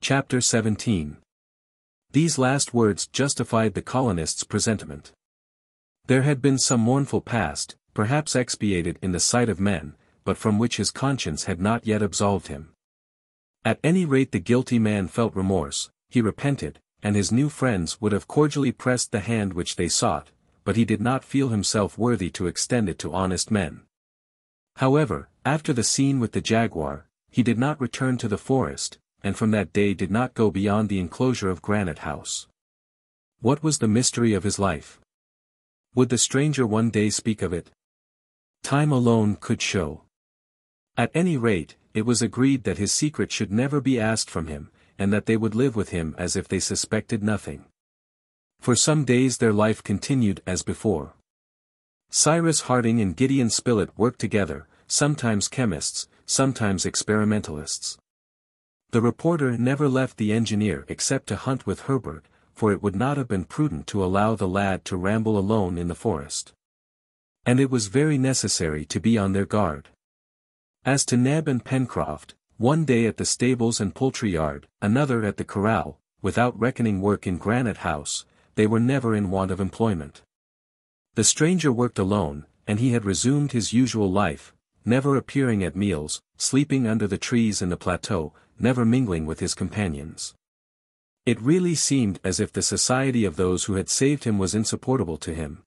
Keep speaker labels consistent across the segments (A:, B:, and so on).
A: Chapter 17. These last words justified the colonists' presentiment. There had been some mournful past, perhaps expiated in the sight of men, but from which his conscience had not yet absolved him. At any rate the guilty man felt remorse, he repented, and his new friends would have cordially pressed the hand which they sought, but he did not feel himself worthy to extend it to honest men. However, after the scene with the jaguar, he did not return to the forest, and from that day did not go beyond the enclosure of Granite House. What was the mystery of his life? Would the stranger one day speak of it? Time alone could show. At any rate, it was agreed that his secret should never be asked from him, and that they would live with him as if they suspected nothing. For some days their life continued as before. Cyrus Harding and Gideon Spilett worked together, sometimes chemists, sometimes experimentalists. The reporter never left the engineer except to hunt with Harbert, for it would not have been prudent to allow the lad to ramble alone in the forest. And it was very necessary to be on their guard. As to Neb and Pencroff, one day at the stables and poultry yard, another at the corral, without reckoning work in Granite House, they were never in want of employment. The stranger worked alone, and he had resumed his usual life, never appearing at meals, sleeping under the trees in the plateau, never mingling with his companions. It really seemed as if the society of those who had saved him was insupportable to him.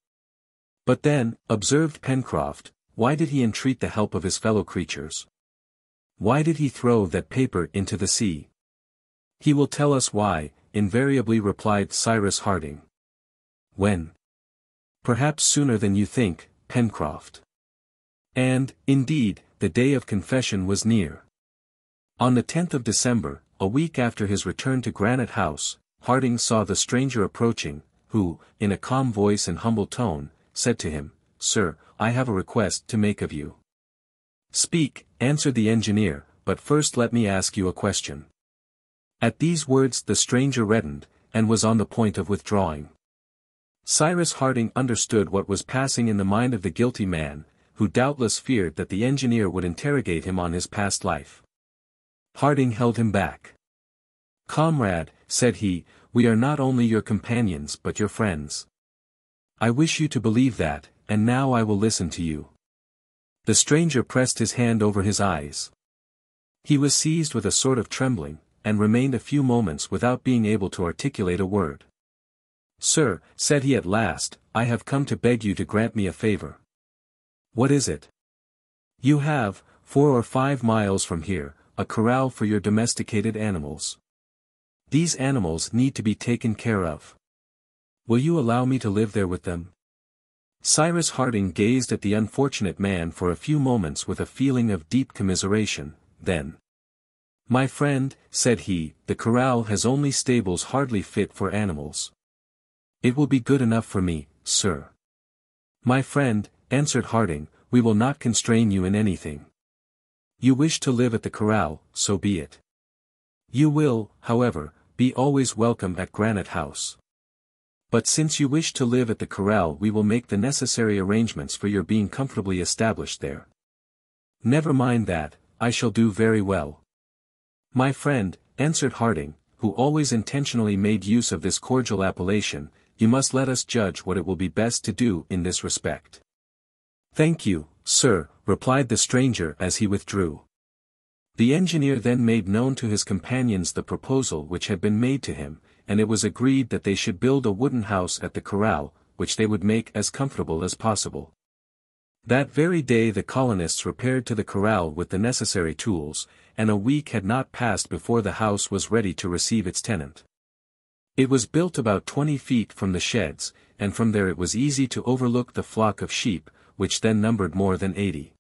A: But then, observed Pencroff, why did he entreat the help of his fellow creatures? Why did he throw that paper into the sea? He will tell us why, invariably replied Cyrus Harding. When? Perhaps sooner than you think, Pencroff. And, indeed, the day of confession was near. On the 10th of December, a week after his return to Granite House, Harding saw the stranger approaching, who, in a calm voice and humble tone, said to him, "Sir, I have a request to make of you." "Speak," answered the engineer, "but first let me ask you a question." At these words the stranger reddened, and was on the point of withdrawing. Cyrus Harding understood what was passing in the mind of the guilty man, who doubtless feared that the engineer would interrogate him on his past life. Harding held him back. "Comrade," said he, "we are not only your companions but your friends. I wish you to believe that, and now I will listen to you." The stranger pressed his hand over his eyes. He was seized with a sort of trembling, and remained a few moments without being able to articulate a word. "Sir," said he at last, "I have come to beg you to grant me a favor." "What is it?" "You have, 4 or 5 miles from here, a corral for your domesticated animals. These animals need to be taken care of. Will you allow me to live there with them?" Cyrus Harding gazed at the unfortunate man for a few moments with a feeling of deep commiseration, then, "My friend," said he, "the corral has only stables hardly fit for animals. It will be good enough for me, sir." "My friend," answered Harding, "we will not constrain you in anything. You wish to live at the corral, so be it. You will, however, be always welcome at Granite House. But since you wish to live at the corral we will make the necessary arrangements for your being comfortably established there." "Never mind that, I shall do very well." "My friend," answered Harding, who always intentionally made use of this cordial appellation, "you must let us judge what it will be best to do in this respect." "Thank you, sir," replied the stranger as he withdrew. The engineer then made known to his companions the proposal which had been made to him, and it was agreed that they should build a wooden house at the corral, which they would make as comfortable as possible. That very day the colonists repaired to the corral with the necessary tools, and a week had not passed before the house was ready to receive its tenant. It was built about 20 feet from the sheds, and from there it was easy to overlook the flock of sheep, which then numbered more than 80.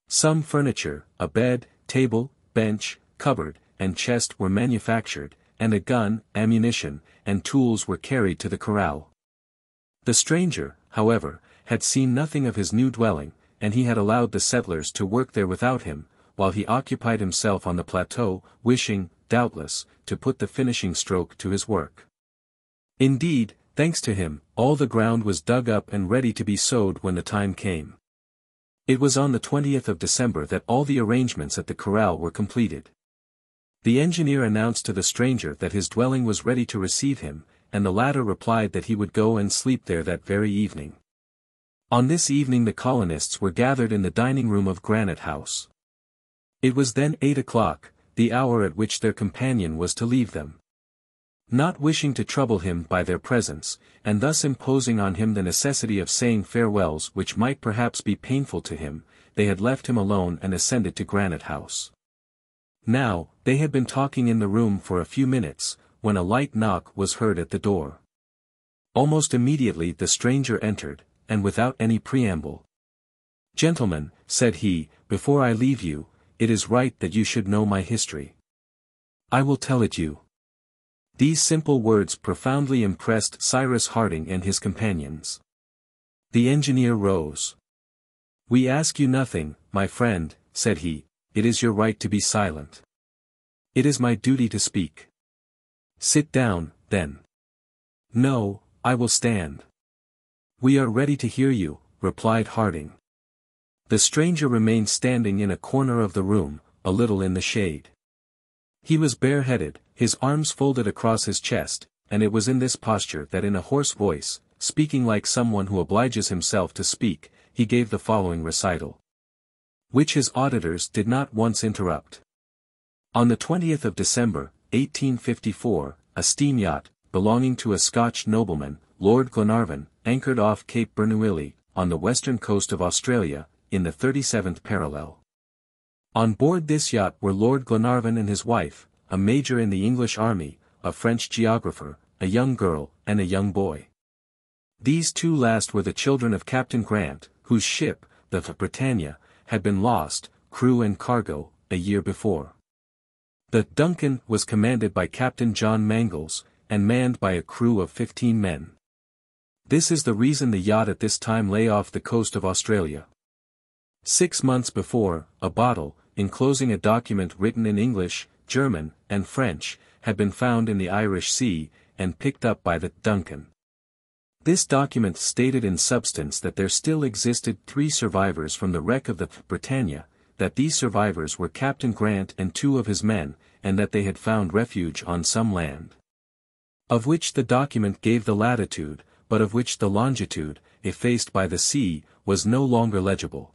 A: Some furniture, a bed, table, bench, cupboard, and chest were manufactured, and a gun, ammunition, and tools were carried to the corral. The stranger, however, had seen nothing of his new dwelling, and he had allowed the settlers to work there without him, while he occupied himself on the plateau, wishing, doubtless, to put the finishing stroke to his work. Indeed, thanks to him, all the ground was dug up and ready to be sowed when the time came. It was on the 20th of December that all the arrangements at the corral were completed. The engineer announced to the stranger that his dwelling was ready to receive him, and the latter replied that he would go and sleep there that very evening. On this evening the colonists were gathered in the dining room of Granite House. It was then 8 o'clock, the hour at which their companion was to leave them. Not wishing to trouble him by their presence, and thus imposing on him the necessity of saying farewells which might perhaps be painful to him, they had left him alone and ascended to Granite House. Now, they had been talking in the room for a few minutes, when a light knock was heard at the door. Almost immediately the stranger entered, and without any preamble. "Gentlemen," said he, "before I leave you, it is right that you should know my history. I will tell it you." These simple words profoundly impressed Cyrus Harding and his companions. The engineer rose. "We ask you nothing, my friend," said he, "it is your right to be silent. It is my duty to speak." "Sit down, then." "No, I will stand." "We are ready to hear you," replied Harding. The stranger remained standing in a corner of the room, a little in the shade. He was bareheaded, his arms folded across his chest, and it was in this posture that in a hoarse voice, speaking like someone who obliges himself to speak, he gave the following recital, which his auditors did not once interrupt. On the 20th of December, 1854, a steam yacht, belonging to a Scotch nobleman, Lord Glenarvan, anchored off Cape Bernouilli, on the western coast of Australia, in the 37th parallel. On board this yacht were Lord Glenarvan and his wife, a major in the English army, a French geographer, a young girl, and a young boy. These two last were the children of Captain Grant, whose ship, the Britannia, had been lost, crew and cargo, a year before. The Duncan was commanded by Captain John Mangles, and manned by a crew of 15 men. This is the reason the yacht at this time lay off the coast of Australia. 6 months before, a bottle, enclosing a document written in English, German, and French, had been found in the Irish Sea, and picked up by the Duncan. This document stated in substance that there still existed 3 survivors from the wreck of the Britannia, that these survivors were Captain Grant and 2 of his men, and that they had found refuge on some land. Of which the document gave the latitude, but of which the longitude, effaced by the sea, was no longer legible.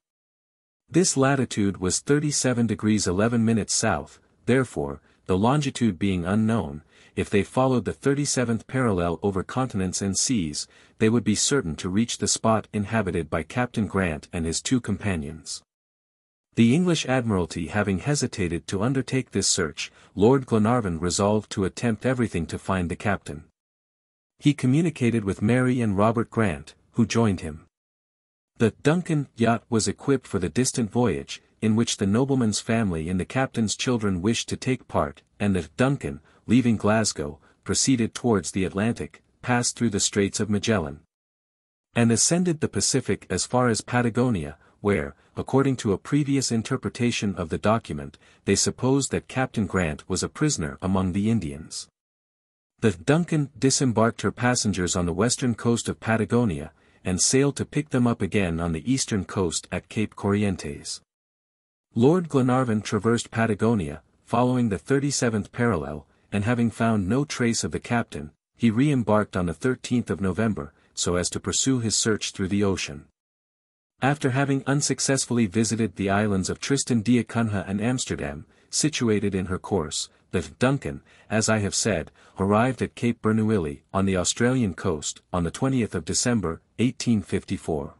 A: This latitude was 37 degrees 11 minutes south, therefore, the longitude being unknown, if they followed the 37th parallel over continents and seas, they would be certain to reach the spot inhabited by Captain Grant and his 2 companions. The English Admiralty having hesitated to undertake this search, Lord Glenarvan resolved to attempt everything to find the captain. He communicated with Mary and Robert Grant, who joined him. The Duncan yacht was equipped for the distant voyage, in which the nobleman's family and the captain's children wished to take part, and the Duncan, leaving Glasgow, proceeded towards the Atlantic, passed through the Straits of Magellan, and ascended the Pacific as far as Patagonia, where, according to a previous interpretation of the document, they supposed that Captain Grant was a prisoner among the Indians. The Duncan disembarked her passengers on the western coast of Patagonia, and sailed to pick them up again on the eastern coast at Cape Corrientes. Lord Glenarvan traversed Patagonia, following the 37th parallel, and having found no trace of the captain, he re-embarked on the 13th of November, so as to pursue his search through the ocean. After having unsuccessfully visited the islands of Tristan d'Acunha and Amsterdam, situated in her course, the Duncan, as I have said, arrived at Cape Bernouilli, on the Australian coast, on the 20th of December, 1854.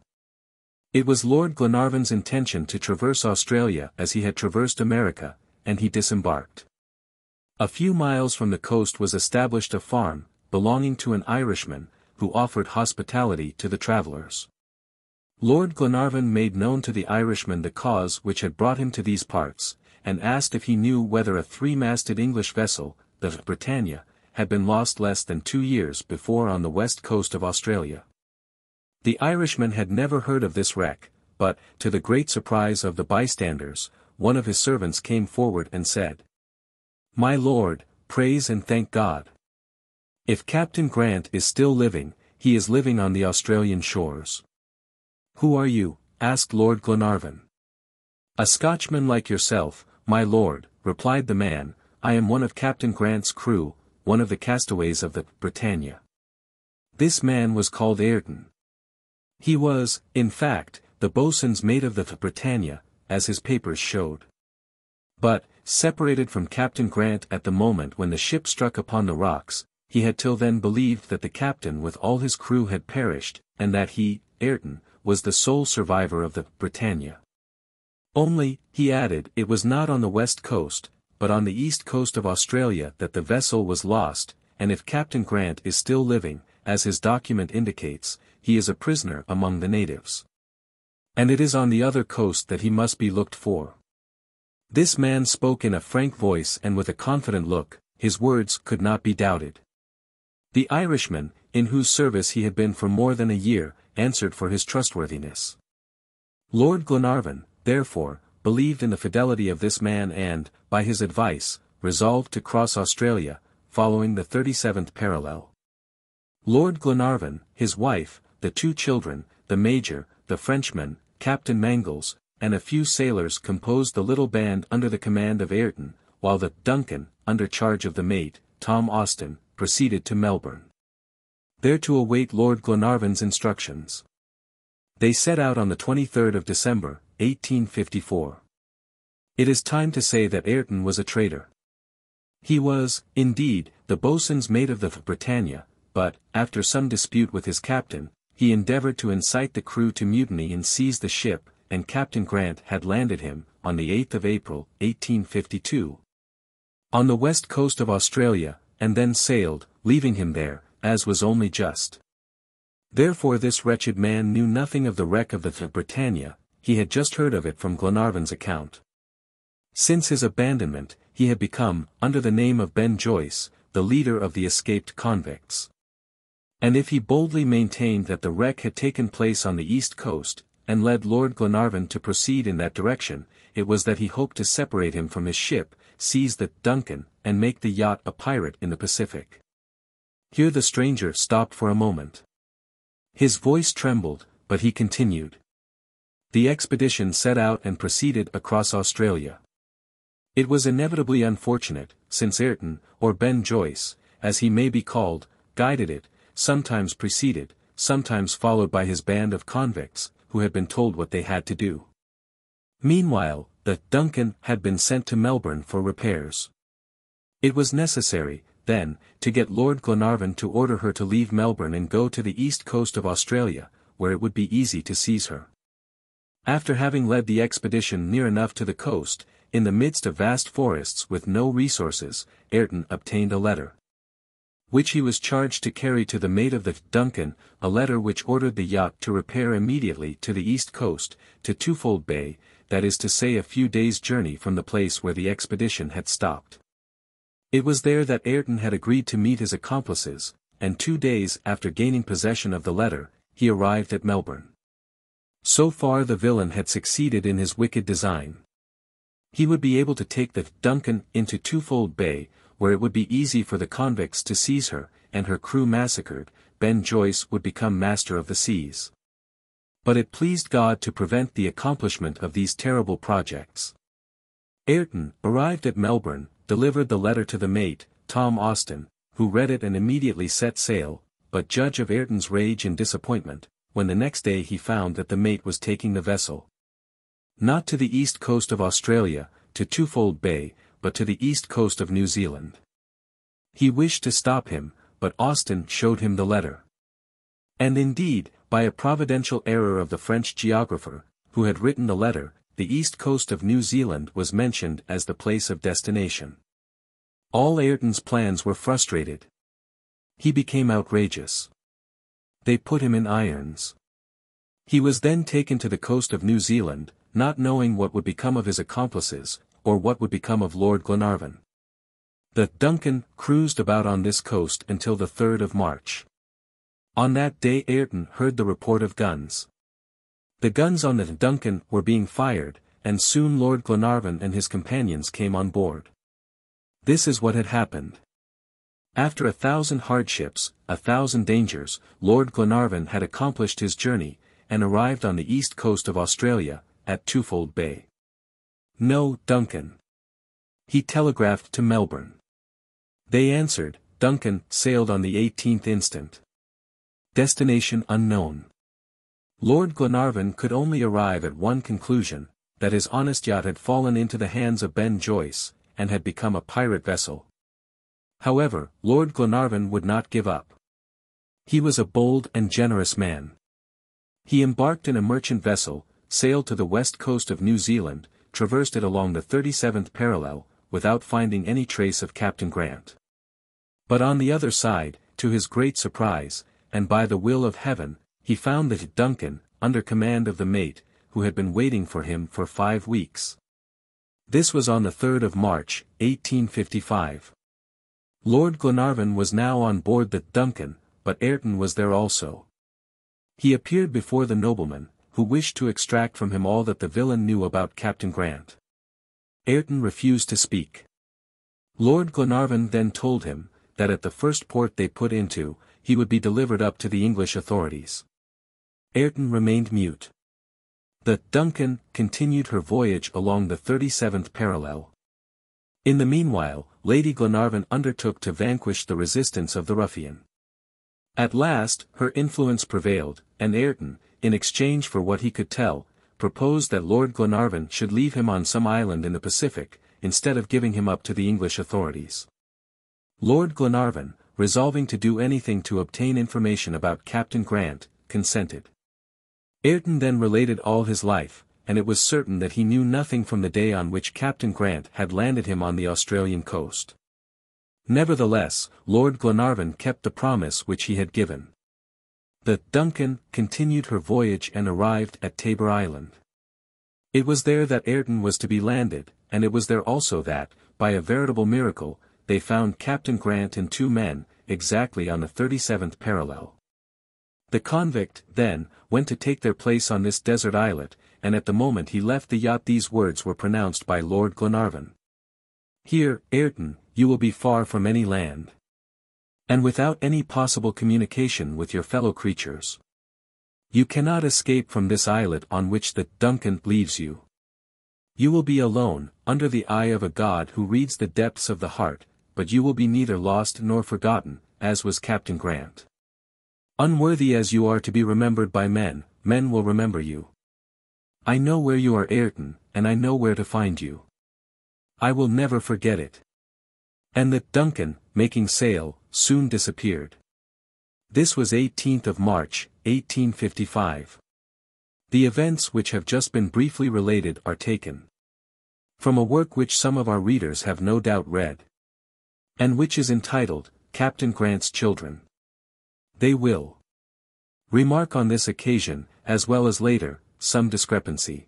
A: It was Lord Glenarvan's intention to traverse Australia as he had traversed America, and he disembarked. A few miles from the coast was established a farm, belonging to an Irishman, who offered hospitality to the travelers. Lord Glenarvan made known to the Irishman the cause which had brought him to these parts, and asked if he knew whether a 3-masted English vessel, the Britannia, had been lost less than 2 years before on the west coast of Australia. The Irishman had never heard of this wreck, but, to the great surprise of the bystanders, one of his servants came forward and said, "My lord, praise and thank God. If Captain Grant is still living, he is living on the Australian shores." "Who are you?" asked Lord Glenarvan. "A Scotchman like yourself, my lord," replied the man, "I am one of Captain Grant's crew, one of the castaways of the Britannia." This man was called Ayrton. He was, in fact, the boatswain's mate of the Britannia, as his papers showed. But, separated from Captain Grant at the moment when the ship struck upon the rocks, he had till then believed that the captain with all his crew had perished, and that he, Ayrton, was the sole survivor of the Britannia. Only, he added, it was not on the west coast, but on the east coast of Australia that the vessel was lost, and if Captain Grant is still living, as his document indicates, he is a prisoner among the natives. And it is on the other coast that he must be looked for. This man spoke in a frank voice and with a confident look, his words could not be doubted. The Irishman, in whose service he had been for more than a year, answered for his trustworthiness. Lord Glenarvan, therefore, believed in the fidelity of this man and, by his advice, resolved to cross Australia, following the 37th parallel. Lord Glenarvan, his wife, the 2 children, the Major, the Frenchman, Captain Mangles, and a few sailors composed the little band under the command of Ayrton, while the Duncan, under charge of the mate, Tom Austin, proceeded to Melbourne, there to await Lord Glenarvan's instructions. They set out on the 23rd of December, 1854. It is time to say that Ayrton was a traitor. He was, indeed, the boatswain's mate of the Britannia, but, after some dispute with his captain, he endeavored to incite the crew to mutiny and seize the ship, and Captain Grant had landed him, on the 8th of April, 1852, on the west coast of Australia, and then sailed, leaving him there, as was only just. Therefore this wretched man knew nothing of the wreck of the Britannia, he had just heard of it from Glenarvan's account. Since his abandonment, he had become, under the name of Ben Joyce, the leader of the escaped convicts. And if he boldly maintained that the wreck had taken place on the east coast, and led Lord Glenarvan to proceed in that direction, it was that he hoped to separate him from his ship, seize the Duncan, and make the yacht a pirate in the Pacific. Here the stranger stopped for a moment. His voice trembled, but he continued. The expedition set out and proceeded across Australia. It was inevitably unfortunate, since Ayrton, or Ben Joyce, as he may be called, guided it, sometimes preceded, sometimes followed by his band of convicts, who had been told what they had to do. Meanwhile, the Duncan had been sent to Melbourne for repairs. It was necessary, then, to get Lord Glenarvan to order her to leave Melbourne and go to the east coast of Australia, where it would be easy to seize her. After having led the expedition near enough to the coast, in the midst of vast forests with no resources, Ayrton obtained a letter, which he was charged to carry to the mate of the Duncan, a letter which ordered the yacht to repair immediately to the east coast, to Twofold Bay, that is to say a few days' journey from the place where the expedition had stopped. It was there that Ayrton had agreed to meet his accomplices, and 2 days after gaining possession of the letter, he arrived at Melbourne. So far the villain had succeeded in his wicked design. He would be able to take the Duncan into Twofold Bay, where it would be easy for the convicts to seize her, and her crew massacred, Ben Joyce would become master of the seas. But it pleased God to prevent the accomplishment of these terrible projects. Ayrton, arrived at Melbourne, delivered the letter to the mate, Tom Austin, who read it and immediately set sail, but judge of Ayrton's rage and disappointment, when the next day he found that the mate was taking the vessel, not to the east coast of Australia, to Twofold Bay, but to the east coast of New Zealand. He wished to stop him, but Austin showed him the letter. And indeed, by a providential error of the French geographer, who had written the letter, the east coast of New Zealand was mentioned as the place of destination. All Ayrton's plans were frustrated. He became outrageous. They put him in irons. He was then taken to the coast of New Zealand, not knowing what would become of his accomplices, or what would become of Lord Glenarvan. The Duncan cruised about on this coast until the 3rd of March. On that day Ayrton heard the report of guns. The guns on the Duncan were being fired, and soon Lord Glenarvan and his companions came on board. This is what had happened. After 1,000 hardships, 1,000 dangers, Lord Glenarvan had accomplished his journey, and arrived on the east coast of Australia, at Twofold Bay. No Duncan. He telegraphed to Melbourne. They answered, Duncan sailed on the 18th instant. Destination unknown. Lord Glenarvan could only arrive at one conclusion, that his honest yacht had fallen into the hands of Ben Joyce, and had become a pirate vessel. However, Lord Glenarvan would not give up. He was a bold and generous man. He embarked in a merchant vessel, sailed to the west coast of New Zealand, traversed it along the 37th parallel, without finding any trace of Captain Grant. But on the other side, to his great surprise, and by the will of heaven, he found that Duncan, under command of the mate, who had been waiting for him for 5 weeks. This was on the 3rd of March, 1855. Lord Glenarvan was now on board the Duncan, but Ayrton was there also. He appeared before the nobleman, who wished to extract from him all that the villain knew about Captain Grant. Ayrton refused to speak. Lord Glenarvan then told him, that at the first port they put into, he would be delivered up to the English authorities. Ayrton remained mute. The Duncan continued her voyage along the 37th parallel. In the meanwhile, Lady Glenarvan undertook to vanquish the resistance of the ruffian. At last, her influence prevailed, and Ayrton, in exchange for what he could tell, proposed that Lord Glenarvan should leave him on some island in the Pacific, instead of giving him up to the English authorities. Lord Glenarvan, resolving to do anything to obtain information about Captain Grant, consented. Ayrton then related all his life, and it was certain that he knew nothing from the day on which Captain Grant had landed him on the Australian coast. Nevertheless, Lord Glenarvan kept the promise which he had given. The Duncan continued her voyage and arrived at Tabor Island. It was there that Ayrton was to be landed, and it was there also that, by a veritable miracle, they found Captain Grant and 2 men, exactly on the 37th parallel. The convict, then, went to take their place on this desert islet, and at the moment he left the yacht these words were pronounced by Lord Glenarvan. Here, Ayrton, you will be far from any land. And without any possible communication with your fellow creatures. You cannot escape from this islet on which the Duncan leaves you. You will be alone, under the eye of a God who reads the depths of the heart, but you will be neither lost nor forgotten, as was Captain Grant. Unworthy as you are to be remembered by men, men will remember you. I know where you are, Ayrton, and I know where to find you. I will never forget it. And the Duncan, making sail, soon disappeared. This was 18th of March, 1855. The events which have just been briefly related are taken from a work which some of our readers have no doubt read, and which is entitled, Captain Grant's Children. They will remark on this occasion, as well as later, some discrepancy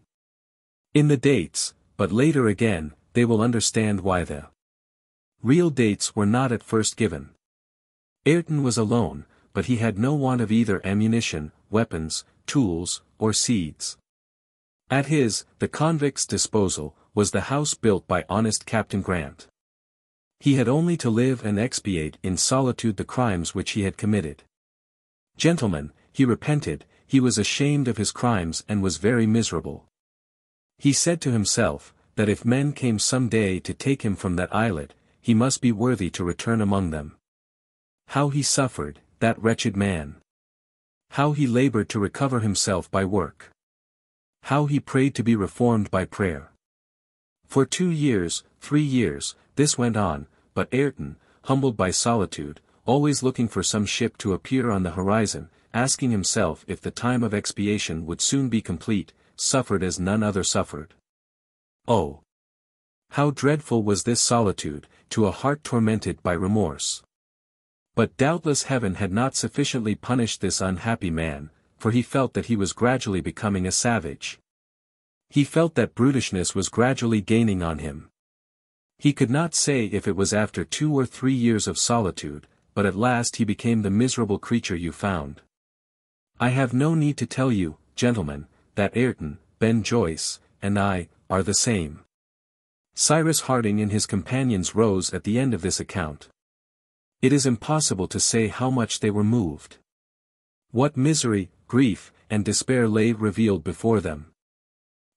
A: in the dates, but later again, they will understand why the real dates were not at first given. Ayrton was alone, but he had no want of either ammunition, weapons, tools, or seeds. At his, the convict's disposal, was the house built by honest Captain Grant. He had only to live and expiate in solitude the crimes which he had committed. Gentlemen, he repented, he was ashamed of his crimes and was very miserable. He said to himself, that if men came some day to take him from that islet, he must be worthy to return among them. How he suffered, that wretched man! How he labored to recover himself by work! How he prayed to be reformed by prayer! For 2 years, 3 years, this went on, but Ayrton, humbled by solitude, always looking for some ship to appear on the horizon, asking himself if the time of expiation would soon be complete, suffered as none other suffered. Oh! How dreadful was this solitude, to a heart tormented by remorse! But doubtless heaven had not sufficiently punished this unhappy man, for he felt that he was gradually becoming a savage. He felt that brutishness was gradually gaining on him. He could not say if it was after 2 or 3 years of solitude, but at last he became the miserable creature you found. I have no need to tell you, gentlemen, that Ayrton, Ben Joyce, and I, are the same. Cyrus Harding and his companions rose at the end of this account. It is impossible to say how much they were moved. What misery, grief, and despair lay revealed before them.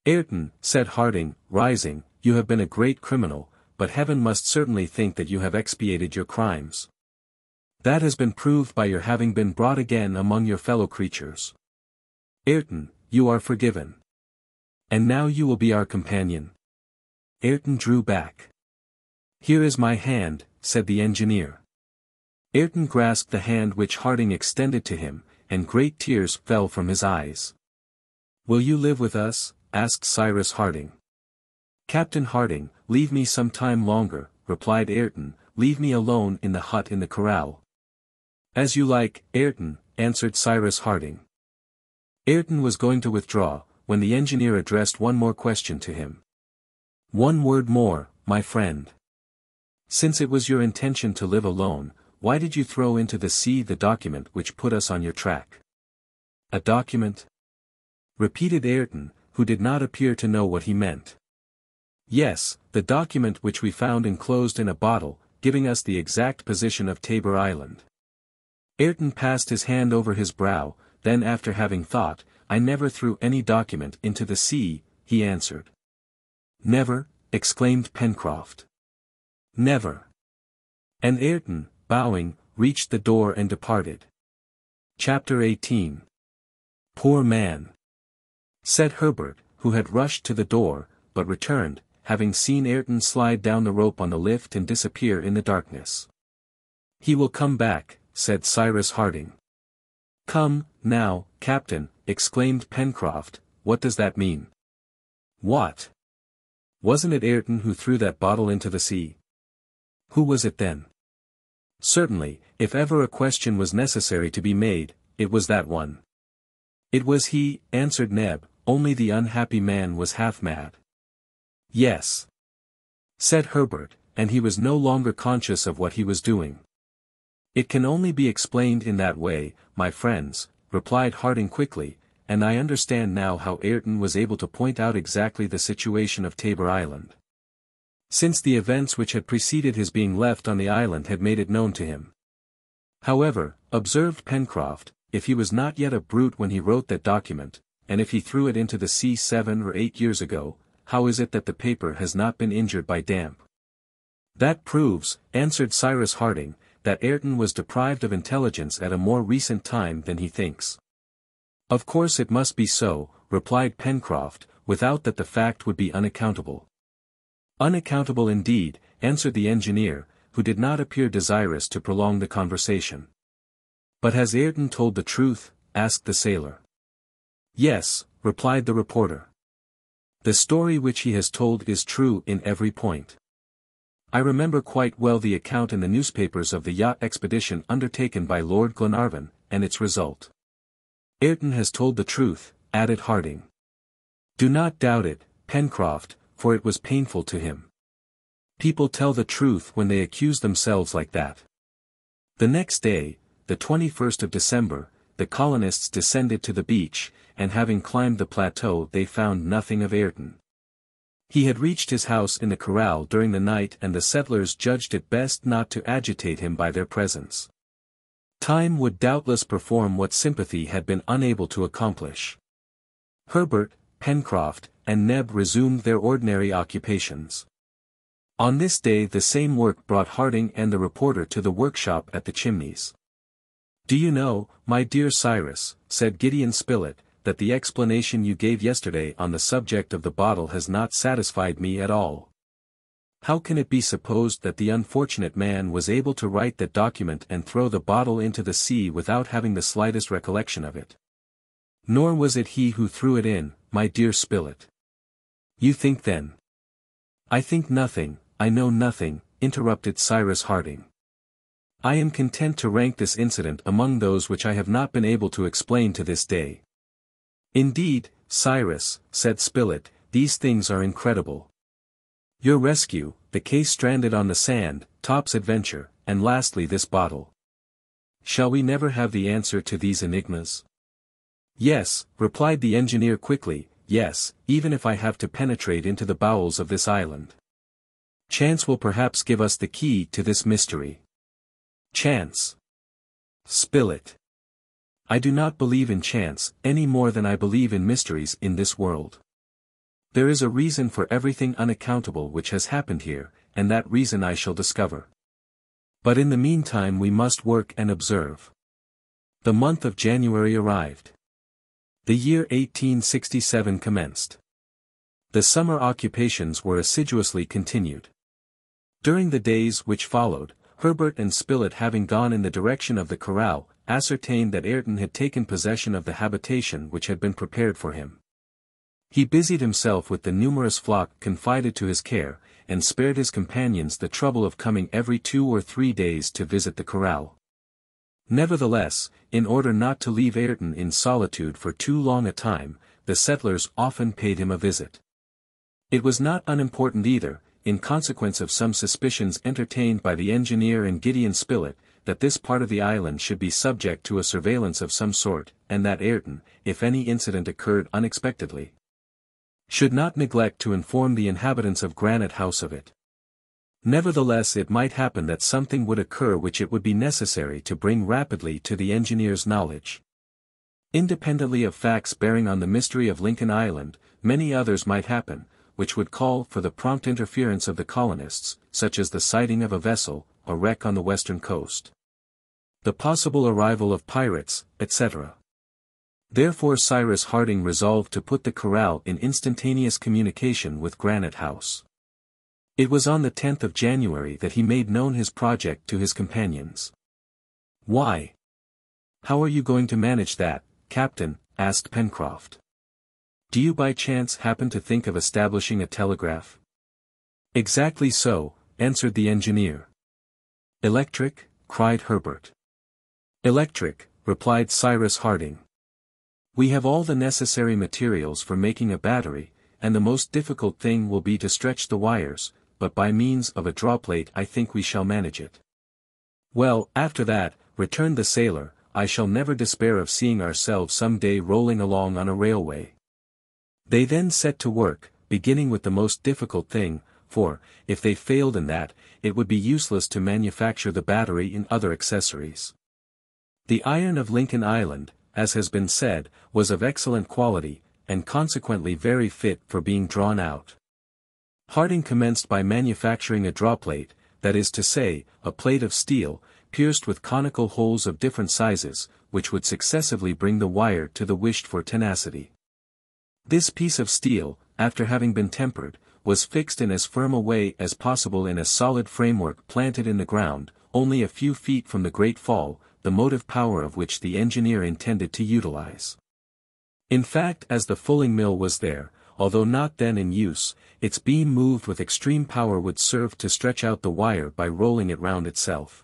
A: Ayrton, said Harding, rising, you have been a great criminal, but heaven must certainly think that you have expiated your crimes. That has been proved by your having been brought again among your fellow creatures. Ayrton, you are forgiven. And now you will be our companion. Ayrton drew back. Here is my hand, said the engineer. Ayrton grasped the hand which Harding extended to him, and great tears fell from his eyes. Will you live with us? Asked Cyrus Harding. Captain Harding, leave me some time longer, replied Ayrton, leave me alone in the hut in the corral. As you like, Ayrton, answered Cyrus Harding. Ayrton was going to withdraw, when the engineer addressed one more question to him. One word more, my friend. Since it was your intention to live alone, why did you throw into the sea the document which put us on your track? A document? Repeated Ayrton, who did not appear to know what he meant. Yes, the document which we found enclosed in a bottle, giving us the exact position of Tabor Island. Ayrton passed his hand over his brow, then after having thought, I never threw any document into the sea, he answered. Never, exclaimed Pencroff. Never. And Ayrton, bowing, reached the door and departed. Chapter 18. Poor man! Said Herbert, who had rushed to the door, but returned, having seen Ayrton slide down the rope on the lift and disappear in the darkness. He will come back, said Cyrus Harding. Come, now, Captain, exclaimed Pencroff, what does that mean? What? Wasn't it Ayrton who threw that bottle into the sea? Who was it then? Certainly, if ever a question was necessary to be made, it was that one. It was he, answered Neb, only the unhappy man was half mad. Yes, said Herbert, and he was no longer conscious of what he was doing. It can only be explained in that way, my friends, replied Harding quickly, and I understand now how Ayrton was able to point out exactly the situation of Tabor Island. Since the events which had preceded his being left on the island had made it known to him. However, observed Pencroff, if he was not yet a brute when he wrote that document, and if he threw it into the sea 7 or 8 years ago, how is it that the paper has not been injured by damp? That proves, answered Cyrus Harding, that Ayrton was deprived of intelligence at a more recent time than he thinks. Of course it must be so, replied Pencroff, without that the fact would be unaccountable. Unaccountable indeed, answered the engineer, who did not appear desirous to prolong the conversation. But has Ayrton told the truth? Asked the sailor. Yes, replied the reporter. The story which he has told is true in every point. I remember quite well the account in the newspapers of the yacht expedition undertaken by Lord Glenarvan, and its result. Ayrton has told the truth, added Harding. Do not doubt it, Pencroff, for it was painful to him. People tell the truth when they accuse themselves like that. The next day, the 21st of December, the colonists descended to the beach, and having climbed the plateau they found nothing of Ayrton. He had reached his house in the corral during the night and the settlers judged it best not to agitate him by their presence. Time would doubtless perform what sympathy had been unable to accomplish. Herbert, Pencroff, and Neb resumed their ordinary occupations. On this day the same work brought Harding and the reporter to the workshop at the Chimneys. Do you know, my dear Cyrus, said Gideon Spilett, that the explanation you gave yesterday on the subject of the bottle has not satisfied me at all. How can it be supposed that the unfortunate man was able to write that document and throw the bottle into the sea without having the slightest recollection of it? Nor was it he who threw it in, my dear Spilett. You think then? I think nothing, I know nothing, interrupted Cyrus Harding. I am content to rank this incident among those which I have not been able to explain to this day. Indeed, Cyrus, said Spilett, these things are incredible. Your rescue, the case stranded on the sand, Top's adventure, and lastly this bottle. Shall we never have the answer to these enigmas? Yes, replied the engineer quickly, yes, even if I have to penetrate into the bowels of this island. Chance will perhaps give us the key to this mystery. Chance. Spilett. I do not believe in chance, any more than I believe in mysteries in this world. There is a reason for everything unaccountable which has happened here, and that reason I shall discover. But in the meantime we must work and observe. The month of January arrived. The year 1867 commenced. The summer occupations were assiduously continued. During the days which followed, Harbert and Spilett, having gone in the direction of the corral, ascertained that Ayrton had taken possession of the habitation which had been prepared for him. He busied himself with the numerous flock confided to his care, and spared his companions the trouble of coming every 2 or 3 days to visit the corral. Nevertheless, in order not to leave Ayrton in solitude for too long a time, the settlers often paid him a visit. It was not unimportant either, in consequence of some suspicions entertained by the engineer and Gideon Spilett, that this part of the island should be subject to a surveillance of some sort, and that Ayrton, if any incident occurred unexpectedly, should not neglect to inform the inhabitants of Granite House of it. Nevertheless, it might happen that something would occur which it would be necessary to bring rapidly to the engineer's knowledge. Independently of facts bearing on the mystery of Lincoln Island, many others might happen, which would call for the prompt interference of the colonists, such as the sighting of a vessel, a wreck on the western coast, the possible arrival of pirates, etc. Therefore Cyrus Harding resolved to put the corral in instantaneous communication with Granite House. It was on the 10th of January that he made known his project to his companions. "Why? How are you going to manage that, Captain?" asked Pencroff. "Do you by chance happen to think of establishing a telegraph?" "Exactly so," answered the engineer. "Electric?" cried Harbert. "Electric," replied Cyrus Harding. "We have all the necessary materials for making a battery, and the most difficult thing will be to stretch the wires, but by means of a drawplate I think we shall manage it." "Well, after that," returned the sailor, "I shall never despair of seeing ourselves some day rolling along on a railway." They then set to work, beginning with the most difficult thing, for, if they failed in that, it would be useless to manufacture the battery in other accessories. The iron of Lincoln Island, as has been said, was of excellent quality, and consequently very fit for being drawn out. Harding commenced by manufacturing a drawplate, that is to say, a plate of steel, pierced with conical holes of different sizes, which would successively bring the wire to the wished-for tenacity. This piece of steel, after having been tempered, was fixed in as firm a way as possible in a solid framework planted in the ground, only a few feet from the great fall, the motive power of which the engineer intended to utilize. In fact, as the fulling mill was there, although not then in use, its beam moved with extreme power would serve to stretch out the wire by rolling it round itself.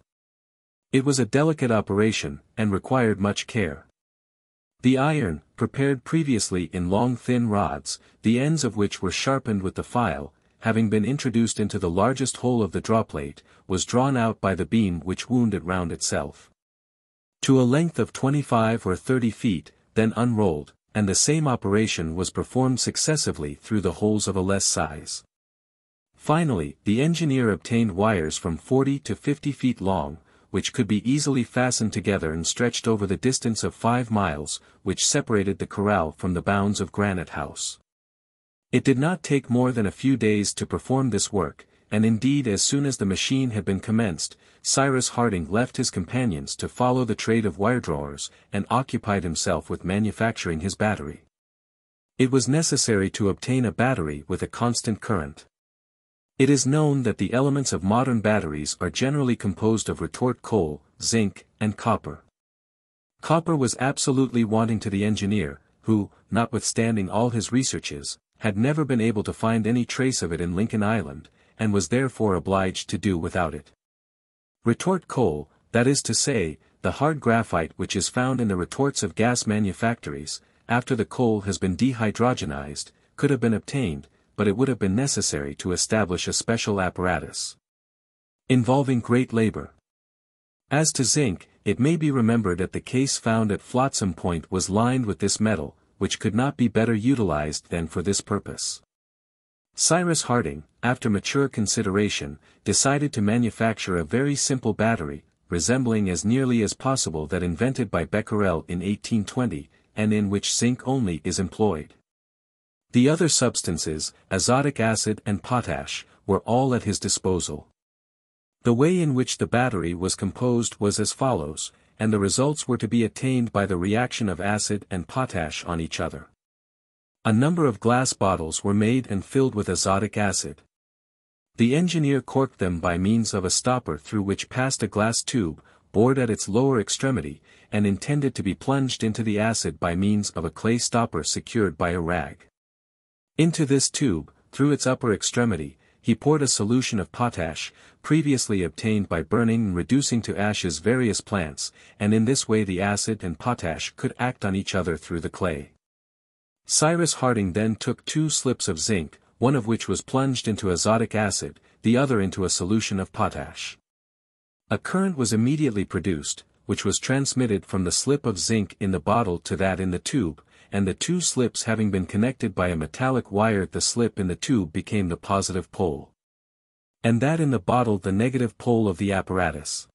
A: It was a delicate operation, and required much care. The iron, prepared previously in long thin rods, the ends of which were sharpened with the file, having been introduced into the largest hole of the drawplate, was drawn out by the beam which wound it round itself to a length of 25 or 30 feet, then unrolled, and the same operation was performed successively through the holes of a less size. Finally, the engineer obtained wires from 40 to 50 feet long, which could be easily fastened together and stretched over the distance of 5 miles, which separated the corral from the bounds of Granite House. It did not take more than a few days to perform this work, and indeed as soon as the machine had been commenced, Cyrus Harding left his companions to follow the trade of wire-drawers, and occupied himself with manufacturing his battery. It was necessary to obtain a battery with a constant current. It is known that the elements of modern batteries are generally composed of retort coal, zinc, and copper. Copper was absolutely wanting to the engineer, who, notwithstanding all his researches, had never been able to find any trace of it in Lincoln Island, and was therefore obliged to do without it. Retort coal, that is to say, the hard graphite which is found in the retorts of gas manufactories, after the coal has been dehydrogenized, could have been obtained, but it would have been necessary to establish a special apparatus, involving great labor. As to zinc, it may be remembered that the case found at Flotsam Point was lined with this metal, which could not be better utilized than for this purpose. Cyrus Harding, after mature consideration, decided to manufacture a very simple battery, resembling as nearly as possible that invented by Becquerel in 1820, and in which zinc only is employed. The other substances, azotic acid and potash, were all at his disposal. The way in which the battery was composed was as follows, and the results were to be attained by the reaction of acid and potash on each other. A number of glass bottles were made and filled with azotic acid. The engineer corked them by means of a stopper through which passed a glass tube, bored at its lower extremity, and intended to be plunged into the acid by means of a clay stopper secured by a rag. Into this tube, through its upper extremity, he poured a solution of potash, previously obtained by burning and reducing to ashes various plants, and in this way the acid and potash could act on each other through the clay. Cyrus Harding then took 2 slips of zinc, one of which was plunged into azotic acid, the other into a solution of potash. A current was immediately produced, which was transmitted from the slip of zinc in the bottle to that in the tube, and the 2 slips having been connected by a metallic wire, the slip in the tube became the positive pole, and that in the bottle the negative pole of the apparatus.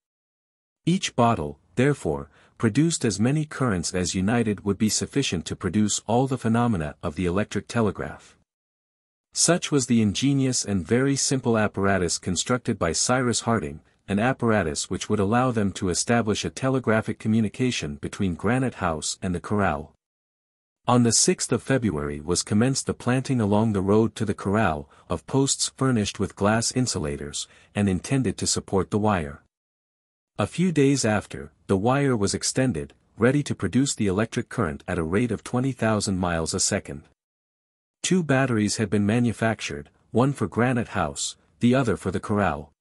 A: Each bottle, therefore, produced as many currents as united would be sufficient to produce all the phenomena of the electric telegraph. Such was the ingenious and very simple apparatus constructed by Cyrus Harding, an apparatus which would allow them to establish a telegraphic communication between Granite House and the corral. On the 6th of February was commenced the planting along the road to the corral, of posts furnished with glass insulators, and intended to support the wire. A few days after, the wire was extended, ready to produce the electric current at a rate of 20,000 miles a second. 2 batteries had been manufactured, one for Granite House, the other for the corral.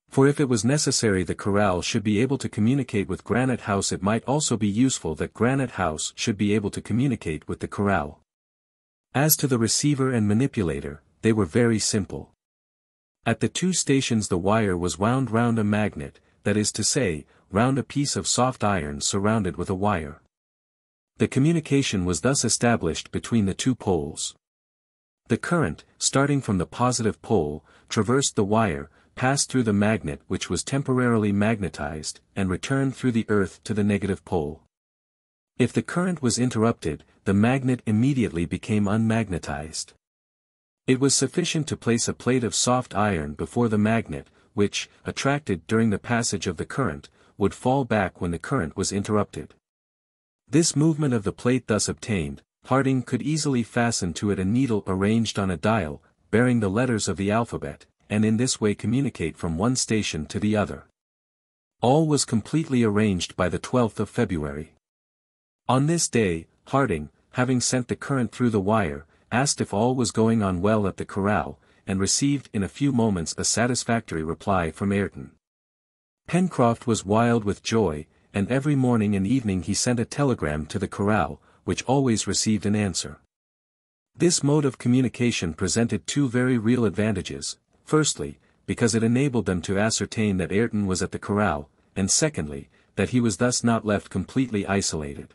A: For if it was necessary the corral should be able to communicate with Granite House, it might also be useful that Granite House should be able to communicate with the corral. As to the receiver and manipulator, they were very simple. At the 2 stations the wire was wound round a magnet, that is to say, round a piece of soft iron surrounded with a wire. The communication was thus established between the 2 poles. The current, starting from the positive pole, traversed the wire, passed through the magnet which was temporarily magnetized, and returned through the earth to the negative pole. If the current was interrupted, the magnet immediately became unmagnetized. It was sufficient to place a plate of soft iron before the magnet, which, attracted during the passage of the current, would fall back when the current was interrupted. This movement of the plate thus obtained, Harding could easily fasten to it a needle arranged on a dial, bearing the letters of the alphabet, and in this way communicate from one station to the other. All was completely arranged by the 12th of February. On this day, Harding, having sent the current through the wire, asked if all was going on well at the corral, and received in a few moments a satisfactory reply from Ayrton. Pencroff was wild with joy, and every morning and evening he sent a telegram to the corral, which always received an answer. This mode of communication presented 2 very real advantages. Firstly, because it enabled them to ascertain that Ayrton was at the corral, and secondly, that he was thus not left completely isolated.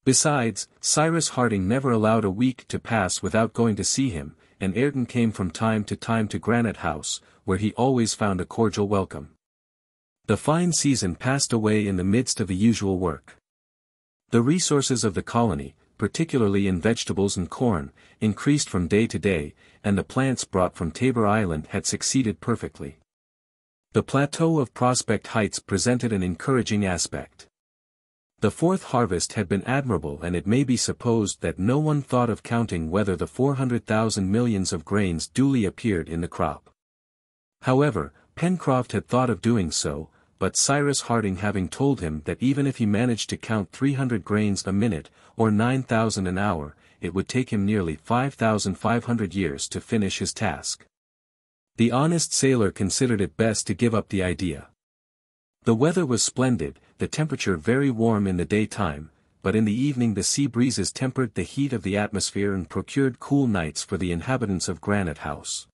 A: Besides, Cyrus Harding never allowed a week to pass without going to see him, and Ayrton came from time to time to Granite House, where he always found a cordial welcome. The fine season passed away in the midst of the usual work. The resources of the colony, particularly in vegetables and corn, increased from day to day, and the plants brought from Tabor Island had succeeded perfectly. The plateau of Prospect Heights presented an encouraging aspect. The 4th harvest had been admirable, and it may be supposed that no one thought of counting whether the 400,000 millions of grains duly appeared in the crop. However, Pencroff had thought of doing so, but Cyrus Harding having told him that even if he managed to count 300 grains a minute, or 9,000 an hour, it would take him nearly 5,500 years to finish his task. The honest sailor considered it best to give up the idea. The weather was splendid, the temperature very warm in the daytime, but in the evening the sea breezes tempered the heat of the atmosphere and procured cool nights for the inhabitants of Granite House.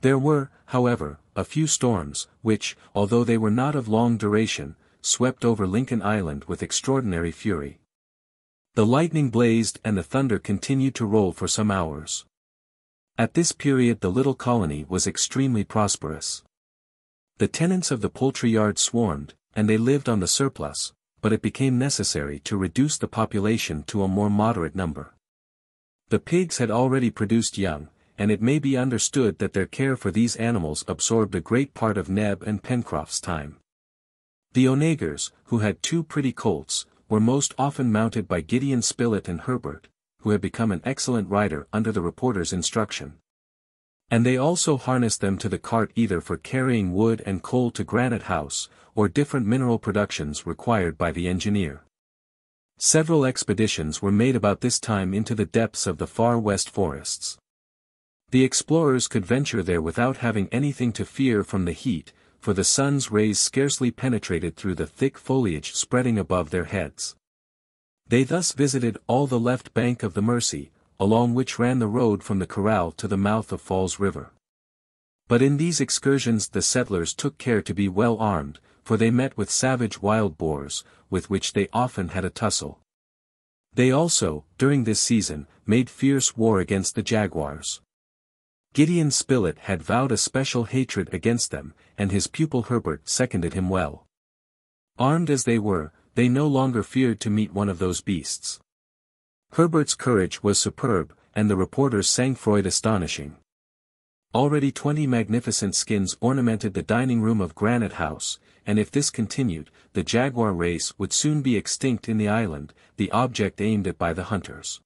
A: There were, however, a few storms, which, although they were not of long duration, swept over Lincoln Island with extraordinary fury. The lightning blazed and the thunder continued to roll for some hours. At this period the little colony was extremely prosperous. The tenants of the poultry yard swarmed, and they lived on the surplus, but it became necessary to reduce the population to a more moderate number. The pigs had already produced young, and it may be understood that their care for these animals absorbed a great part of Neb and Pencroff's time. The onagers, who had 2 pretty colts, were most often mounted by Gideon Spilett and Harbert, who had become an excellent rider under the reporter's instruction. And they also harnessed them to the cart either for carrying wood and coal to Granite House, or different mineral productions required by the engineer. Several expeditions were made about this time into the depths of the far west forests. The explorers could venture there without having anything to fear from the heat, for the sun's rays scarcely penetrated through the thick foliage spreading above their heads. They thus visited all the left bank of the Mersey, along which ran the road from the corral to the mouth of Falls River. But in these excursions the settlers took care to be well armed, for they met with savage wild boars, with which they often had a tussle. They also, during this season, made fierce war against the jaguars. Gideon Spilett had vowed a special hatred against them, and his pupil Harbert seconded him well. Armed as they were, they no longer feared to meet one of those beasts. Herbert's courage was superb, and the reporter's sang-froid astonishing. Already 20 magnificent skins ornamented the dining room of Granite House, and if this continued, the jaguar race would soon be extinct in the island, the object aimed at by the hunters.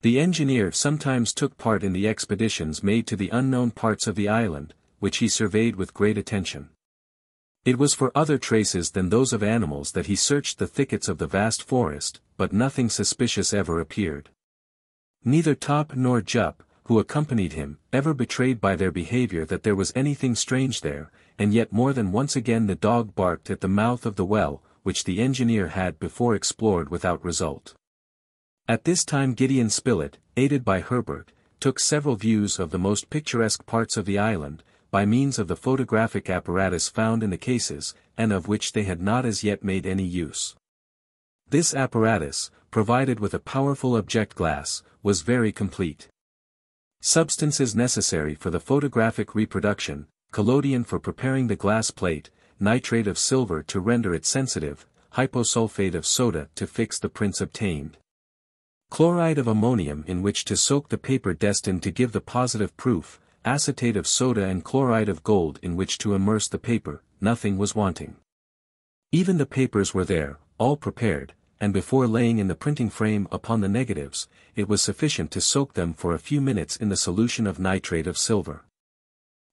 A: The engineer sometimes took part in the expeditions made to the unknown parts of the island, which he surveyed with great attention. It was for other traces than those of animals that he searched the thickets of the vast forest, but nothing suspicious ever appeared. Neither Top nor Jup, who accompanied him, ever betrayed by their behavior that there was anything strange there, and yet more than once again the dog barked at the mouth of the well, which the engineer had before explored without result. At this time Gideon Spilett, aided by Harbert, took several views of the most picturesque parts of the island, by means of the photographic apparatus found in the cases, and of which they had not as yet made any use. This apparatus, provided with a powerful object glass, was very complete. Substances necessary for the photographic reproduction, collodion for preparing the glass plate, nitrate of silver to render it sensitive, hyposulfate of soda to fix the prints obtained. Chloride of ammonium in which to soak the paper destined to give the positive proof, acetate of soda and chloride of gold in which to immerse the paper, nothing was wanting. Even the papers were there, all prepared, and before laying in the printing frame upon the negatives, it was sufficient to soak them for a few minutes in the solution of nitrate of silver.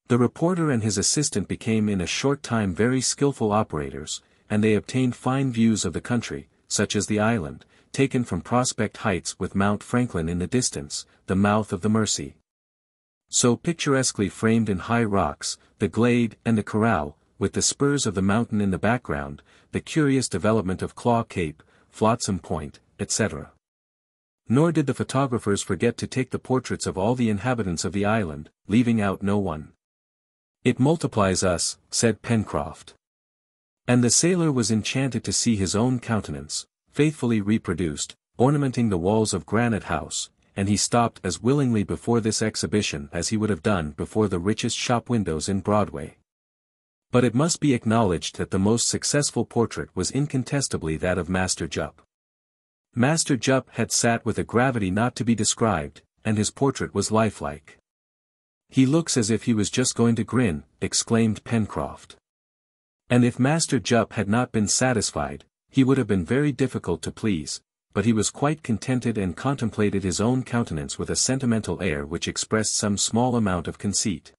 A: The reporter and his assistant became in a short time very skillful operators, and they obtained fine views of the country, such as the island, taken from Prospect Heights with Mount Franklin in the distance, the mouth of the Mersey. So picturesquely framed in high rocks, the glade and the corral, with the spurs of the mountain in the background, the curious development of Claw Cape, Flotsam Point, etc. Nor did the photographers forget to take the portraits of all the inhabitants of the island, leaving out no one. "It multiplies us," said Pencroff. And the sailor was enchanted to see his own countenance, faithfully reproduced, ornamenting the walls of Granite House, and he stopped as willingly before this exhibition as he would have done before the richest shop windows in Broadway. But it must be acknowledged that the most successful portrait was incontestably that of Master Jup. Master Jup had sat with a gravity not to be described, and his portrait was lifelike. "He looks as if he was just going to grin," exclaimed Pencroff. And if Master Jup had not been satisfied, he would have been very difficult to please, but he was quite contented and contemplated his own countenance with a sentimental air which expressed some small amount of conceit.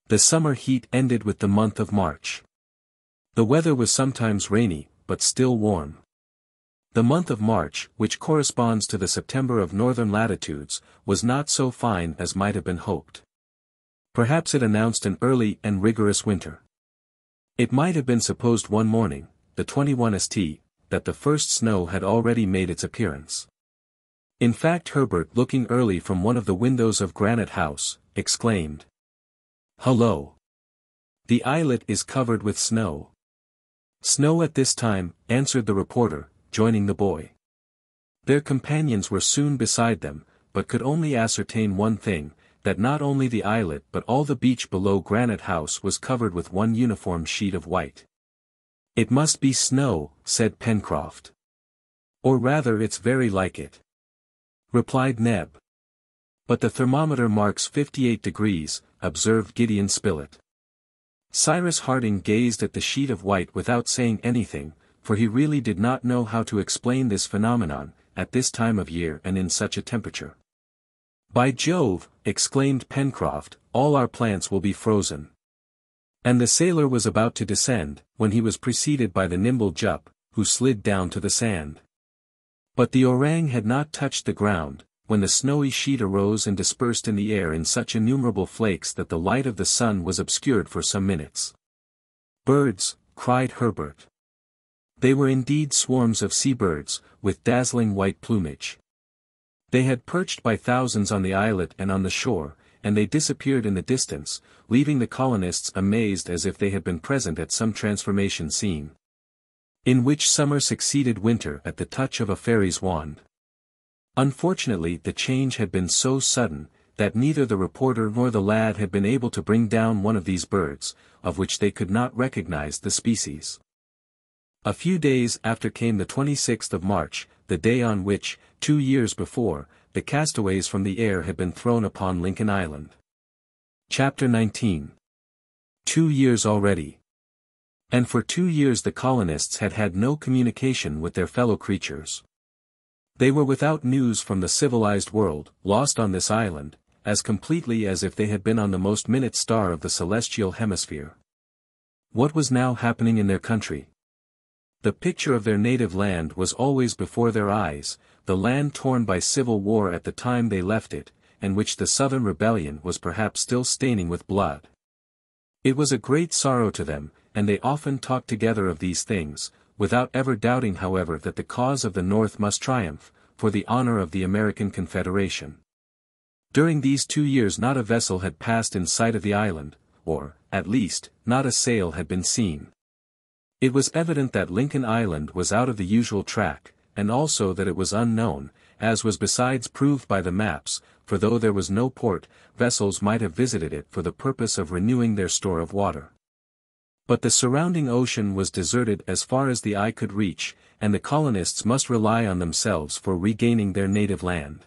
A: The summer heat ended with the month of March. The weather was sometimes rainy, but still warm. The month of March, which corresponds to the September of northern latitudes, was not so fine as might have been hoped. Perhaps it announced an early and rigorous winter. It might have been supposed one morning, the 21st, that the first snow had already made its appearance. In fact, Harbert, looking early from one of the windows of Granite House, exclaimed, "Hullo! The islet is covered with snow." "Snow at this time," answered the reporter, joining the boy. Their companions were soon beside them, but could only ascertain one thing, that not only the islet but all the beach below Granite House was covered with one uniform sheet of white. "It must be snow," said Pencroff. "Or rather it's very like it," replied Neb. But the thermometer marks 58 degrees, observed Gideon Spilett. Cyrus Harding gazed at the sheet of white without saying anything, for he really did not know how to explain this phenomenon, at this time of year and in such a temperature. "By Jove!" exclaimed Pencroff, "all our plants will be frozen." And the sailor was about to descend, when he was preceded by the nimble Jup, who slid down to the sand. But the orang had not touched the ground, when the snowy sheet arose and dispersed in the air in such innumerable flakes that the light of the sun was obscured for some minutes. "Birds!" cried Herbert. They were indeed swarms of sea-birds, with dazzling white plumage. They had perched by thousands on the islet and on the shore, and they disappeared in the distance, leaving the colonists amazed as if they had been present at some transformation scene, in which summer succeeded winter at the touch of a fairy's wand. Unfortunately the change had been so sudden, that neither the reporter nor the lad had been able to bring down one of these birds, of which they could not recognize the species. A few days after came the 26th of March, the day on which, 2 years before, the castaways from the air had been thrown upon Lincoln Island. Chapter 19. 2 years already. And for 2 years the colonists had had no communication with their fellow creatures. They were without news from the civilized world, lost on this island, as completely as if they had been on the most minute star of the celestial hemisphere. What was now happening in their country? The picture of their native land was always before their eyes, the land torn by civil war at the time they left it, and which the Southern Rebellion was perhaps still staining with blood. It was a great sorrow to them, and they often talked together of these things, without ever doubting however that the cause of the North must triumph, for the honor of the American Confederation. During these 2 years not a vessel had passed in sight of the island, or, at least, not a sail had been seen. It was evident that Lincoln Island was out of the usual track, and also that it was unknown, as was besides proved by the maps, for though there was no port, vessels might have visited it for the purpose of renewing their store of water. But the surrounding ocean was deserted as far as the eye could reach, and the colonists must rely on themselves for regaining their native land.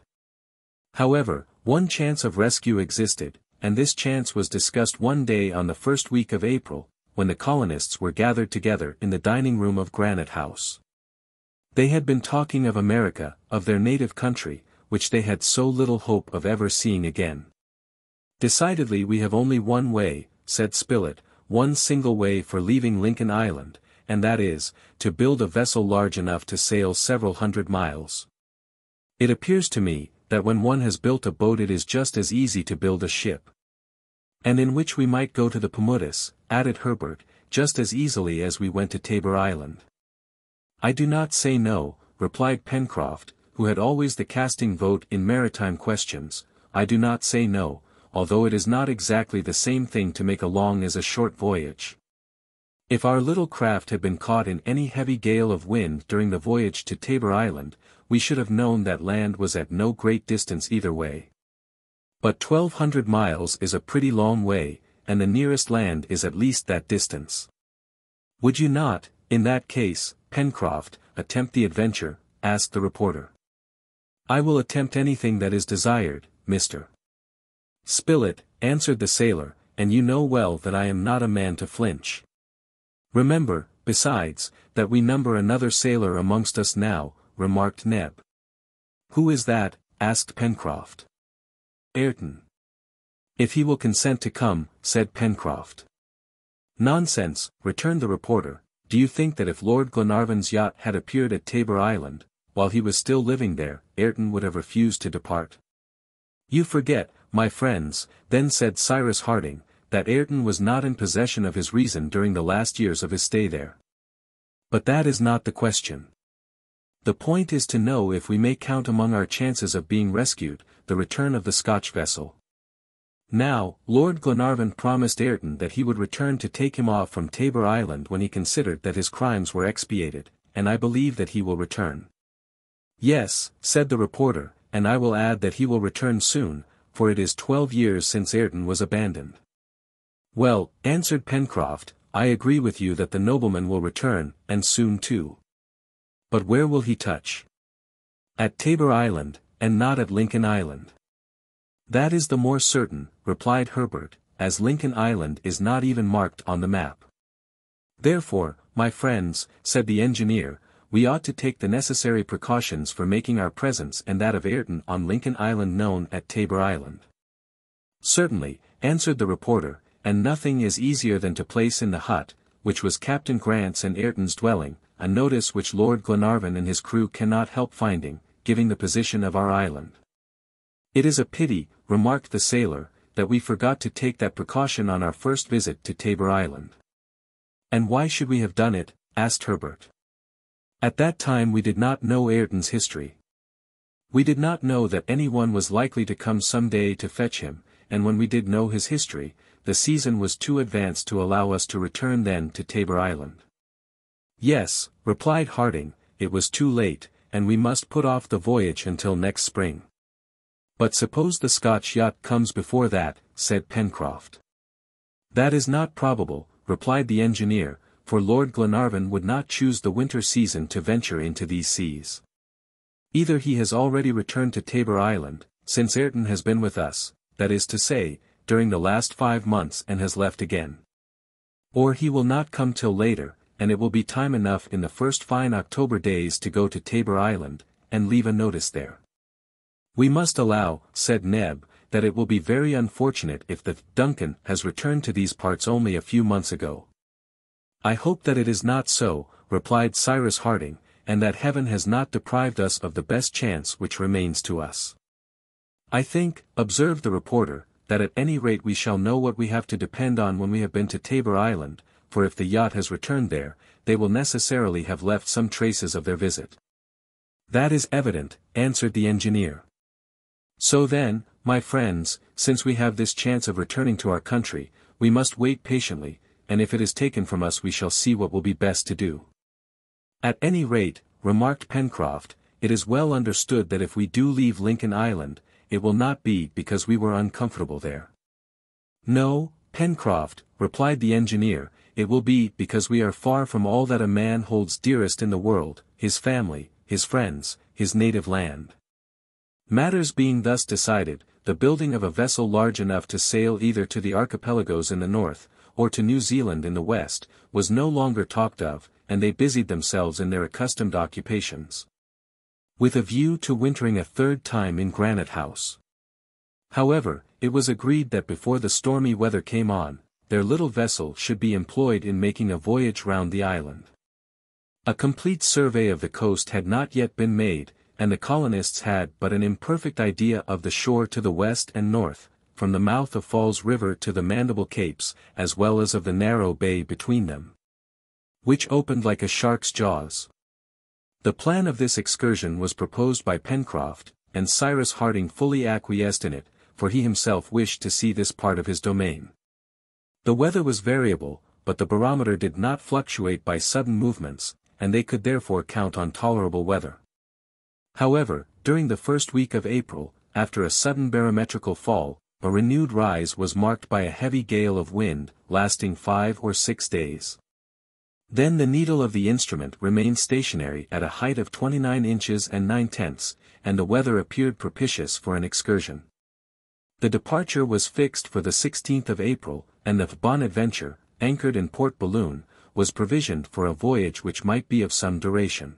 A: However, one chance of rescue existed, and this chance was discussed one day on the first week of April, when the colonists were gathered together in the dining room of Granite House. They had been talking of America, of their native country, which they had so little hope of ever seeing again. "Decidedly we have only one way," said Spilett, "one single way for leaving Lincoln Island, and that is, to build a vessel large enough to sail several hundred miles. It appears to me, that when one has built a boat it is just as easy to build a ship." "And in which we might go to the Bermudas," added Herbert, "just as easily as we went to Tabor Island." "I do not say no," replied Pencroff, who had always the casting vote in maritime questions, "I do not say no, although it is not exactly the same thing to make a long as a short voyage. If our little craft had been caught in any heavy gale of wind during the voyage to Tabor Island, we should have known that land was at no great distance either way. But 1,200 miles is a pretty long way, and the nearest land is at least that distance." "Would you not, in that case, Pencroff, attempt the adventure?" asked the reporter. "I will attempt anything that is desired, Mr. Spilett," answered the sailor, "and you know well that I am not a man to flinch. Remember, besides, that we number another sailor amongst us now," remarked Neb. "Who is that?" asked Pencroff. "Ayrton. If he will consent to come," said Pencroff. "Nonsense," returned the reporter, "do you think that if Lord Glenarvan's yacht had appeared at Tabor Island, while he was still living there, Ayrton would have refused to depart?" "You forget, my friends," then said Cyrus Harding, "that Ayrton was not in possession of his reason during the last years of his stay there. But that is not the question. The point is to know if we may count among our chances of being rescued, the return of the Scotch vessel. Now, Lord Glenarvan promised Ayrton that he would return to take him off from Tabor Island when he considered that his crimes were expiated, and I believe that he will return." "Yes," said the reporter, "and I will add that he will return soon, for it is 12 years since Ayrton was abandoned." "Well," answered Pencroff, "I agree with you that the nobleman will return, and soon too. But where will he touch? At Tabor Island, and not at Lincoln Island." "That is the more certain," replied Herbert, "as Lincoln Island is not even marked on the map. Therefore, my friends," said the engineer, "we ought to take the necessary precautions for making our presence and that of Ayrton on Lincoln Island known at Tabor Island." "Certainly," answered the reporter, "and nothing is easier than to place in the hut, which was Captain Grant's and Ayrton's dwelling, a notice which Lord Glenarvan and his crew cannot help finding, giving the position of our island." "It is a pity," remarked the sailor, "that we forgot to take that precaution on our first visit to Tabor Island." "And why should we have done it?" asked Herbert. "At that time we did not know Ayrton's history. We did not know that anyone was likely to come some day to fetch him, and when we did know his history, the season was too advanced to allow us to return then to Tabor Island." "Yes," replied Harding, "it was too late, and we must put off the voyage until next spring." "But suppose the Scotch yacht comes before that," said Pencroff. "That is not probable," replied the engineer, "for Lord Glenarvan would not choose the winter season to venture into these seas. Either he has already returned to Tabor Island, since Ayrton has been with us, that is to say, during the last 5 months and has left again. Or he will not come till later, and it will be time enough in the first fine October days to go to Tabor Island, and leave a notice there." "We must allow," said Neb, "that it will be very unfortunate if the Duncan has returned to these parts only a few months ago." "I hope that it is not so," replied Cyrus Harding, "and that heaven has not deprived us of the best chance which remains to us." "I think," observed the reporter, "that at any rate we shall know what we have to depend on when we have been to Tabor Island, for if the yacht has returned there, they will necessarily have left some traces of their visit." "That is evident," answered the engineer. "So then, my friends, since we have this chance of returning to our country, we must wait patiently, and if it is taken from us we shall see what will be best to do." "At any rate," remarked Pencroff, "it is well understood that if we do leave Lincoln Island, it will not be because we were uncomfortable there." "No, Pencroff," replied the engineer, "it will be because we are far from all that a man holds dearest in the world, his family, his friends, his native land." Matters being thus decided, the building of a vessel large enough to sail either to the archipelagos in the north, or to New Zealand in the west, was no longer talked of, and they busied themselves in their accustomed occupations, with a view to wintering a third time in Granite House. However, it was agreed that before the stormy weather came on, their little vessel should be employed in making a voyage round the island. A complete survey of the coast had not yet been made, and the colonists had but an imperfect idea of the shore to the west and north, from the mouth of Falls River to the Mandible Capes, as well as of the narrow bay between them, which opened like a shark's jaws. The plan of this excursion was proposed by Pencroff, and Cyrus Harding fully acquiesced in it, for he himself wished to see this part of his domain. The weather was variable, but the barometer did not fluctuate by sudden movements, and they could therefore count on tolerable weather. However, during the first week of April, after a sudden barometrical fall, a renewed rise was marked by a heavy gale of wind, lasting 5 or 6 days. Then the needle of the instrument remained stationary at a height of 29 inches and 9/10, and the weather appeared propitious for an excursion. The departure was fixed for the 16th of April, and the Bonadventure, anchored in Port Balloon, was provisioned for a voyage which might be of some duration.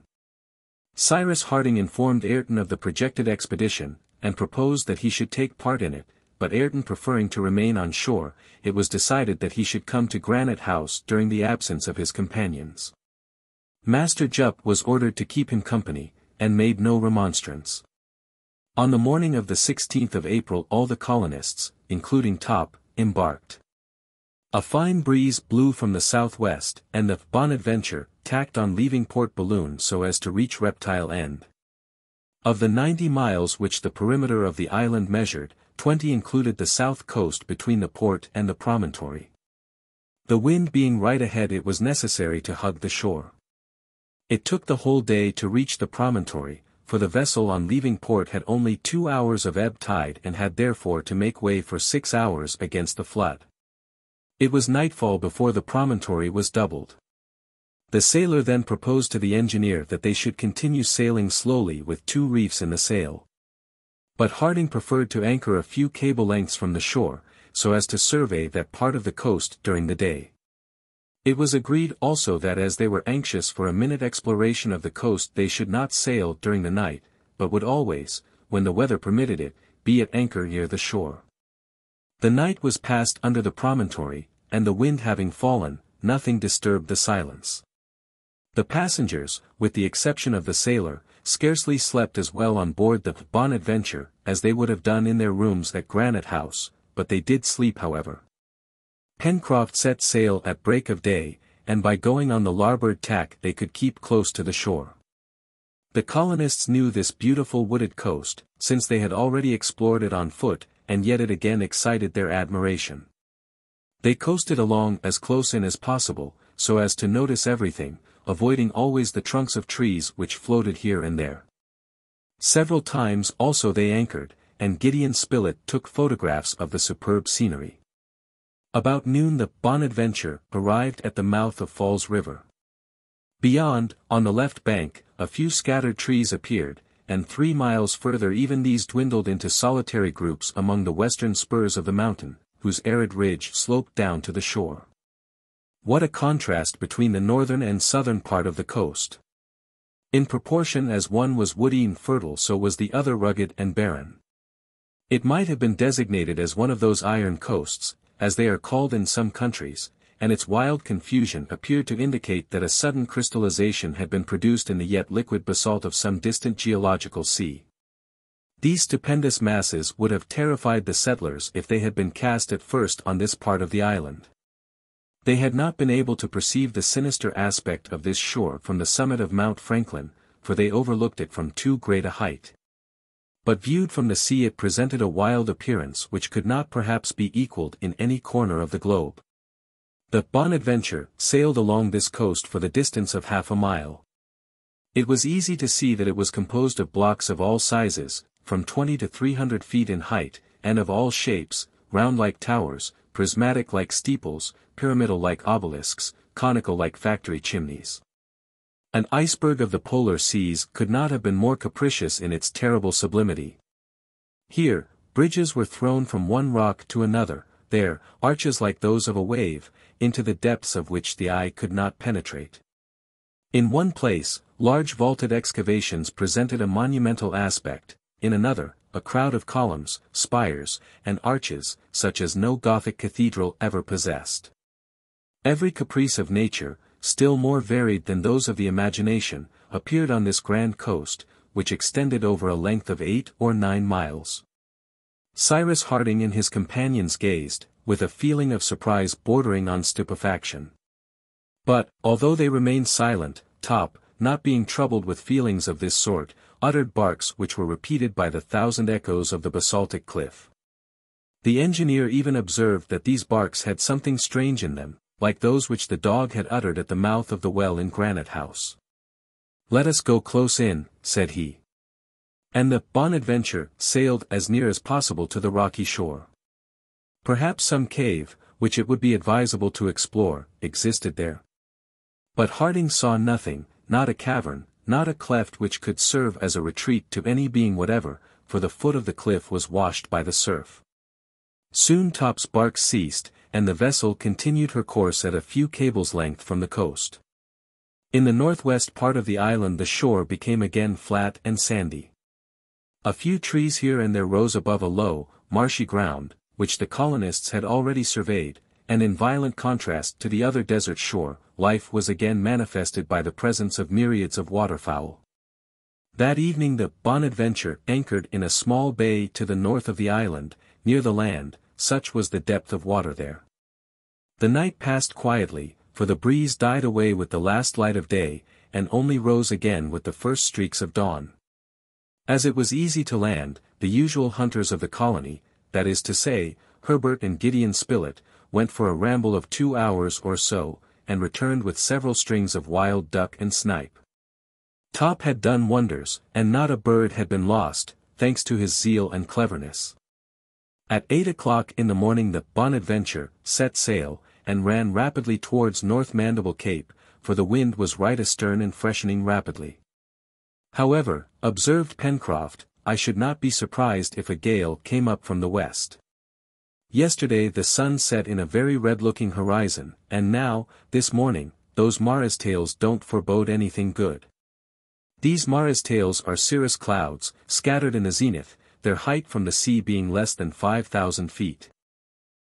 A: Cyrus Harding informed Ayrton of the projected expedition, and proposed that he should take part in it, but Ayrton preferring to remain on shore, it was decided that he should come to Granite House during the absence of his companions. Master Jup was ordered to keep him company, and made no remonstrance. On the morning of the 16th of April all the colonists, including Top, embarked. A fine breeze blew from the southwest, and the Bonadventure tacked on leaving Port Balloon so as to reach Reptile End. Of the 90 miles which the perimeter of the island measured, 20 included the south coast between the port and the promontory. The wind being right ahead, it was necessary to hug the shore. It took the whole day to reach the promontory, for the vessel on leaving port had only 2 hours of ebb tide and had therefore to make way for 6 hours against the flood. It was nightfall before the promontory was doubled. The sailor then proposed to the engineer that they should continue sailing slowly with 2 reefs in the sail. But Harding preferred to anchor a few cable lengths from the shore, so as to survey that part of the coast during the day. It was agreed also that as they were anxious for a minute exploration of the coast they should not sail during the night, but would always, when the weather permitted it, be at anchor near the shore. The night was passed under the promontory, and the wind having fallen, nothing disturbed the silence. The passengers, with the exception of the sailor, scarcely slept as well on board the Bonadventure as they would have done in their rooms at Granite House, but they did sleep however. Pencroff set sail at break of day, and by going on the larboard tack they could keep close to the shore. The colonists knew this beautiful wooded coast, since they had already explored it on foot, and yet it again excited their admiration. They coasted along as close in as possible, so as to notice everything, avoiding always the trunks of trees which floated here and there. Several times also they anchored, and Gideon Spilett took photographs of the superb scenery. About noon the Bonadventure arrived at the mouth of Falls River. Beyond, on the left bank, a few scattered trees appeared, and 3 miles further even these dwindled into solitary groups among the western spurs of the mountain, whose arid ridge sloped down to the shore. What a contrast between the northern and southern part of the coast! In proportion as one was woody and fertile so was the other rugged and barren. It might have been designated as one of those iron coasts, as they are called in some countries, and its wild confusion appeared to indicate that a sudden crystallization had been produced in the yet liquid basalt of some distant geological sea. These stupendous masses would have terrified the settlers if they had been cast at first on this part of the island. They had not been able to perceive the sinister aspect of this shore from the summit of Mount Franklin, for they overlooked it from too great a height. But viewed from the sea it presented a wild appearance which could not perhaps be equalled in any corner of the globe. The Bonadventure sailed along this coast for the distance of half a mile. It was easy to see that it was composed of blocks of all sizes, from 20 to 300 feet in height, and of all shapes, round like towers, prismatic like steeples, pyramidal like obelisks, conical like factory chimneys. An iceberg of the polar seas could not have been more capricious in its terrible sublimity. Here, bridges were thrown from one rock to another, there, arches like those of a wave, into the depths of which the eye could not penetrate. In one place, large vaulted excavations presented a monumental aspect, in another, a crowd of columns, spires, and arches, such as no Gothic cathedral ever possessed. Every caprice of nature, still more varied than those of the imagination, appeared on this grand coast, which extended over a length of 8 or 9 miles. Cyrus Harding and his companions gazed, with a feeling of surprise bordering on stupefaction. But, although they remained silent, Top, not being troubled with feelings of this sort, uttered barks which were repeated by the thousand echoes of the basaltic cliff. The engineer even observed that these barks had something strange in them, like those which the dog had uttered at the mouth of the well in Granite House. "Let us go close in," said he. And the Bonadventure sailed as near as possible to the rocky shore. Perhaps some cave, which it would be advisable to explore, existed there. But Harding saw nothing, not a cavern, not a cleft which could serve as a retreat to any being whatever, for the foot of the cliff was washed by the surf. Soon Top's barks ceased, and the vessel continued her course at a few cables' length from the coast. In the northwest part of the island the shore became again flat and sandy. A few trees here and there rose above a low, marshy ground, which the colonists had already surveyed, and in violent contrast to the other desert shore, life was again manifested by the presence of myriads of waterfowl. That evening the Bonadventure anchored in a small bay to the north of the island, near the land, such was the depth of water there. The night passed quietly, for the breeze died away with the last light of day, and only rose again with the first streaks of dawn. As it was easy to land, the usual hunters of the colony, that is to say, Harbert and Gideon Spilett, went for a ramble of 2 hours or so, and returned with several strings of wild duck and snipe. Top had done wonders, and not a bird had been lost, thanks to his zeal and cleverness. At 8 o'clock in the morning the Bonadventure set sail, and ran rapidly towards North Mandible Cape, for the wind was right astern and freshening rapidly. However, observed Pencroff, I should not be surprised if a gale came up from the west. Yesterday the sun set in a very red-looking horizon, and now, this morning, those Mars-tails don't forebode anything good. These Mars-tails are cirrus clouds, scattered in the zenith, their height from the sea being less than 5,000 feet.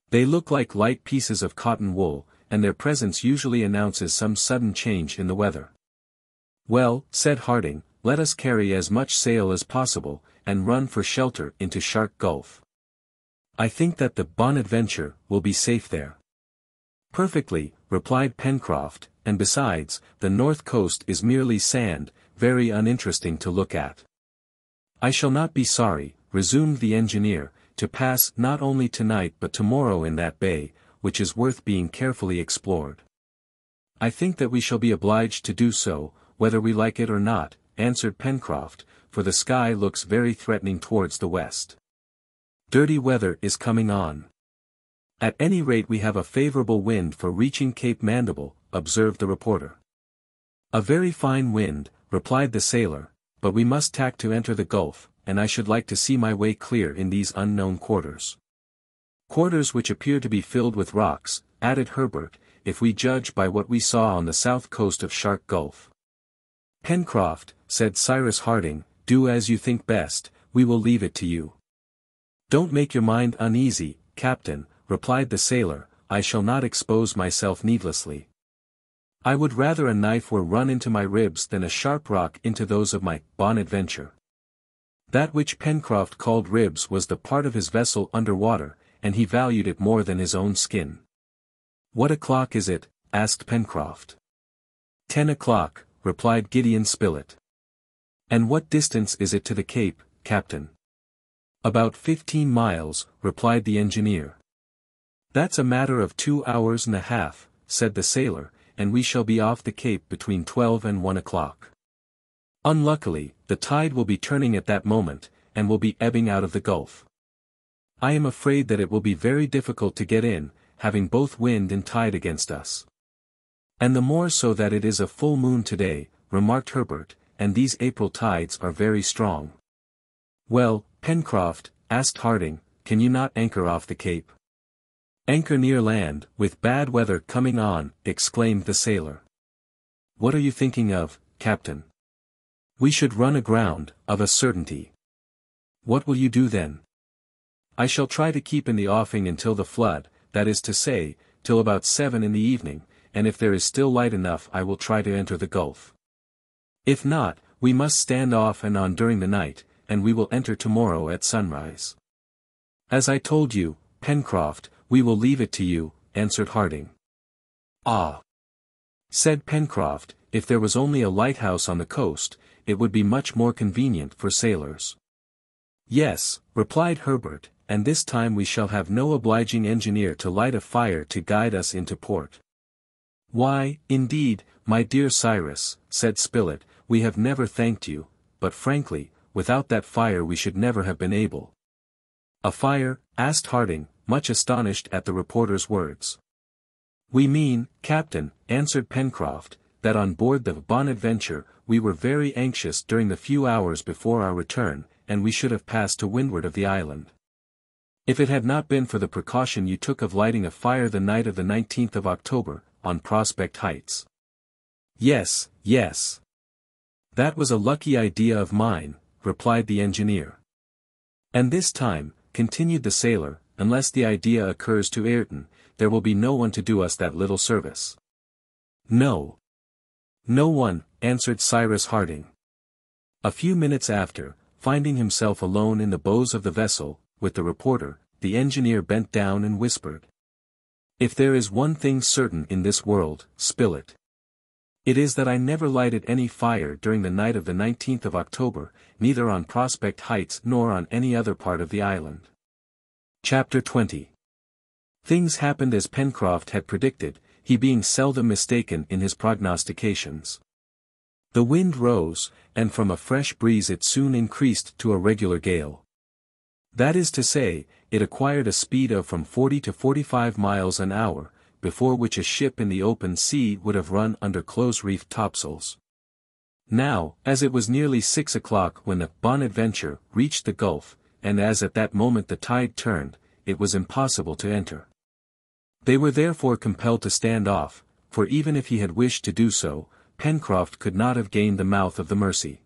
A: They look like light pieces of cotton wool, and their presence usually announces some sudden change in the weather. Well, said Harding, let us carry as much sail as possible, and run for shelter into Shark Gulf. I think that the Bonadventure will be safe there. Perfectly, replied Pencroff, and besides, the north coast is merely sand, very uninteresting to look at. I shall not be sorry, resumed the engineer, to pass not only tonight but tomorrow in that bay, which is worth being carefully explored. I think that we shall be obliged to do so, whether we like it or not, answered Pencroff, for the sky looks very threatening towards the west. Dirty weather is coming on. At any rate we have a favorable wind for reaching Cape Mandible, observed the reporter. A very fine wind, replied the sailor, but we must tack to enter the Gulf, and I should like to see my way clear in these unknown quarters. Quarters which appear to be filled with rocks, added Herbert, if we judge by what we saw on the south coast of Shark Gulf. Pencroff, said Cyrus Harding, do as you think best, we will leave it to you. Don't make your mind uneasy, Captain, replied the sailor, I shall not expose myself needlessly. I would rather a knife were run into my ribs than a sharp rock into those of my Bonadventure. That which Pencroff called ribs was the part of his vessel under water, and he valued it more than his own skin. What o'clock is it? Asked Pencroff. 10 o'clock, replied Gideon Spilett. And what distance is it to the Cape, Captain? About 15 miles, replied the engineer. That's a matter of 2 hours and a half, said the sailor, and we shall be off the Cape between 12 and 1 o'clock. Unluckily, the tide will be turning at that moment, and will be ebbing out of the Gulf. I am afraid that it will be very difficult to get in, having both wind and tide against us. And the more so that it is a full moon today, remarked Herbert, and these April tides are very strong. Well, Pencroff, asked Harding, can you not anchor off the Cape? Anchor near land, with bad weather coming on, exclaimed the sailor. What are you thinking of, Captain? We should run aground, of a certainty. What will you do then? I shall try to keep in the offing until the flood, that is to say, till about 7 in the evening, and if there is still light enough I will try to enter the Gulf. If not, we must stand off and on during the night, and we will enter tomorrow at sunrise. As I told you, Pencroff, we will leave it to you, answered Harding. Ah! said Pencroff, if there was only a lighthouse on the coast, it would be much more convenient for sailors. Yes, replied Herbert, and this time we shall have no obliging engineer to light a fire to guide us into port. Why, indeed, my dear Cyrus, said Spilett, we have never thanked you, but frankly, without that fire we should never have been able. A fire? Asked Harding, much astonished at the reporter's words. We mean, Captain, answered Pencroff, that on board the Bonadventure we were very anxious during the few hours before our return, and we should have passed to windward of the island. If it had not been for the precaution you took of lighting a fire the night of the 19th of October, on Prospect Heights. Yes, yes. That was a lucky idea of mine, replied the engineer. And this time, continued the sailor, unless the idea occurs to Ayrton, there will be no one to do us that little service. No. No one, answered Cyrus Harding. A few minutes after, finding himself alone in the bows of the vessel, with the reporter, the engineer bent down and whispered. If there is one thing certain in this world, Spilett, it is that I never lighted any fire during the night of the 19th of October, neither on Prospect Heights nor on any other part of the island. Chapter 20. Things happened as Pencroff had predicted, he being seldom mistaken in his prognostications. The wind rose, and from a fresh breeze it soon increased to a regular gale. That is to say, it acquired a speed of from 40 to 45 miles an hour, before which a ship in the open sea would have run under close-reefed topsails. Now, as it was nearly 6 o'clock when the Bonadventure reached the gulf, and as at that moment the tide turned, it was impossible to enter. They were therefore compelled to stand off, for even if he had wished to do so, Pencroff could not have gained the mouth of the Mercy.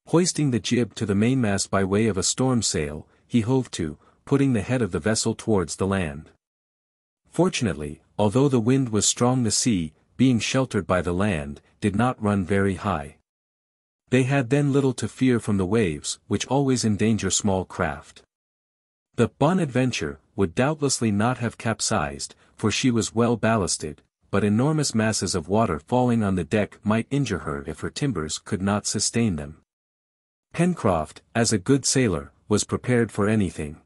A: Hoisting the jib to the mainmast by way of a storm sail, he hove to, putting the head of the vessel towards the land. Fortunately, although the wind was strong, the sea, being sheltered by the land, did not run very high. They had then little to fear from the waves, which always endanger small craft. The Bonadventure would doubtlessly not have capsized, for she was well ballasted, but enormous masses of water falling on the deck might injure her if her timbers could not sustain them. Pencroff, as a good sailor, was prepared for anything.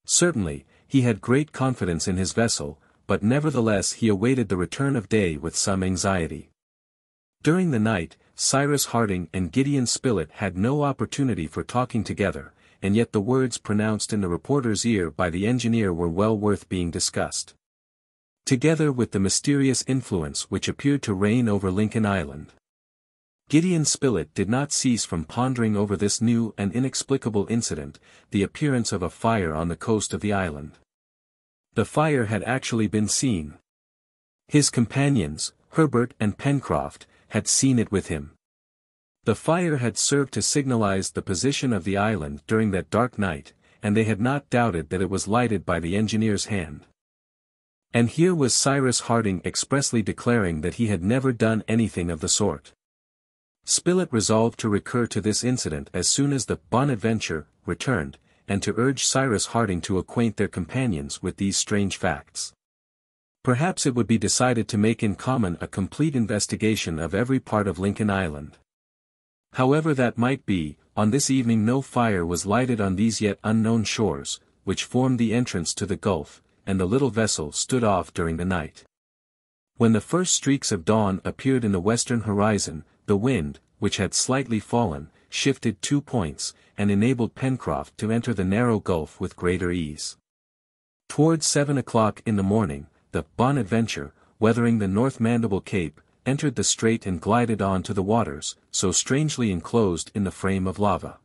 A: Certainly, he had great confidence in his vessel, but nevertheless he awaited the return of day with some anxiety. During the night, Cyrus Harding and Gideon Spilett had no opportunity for talking together, and yet the words pronounced in the reporter's ear by the engineer were well worth being discussed. Together with the mysterious influence which appeared to reign over Lincoln Island, Gideon Spilett did not cease from pondering over this new and inexplicable incident, the appearance of a fire on the coast of the island. The fire had actually been seen. His companions, Herbert and Pencroff, had seen it with him. The fire had served to signalize the position of the island during that dark night, and they had not doubted that it was lighted by the engineer's hand. And here was Cyrus Harding expressly declaring that he had never done anything of the sort. Spilett resolved to recur to this incident as soon as the Bonadventure returned, and to urge Cyrus Harding to acquaint their companions with these strange facts. Perhaps it would be decided to make in common a complete investigation of every part of Lincoln Island. However that might be, on this evening no fire was lighted on these yet unknown shores, which formed the entrance to the gulf, and the little vessel stood off during the night. When the first streaks of dawn appeared in the western horizon, the wind, which had slightly fallen, shifted 2 points, and enabled Pencroff to enter the narrow gulf with greater ease. Towards 7 o'clock in the morning, the Bonadventure, weathering the North Mandible Cape, entered the strait and glided on to the waters, so strangely enclosed in the frame of lava.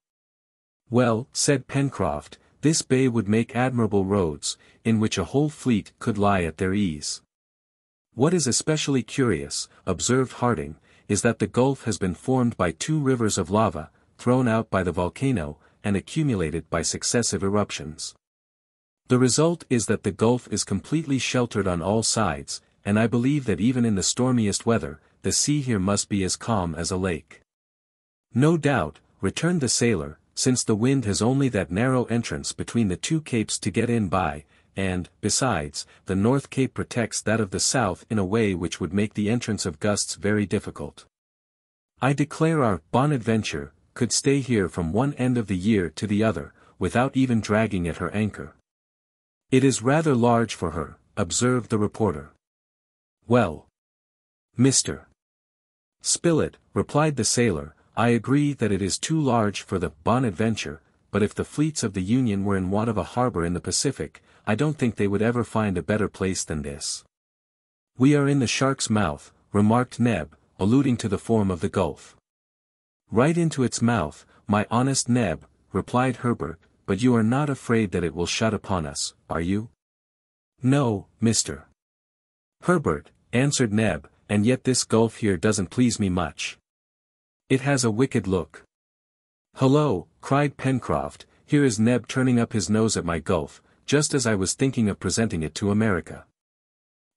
A: "Well," said Pencroff, "this bay would make admirable roads, in which a whole fleet could lie at their ease." "What is especially curious," observed Harding, "is that the gulf has been formed by 2 rivers of lava, thrown out by the volcano, and accumulated by successive eruptions. The result is that the gulf is completely sheltered on all sides, and I believe that even in the stormiest weather, the sea here must be as calm as a lake." "No doubt," returned the sailor, "since the wind has only that narrow entrance between the 2 capes to get in by, and, besides, the North Cape protects that of the South in a way which would make the entrance of gusts very difficult. I declare our Bonadventure could stay here from one end of the year to the other, without even dragging at her anchor." "It is rather large for her," observed the reporter. "Well, Mr. Spilett," replied the sailor, "I agree that it is too large for the Bonadventure, but if the fleets of the Union were in want of a harbor in the Pacific, I don't think they would ever find a better place than this." "We are in the shark's mouth," remarked Neb, alluding to the form of the gulf. "Right into its mouth, my honest Neb," replied Herbert, "but you are not afraid that it will shut upon us, are you?" "No, Mr. Herbert," answered Neb, "and yet this gulf here doesn't please me much. It has a wicked look." "Hullo," cried Pencroff, "here is Neb turning up his nose at my gulf, just as I was thinking of presenting it to America."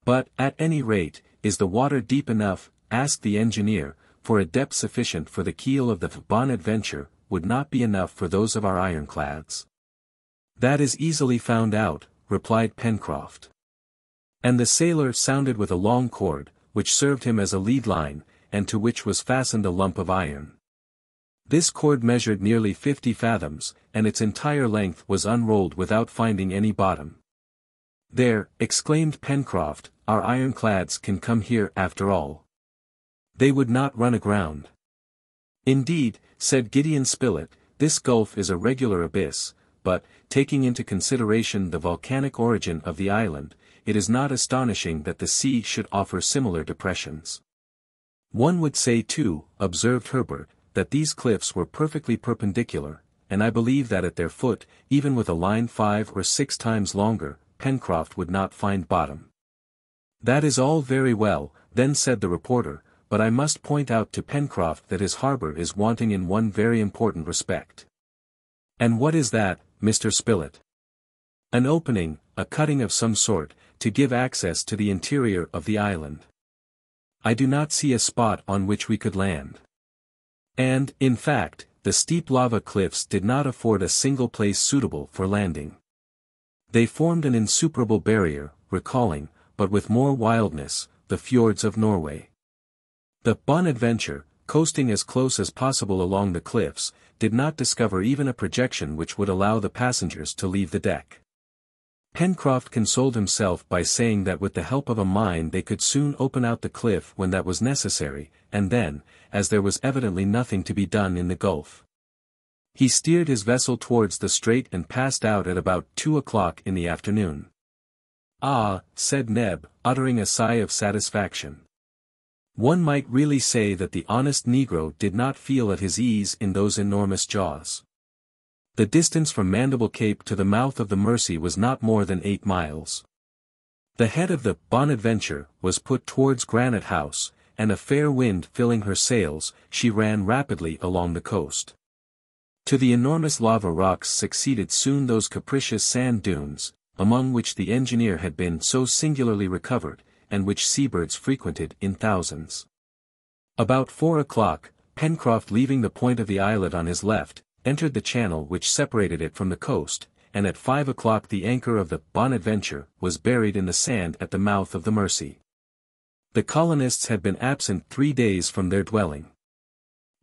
A: "But, at any rate, is the water deep enough?" asked the engineer, "for a depth sufficient for the keel of the Bonadventure would not be enough for those of our ironclads." "That is easily found out," replied Pencroff. And the sailor sounded with a long cord, which served him as a lead line, and to which was fastened a lump of iron. This cord measured nearly 50 fathoms, and its entire length was unrolled without finding any bottom. "There," exclaimed Pencroff, "our ironclads can come here after all. They would not run aground." "Indeed," said Gideon Spilett, "this gulf is a regular abyss, but, taking into consideration the volcanic origin of the island, it is not astonishing that the sea should offer similar depressions." One would say too, observed Herbert, that these cliffs were perfectly perpendicular, and I believe that at their foot, even with a line 5 or 6 times longer, Pencroff would not find bottom. That is all very well, then said the reporter, but I must point out to Pencroff that his harbor is wanting in one very important respect. And what is that, Mr. Spilett? An opening, a cutting of some sort, to give access to the interior of the island. I do not see a spot on which we could land. And, in fact, the steep lava cliffs did not afford a single place suitable for landing. They formed an insuperable barrier, recalling, but with more wildness, the fjords of Norway. The Bonadventure, coasting as close as possible along the cliffs, did not discover even a projection which would allow the passengers to leave the deck. Pencroff consoled himself by saying that with the help of a mine they could soon open out the cliff when that was necessary, and then, as there was evidently nothing to be done in the gulf, he steered his vessel towards the strait and passed out at about 2 o'clock in the afternoon. Ah, said Neb, uttering a sigh of satisfaction. One might really say that the honest Negro did not feel at his ease in those enormous jaws. The distance from Mandible Cape to the mouth of the Mersey was not more than 8 miles. The head of the Bonadventure was put towards Granite House, and a fair wind filling her sails, she ran rapidly along the coast. To the enormous lava rocks succeeded soon those capricious sand dunes, among which the engineer had been so singularly recovered, and which seabirds frequented in thousands. About 4 o'clock, Pencroff, leaving the point of the islet on his left, entered the channel which separated it from the coast, and at 5 o'clock the anchor of the Bonadventure was buried in the sand at the mouth of the Mersey. The colonists had been absent 3 days from their dwelling.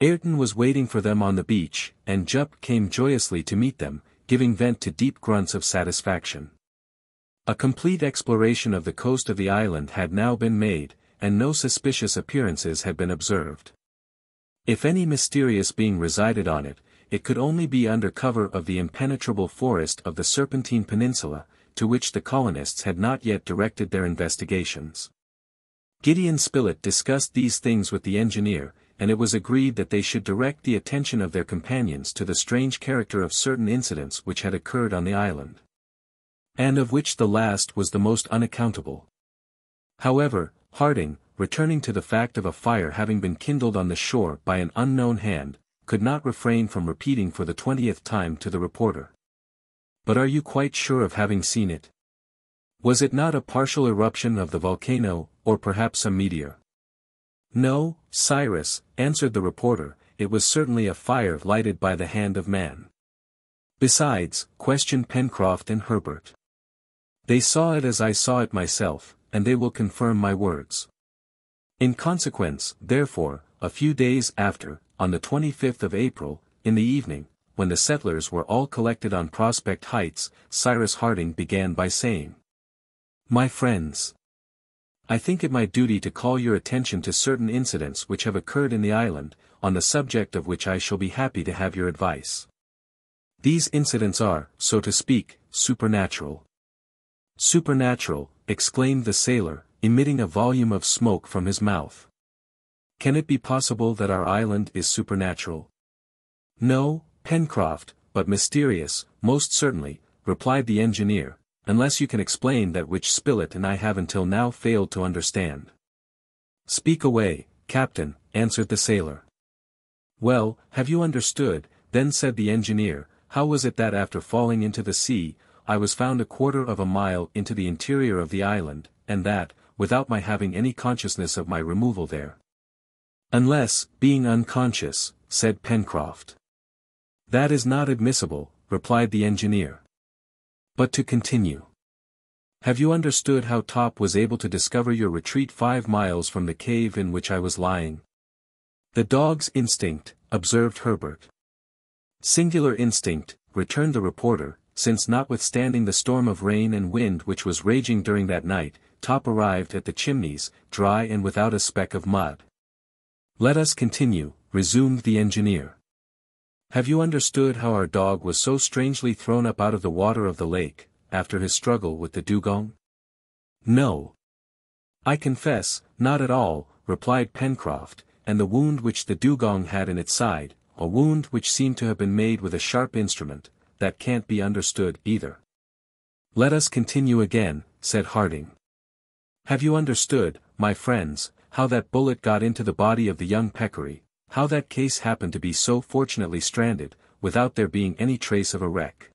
A: Ayrton was waiting for them on the beach, and Jup came joyously to meet them, giving vent to deep grunts of satisfaction. A complete exploration of the coast of the island had now been made, and no suspicious appearances had been observed. If any mysterious being resided on it, it could only be under cover of the impenetrable forest of the Serpentine Peninsula, to which the colonists had not yet directed their investigations. Gideon Spilett discussed these things with the engineer, and it was agreed that they should direct the attention of their companions to the strange character of certain incidents which had occurred on the island, and of which the last was the most unaccountable. However, Harding, returning to the fact of a fire having been kindled on the shore by an unknown hand, could not refrain from repeating for the 20th time to the reporter. "But are you quite sure of having seen it? Was it not a partial eruption of the volcano, or perhaps a meteor?" "No, Cyrus," answered the reporter, "it was certainly a fire lighted by the hand of man." "Besides," questioned Pencroff and Herbert. "They saw it as I saw it myself, and they will confirm my words." In consequence, therefore, a few days after, on the 25th of April, in the evening, when the settlers were all collected on Prospect Heights, Cyrus Harding began by saying, "My friends, I think it my duty to call your attention to certain incidents which have occurred in the island, on the subject of which I shall be happy to have your advice. These incidents are, so to speak, supernatural." "Supernatural," exclaimed the sailor, emitting a volume of smoke from his mouth. "Can it be possible that our island is supernatural?" "No, Pencroff, but mysterious, most certainly," replied the engineer, "unless you can explain that which Spilett and I have until now failed to understand." "Speak away, Captain," answered the sailor. "Well, have you understood, then," said the engineer, "how was it that after falling into the sea, I was found a quarter of a mile into the interior of the island, and that, without my having any consciousness of my removal there?" "Unless, being unconscious," said Pencroff. "That is not admissible," replied the engineer. "But to continue. Have you understood how Top was able to discover your retreat 5 miles from the cave in which I was lying?" "The dog's instinct," observed Herbert. "Singular instinct," returned the reporter, "since notwithstanding the storm of rain and wind which was raging during that night, Top arrived at the Chimneys, dry and without a speck of mud." "Let us continue," resumed the engineer. "Have you understood how our dog was so strangely thrown up out of the water of the lake, after his struggle with the dugong?" "No. I confess, not at all," replied Pencroff, and the wound which the dugong had in its side, a wound which seemed to have been made with a sharp instrument, that can't be understood either. Let us continue again, said Harding. Have you understood, my friends, how that bullet got into the body of the young peccary, how that case happened to be so fortunately stranded, without there being any trace of a wreck?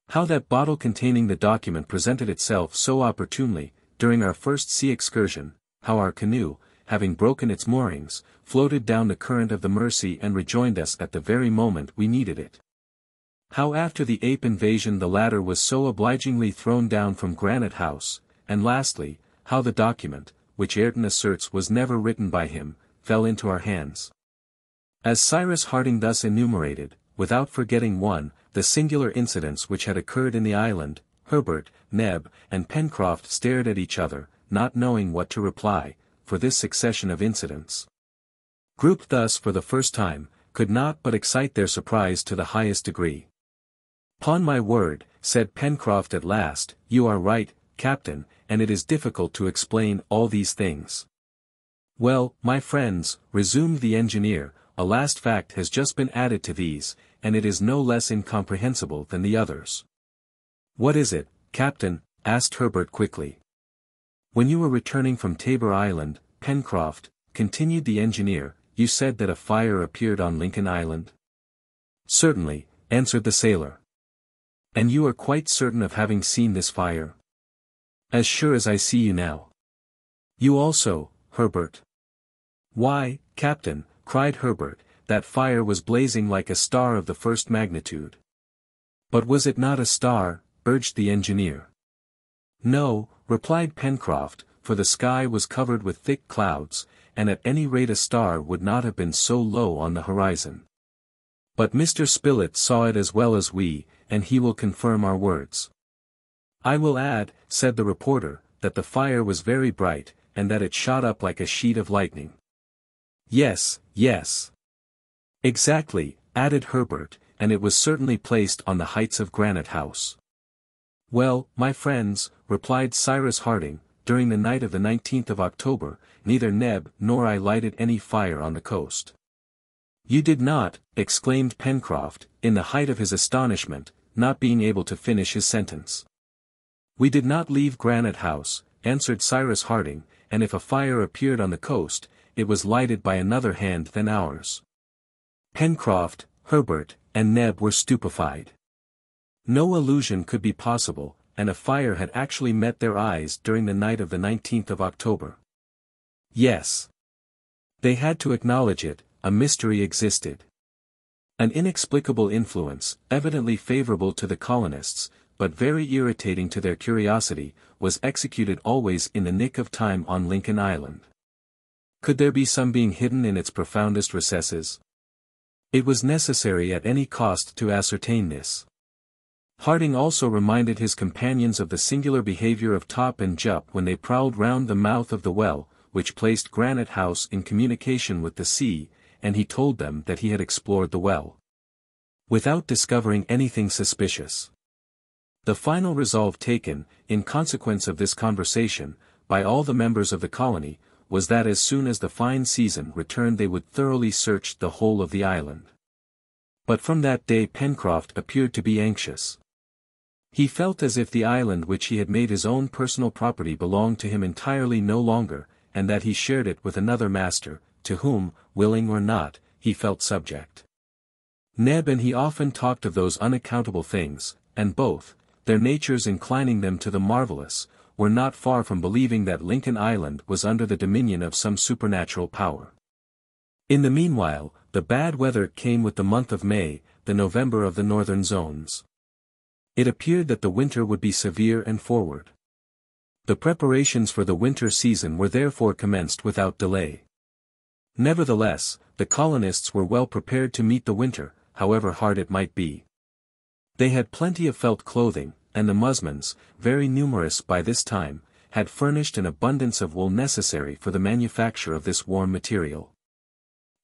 A: How that bottle containing the document presented itself so opportunely, during our first sea excursion, how our canoe, having broken its moorings, floated down the current of the Mersey and rejoined us at the very moment we needed it. How after the ape invasion the latter was so obligingly thrown down from Granite House, and lastly, how the document, which Ayrton asserts was never written by him, fell into our hands. As Cyrus Harding thus enumerated, without forgetting one, the singular incidents which had occurred in the island, Herbert, Neb, and Pencroff stared at each other, not knowing what to reply, for this succession of incidents, grouped thus for the first time, could not but excite their surprise to the highest degree. "'Pon my word," said Pencroff at last, "you are right, Captain, and it is difficult to explain all these things." "Well, my friends," resumed the engineer, "a last fact has just been added to these, and it is no less incomprehensible than the others." "What is it, Captain?" asked Herbert quickly. "When you were returning from Tabor Island, Pencroff," continued the engineer, "you said that a fire appeared on Lincoln Island?" "Certainly," answered the sailor. "And you are quite certain of having seen this fire?" "As sure as I see you now." "You also, Herbert?" "Why, Captain," cried Herbert, "that fire was blazing like a star of the first magnitude." "But was it not a star?" urged the engineer. "No," replied Pencroff, "for the sky was covered with thick clouds, and at any rate a star would not have been so low on the horizon. But Mr. Spilett saw it as well as we, and he will confirm our words." "I will add," said the reporter, "that the fire was very bright, and that it shot up like a sheet of lightning." "Yes, yes. Exactly," added Herbert, "and it was certainly placed on the heights of Granite House." "Well, my friends," replied Cyrus Harding, "during the night of the 19th of October, neither Neb nor I lighted any fire on the coast." "You did not," exclaimed Pencroff, in the height of his astonishment, not being able to finish his sentence. "We did not leave Granite House," answered Cyrus Harding, "and if a fire appeared on the coast, it was lighted by another hand than ours." Pencroff, Herbert, and Neb were stupefied. No illusion could be possible, and a fire had actually met their eyes during the night of the 19th of October. Yes. They had to acknowledge it, a mystery existed. An inexplicable influence, evidently favorable to the colonists, but very irritating to their curiosity, was executed always in the nick of time on Lincoln Island. Could there be some being hidden in its profoundest recesses? It was necessary at any cost to ascertain this. Harding also reminded his companions of the singular behavior of Top and Jup when they prowled round the mouth of the well, which placed Granite House in communication with the sea, and he told them that he had explored the well, without discovering anything suspicious. The final resolve taken, in consequence of this conversation, by all the members of the colony, was that as soon as the fine season returned they would thoroughly search the whole of the island. But from that day Pencroff appeared to be anxious. He felt as if the island which he had made his own personal property belonged to him entirely no longer, and that he shared it with another master, to whom, willing or not, he felt subject. Neb and he often talked of those unaccountable things, and both, their natures inclining them to the marvelous, were not far from believing that Lincoln Island was under the dominion of some supernatural power. In the meanwhile, the bad weather came with the month of May, the November of the northern zones. It appeared that the winter would be severe and forward. The preparations for the winter season were therefore commenced without delay. Nevertheless, the colonists were well prepared to meet the winter, however hard it might be. They had plenty of felt clothing, and the musmons, very numerous by this time, had furnished an abundance of wool necessary for the manufacture of this warm material.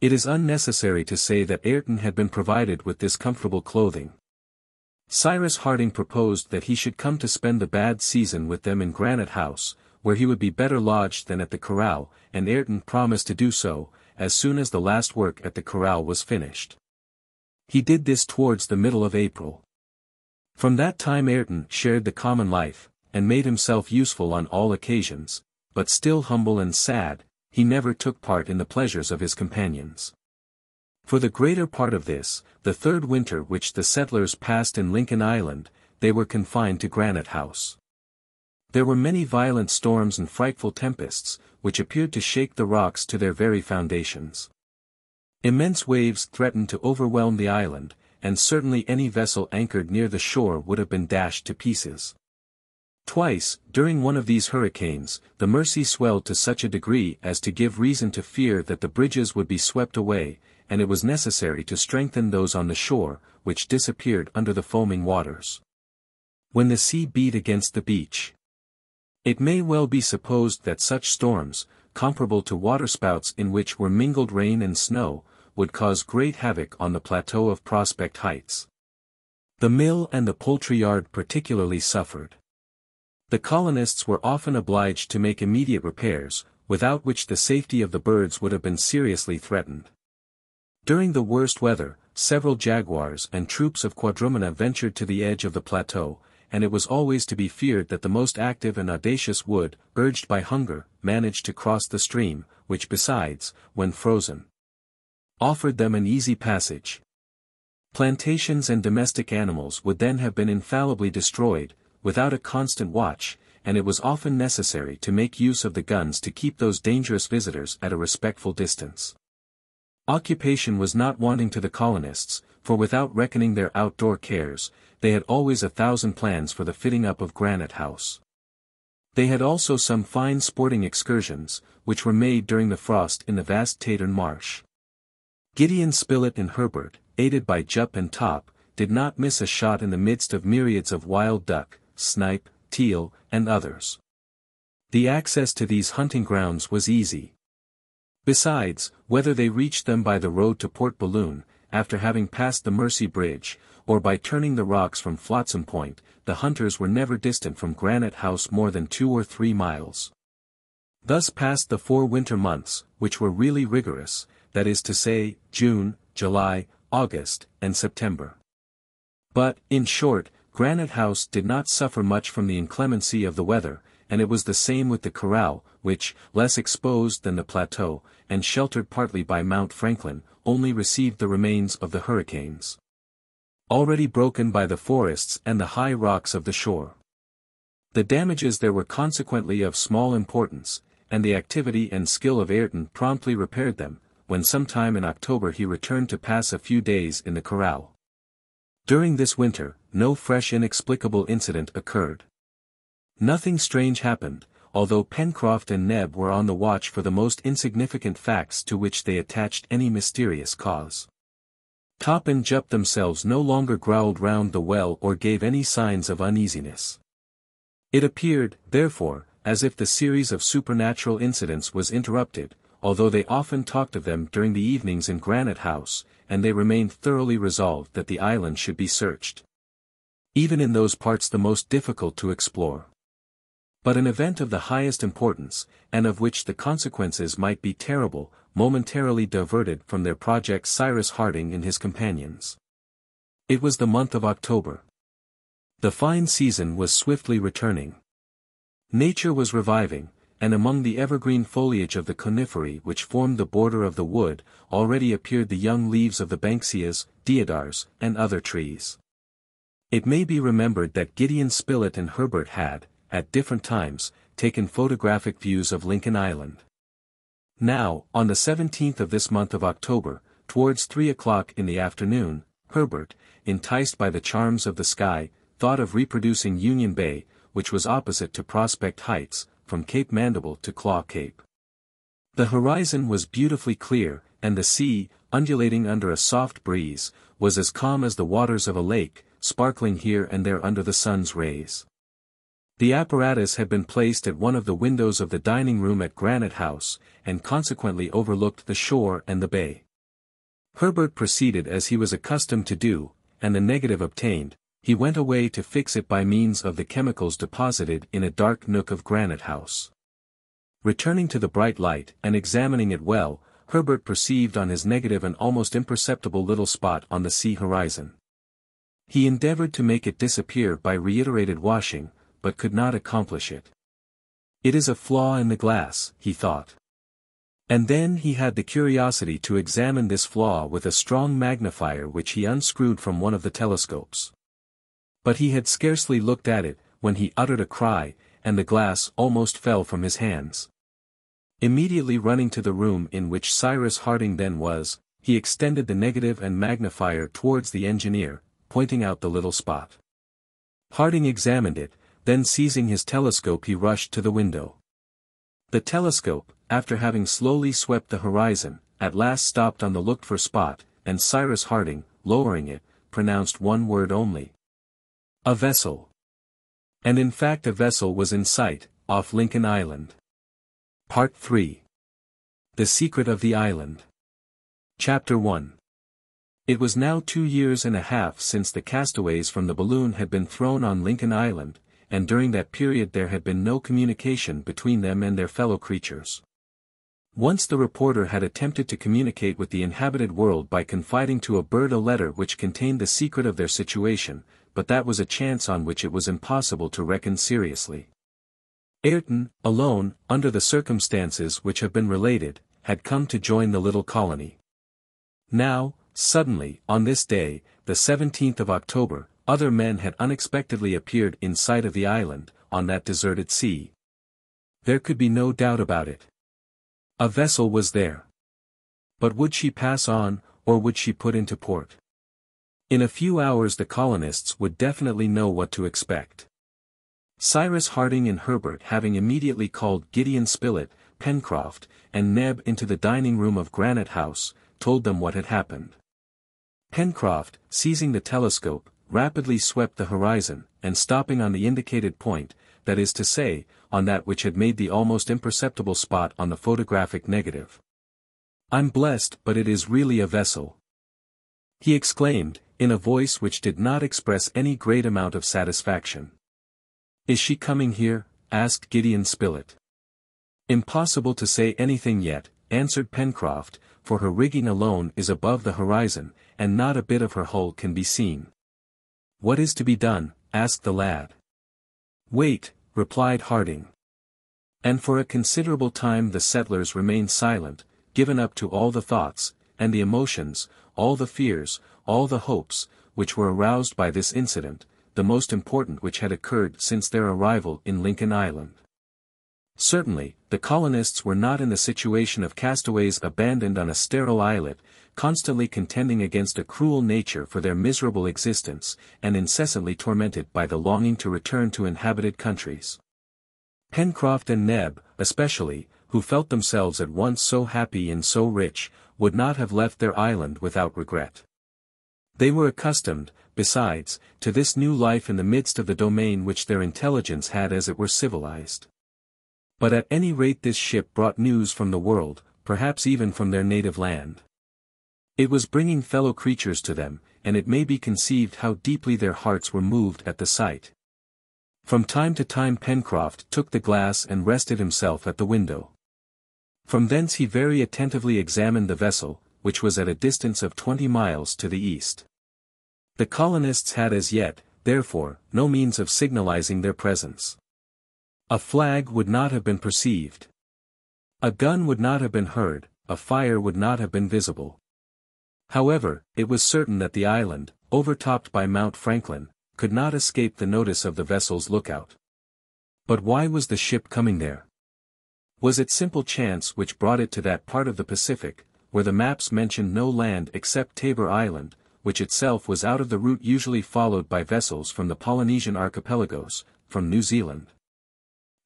A: It is unnecessary to say that Ayrton had been provided with this comfortable clothing. Cyrus Harding proposed that he should come to spend the bad season with them in Granite House, where he would be better lodged than at the corral, and Ayrton promised to do so, as soon as the last work at the corral was finished. He did this towards the middle of April. From that time Ayrton shared the common life, and made himself useful on all occasions, but still humble and sad, he never took part in the pleasures of his companions. For the greater part of this, the third winter which the settlers passed in Lincoln Island, they were confined to Granite House. There were many violent storms and frightful tempests, which appeared to shake the rocks to their very foundations. Immense waves threatened to overwhelm the island, and certainly any vessel anchored near the shore would have been dashed to pieces. Twice, during one of these hurricanes, the Mersey swelled to such a degree as to give reason to fear that the bridges would be swept away, and it was necessary to strengthen those on the shore, which disappeared under the foaming waters. When the sea beat against the beach. It may well be supposed that such storms, comparable to waterspouts in which were mingled rain and snow, would cause great havoc on the plateau of Prospect Heights. The mill and the poultry yard particularly suffered. The colonists were often obliged to make immediate repairs, without which the safety of the birds would have been seriously threatened. During the worst weather, several jaguars and troops of quadrumana ventured to the edge of the plateau, and it was always to be feared that the most active and audacious would, urged by hunger, manage to cross the stream, which besides, when frozen, offered them an easy passage. Plantations and domestic animals would then have been infallibly destroyed, without a constant watch, and it was often necessary to make use of the guns to keep those dangerous visitors at a respectful distance. Occupation was not wanting to the colonists, for without reckoning their outdoor cares, they had always 1,000 plans for the fitting up of Granite House. They had also some fine sporting excursions, which were made during the frost in the vast Tattern Marsh. Gideon Spilett and Herbert, aided by Jup and Top, did not miss a shot in the midst of myriads of wild duck, snipe, teal, and others. The access to these hunting grounds was easy. Besides, whether they reached them by the road to Port Balloon, after having passed the Mersey Bridge, or by turning the rocks from Flotsam Point, the hunters were never distant from Granite House more than 2 or 3 miles. Thus passed the 4 winter months, which were really rigorous, that is to say, June, July, August, and September. But, in short, Granite House did not suffer much from the inclemency of the weather, and it was the same with the corral, which, less exposed than the plateau, and sheltered partly by Mount Franklin, only received the remains of the hurricanes, already broken by the forests and the high rocks of the shore. The damages there were consequently of small importance, and the activity and skill of Ayrton promptly repaired them, when sometime in October he returned to pass a few days in the corral. During this winter, no fresh inexplicable incident occurred. Nothing strange happened, although Pencroff and Neb were on the watch for the most insignificant facts to which they attached any mysterious cause. Top and Jup themselves no longer growled round the well or gave any signs of uneasiness. It appeared, therefore, as if the series of supernatural incidents was interrupted, although they often talked of them during the evenings in Granite House, and they remained thoroughly resolved that the island should be searched, even in those parts the most difficult to explore. But an event of the highest importance, and of which the consequences might be terrible, momentarily diverted from their project Cyrus Harding and his companions. It was the month of October. The fine season was swiftly returning. Nature was reviving, and among the evergreen foliage of the coniferae which formed the border of the wood, already appeared the young leaves of the banksias, deodars, and other trees. It may be remembered that Gideon Spilett and Herbert had, at different times, taken photographic views of Lincoln Island. Now, on the 17th of this month of October, towards 3 o'clock in the afternoon, Herbert, enticed by the charms of the sky, thought of reproducing Union Bay, which was opposite to Prospect Heights, from Cape Mandible to Claw Cape. The horizon was beautifully clear, and the sea, undulating under a soft breeze, was as calm as the waters of a lake, sparkling here and there under the sun's rays. The apparatus had been placed at one of the windows of the dining room at Granite House, and consequently overlooked the shore and the bay. Herbert proceeded as he was accustomed to do, and the negative obtained, he went away to fix it by means of the chemicals deposited in a dark nook of Granite House. Returning to the bright light and examining it well, Herbert perceived on his negative an almost imperceptible little spot on the sea horizon. He endeavored to make it disappear by reiterated washing, but could not accomplish it. "It is a flaw in the glass," he thought. And then he had the curiosity to examine this flaw with a strong magnifier which he unscrewed from one of the telescopes. But he had scarcely looked at it, when he uttered a cry, and the glass almost fell from his hands. Immediately running to the room in which Cyrus Harding then was, he extended the negative and magnifier towards the engineer, pointing out the little spot. Harding examined it, then seizing his telescope he rushed to the window. The telescope, after having slowly swept the horizon, at last stopped on the looked-for spot, and Cyrus Harding, lowering it, pronounced one word only. "A vessel." And in fact a vessel was in sight, off Lincoln Island. Part 3. The Secret of the Island. Chapter 1. It was now 2 years and a half since the castaways from the balloon had been thrown on Lincoln Island, and during that period there had been no communication between them and their fellow creatures. Once the reporter had attempted to communicate with the inhabited world by confiding to a bird a letter which contained the secret of their situation, but that was a chance on which it was impossible to reckon seriously. Ayrton, alone, under the circumstances which have been related, had come to join the little colony. Now, suddenly, on this day, the 17th of October, other men had unexpectedly appeared in sight of the island, on that deserted sea. There could be no doubt about it. A vessel was there. But would she pass on, or would she put into port? In a few hours the colonists would definitely know what to expect. Cyrus Harding and Herbert having immediately called Gideon Spilett, Pencroff, and Neb into the dining room of Granite House, told them what had happened. Pencroff, seizing the telescope, rapidly swept the horizon, and stopping on the indicated point, that is to say, on that which had made the almost imperceptible spot on the photographic negative. "I'm blessed, but it is really a vessel," he exclaimed, in a voice which did not express any great amount of satisfaction. "Is she coming here?" asked Gideon Spilett. "Impossible to say anything yet," answered Pencroff, "for her rigging alone is above the horizon, and not a bit of her hull can be seen." "What is to be done?" asked the lad. "Wait," replied Harding. And for a considerable time the settlers remained silent, given up to all the thoughts, and the emotions, all the fears, all the hopes, which were aroused by this incident, the most important which had occurred since their arrival in Lincoln Island. Certainly, the colonists were not in the situation of castaways abandoned on a sterile islet, constantly contending against a cruel nature for their miserable existence, and incessantly tormented by the longing to return to inhabited countries. Pencroff and Neb, especially, who felt themselves at once so happy and so rich, would not have left their island without regret. They were accustomed, besides, to this new life in the midst of the domain which their intelligence had as it were civilized. But at any rate this ship brought news from the world, perhaps even from their native land. It was bringing fellow creatures to them, and it may be conceived how deeply their hearts were moved at the sight. From time to time Pencroff took the glass and rested himself at the window. From thence he very attentively examined the vessel, which was at a distance of 20 miles to the east. The colonists had as yet, therefore, no means of signalizing their presence. A flag would not have been perceived. A gun would not have been heard, a fire would not have been visible. However, it was certain that the island, overtopped by Mount Franklin, could not escape the notice of the vessel's lookout. But why was the ship coming there? Was it simple chance which brought it to that part of the Pacific, where the maps mentioned no land except Tabor Island, which itself was out of the route usually followed by vessels from the Polynesian archipelagos, from New Zealand,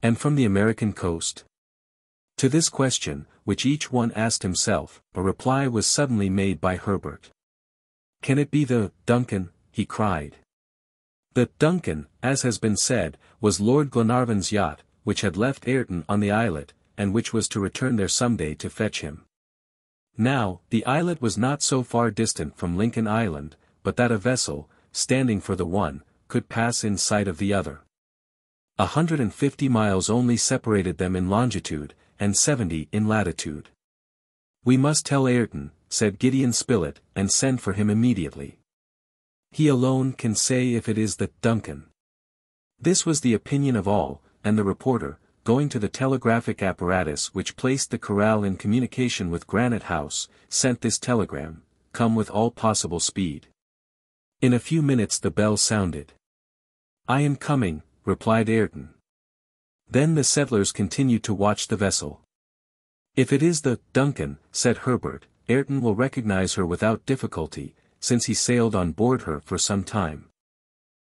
A: and from the American coast? To this question, which each one asked himself, a reply was suddenly made by Herbert. "Can it be the Duncan?" he cried. The Duncan, as has been said, was Lord Glenarvan's yacht, which had left Ayrton on the islet, and which was to return there some day to fetch him. Now, the islet was not so far distant from Lincoln Island, but that a vessel, standing for the one, could pass in sight of the other. 150 miles only separated them in longitude, and 70 in latitude. We must tell Ayrton, said Gideon Spilett, and send for him immediately. He alone can say if it is the Duncan. This was the opinion of all, and the reporter, going to the telegraphic apparatus which placed the corral in communication with Granite House, sent this telegram, "Come with all possible speed." In a few minutes the bell sounded. "I am coming," replied Ayrton. Then the settlers continued to watch the vessel. "If it is the Duncan," said Herbert, "Ayrton will recognize her without difficulty, since he sailed on board her for some time.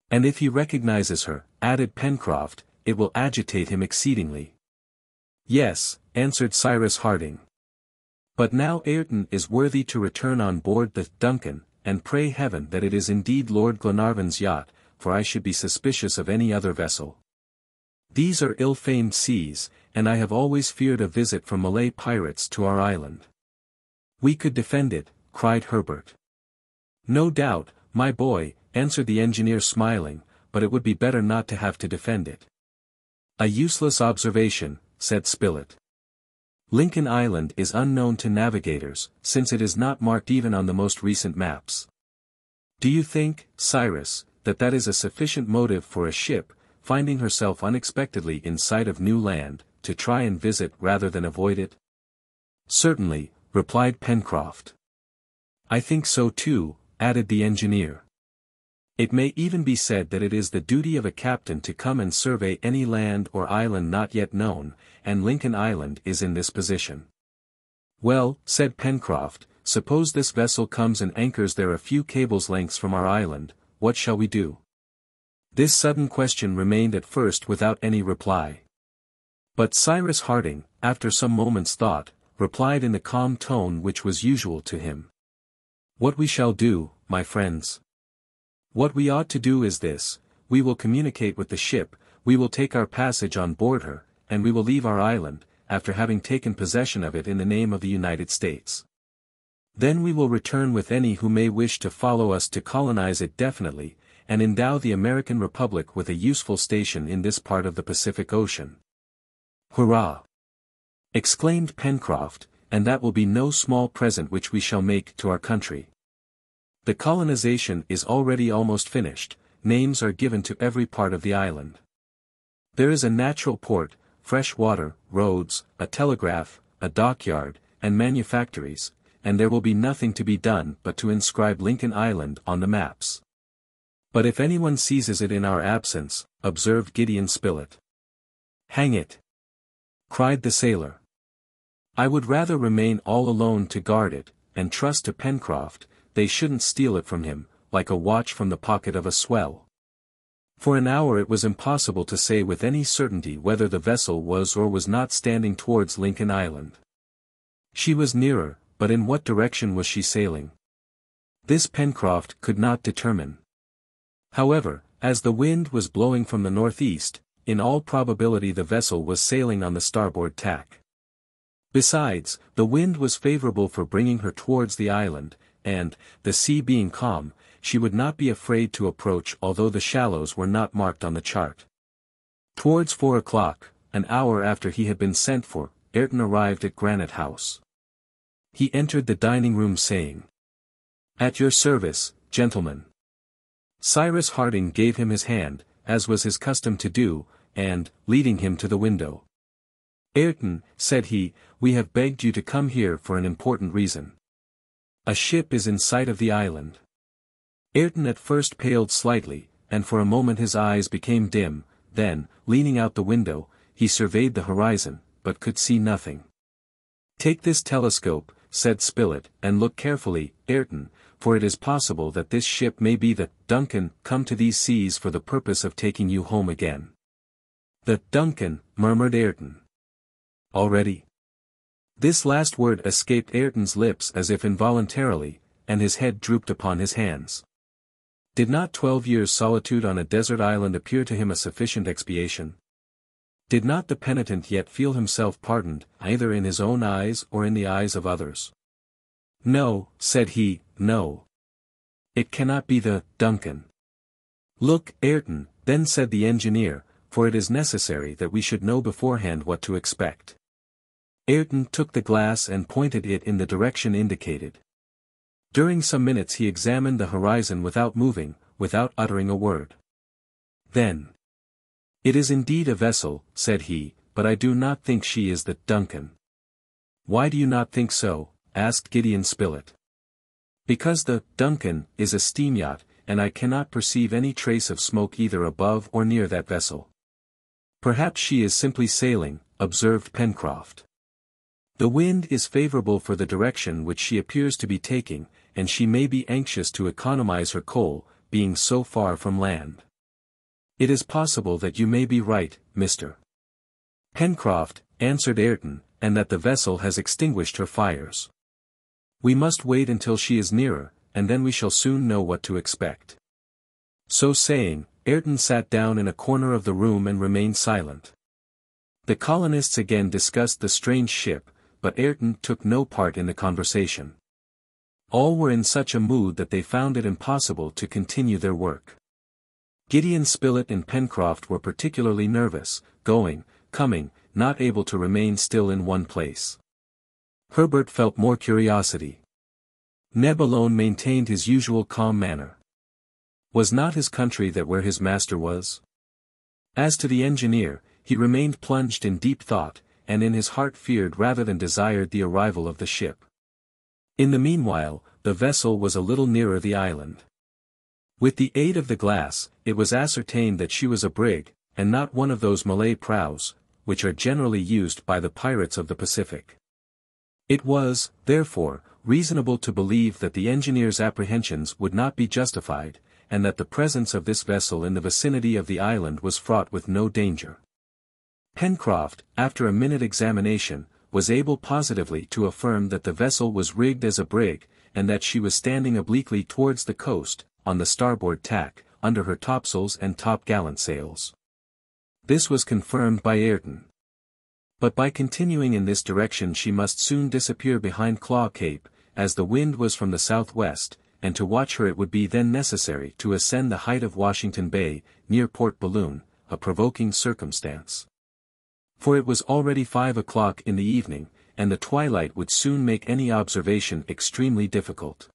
A: And if he recognizes her," added Pencroff, "it will agitate him exceedingly." "Yes," answered Cyrus Harding. "But now Ayrton is worthy to return on board the Duncan, and pray heaven that it is indeed Lord Glenarvan's yacht, for I should be suspicious of any other vessel. These are ill-famed seas, and I have always feared a visit from Malay pirates to our island." "We could defend it," cried Herbert. "No doubt, my boy," answered the engineer smiling, "but it would be better not to have to defend it." "A useless observation," said Spilett. "Lincoln Island is unknown to navigators, since it is not marked even on the most recent maps. Do you think, Cyrus, that is a sufficient motive for a ship, finding herself unexpectedly in sight of new land, to try and visit rather than avoid it?" "Certainly," replied Pencroff. "I think so too," added the engineer. "It may even be said that it is the duty of a captain to come and survey any land or island not yet known, and Lincoln Island is in this position." "Well," said Pencroff, "suppose this vessel comes and anchors there a few cables' lengths from our island, what shall we do?" This sudden question remained at first without any reply. But Cyrus Harding, after some moments' thought, replied in the calm tone which was usual to him. "What we shall do, my friends. What we ought to do is this: we will communicate with the ship, we will take our passage on board her, and we will leave our island, after having taken possession of it in the name of the United States. Then we will return with any who may wish to follow us to colonize it definitely, and endow the American Republic with a useful station in this part of the Pacific Ocean." "Hurrah!" exclaimed Pencroff, "and that will be no small present which we shall make to our country. The colonization is already almost finished, names are given to every part of the island. There is a natural port, fresh water, roads, a telegraph, a dockyard, and manufactories, and there will be nothing to be done but to inscribe Lincoln Island on the maps." "But if anyone seizes it in our absence," observed Gideon Spilett. "Hang it!" cried the sailor. "I would rather remain all alone to guard it, and trust to Pencroff. They shouldn't steal it from him, like a watch from the pocket of a swell." For an hour it was impossible to say with any certainty whether the vessel was or was not standing towards Lincoln Island. She was nearer, but in what direction was she sailing? This Pencroff could not determine. However, as the wind was blowing from the northeast, in all probability the vessel was sailing on the starboard tack. Besides, the wind was favorable for bringing her towards the island, and, the sea being calm, she would not be afraid to approach although the shallows were not marked on the chart. Towards 4 o'clock, an hour after he had been sent for, Ayrton arrived at Granite House. He entered the dining room saying, "At your service, gentlemen." Cyrus Harding gave him his hand, as was his custom to do, and, leading him to the window, "Ayrton," said he, "we have begged you to come here for an important reason. A ship is in sight of the island." Ayrton at first paled slightly, and for a moment his eyes became dim, then, leaning out the window, he surveyed the horizon, but could see nothing. "Take this telescope," said Spilett, "and look carefully, Ayrton, for it is possible that this ship may be the Duncan come to these seas for the purpose of taking you home again." "The Duncan," murmured Ayrton. "Already?" This last word escaped Ayrton's lips as if involuntarily, and his head drooped upon his hands. Did not 12 years' solitude on a desert island appear to him a sufficient expiation? Did not the penitent yet feel himself pardoned, either in his own eyes or in the eyes of others? "No," said he, "no. It cannot be the Duncan." "Look, Ayrton," then said the engineer, "for it is necessary that we should know beforehand what to expect. Ayrton took the glass and pointed it in the direction indicated. During some minutes he examined the horizon without moving, without uttering a word. Then, "It is indeed a vessel," said he, "but I do not think she is the Duncan." "Why do you not think so?" asked Gideon Spilett. "Because the Duncan is a steam yacht, and I cannot perceive any trace of smoke either above or near that vessel." "Perhaps she is simply sailing," observed Pencroff. "The wind is favorable for the direction which she appears to be taking, and she may be anxious to economize her coal, being so far from land." "It is possible that you may be right, Mr. Pencroff," answered Ayrton, "and that the vessel has extinguished her fires. We must wait until she is nearer, and then we shall soon know what to expect." So saying, Ayrton sat down in a corner of the room and remained silent. The colonists again discussed the strange ship, but Ayrton took no part in the conversation. All were in such a mood that they found it impossible to continue their work. Gideon Spilett and Pencroff were particularly nervous, going, coming, not able to remain still in one place. Herbert felt more curiosity. Neb alone maintained his usual calm manner. Was not his country that where his master was? As to the engineer, he remained plunged in deep thought, and in his heart feared rather than desired the arrival of the ship. In the meanwhile, the vessel was a little nearer the island. With the aid of the glass, it was ascertained that she was a brig, and not one of those Malay praus, which are generally used by the pirates of the Pacific. It was, therefore, reasonable to believe that the engineer's apprehensions would not be justified, and that the presence of this vessel in the vicinity of the island was fraught with no danger. Pencroff, after a minute examination, was able positively to affirm that the vessel was rigged as a brig, and that she was standing obliquely towards the coast, on the starboard tack, under her topsails and top-gallant sails. This was confirmed by Ayrton. But by continuing in this direction she must soon disappear behind Claw Cape, as the wind was from the southwest, and to watch her it would be then necessary to ascend the height of Washington Bay, near Port Balloon, a provoking circumstance. For it was already 5 o'clock in the evening, and the twilight would soon make any observation extremely difficult.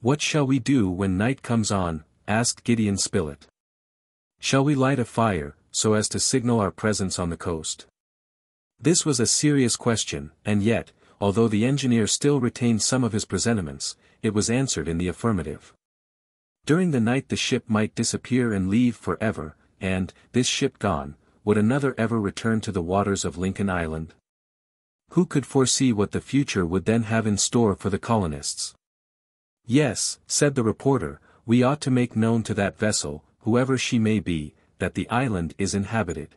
A: "What shall we do when night comes on?" asked Gideon Spilett. "Shall we light a fire, so as to signal our presence on the coast?" This was a serious question, and yet, although the engineer still retained some of his presentiments, it was answered in the affirmative. During the night the ship might disappear and leave for ever, and, this ship gone, would another ever return to the waters of Lincoln Island? Who could foresee what the future would then have in store for the colonists? "Yes," said the reporter, "we ought to make known to that vessel, whoever she may be, that the island is inhabited.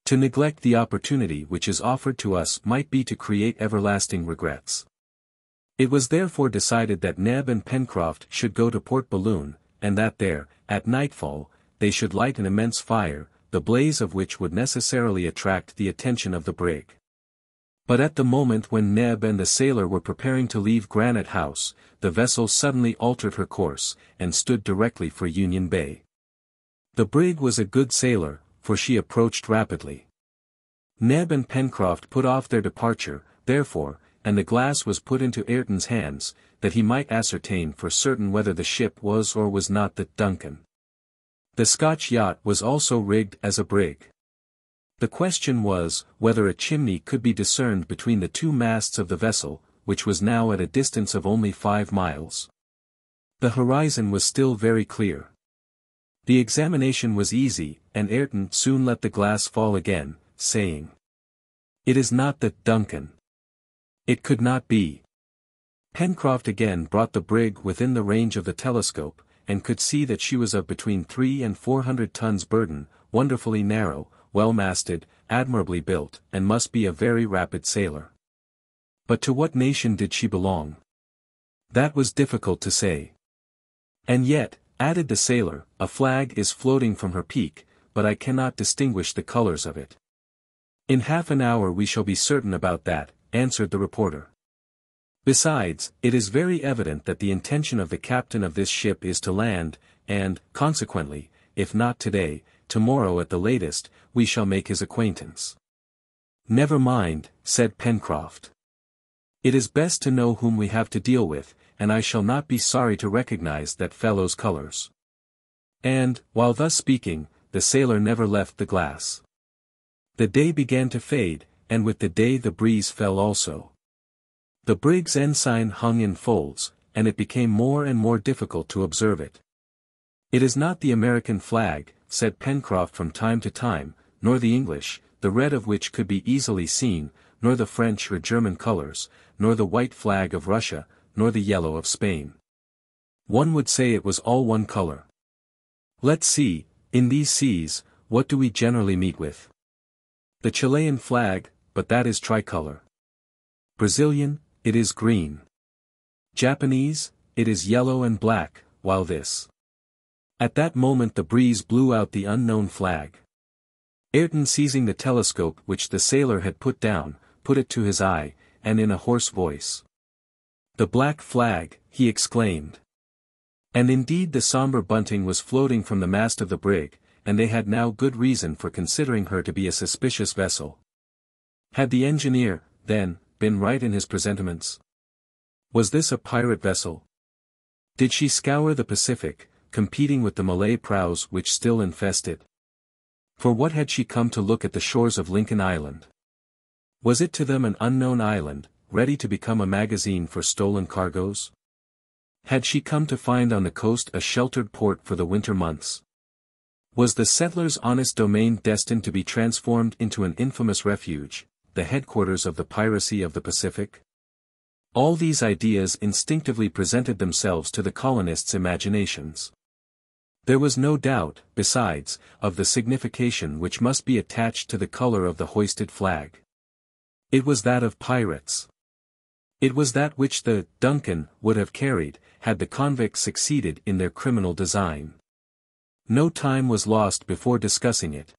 A: To neglect the opportunity which is offered to us might be to create everlasting regrets." It was therefore decided that Neb and Pencroff should go to Port Balloon, and that there, at nightfall, they should light an immense fire, the blaze of which would necessarily attract the attention of the brig. But at the moment when Neb and the sailor were preparing to leave Granite House, the vessel suddenly altered her course, and stood directly for Union Bay. The brig was a good sailor, for she approached rapidly. Neb and Pencroff put off their departure, therefore, and the glass was put into Ayrton's hands, that he might ascertain for certain whether the ship was or was not the Duncan. The Scotch yacht was also rigged as a brig. The question was, whether a chimney could be discerned between the two masts of the vessel, which was now at a distance of only 5 miles. The horizon was still very clear. The examination was easy, and Ayrton soon let the glass fall again, saying, "It is not the Duncan. It could not be." Pencroff again brought the brig within the range of the telescope, and could see that she was of between 300 and 400 tons burden, wonderfully narrow, well-masted, admirably built, and must be a very rapid sailer. But to what nation did she belong? That was difficult to say. "And yet," added the sailor, "a flag is floating from her peak, but I cannot distinguish the colors of it." "In half an hour we shall be certain about that," answered the reporter. "Besides, it is very evident that the intention of the captain of this ship is to land, and, consequently, if not today, tomorrow at the latest, we shall make his acquaintance." "Never mind," said Pencroff. "It is best to know whom we have to deal with, and I shall not be sorry to recognize that fellow's colors." And, while thus speaking, the sailor never left the glass. The day began to fade, and with the day the breeze fell also. The brig's ensign hung in folds, and it became more and more difficult to observe it. "It is not the American flag," said Pencroff from time to time, "nor the English, the red of which could be easily seen, nor the French or German colors, nor the white flag of Russia, nor the yellow of Spain. One would say it was all one color. Let's see, in these seas, what do we generally meet with? The Chilean flag, but that is tricolor. Brazilian, it is green. Japanese, it is yellow and black, while this—" At that moment the breeze blew out the unknown flag. Ayrton, seizing the telescope which the sailor had put down, put it to his eye, and in a hoarse voice, "The black flag," he exclaimed. And indeed the sombre bunting was floating from the mast of the brig, and they had now good reason for considering her to be a suspicious vessel. Had the engineer, then, been right in his presentiments? Was this a pirate vessel? Did she scour the Pacific, competing with the Malay praus which still infest it? For what had she come to look at the shores of Lincoln Island? Was it to them an unknown island, ready to become a magazine for stolen cargoes? Had she come to find on the coast a sheltered port for the winter months? Was the settler's honest domain destined to be transformed into an infamous refuge, the headquarters of the piracy of the Pacific? All these ideas instinctively presented themselves to the colonists' imaginations. There was no doubt, besides, of the signification which must be attached to the color of the hoisted flag. It was that of pirates. It was that which the Duncan would have carried, had the convicts succeeded in their criminal design. No time was lost before discussing it.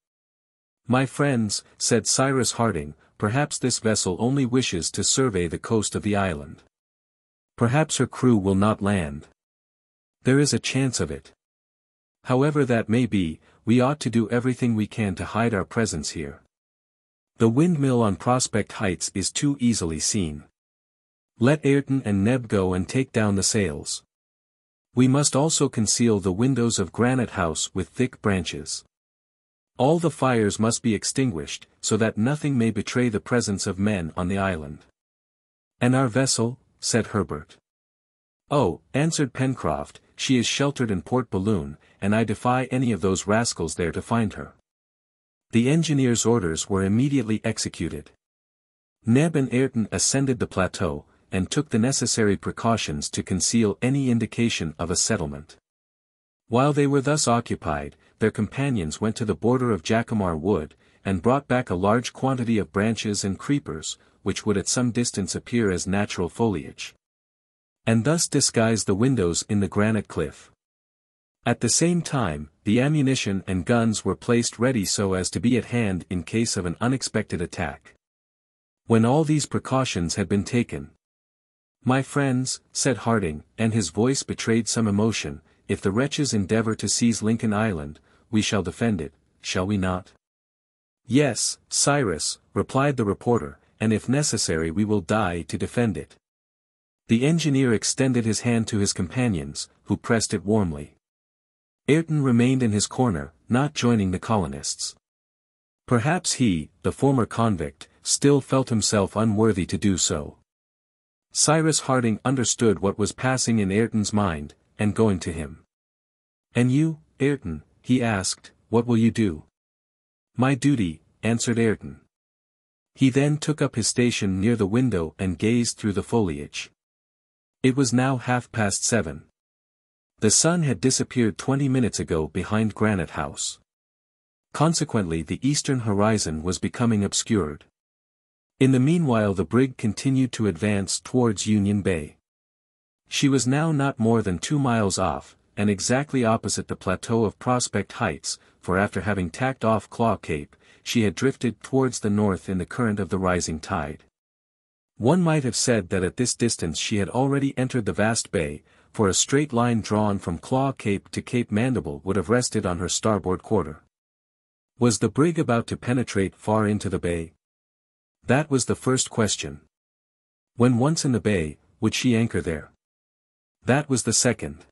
A: "My friends," said Cyrus Harding, "perhaps this vessel only wishes to survey the coast of the island. Perhaps her crew will not land. There is a chance of it. However that may be, we ought to do everything we can to hide our presence here. The windmill on Prospect Heights is too easily seen. Let Ayrton and Neb go and take down the sails. We must also conceal the windows of Granite House with thick branches. All the fires must be extinguished, so that nothing may betray the presence of men on the island." "And our vessel?" said Herbert. "Oh," answered Pencroff, "she is sheltered in Port Balloon, and I defy any of those rascals there to find her." The engineer's orders were immediately executed. Neb and Ayrton ascended the plateau, and took the necessary precautions to conceal any indication of a settlement. While they were thus occupied, their companions went to the border of Jacamar Wood, and brought back a large quantity of branches and creepers, which would at some distance appear as natural foliage, and thus disguise the windows in the granite cliff. At the same time, the ammunition and guns were placed ready so as to be at hand in case of an unexpected attack. When all these precautions had been taken, "My friends," said Harding, and his voice betrayed some emotion, "if the wretches endeavor to seize Lincoln Island, we shall defend it, shall we not?" "Yes, Cyrus," replied the reporter, "and if necessary we will die to defend it." The engineer extended his hand to his companions, who pressed it warmly. Ayrton remained in his corner, not joining the colonists. Perhaps he, the former convict, still felt himself unworthy to do so. Cyrus Harding understood what was passing in Ayrton's mind, and going to him. "And you, Ayrton," he asked, "what will you do?" "My duty," answered Ayrton. He then took up his station near the window and gazed through the foliage. It was now 7:30. The sun had disappeared 20 minutes ago behind Granite House. Consequently the eastern horizon was becoming obscured. In the meanwhile the brig continued to advance towards Union Bay. She was now not more than 2 miles off, and exactly opposite the plateau of Prospect Heights, for after having tacked off Claw Cape, she had drifted towards the north in the current of the rising tide. One might have said that at this distance she had already entered the vast bay, for a straight line drawn from Claw Cape to Cape Mandible would have rested on her starboard quarter. Was the brig about to penetrate far into the bay? That was the first question. When once in the bay, would she anchor there? That was the second.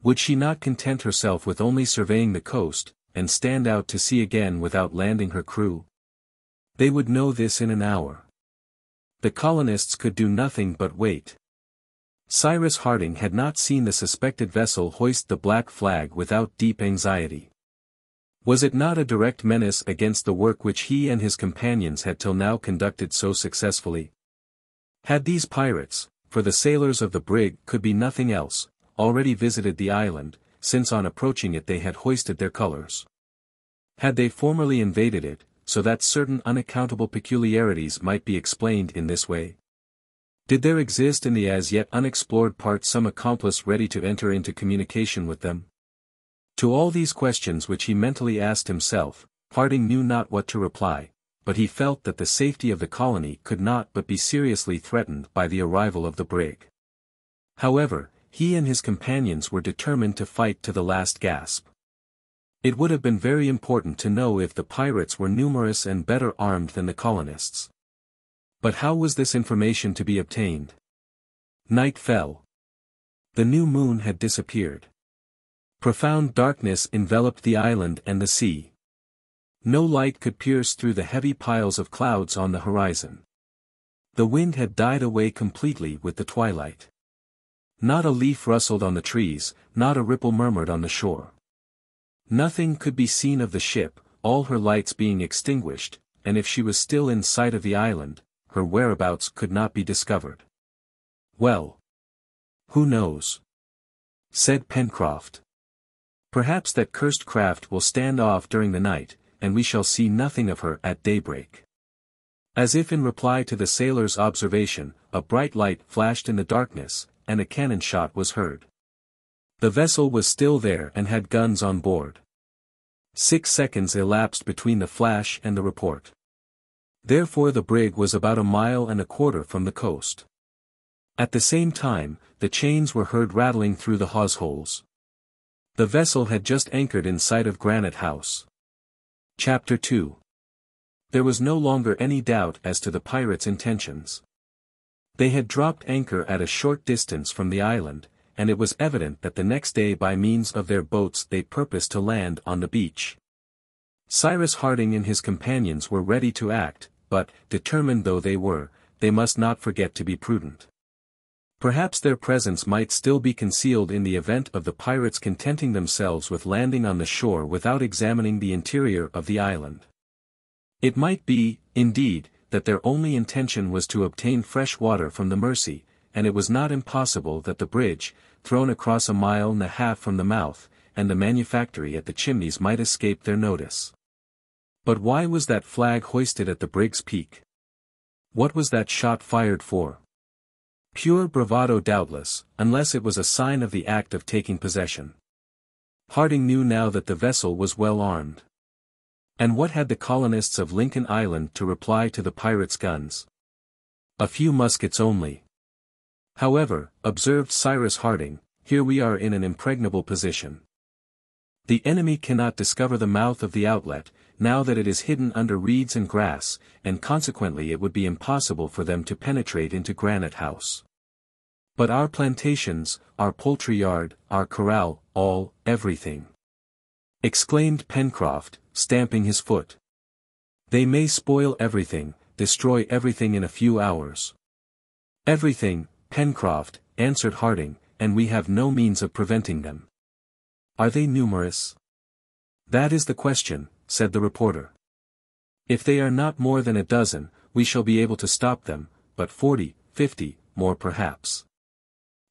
A: Would she not content herself with only surveying the coast, and stand out to sea again without landing her crew? They would know this in an hour. The colonists could do nothing but wait. Cyrus Harding had not seen the suspected vessel hoist the black flag without deep anxiety. Was it not a direct menace against the work which he and his companions had till now conducted so successfully? Had these pirates, for the sailors of the brig could be nothing else, already visited the island, since on approaching it they had hoisted their colors? Had they formerly invaded it, so that certain unaccountable peculiarities might be explained in this way? Did there exist in the as yet unexplored part some accomplice ready to enter into communication with them? To all these questions which he mentally asked himself, Harding knew not what to reply, but he felt that the safety of the colony could not but be seriously threatened by the arrival of the brig. However, he and his companions were determined to fight to the last gasp. It would have been very important to know if the pirates were numerous and better armed than the colonists. But how was this information to be obtained? Night fell. The new moon had disappeared. Profound darkness enveloped the island and the sea. No light could pierce through the heavy piles of clouds on the horizon. The wind had died away completely with the twilight. Not a leaf rustled on the trees, not a ripple murmured on the shore. Nothing could be seen of the ship, all her lights being extinguished, and if she was still in sight of the island, her whereabouts could not be discovered. "Well, who knows?" said Pencroff. "Perhaps that cursed craft will stand off during the night, and we shall see nothing of her at daybreak." As if in reply to the sailor's observation, a bright light flashed in the darkness, and a cannon shot was heard. The vessel was still there and had guns on board. 6 seconds elapsed between the flash and the report. Therefore the brig was about 1.25 miles from the coast. At the same time, the chains were heard rattling through the hawse holes. The vessel had just anchored in sight of Granite House. Chapter 2. There was no longer any doubt as to the pirates' intentions. They had dropped anchor at a short distance from the island, and it was evident that the next day by means of their boats they purposed to land on the beach. Cyrus Harding and his companions were ready to act, but, determined though they were, they must not forget to be prudent. Perhaps their presence might still be concealed in the event of the pirates contenting themselves with landing on the shore without examining the interior of the island. It might be, indeed, that their only intention was to obtain fresh water from the Mercy, and it was not impossible that the bridge, thrown across 1.5 miles from the mouth, and the manufactory at the Chimneys might escape their notice. But why was that flag hoisted at the brig's peak? What was that shot fired for? Pure bravado doubtless, unless it was a sign of the act of taking possession. Harding knew now that the vessel was well armed. And what had the colonists of Lincoln Island to reply to the pirates' guns? A few muskets only. However, observed Cyrus Harding, here we are in an impregnable position. The enemy cannot discover the mouth of the outlet, now that it is hidden under reeds and grass, and consequently it would be impossible for them to penetrate into Granite House. But our plantations, our poultry yard, our corral, everything," exclaimed Pencroff, stamping his foot. "They may spoil everything, destroy everything in a few hours." "Everything, Pencroff," answered Harding, "and we have no means of preventing them." "Are they numerous?" "That is the question," said the reporter. "If they are not more than a dozen, we shall be able to stop them, but 40, 50, more perhaps."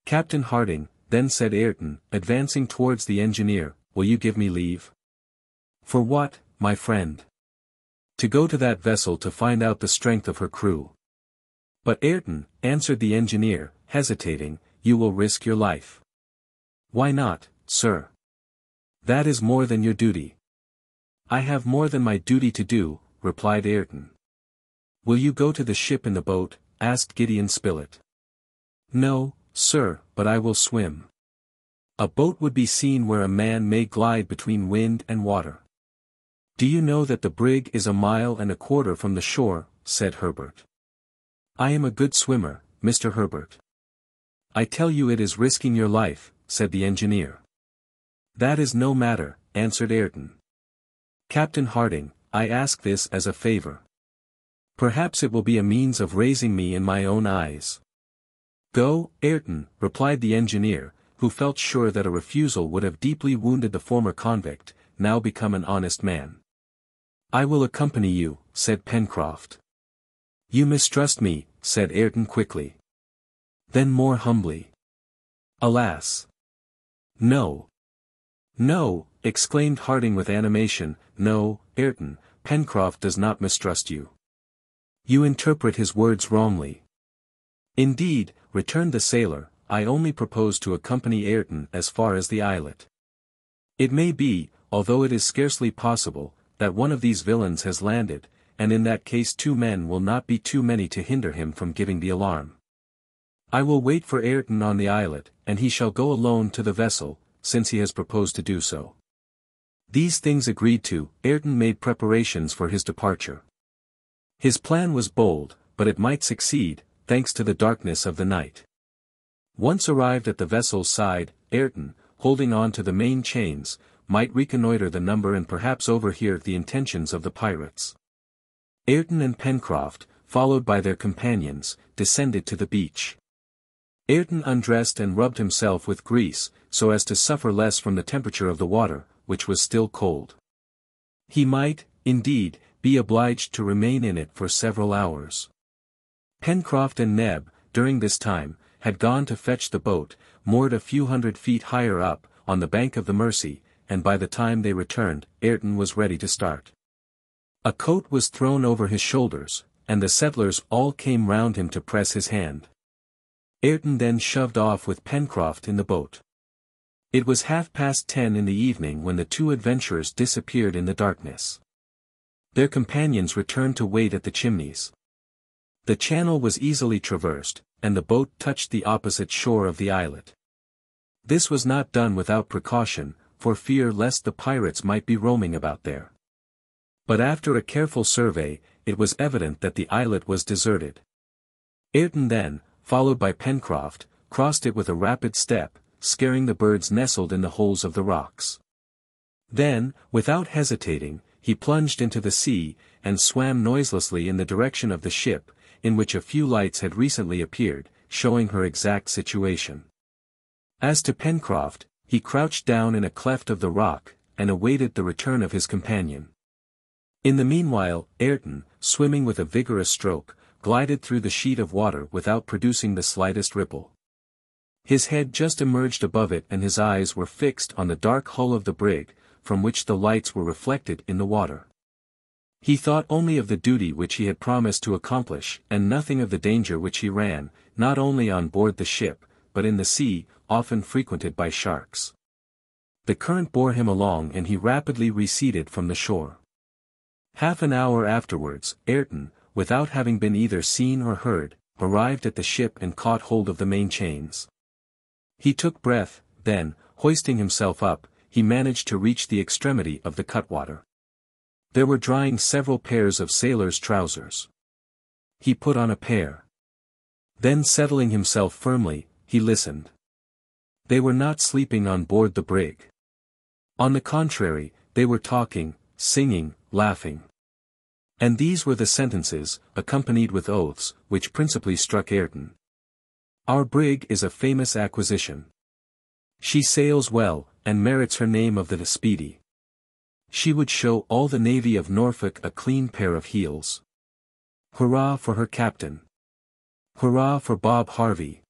A: "Captain Harding," then said Ayrton, advancing towards the engineer, "will you give me leave?" "For what, my friend?" "To go to that vessel to find out the strength of her crew." "But Ayrton," answered the engineer, hesitating, "you will risk your life." "Why not, sir?" "That is more than your duty." "I have more than my duty to do," replied Ayrton. "Will you go to the ship in the boat?" asked Gideon Spilett. "No, sir, but I will swim." "A boat would be seen where a man may glide between wind and water." "Do you know that the brig is 1.25 miles from the shore?" said Herbert. "I am a good swimmer, Mr. Herbert." "I tell you it is risking your life," said the engineer. "That is no matter," answered Ayrton. "Captain Harding, I ask this as a favor. Perhaps it will be a means of raising me in my own eyes." "Go, Ayrton," replied the engineer, who felt sure that a refusal would have deeply wounded the former convict, now become an honest man. "I will accompany you," said Pencroff. "You mistrust me," said Ayrton quickly. Then more humbly. "Alas! No. No," exclaimed Harding with animation, "no, Ayrton, Pencroff does not mistrust you. You interpret his words wrongly." "Indeed," returned the sailor, "I only propose to accompany Ayrton as far as the islet. It may be, although it is scarcely possible, that one of these villains has landed, and in that case 2 men will not be too many to hinder him from giving the alarm. I will wait for Ayrton on the islet, and he shall go alone to the vessel, since he has proposed to do so." These things agreed to, Ayrton made preparations for his departure. His plan was bold, but it might succeed, thanks to the darkness of the night. Once arrived at the vessel's side, Ayrton, holding on to the main chains, might reconnoiter the number and perhaps overhear the intentions of the pirates. Ayrton and Pencroff, followed by their companions, descended to the beach. Ayrton undressed and rubbed himself with grease, so as to suffer less from the temperature of the water, which was still cold. He might, indeed, be obliged to remain in it for several hours. Pencroff and Neb, during this time, had gone to fetch the boat, moored a few hundred feet higher up, on the bank of the Mercy, and by the time they returned, Ayrton was ready to start. A coat was thrown over his shoulders, and the settlers all came round him to press his hand. Ayrton then shoved off with Pencroff in the boat. It was 10:30 in the evening when the 2 adventurers disappeared in the darkness. Their companions returned to wait at the Chimneys. The channel was easily traversed, and the boat touched the opposite shore of the islet. This was not done without precaution, for fear lest the pirates might be roaming about there. But after a careful survey, it was evident that the islet was deserted. Ayrton then, followed by Pencroff, crossed it with a rapid step, scaring the birds nestled in the holes of the rocks. Then, without hesitating, he plunged into the sea, and swam noiselessly in the direction of the ship, in which a few lights had recently appeared, showing her exact situation. As to Pencroff, he crouched down in a cleft of the rock, and awaited the return of his companion. In the meanwhile, Ayrton, swimming with a vigorous stroke, glided through the sheet of water without producing the slightest ripple. His head just emerged above it and his eyes were fixed on the dark hull of the brig, from which the lights were reflected in the water. He thought only of the duty which he had promised to accomplish, and nothing of the danger which he ran, not only on board the ship, but in the sea, often frequented by sharks. The current bore him along and he rapidly receded from the shore. Half an hour afterwards, Ayrton, without having been either seen or heard, arrived at the ship and caught hold of the main chains. He took breath, then, hoisting himself up, he managed to reach the extremity of the cutwater. There were drying several pairs of sailors' trousers. He put on a pair. Then settling himself firmly, he listened. They were not sleeping on board the brig. On the contrary, they were talking, singing, laughing. And these were the sentences, accompanied with oaths, which principally struck Ayrton. "Our brig is a famous acquisition. She sails well, and merits her name of the Speedy. She would show all the navy of Norfolk a clean pair of heels. Hurrah for her captain! Hurrah for Bob Harvey!"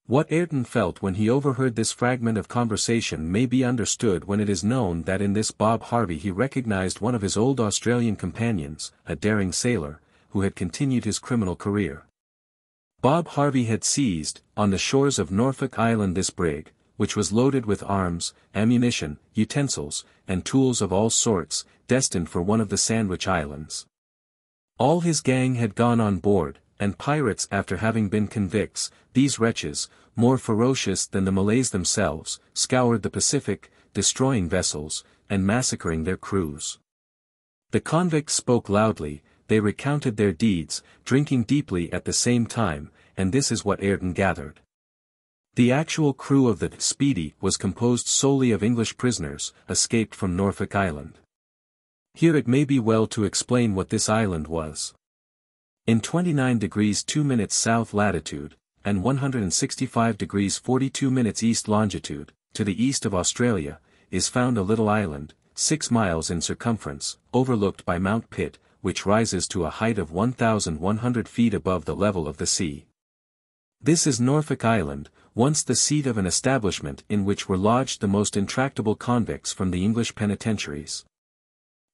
A: What Ayrton felt when he overheard this fragment of conversation may be understood when it is known that in this Bob Harvey he recognized one of his old Australian companions, a daring sailor, who had continued his criminal career. Bob Harvey had seized, on the shores of Norfolk Island, this brig, which was loaded with arms, ammunition, utensils, and tools of all sorts, destined for one of the Sandwich Islands. All his gang had gone on board, and pirates, after having been convicts, these wretches, more ferocious than the Malays themselves, scoured the Pacific, destroying vessels, and massacring their crews. The convicts spoke loudly, they recounted their deeds, drinking deeply at the same time, and this is what Ayrton gathered. The actual crew of the Speedy was composed solely of English prisoners, escaped from Norfolk Island. Here it may be well to explain what this island was. In 29 degrees 2 minutes south latitude, and 165 degrees 42 minutes east longitude, to the east of Australia, is found a little island, 6 miles in circumference, overlooked by Mount Pitt, which rises to a height of 1,100 feet above the level of the sea. This is Norfolk Island, once the seat of an establishment in which were lodged the most intractable convicts from the English penitentiaries.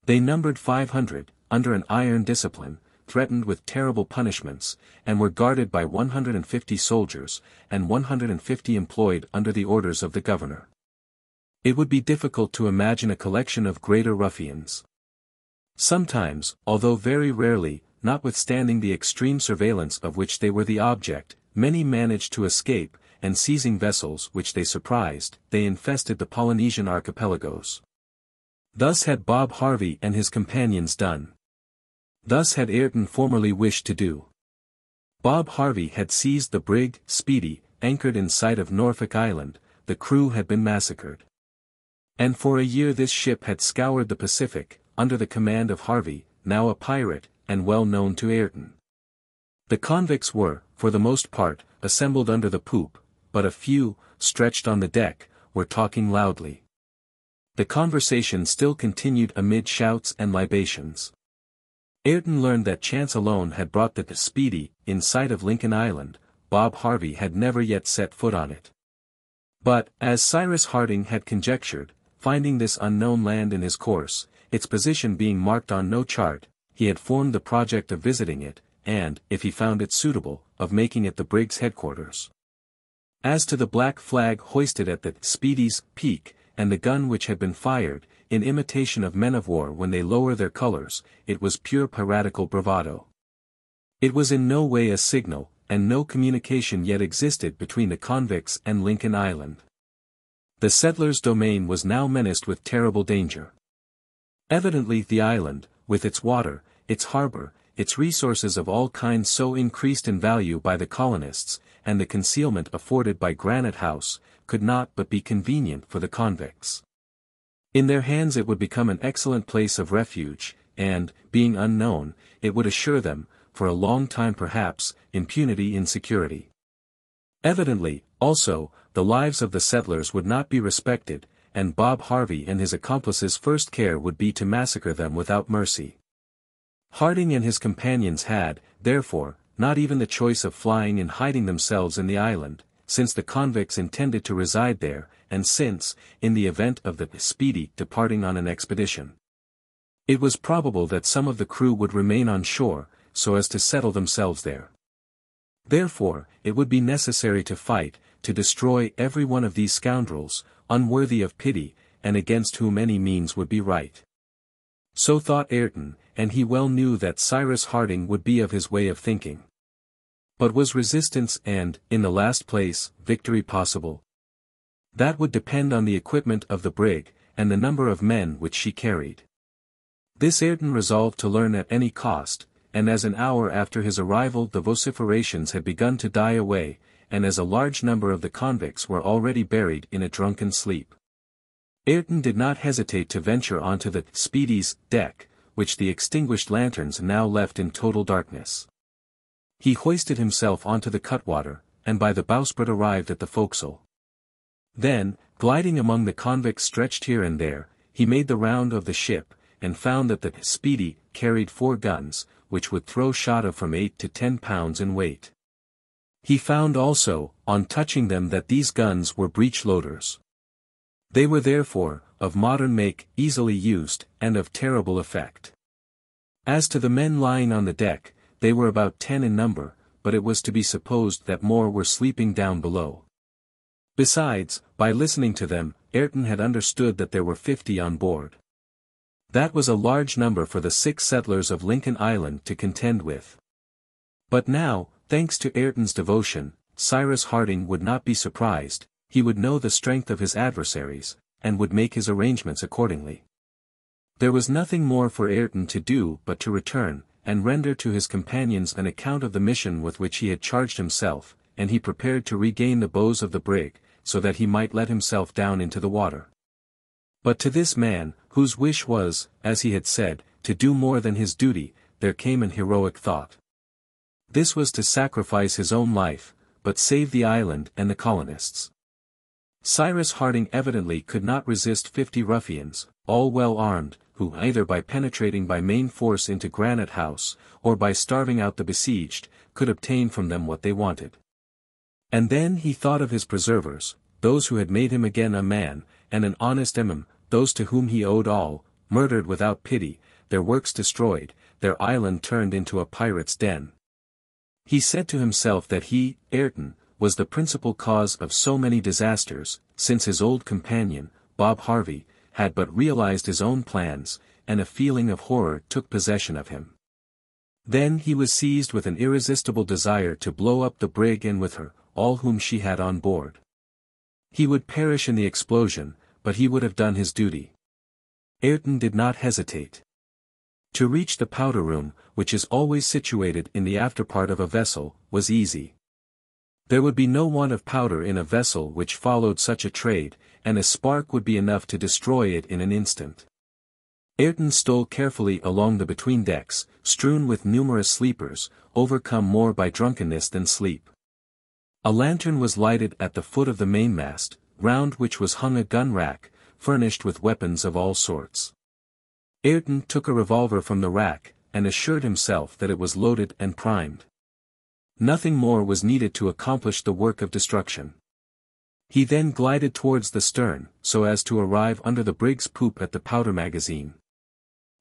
A: They numbered 500, under an iron discipline, threatened with terrible punishments, and were guarded by 150 soldiers, and 150 employed under the orders of the governor. It would be difficult to imagine a collection of greater ruffians. Sometimes, although very rarely, notwithstanding the extreme surveillance of which they were the object, many managed to escape, and seizing vessels which they surprised, they infested the Polynesian archipelagos. Thus had Bob Harvey and his companions done. Thus had Ayrton formerly wished to do. Bob Harvey had seized the brig, Speedy, anchored in sight of Norfolk Island. The crew had been massacred. And for a year this ship had scoured the Pacific, under the command of Harvey, now a pirate, and well known to Ayrton. The convicts were, for the most part, assembled under the poop, but a few, stretched on the deck, were talking loudly. The conversation still continued amid shouts and libations. Ayrton learned that chance alone had brought the Speedy in sight of Lincoln Island. Bob Harvey had never yet set foot on it. But, as Cyrus Harding had conjectured, finding this unknown land in his course, its position being marked on no chart, he had formed the project of visiting it, and, if he found it suitable, of making it the brig's headquarters. As to the black flag hoisted at the Speedy's peak, and the gun which had been fired, in imitation of men of war when they lower their colors, it was pure piratical bravado. It was in no way a signal, and no communication yet existed between the convicts and Lincoln Island. The settlers' domain was now menaced with terrible danger. Evidently the island, with its water, its harbor, its resources of all kinds so increased in value by the colonists, and the concealment afforded by Granite House, could not but be convenient for the convicts. In their hands it would become an excellent place of refuge, and, being unknown, it would assure them, for a long time perhaps, impunity in security. Evidently, also, the lives of the settlers would not be respected, and Bob Harvey and his accomplices' first care would be to massacre them without mercy. Harding and his companions had, therefore, not even the choice of flying and hiding themselves in the island, since the convicts intended to reside there, and since, in the event of the Speedy departing on an expedition, it was probable that some of the crew would remain on shore, so as to settle themselves there. Therefore, it would be necessary to fight, to destroy every one of these scoundrels, unworthy of pity, and against whom any means would be right. So thought Ayrton, and he well knew that Cyrus Harding would be of his way of thinking. But was resistance and, in the last place, victory possible? That would depend on the equipment of the brig, and the number of men which she carried. This Ayrton resolved to learn at any cost, and as an hour after his arrival the vociferations had begun to die away, and as a large number of the convicts were already buried in a drunken sleep, Ayrton did not hesitate to venture onto the Speedy's deck, which the extinguished lanterns now left in total darkness. He hoisted himself onto the cutwater, and by the bowsprit arrived at the forecastle. Then, gliding among the convicts stretched here and there, he made the round of the ship, and found that the Speedy carried 4 guns, which would throw shot of from 8 to 10 pounds in weight. He found also, on touching them, that these guns were breech-loaders. They were therefore, of modern make, easily used, and of terrible effect. As to the men lying on the deck, they were about 10 in number, but it was to be supposed that more were sleeping down below. Besides, by listening to them, Ayrton had understood that there were 50 on board. That was a large number for the 6 settlers of Lincoln Island to contend with. But now, thanks to Ayrton's devotion, Cyrus Harding would not be surprised. He would know the strength of his adversaries, and would make his arrangements accordingly. There was nothing more for Ayrton to do but to return, and render to his companions an account of the mission with which he had charged himself, and he prepared to regain the bows of the brig, so that he might let himself down into the water. But to this man, whose wish was, as he had said, to do more than his duty, there came an heroic thought. This was to sacrifice his own life, but save the island and the colonists. Cyrus Harding evidently could not resist 50 ruffians, all well armed, who either by penetrating by main force into Granite House, or by starving out the besieged, could obtain from them what they wanted. And then he thought of his preservers, those who had made him again a man, and an honest emem, those to whom he owed all, murdered without pity, their works destroyed, their island turned into a pirate's den. He said to himself that he, Ayrton, was the principal cause of so many disasters, since his old companion, Bob Harvey, had but realized his own plans, and a feeling of horror took possession of him. Then he was seized with an irresistible desire to blow up the brig and with her, all whom she had on board. He would perish in the explosion, but he would have done his duty. Ayrton did not hesitate. To reach the powder room, which is always situated in the afterpart of a vessel, was easy. There would be no want of powder in a vessel which followed such a trade, and a spark would be enough to destroy it in an instant. Ayrton stole carefully along the between-decks, strewn with numerous sleepers, overcome more by drunkenness than sleep. A lantern was lighted at the foot of the mainmast, round which was hung a gun-rack, furnished with weapons of all sorts. Ayrton took a revolver from the rack, and assured himself that it was loaded and primed. Nothing more was needed to accomplish the work of destruction. He then glided towards the stern, so as to arrive under the brig's poop at the powder magazine.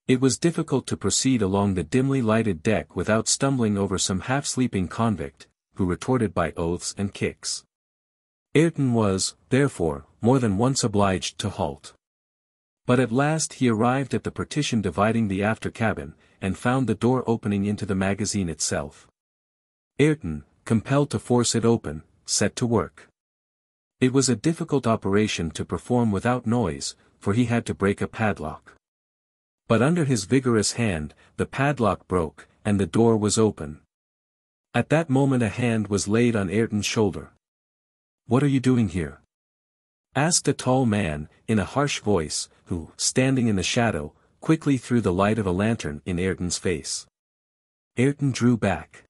A: It was difficult to proceed along the dimly lighted deck without stumbling over some half-sleeping convict, who retorted by oaths and kicks. Ayrton was, therefore, more than once obliged to halt. But at last he arrived at the partition dividing the after cabin, and found the door opening into the magazine itself. Ayrton, compelled to force it open, set to work. It was a difficult operation to perform without noise, for he had to break a padlock. But under his vigorous hand, the padlock broke, and the door was open. At that moment a hand was laid on Ayrton's shoulder. "What are you doing here?" asked a tall man, in a harsh voice, who, standing in the shadow, quickly threw the light of a lantern in Ayrton's face. Ayrton drew back.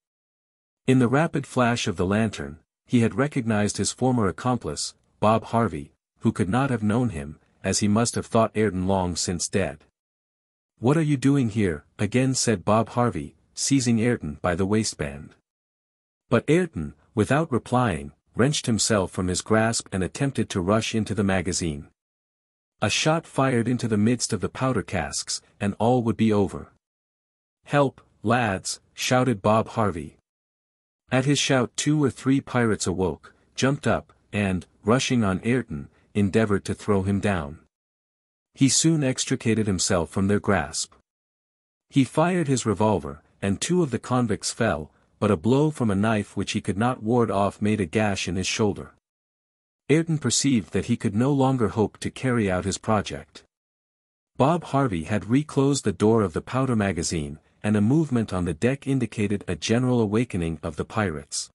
A: In the rapid flash of the lantern, he had recognized his former accomplice, Bob Harvey, who could not have known him, as he must have thought Ayrton long since dead. "What are you doing here?" again said Bob Harvey, seizing Ayrton by the waistband. But Ayrton, without replying, wrenched himself from his grasp and attempted to rush into the magazine. A shot fired into the midst of the powder casks, and all would be over. "Help, lads!" shouted Bob Harvey. At his shout 2 or 3 pirates awoke, jumped up, and, rushing on Ayrton, endeavored to throw him down. He soon extricated himself from their grasp. He fired his revolver, and 2 of the convicts fell, but a blow from a knife which he could not ward off made a gash in his shoulder. Ayrton perceived that he could no longer hope to carry out his project. Bob Harvey had reclosed the door of the powder magazine, and a movement on the deck indicated a general awakening of the pirates.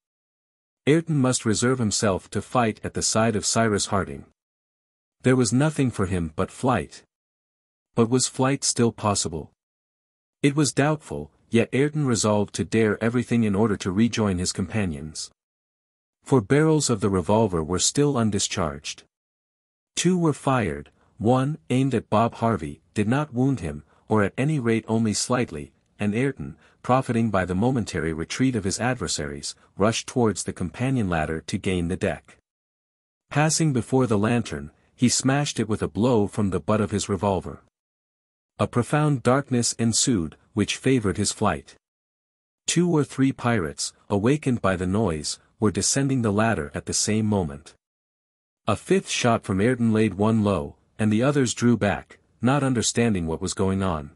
A: Ayrton must reserve himself to fight at the side of Cyrus Harding. There was nothing for him but flight. But was flight still possible? It was doubtful, yet Ayrton resolved to dare everything in order to rejoin his companions. 4 barrels of the revolver were still undischarged. 2 were fired, 1, aimed at Bob Harvey, did not wound him, or at any rate only slightly, and Ayrton, profiting by the momentary retreat of his adversaries, rushed towards the companion ladder to gain the deck. Passing before the lantern, he smashed it with a blow from the butt of his revolver. A profound darkness ensued, which favored his flight. 2 or 3 pirates, awakened by the noise, were descending the ladder at the same moment. A 5th shot from Ayrton laid one low, and the others drew back, not understanding what was going on.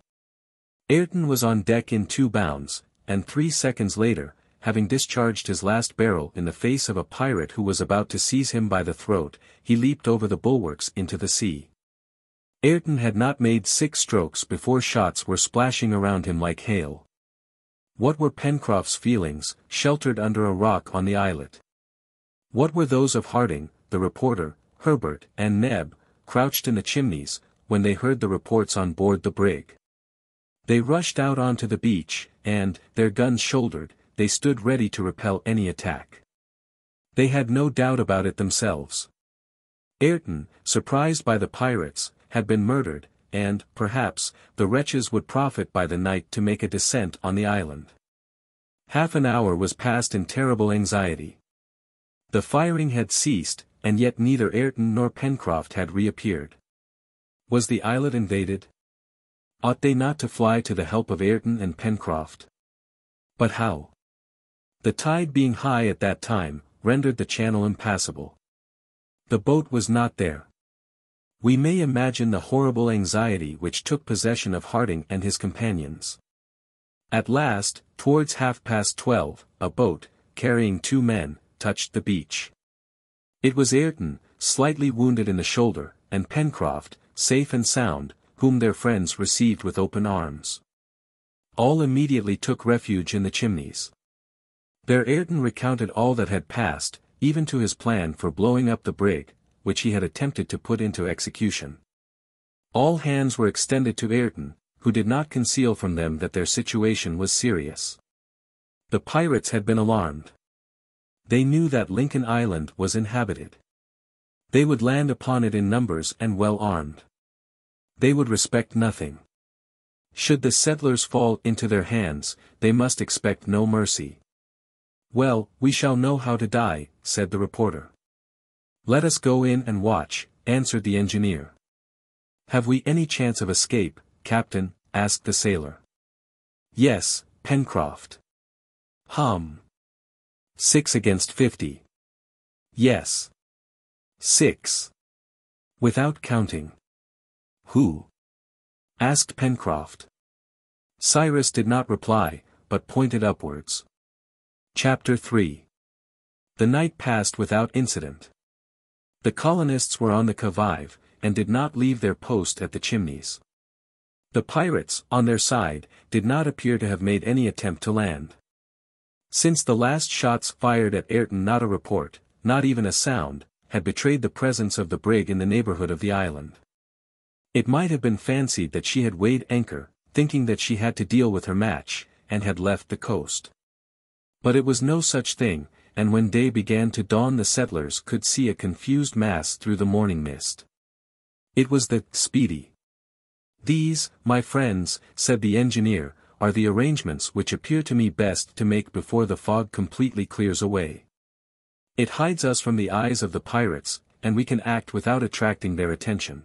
A: Ayrton was on deck in 2 bounds, and 3 seconds later, having discharged his last barrel in the face of a pirate who was about to seize him by the throat, he leaped over the bulwarks into the sea. Ayrton had not made 6 strokes before shots were splashing around him like hail. What were Pencroff's feelings, sheltered under a rock on the islet? What were those of Harding, the reporter, Herbert, and Neb, crouched in the chimneys, when they heard the reports on board the brig? They rushed out onto the beach, and, their guns shouldered, they stood ready to repel any attack. They had no doubt about it themselves. Ayrton, surprised by the pirates, had been murdered, and, perhaps, the wretches would profit by the night to make a descent on the island. Half an hour was passed in terrible anxiety. The firing had ceased, and yet neither Ayrton nor Pencroff had reappeared. Was the islet invaded? Ought they not to fly to the help of Ayrton and Pencroff? But how? The tide being high at that time, rendered the channel impassable. The boat was not there. We may imagine the horrible anxiety which took possession of Harding and his companions. At last, towards 12:30, a boat, carrying 2 men, touched the beach. It was Ayrton, slightly wounded in the shoulder, and Pencroff, safe and sound, whom their friends received with open arms. All immediately took refuge in the chimneys. There Ayrton recounted all that had passed, even to his plan for blowing up the brig, which he had attempted to put into execution. All hands were extended to Ayrton, who did not conceal from them that their situation was serious. The pirates had been alarmed. They knew that Lincoln Island was inhabited. They would land upon it in numbers and well armed. They would respect nothing. Should the settlers fall into their hands, they must expect no mercy. "Well, we shall know how to die," said the reporter. "Let us go in and watch," answered the engineer. "Have we any chance of escape, Captain?" asked the sailor. "Yes, Pencroff." "Hum. 6 against 50. "Yes. 6. "Without counting." "Who?" asked Pencroff. Cyrus did not reply, but pointed upwards. Chapter 3. The night passed without incident. The colonists were on the qui-vive, and did not leave their post at the chimneys. The pirates, on their side, did not appear to have made any attempt to land. Since the last shots fired at Ayrton, not a report, not even a sound, had betrayed the presence of the brig in the neighborhood of the island. It might have been fancied that she had weighed anchor, thinking that she had to deal with her match, and had left the coast. But it was no such thing, and when day began to dawn the settlers could see a confused mass through the morning mist. It was the Speedy. "These, my friends," said the engineer, "are the arrangements which appear to me best to make before the fog completely clears away. It hides us from the eyes of the pirates, and we can act without attracting their attention.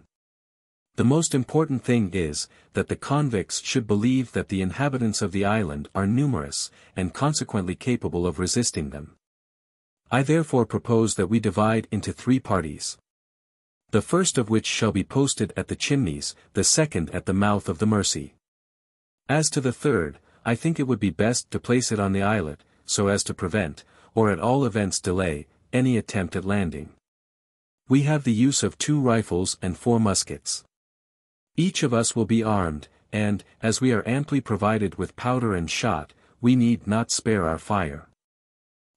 A: The most important thing is, that the convicts should believe that the inhabitants of the island are numerous, and consequently capable of resisting them. I therefore propose that we divide into 3 parties. The first of which shall be posted at the chimneys, the second at the mouth of the Mercy. As to the third, I think it would be best to place it on the islet, so as to prevent, or at all events delay, any attempt at landing. We have the use of 2 rifles and 4 muskets. Each of us will be armed, and, as we are amply provided with powder and shot, we need not spare our fire.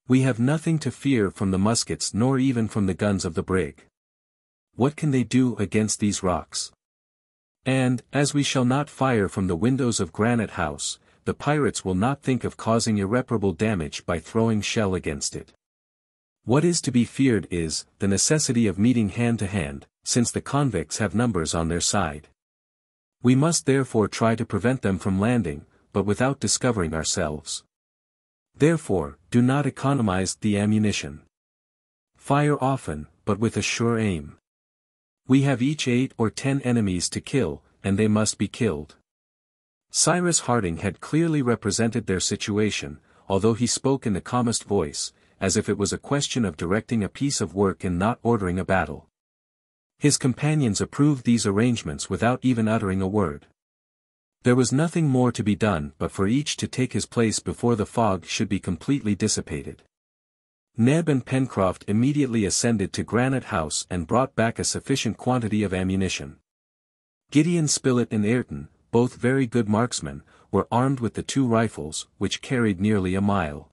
A: We have nothing to fear from the muskets nor even from the guns of the brig. What can they do against these rocks? And, as we shall not fire from the windows of Granite House, the pirates will not think of causing irreparable damage by throwing shell against it. What is to be feared is, the necessity of meeting hand to hand, since the convicts have numbers on their side. We must therefore try to prevent them from landing, but without discovering ourselves. Therefore, do not economize the ammunition. Fire often, but with a sure aim. We have each 8 or 10 enemies to kill, and they must be killed." Cyrus Harding had clearly represented their situation, although he spoke in the calmest voice, as if it was a question of directing a piece of work and not ordering a battle. His companions approved these arrangements without even uttering a word. There was nothing more to be done but for each to take his place before the fog should be completely dissipated. Neb and Pencroff immediately ascended to Granite House and brought back a sufficient quantity of ammunition. Gideon Spilett and Ayrton, both very good marksmen, were armed with the 2 rifles, which carried nearly a mile.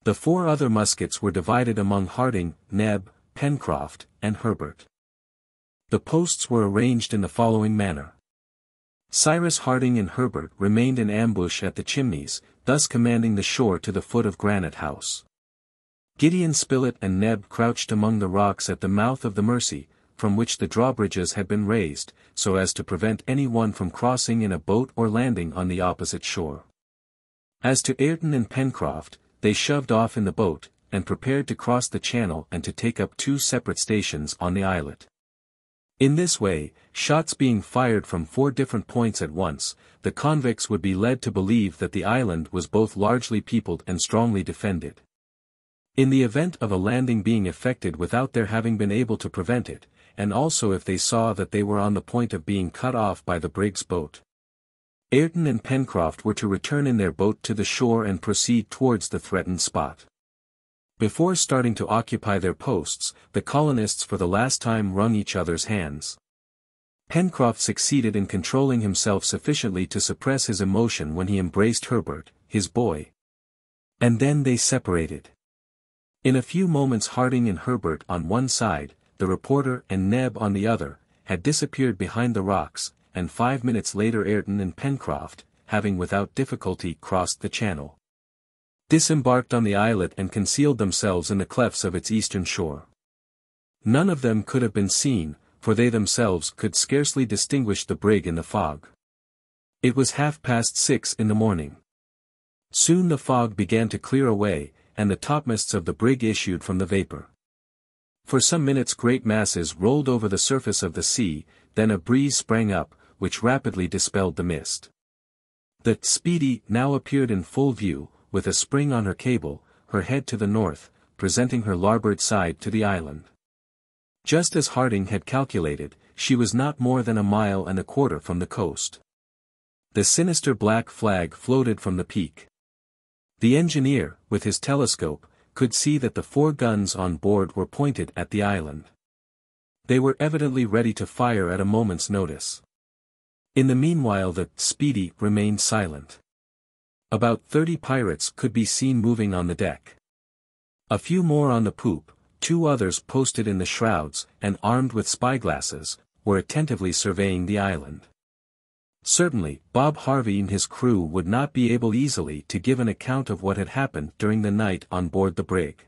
A: The 4 other muskets were divided among Harding, Neb, Pencroff, and Herbert. The posts were arranged in the following manner. Cyrus, Harding and Herbert remained in ambush at the Chimneys, thus commanding the shore to the foot of Granite House. Gideon Spilett and Neb crouched among the rocks at the mouth of the Mersey, from which the drawbridges had been raised, so as to prevent any one from crossing in a boat or landing on the opposite shore. As to Ayrton and Pencroff, they shoved off in the boat, and prepared to cross the channel and to take up 2 separate stations on the islet. In this way, shots being fired from 4 different points at once, the convicts would be led to believe that the island was both largely peopled and strongly defended. In the event of a landing being effected without their having been able to prevent it, and also if they saw that they were on the point of being cut off by the brig's boat, Ayrton and Pencroff were to return in their boat to the shore and proceed towards the threatened spot. Before starting to occupy their posts, the colonists for the last time wrung each other's hands. Pencroff succeeded in controlling himself sufficiently to suppress his emotion when he embraced Herbert, his boy. And then they separated. In a few moments Harding and Herbert on one side, the reporter and Neb on the other, had disappeared behind the rocks, and 5 minutes later Ayrton and Pencroff, having without difficulty crossed the channel, disembarked on the islet and concealed themselves in the clefts of its eastern shore. None of them could have been seen, for they themselves could scarcely distinguish the brig in the fog. It was 6:30 in the morning. Soon the fog began to clear away, and the topmasts of the brig issued from the vapor. For some minutes great masses rolled over the surface of the sea, then a breeze sprang up, which rapidly dispelled the mist. The Speedy now appeared in full view, with a spring on her cable, her head to the north, presenting her larboard side to the island. Just as Harding had calculated, she was not more than 1.25 miles from the coast. The sinister black flag floated from the peak. The engineer, with his telescope, could see that the 4 guns on board were pointed at the island. They were evidently ready to fire at a moment's notice. In the meanwhile the Speedy remained silent. About 30 pirates could be seen moving on the deck. A few more on the poop, 2 others posted in the shrouds, and armed with spyglasses, were attentively surveying the island. Certainly, Bob Harvey and his crew would not be able easily to give an account of what had happened during the night on board the brig.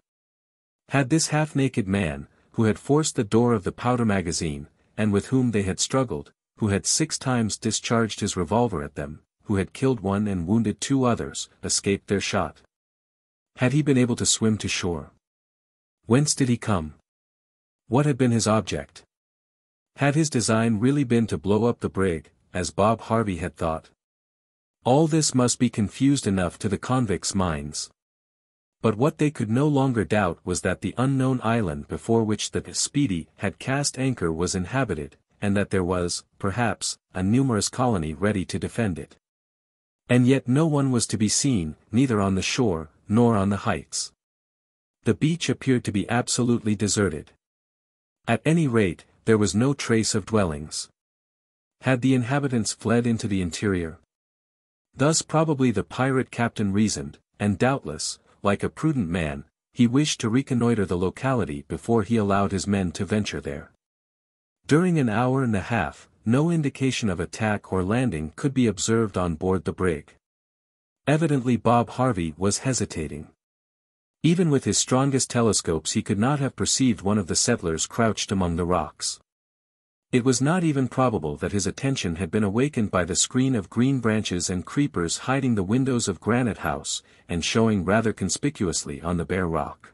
A: Had this half-naked man, who had forced the door of the powder magazine, and with whom they had struggled, who had 6 times discharged his revolver at them, who had killed 1 and wounded 2 others, escaped their shot? Had he been able to swim to shore? Whence did he come? What had been his object? Had his design really been to blow up the brig, as Bob Harvey had thought? All this must be confused enough to the convicts' minds. But what they could no longer doubt was that the unknown island before which the Speedy had cast anchor was inhabited, and that there was, perhaps, a numerous colony ready to defend it. And yet no one was to be seen, neither on the shore, nor on the heights. The beach appeared to be absolutely deserted. At any rate, there was no trace of dwellings. Had the inhabitants fled into the interior? Thus probably the pirate captain reasoned, and doubtless, like a prudent man, he wished to reconnoiter the locality before he allowed his men to venture there. During an hour and a half, no indication of attack or landing could be observed on board the brig. Evidently Bob Harvey was hesitating. Even with his strongest telescopes he could not have perceived one of the settlers crouched among the rocks. It was not even probable that his attention had been awakened by the screen of green branches and creepers hiding the windows of Granite House, and showing rather conspicuously on the bare rock.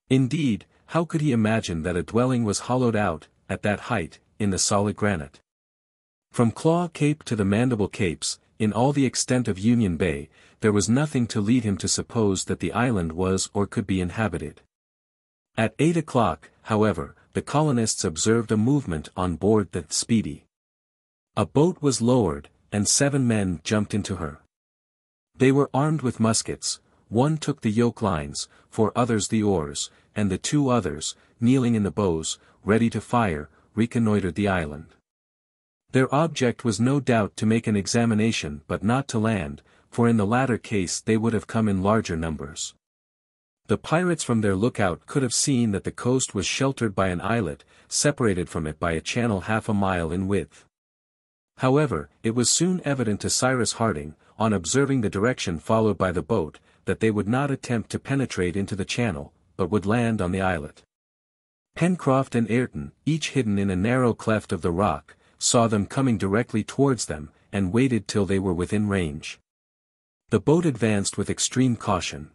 A: Indeed, how could he imagine that a dwelling was hollowed out, at that height, in the solid granite? From Claw Cape to the Mandible Capes, in all the extent of Union Bay, there was nothing to lead him to suppose that the island was or could be inhabited. At 8 o'clock, however, the colonists observed a movement on board the Speedy. A boat was lowered, and 7 men jumped into her. They were armed with muskets, 1 took the yoke lines, 4 others the oars, and the 2 others, kneeling in the bows, ready to fire, reconnoitered the island. Their object was no doubt to make an examination but not to land, for in the latter case they would have come in larger numbers. The pirates from their lookout could have seen that the coast was sheltered by an islet, separated from it by a channel half a mile in width. However, it was soon evident to Cyrus Harding, on observing the direction followed by the boat, that they would not attempt to penetrate into the channel, but would land on the islet. Pencroff and Ayrton, each hidden in a narrow cleft of the rock, saw them coming directly towards them, and waited till they were within range. The boat advanced with extreme caution.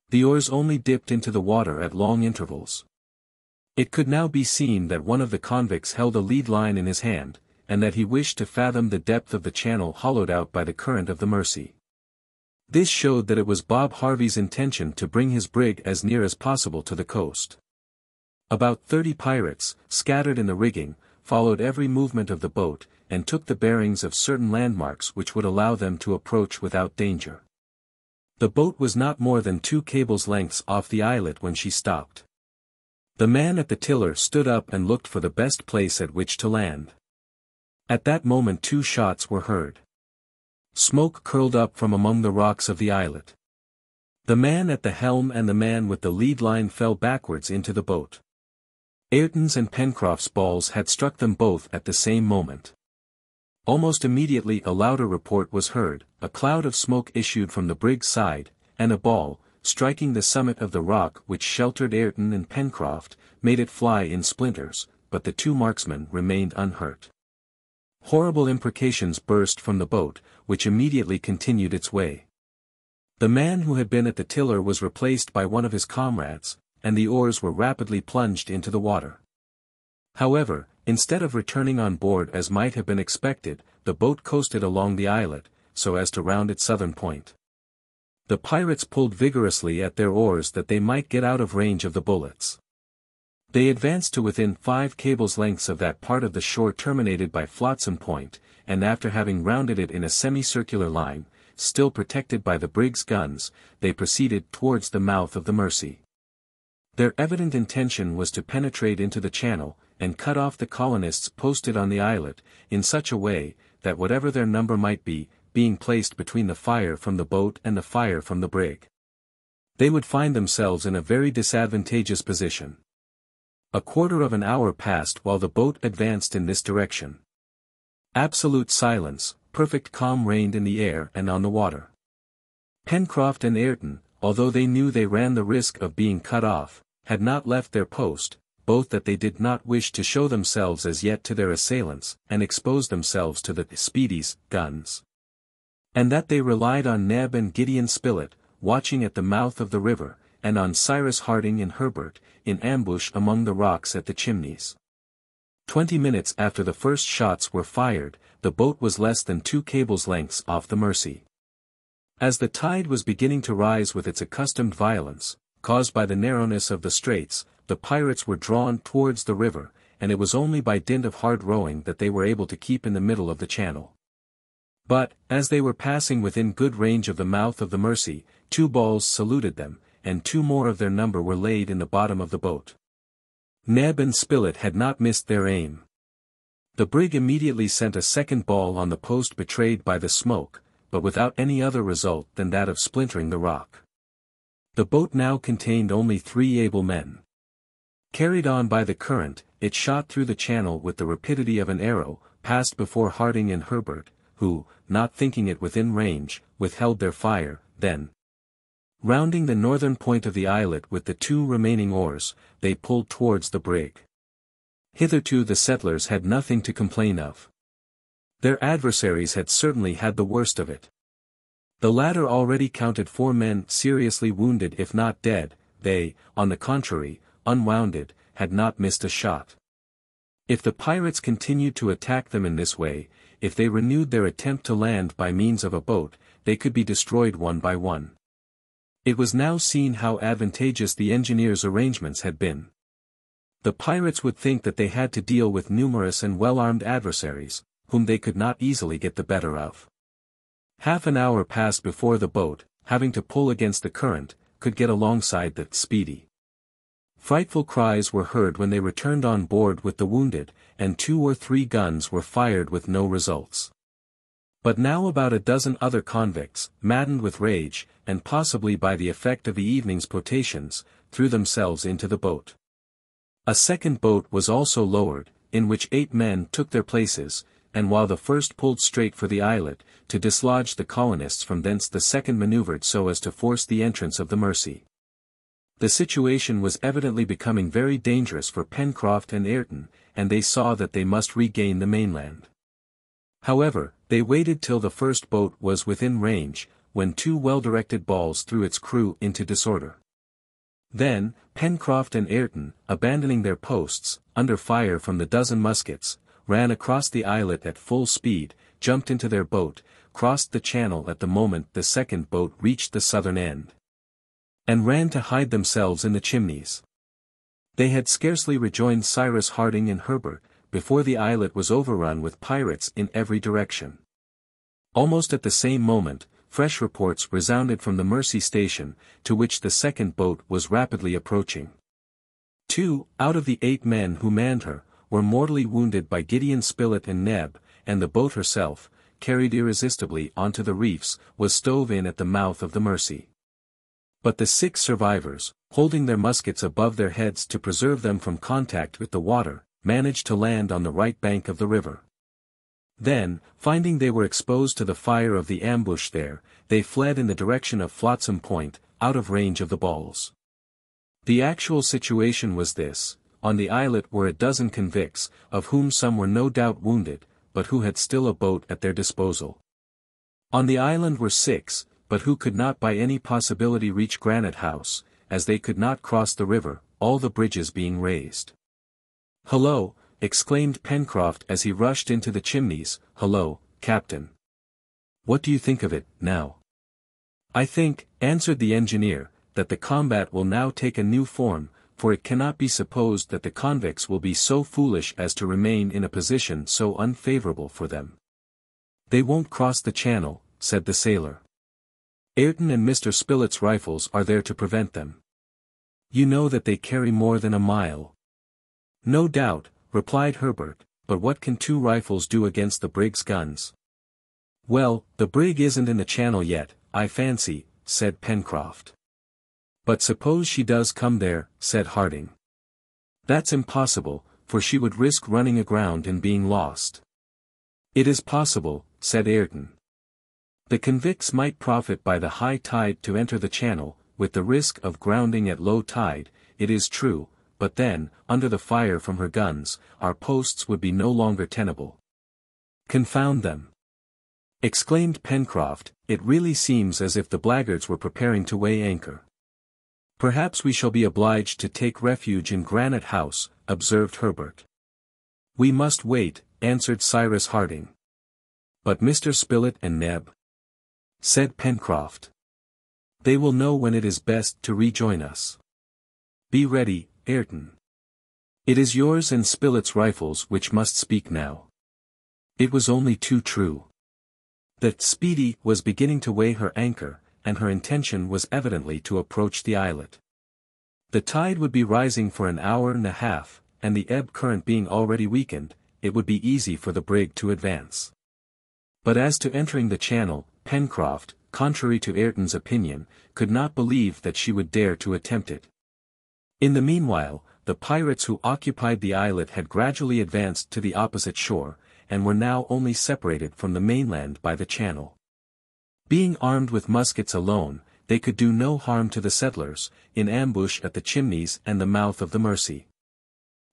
A: The oars only dipped into the water at long intervals. It could now be seen that one of the convicts held a lead line in his hand, and that he wished to fathom the depth of the channel hollowed out by the current of the Mercy. This showed that it was Bob Harvey's intention to bring his brig as near as possible to the coast. About 30 pirates, scattered in the rigging, followed every movement of the boat, and took the bearings of certain landmarks which would allow them to approach without danger. The boat was not more than 2 cables' lengths off the islet when she stopped. The man at the tiller stood up and looked for the best place at which to land. At that moment 2 shots were heard. Smoke curled up from among the rocks of the islet. The man at the helm and the man with the lead line fell backwards into the boat. Ayrton's and Pencroff's balls had struck them both at the same moment. Almost immediately a louder report was heard, a cloud of smoke issued from the brig's side, and a ball, striking the summit of the rock which sheltered Ayrton and Pencroff, made it fly in splinters, but the 2 marksmen remained unhurt. Horrible imprecations burst from the boat, which immediately continued its way. The man who had been at the tiller was replaced by one of his comrades, and the oars were rapidly plunged into the water. However, instead of returning on board as might have been expected, the boat coasted along the islet, so as to round its southern point. The pirates pulled vigorously at their oars that they might get out of range of the bullets. They advanced to within 5 cables' lengths of that part of the shore terminated by Flotsam Point, and after having rounded it in a semicircular line, still protected by the brig's guns, they proceeded towards the mouth of the Mercy. Their evident intention was to penetrate into the channel, and cut off the colonists posted on the islet, in such a way, that whatever their number might be, being placed between the fire from the boat and the fire from the brig, they would find themselves in a very disadvantageous position. A quarter of an hour passed while the boat advanced in this direction. Absolute silence, perfect calm reigned in the air and on the water. Pencroff and Ayrton, although they knew they ran the risk of being cut off, had not left their post, both that they did not wish to show themselves as yet to their assailants, and expose themselves to the Speedy's guns, and that they relied on Neb and Gideon Spilett, watching at the mouth of the river, and on Cyrus Harding and Herbert, in ambush among the rocks at the Chimneys. 20 minutes after the first shots were fired, the boat was less than 2 cables' lengths off the Mercy. As the tide was beginning to rise with its accustomed violence, caused by the narrowness of the straits, the pirates were drawn towards the river, and it was only by dint of hard rowing that they were able to keep in the middle of the channel. But, as they were passing within good range of the mouth of the Mercy, 2 balls saluted them, and 2 more of their number were laid in the bottom of the boat. Neb and Spilett had not missed their aim. The brig immediately sent a second ball on the post betrayed by the smoke, but without any other result than that of splintering the rock. The boat now contained only 3 able men. Carried on by the current, it shot through the channel with the rapidity of an arrow, passed before Harding and Herbert, who, not thinking it within range, withheld their fire, then, rounding the northern point of the islet with the 2 remaining oars, they pulled towards the brig. Hitherto the settlers had nothing to complain of. Their adversaries had certainly had the worst of it. The latter already counted 4 men seriously wounded if not dead. They, on the contrary, unwounded, had not missed a shot. If the pirates continued to attack them in this way, if they renewed their attempt to land by means of a boat, they could be destroyed one by one. It was now seen how advantageous the engineers' arrangements had been. The pirates would think that they had to deal with numerous and well-armed adversaries, whom they could not easily get the better of. Half an hour passed before the boat, having to pull against the current, could get alongside the Speedy. Frightful cries were heard when they returned on board with the wounded, and 2 or 3 guns were fired with no results. But now about a dozen other convicts, maddened with rage, and possibly by the effect of the evening's potations, threw themselves into the boat. A second boat was also lowered, in which 8 men took their places, and while the first pulled straight for the islet, to dislodge the colonists from thence, the second maneuvered so as to force the entrance of the Mercy. The situation was evidently becoming very dangerous for Pencroff and Ayrton, and they saw that they must regain the mainland. However, they waited till the first boat was within range, when 2 well-directed balls threw its crew into disorder. Then, Pencroff and Ayrton, abandoning their posts, under fire from the dozen muskets, ran across the islet at full speed, jumped into their boat, crossed the channel at the moment the second boat reached the southern end, and ran to hide themselves in the chimneys. They had scarcely rejoined Cyrus Harding and Herbert, before the islet was overrun with pirates in every direction. Almost at the same moment, fresh reports resounded from the Mercy station, to which the second boat was rapidly approaching. 2 out of the 8 men who manned her, were mortally wounded by Gideon Spilett and Neb, and the boat herself, carried irresistibly onto the reefs, was stove in at the mouth of the Mercy. But the 6 survivors, holding their muskets above their heads to preserve them from contact with the water, managed to land on the right bank of the river. Then, finding they were exposed to the fire of the ambush there, they fled in the direction of Flotsam Point, out of range of the balls. The actual situation was this: on the islet were a dozen convicts, of whom some were no doubt wounded, but who had still a boat at their disposal. On the island were 6, but who could not by any possibility reach Granite House, as they could not cross the river, all the bridges being raised. "Hullo!" exclaimed Pencroff as he rushed into the chimneys. "Hullo, Captain! What do you think of it, now?" "I think," answered the engineer, "that the combat will now take a new form, for it cannot be supposed that the convicts will be so foolish as to remain in a position so unfavorable for them." "They won't cross the channel," said the sailor. "Ayrton and Mr. Spilett's rifles are there to prevent them. You know that they carry more than a mile." "No doubt," replied Herbert, "but what can 2 rifles do against the brig's guns?" "Well, the brig isn't in the channel yet, I fancy," said Pencroff. "But suppose she does come there," said Harding. "That's impossible, for she would risk running aground and being lost." "It is possible," said Ayrton. "The convicts might profit by the high tide to enter the channel, with the risk of grounding at low tide, it is true, but then, under the fire from her guns, our posts would be no longer tenable." "Confound them!" exclaimed Pencroff, "it really seems as if the blackguards were preparing to weigh anchor." "Perhaps we shall be obliged to take refuge in Granite House," observed Herbert. "We must wait," answered Cyrus Harding. "But Mr. Spilett and Neb?" said Pencroff. "They will know when it is best to rejoin us. Be ready, Ayrton. It is yours and Spilett's rifles which must speak now." It was only too true. The Speedy was beginning to weigh her anchor, and her intention was evidently to approach the islet. The tide would be rising for an hour and a half, and the ebb current being already weakened, it would be easy for the brig to advance. But as to entering the channel, Pencroff, contrary to Ayrton's opinion, could not believe that she would dare to attempt it. In the meanwhile, the pirates who occupied the islet had gradually advanced to the opposite shore, and were now only separated from the mainland by the channel. Being armed with muskets alone, they could do no harm to the settlers, in ambush at the chimneys and the mouth of the Mercy.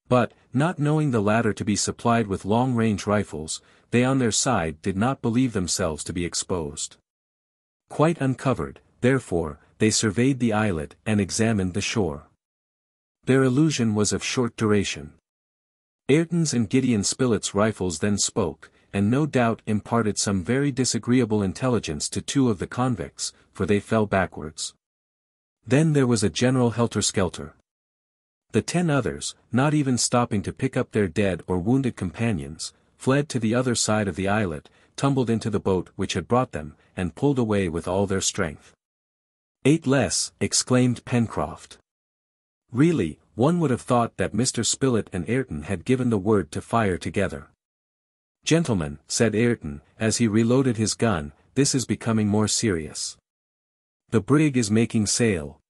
A: But, not knowing the latter to be supplied with long-range rifles, they on their side did not believe themselves to be exposed. Quite uncovered, therefore, they surveyed the islet and examined the shore. Their illusion was of short duration. Ayrton's and Gideon Spilett's rifles then spoke, and no doubt imparted some very disagreeable intelligence to 2 of the convicts, for they fell backwards. Then there was a general helter-skelter. The 10 others, not even stopping to pick up their dead or wounded companions, fled to the other side of the islet, tumbled into the boat which had brought them, and pulled away with all their strength. "8 less," exclaimed Pencroff. "Really, one would have thought that Mr. Spilett and Ayrton had given the word to fire together. "Gentlemen," said Ayrton, as he reloaded his gun, "this is becoming more serious. The brig is making sail.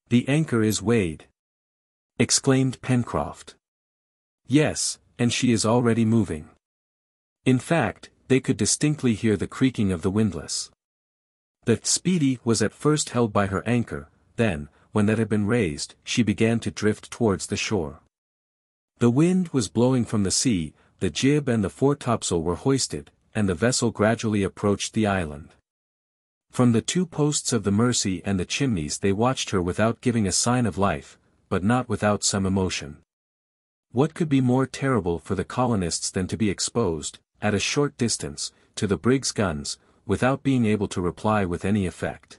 A: The anchor is weighed," exclaimed Pencroff. "Yes, and she is already moving." In fact, they could distinctly hear the creaking of the windlass. The Speedy was at first held by her anchor, then, when that had been raised, she began to drift towards the shore. The wind was blowing from the sea, the jib and the foretopsail were hoisted, and the vessel gradually approached the island. From the two posts of the Mercy and the chimneys they watched her without giving a sign of life, but not without some emotion. What could be more terrible for the colonists than to be exposed, at a short distance, to the brig's guns, without being able to reply with any effect?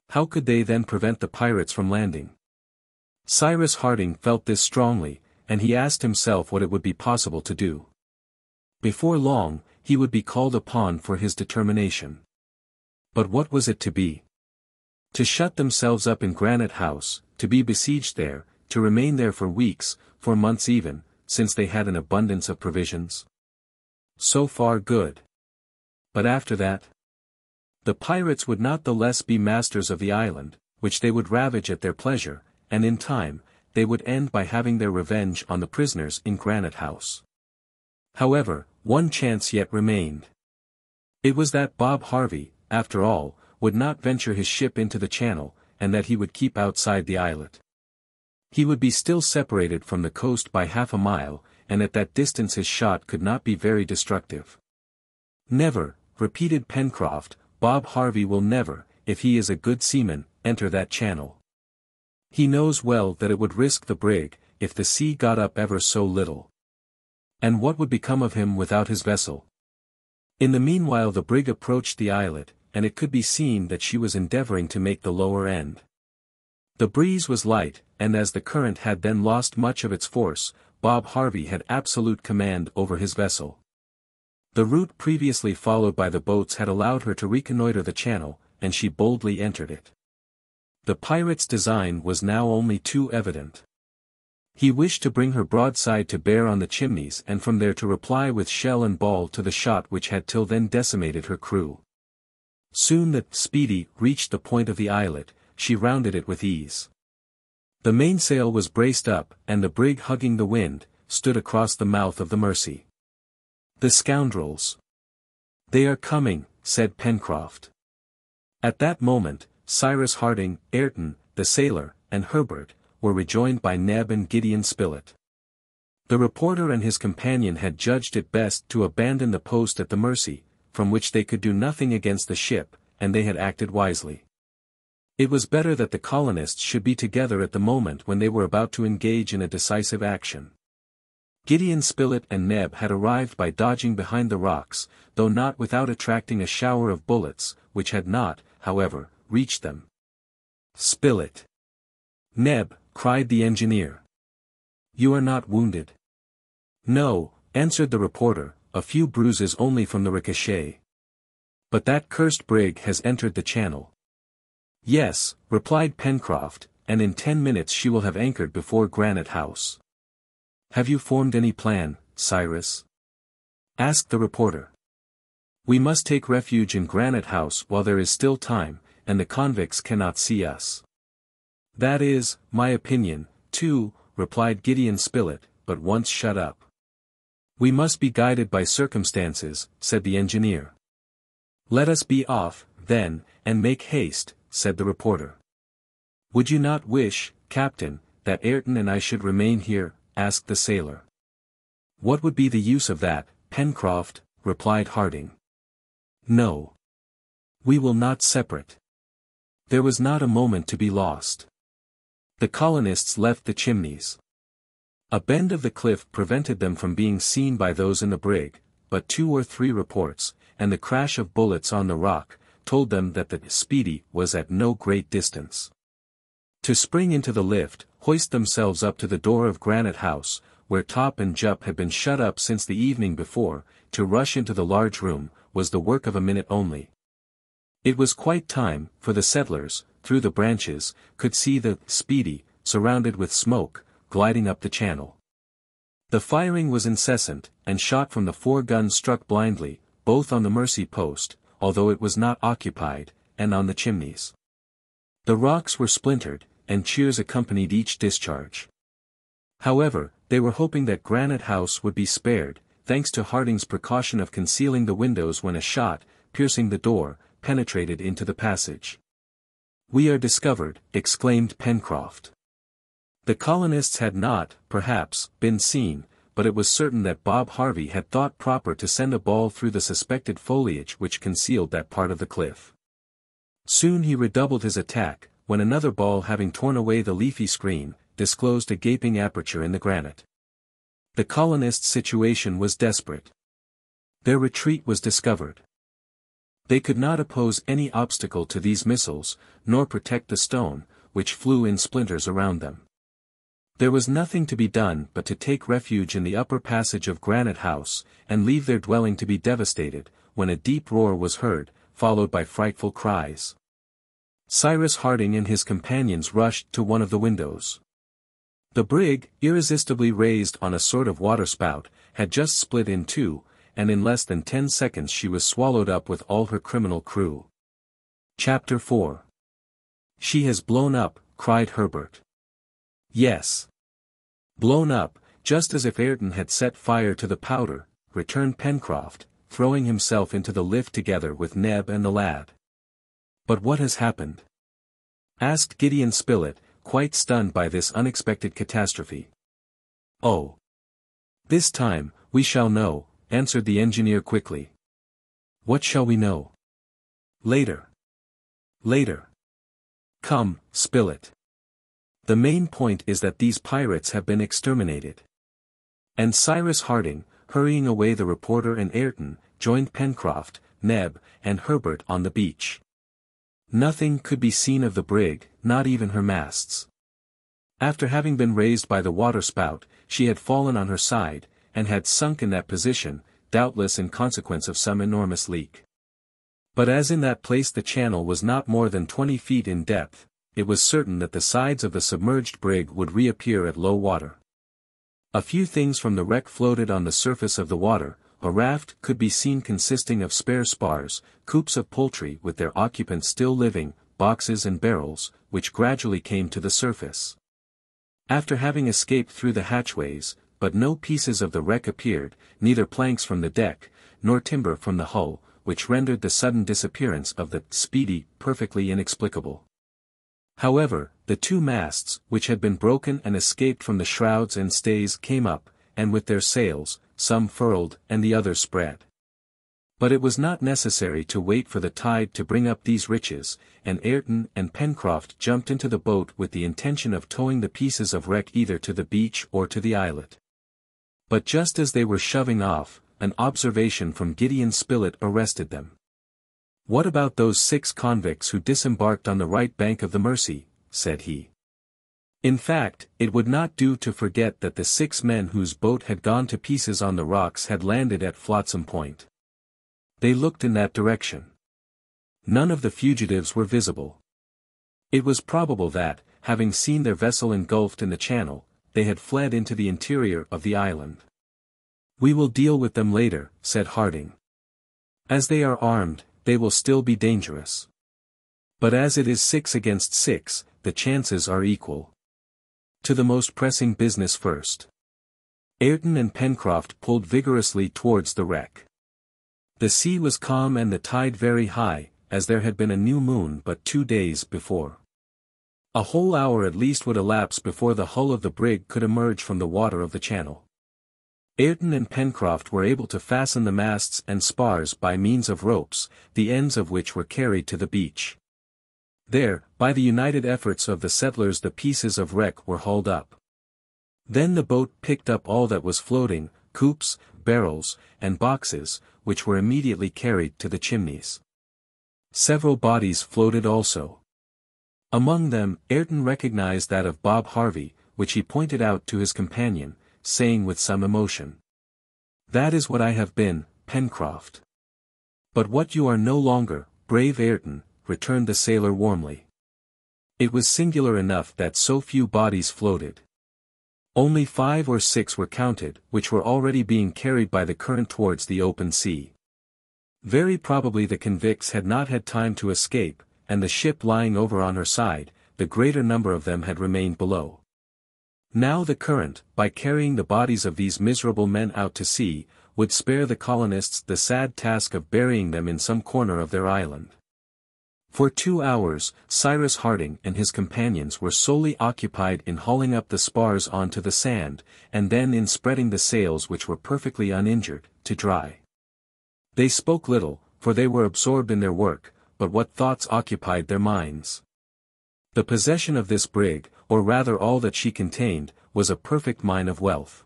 A: How could they then prevent the pirates from landing? Cyrus Harding felt this strongly, and he asked himself what it would be possible to do. Before long, he would be called upon for his determination. But what was it to be? To shut themselves up in Granite House, to be besieged there, to remain there for weeks, for months even, since they had an abundance of provisions? So far good. But after that? The pirates would not the less be masters of the island, which they would ravage at their pleasure, and in time, they would end by having their revenge on the prisoners in Granite House. However, one chance yet remained. It was that Bob Harvey, after all, would not venture his ship into the channel, and that he would keep outside the islet. He would be still separated from the coast by half a mile, and at that distance his shot could not be very destructive. "Never," repeated Pencroff, "Bob Harvey will never, if he is a good seaman, enter that channel. He knows well that it would risk the brig, if the sea got up ever so little. And what would become of him without his vessel?" In the meanwhile the brig approached the islet, and it could be seen that she was endeavoring to make the lower end. The breeze was light, and as the current had then lost much of its force, Bob Harvey had absolute command over his vessel. The route previously followed by the boats had allowed her to reconnoiter the channel, and she boldly entered it. The pirate's design was now only too evident. He wished to bring her broadside to bear on the chimneys and from there to reply with shell and ball to the shot which had till then decimated her crew. Soon the Speedy reached the point of the islet, she rounded it with ease. The mainsail was braced up, and the brig hugging the wind, stood across the mouth of the Mercy. "The scoundrels! They are coming," said Pencroff. At that moment, Cyrus Harding, Ayrton, the sailor, and Herbert, were rejoined by Neb and Gideon Spilett. The reporter and his companion had judged it best to abandon the post at the Mercy, from which they could do nothing against the ship, and they had acted wisely. It was better that the colonists should be together at the moment when they were about to engage in a decisive action. Gideon Spilett and Neb had arrived by dodging behind the rocks, though not without attracting a shower of bullets, which had not, however, reached them. "Spilett! Neb!" cried the engineer. "You are not wounded?" "No," answered the reporter, "a few bruises only from the ricochet. But that cursed brig has entered the channel." "Yes," replied Pencroff, "and in 10 minutes she will have anchored before Granite House." "Have you formed any plan, Cyrus?" asked the reporter. "We must take refuge in Granite House while there is still time, and the convicts cannot see us." "That is, my opinion, too," replied Gideon Spilett, "but once shut up." "We must be guided by circumstances," said the engineer. "Let us be off, then, and make haste," said the reporter. "Would you not wish, Captain, that Ayrton and I should remain here?" asked the sailor. "What would be the use of that, Pencroff?" replied Harding. "No. We will not separate." There was not a moment to be lost. The colonists left the chimneys. A bend of the cliff prevented them from being seen by those in the brig, but 2 or 3 reports, and the crash of bullets on the rock, told them that the Speedy was at no great distance. To spring into the lift, hoist themselves up to the door of Granite House, where Top and Jup had been shut up since the evening before, to rush into the large room, was the work of a minute only. It was quite time, for the settlers, through the branches, could see the Speedy, surrounded with smoke, gliding up the channel. The firing was incessant, and shot from the 4 guns struck blindly, both on the Mercy post, although it was not occupied, and on the chimneys. The rocks were splintered, and cheers accompanied each discharge. However, they were hoping that Granite House would be spared, thanks to Harding's precaution of concealing the windows when a shot, piercing the door, penetrated into the passage. "We are discovered," exclaimed Pencroff. The colonists had not, perhaps, been seen, but it was certain that Bob Harvey had thought proper to send a ball through the suspected foliage which concealed that part of the cliff. Soon he redoubled his attack, when another ball, having torn away the leafy screen, disclosed a gaping aperture in the granite. The colonists' situation was desperate. Their retreat was discovered. They could not oppose any obstacle to these missiles, nor protect the stone, which flew in splinters around them. There was nothing to be done but to take refuge in the upper passage of Granite House, and leave their dwelling to be devastated, when a deep roar was heard, followed by frightful cries. Cyrus Harding and his companions rushed to one of the windows. The brig, irresistibly raised on a sort of waterspout, had just split in two, and in less than 10 seconds she was swallowed up with all her criminal crew. Chapter 4. "She has blown up," cried Herbert. "Yes. Blown up, just as if Ayrton had set fire to the powder," returned Pencroff, throwing himself into the lift together with Neb and the lad. "But what has happened?" asked Gideon Spilett, quite stunned by this unexpected catastrophe. "Oh! This time, we shall know," answered the engineer quickly. "What shall we know?" "Later. Later. Come, Spilett. The main point is that these pirates have been exterminated." And Cyrus Harding, hurrying away the reporter and Ayrton, joined Pencroff, Neb, and Herbert on the beach. Nothing could be seen of the brig, not even her masts. After having been raised by the waterspout, she had fallen on her side, and had sunk in that position, doubtless in consequence of some enormous leak. But as in that place the channel was not more than 20 feet in depth, it was certain that the sides of the submerged brig would reappear at low water. A few things from the wreck floated on the surface of the water. A raft could be seen consisting of spare spars, coops of poultry with their occupants still living, boxes and barrels, which gradually came to the surface. After having escaped through the hatchways, but no pieces of the wreck appeared, neither planks from the deck, nor timber from the hull, which rendered the sudden disappearance of the Speedy perfectly inexplicable. However, the 2 masts, which had been broken and escaped from the shrouds and stays, came up, and with their sails, some furled and the others spread. But it was not necessary to wait for the tide to bring up these riches, and Ayrton and Pencroff jumped into the boat with the intention of towing the pieces of wreck either to the beach or to the islet. But just as they were shoving off, an observation from Gideon Spilett arrested them. "What about those 6 convicts who disembarked on the right bank of the Mercy?" said he. In fact, it would not do to forget that the 6 men whose boat had gone to pieces on the rocks had landed at Flotsam Point. They looked in that direction. None of the fugitives were visible. It was probable that, having seen their vessel engulfed in the channel, they had fled into the interior of the island. "We will deal with them later," said Harding. "As they are armed, they will still be dangerous. But as it is 6 against 6, the chances are equal. To the most pressing business first." Ayrton and Pencroff pulled vigorously towards the wreck. The sea was calm and the tide very high, as there had been a new moon but 2 days before. A whole hour at least would elapse before the hull of the brig could emerge from the water of the channel. Ayrton and Pencroff were able to fasten the masts and spars by means of ropes, the ends of which were carried to the beach. There, by the united efforts of the settlers, the pieces of wreck were hauled up. Then the boat picked up all that was floating, coops, barrels, and boxes, which were immediately carried to the chimneys. Several bodies floated also. Among them, Ayrton recognized that of Bob Harvey, which he pointed out to his companion, saying with some emotion, "That is what I have been, Pencroff." "But what you are no longer, brave Ayrton," returned the sailor warmly. It was singular enough that so few bodies floated. Only 5 or 6 were counted, which were already being carried by the current towards the open sea. Very probably the convicts had not had time to escape, and the ship lying over on her side, the greater number of them had remained below. Now the current, by carrying the bodies of these miserable men out to sea, would spare the colonists the sad task of burying them in some corner of their island. For 2 hours, Cyrus Harding and his companions were solely occupied in hauling up the spars onto the sand, and then in spreading the sails which were perfectly uninjured, to dry. They spoke little, for they were absorbed in their work, but what thoughts occupied their minds? The possession of this brig, or rather all that she contained, was a perfect mine of wealth.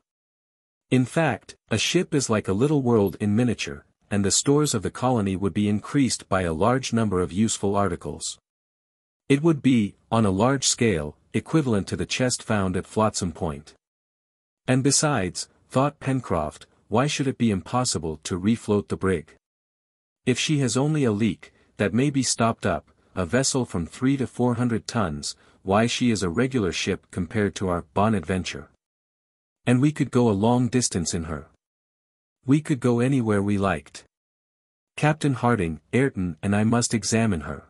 A: In fact, a ship is like a little world in miniature, and the stores of the colony would be increased by a large number of useful articles. It would be, on a large scale, equivalent to the chest found at Flotsam Point. And besides, thought Pencroff, why should it be impossible to refloat the brig? If she has only a leak, that may be stopped up, a vessel from 300 to 400 tons, why she is a regular ship compared to our Bonadventure. And we could go a long distance in her. We could go anywhere we liked. Captain Harding, Ayrton and I must examine her.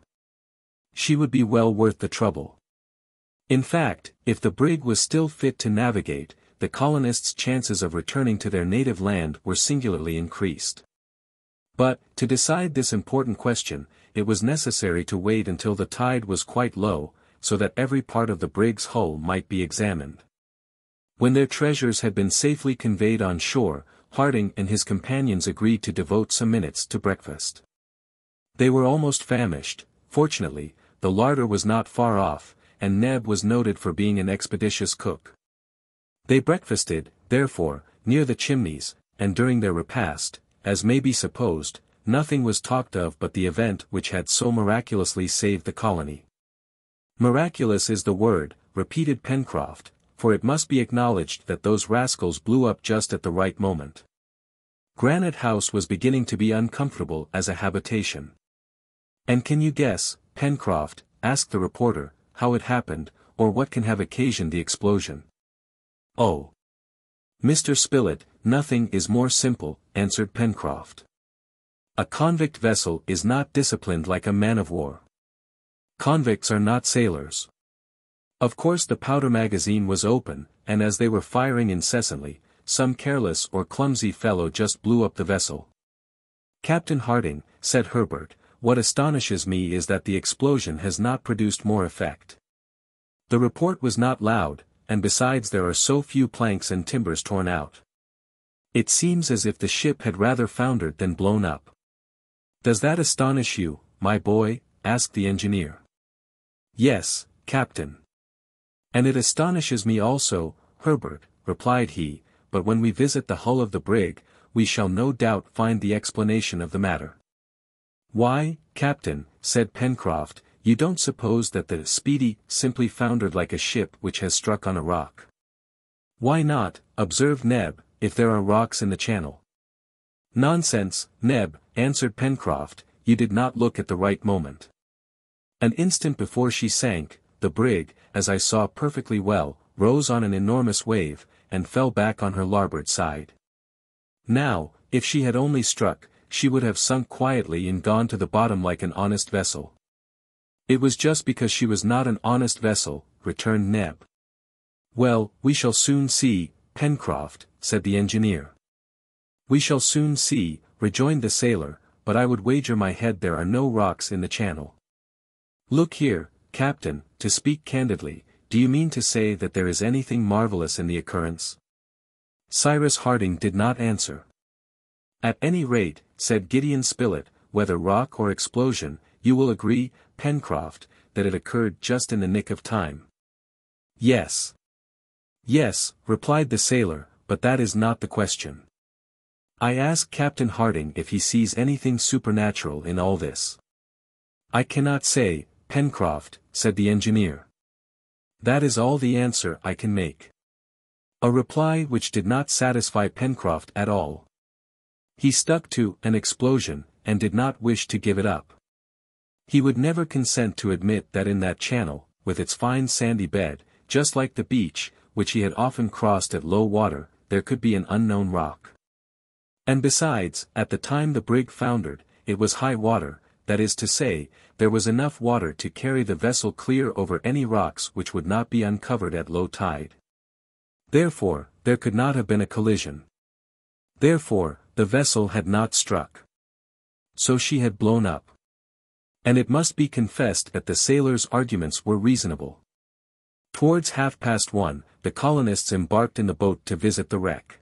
A: She would be well worth the trouble. In fact, if the brig was still fit to navigate, the colonists' chances of returning to their native land were singularly increased. But, to decide this important question, it was necessary to wait until the tide was quite low, so that every part of the brig's hull might be examined. When their treasures had been safely conveyed on shore, Harding and his companions agreed to devote some minutes to breakfast. They were almost famished. Fortunately, the larder was not far off, and Neb was noted for being an expeditious cook. They breakfasted, therefore, near the chimneys, and during their repast, as may be supposed, nothing was talked of but the event which had so miraculously saved the colony. Miraculous is the word, repeated Pencroff, for it must be acknowledged that those rascals blew up just at the right moment. Granite House was beginning to be uncomfortable as a habitation. And can you guess, Pencroff, asked the reporter, how it happened, or what can have occasioned the explosion? Oh, Mr. Spilett, nothing is more simple, answered Pencroff. A convict vessel is not disciplined like a man-of-war. Convicts are not sailors. Of course the powder magazine was open, and as they were firing incessantly, some careless or clumsy fellow just blew up the vessel. Captain Harding, said Herbert, what astonishes me is that the explosion has not produced more effect. The report was not loud, and besides there are so few planks and timbers torn out. It seems as if the ship had rather foundered than blown up. Does that astonish you, my boy? Asked the engineer. Yes, Captain. And it astonishes me also, Herbert, replied he, but when we visit the hull of the brig, we shall no doubt find the explanation of the matter. Why, Captain, said Pencroff, you don't suppose that the Speedy simply foundered like a ship which has struck on a rock? Why not, observed Neb, if there are rocks in the channel? Nonsense, Neb, answered Pencroff, you did not look at the right moment. An instant before she sank, the brig, as I saw perfectly well, rose on an enormous wave, and fell back on her larboard side. Now, if she had only struck, she would have sunk quietly and gone to the bottom like an honest vessel. It was just because she was not an honest vessel, returned Neb. Well, we shall soon see, Pencroff, said the engineer. We shall soon see, rejoined the sailor, but I would wager my head there are no rocks in the channel. Look here, Captain, to speak candidly, do you mean to say that there is anything marvelous in the occurrence? Cyrus Harding did not answer. At any rate, said Gideon Spilett, whether rock or explosion, you will agree, Pencroff, that it occurred just in the nick of time. Yes. Yes, replied the sailor, but that is not the question. I ask Captain Harding if he sees anything supernatural in all this. I cannot say, Pencroff, said the engineer. That is all the answer I can make. A reply which did not satisfy Pencroff at all. He stuck to an explosion, and did not wish to give it up. He would never consent to admit that in that channel, with its fine sandy bed, just like the beach, which he had often crossed at low water, there could be an unknown rock. And besides, at the time the brig foundered, it was high water, that is to say, there was enough water to carry the vessel clear over any rocks which would not be uncovered at low tide. Therefore, there could not have been a collision. Therefore, the vessel had not struck. So she had blown up. And it must be confessed that the sailors' arguments were reasonable. Towards 1:30, the colonists embarked in the boat to visit the wreck.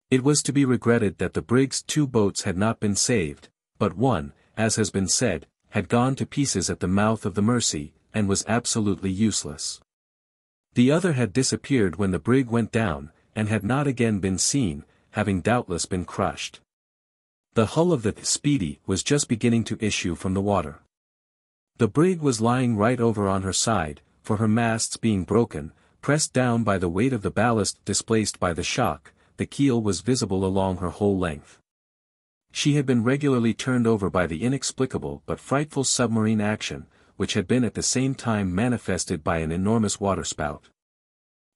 A: It was to be regretted that the brig's 2 boats had not been saved, but one, as has been said, had gone to pieces at the mouth of the Mersey, and was absolutely useless. The other had disappeared when the brig went down, and had not again been seen, having doubtless been crushed. The hull of the Speedy was just beginning to issue from the water. The brig was lying right over on her side, for her masts being broken, pressed down by the weight of the ballast displaced by the shock, the keel was visible along her whole length. She had been regularly turned over by the inexplicable but frightful submarine action, which had been at the same time manifested by an enormous waterspout.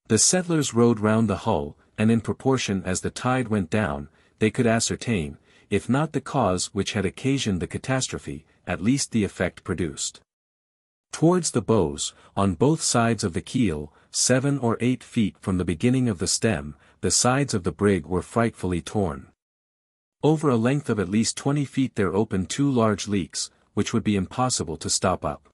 A: The settlers rowed round the hull, and in proportion as the tide went down, they could ascertain, if not the cause which had occasioned the catastrophe, at least the effect produced. Towards the bows, on both sides of the keel, 7 or 8 feet from the beginning of the stem, the sides of the brig were frightfully torn. Over a length of at least 20 feet there opened 2 large leaks, which would be impossible to stop up.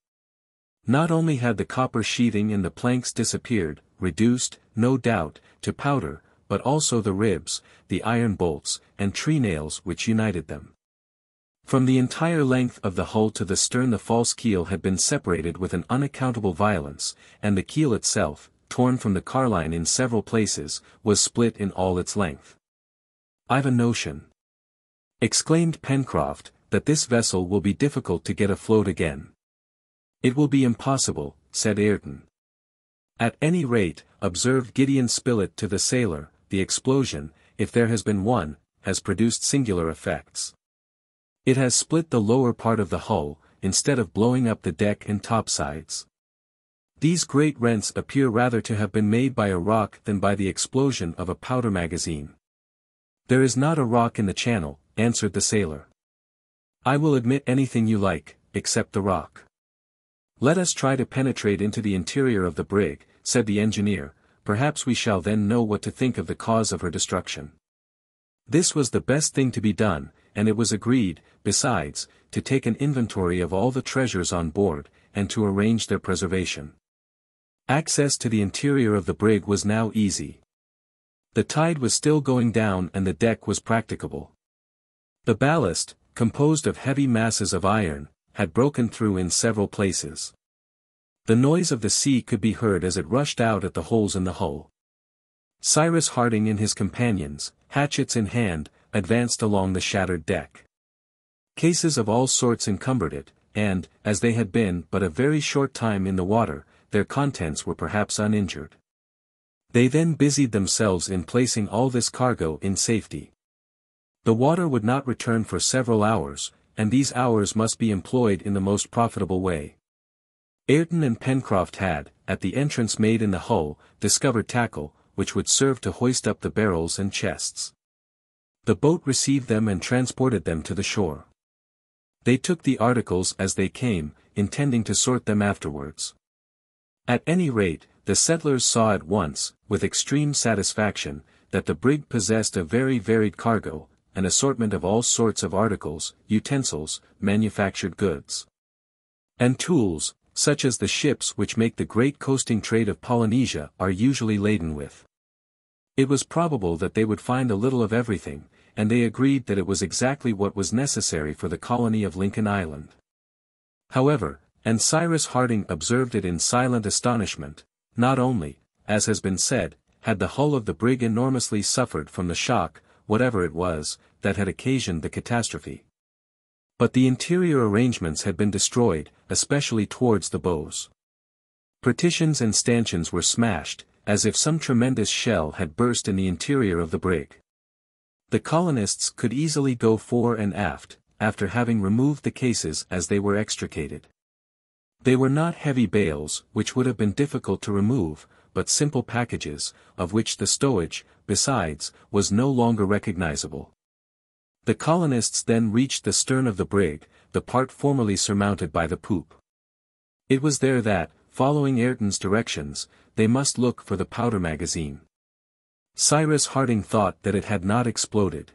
A: Not only had the copper sheathing in the planks disappeared, reduced, no doubt, to powder, but also the ribs, the iron bolts, and tree nails which united them. From the entire length of the hull to the stern the false keel had been separated with an unaccountable violence, and the keel itself, torn from the carline in several places, was split in all its length. "I've a notion," exclaimed Pencroff, "that this vessel will be difficult to get afloat again." "It will be impossible," said Ayrton. "At any rate," observed Gideon Spilett to the sailor, "the explosion, if there has been one, has produced singular effects. It has split the lower part of the hull, instead of blowing up the deck and topsides. These great rents appear rather to have been made by a rock than by the explosion of a powder magazine." "There is not a rock in the channel," answered the sailor. "I will admit anything you like, except the rock." "Let us try to penetrate into the interior of the brig," said the engineer, "perhaps we shall then know what to think of the cause of her destruction." This was the best thing to be done, and it was agreed, besides, to take an inventory of all the treasures on board, and to arrange their preservation. Access to the interior of the brig was now easy. The tide was still going down and the deck was practicable. The ballast, composed of heavy masses of iron, had broken through in several places. The noise of the sea could be heard as it rushed out at the holes in the hull. Cyrus Harding and his companions, hatchets in hand, advanced along the shattered deck. Cases of all sorts encumbered it, and, as they had been but a very short time in the water, their contents were perhaps uninjured. They then busied themselves in placing all this cargo in safety. The water would not return for several hours, and these hours must be employed in the most profitable way. Ayrton and Pencroff had, at the entrance made in the hull, discovered tackle, which would serve to hoist up the barrels and chests. The boat received them and transported them to the shore. They took the articles as they came, intending to sort them afterwards. At any rate, the settlers saw at once, with extreme satisfaction, that the brig possessed a very varied cargo, an assortment of all sorts of articles, utensils, manufactured goods, and tools, such as the ships which make the great coasting trade of Polynesia are usually laden with. It was probable that they would find a little of everything, and they agreed that it was exactly what was necessary for the colony of Lincoln Island. However, and Cyrus Harding observed it in silent astonishment, not only, as has been said, had the hull of the brig enormously suffered from the shock, whatever it was, that had occasioned the catastrophe, but the interior arrangements had been destroyed, especially towards the bows. Partitions and stanchions were smashed, as if some tremendous shell had burst in the interior of the brig. The colonists could easily go fore and aft, after having removed the cases as they were extricated. They were not heavy bales, which would have been difficult to remove, but simple packages, of which the stowage, besides, was no longer recognizable. The colonists then reached the stern of the brig, the part formerly surmounted by the poop. It was there that, following Ayrton's directions, they must look for the powder magazine. Cyrus Harding thought that it had not exploded.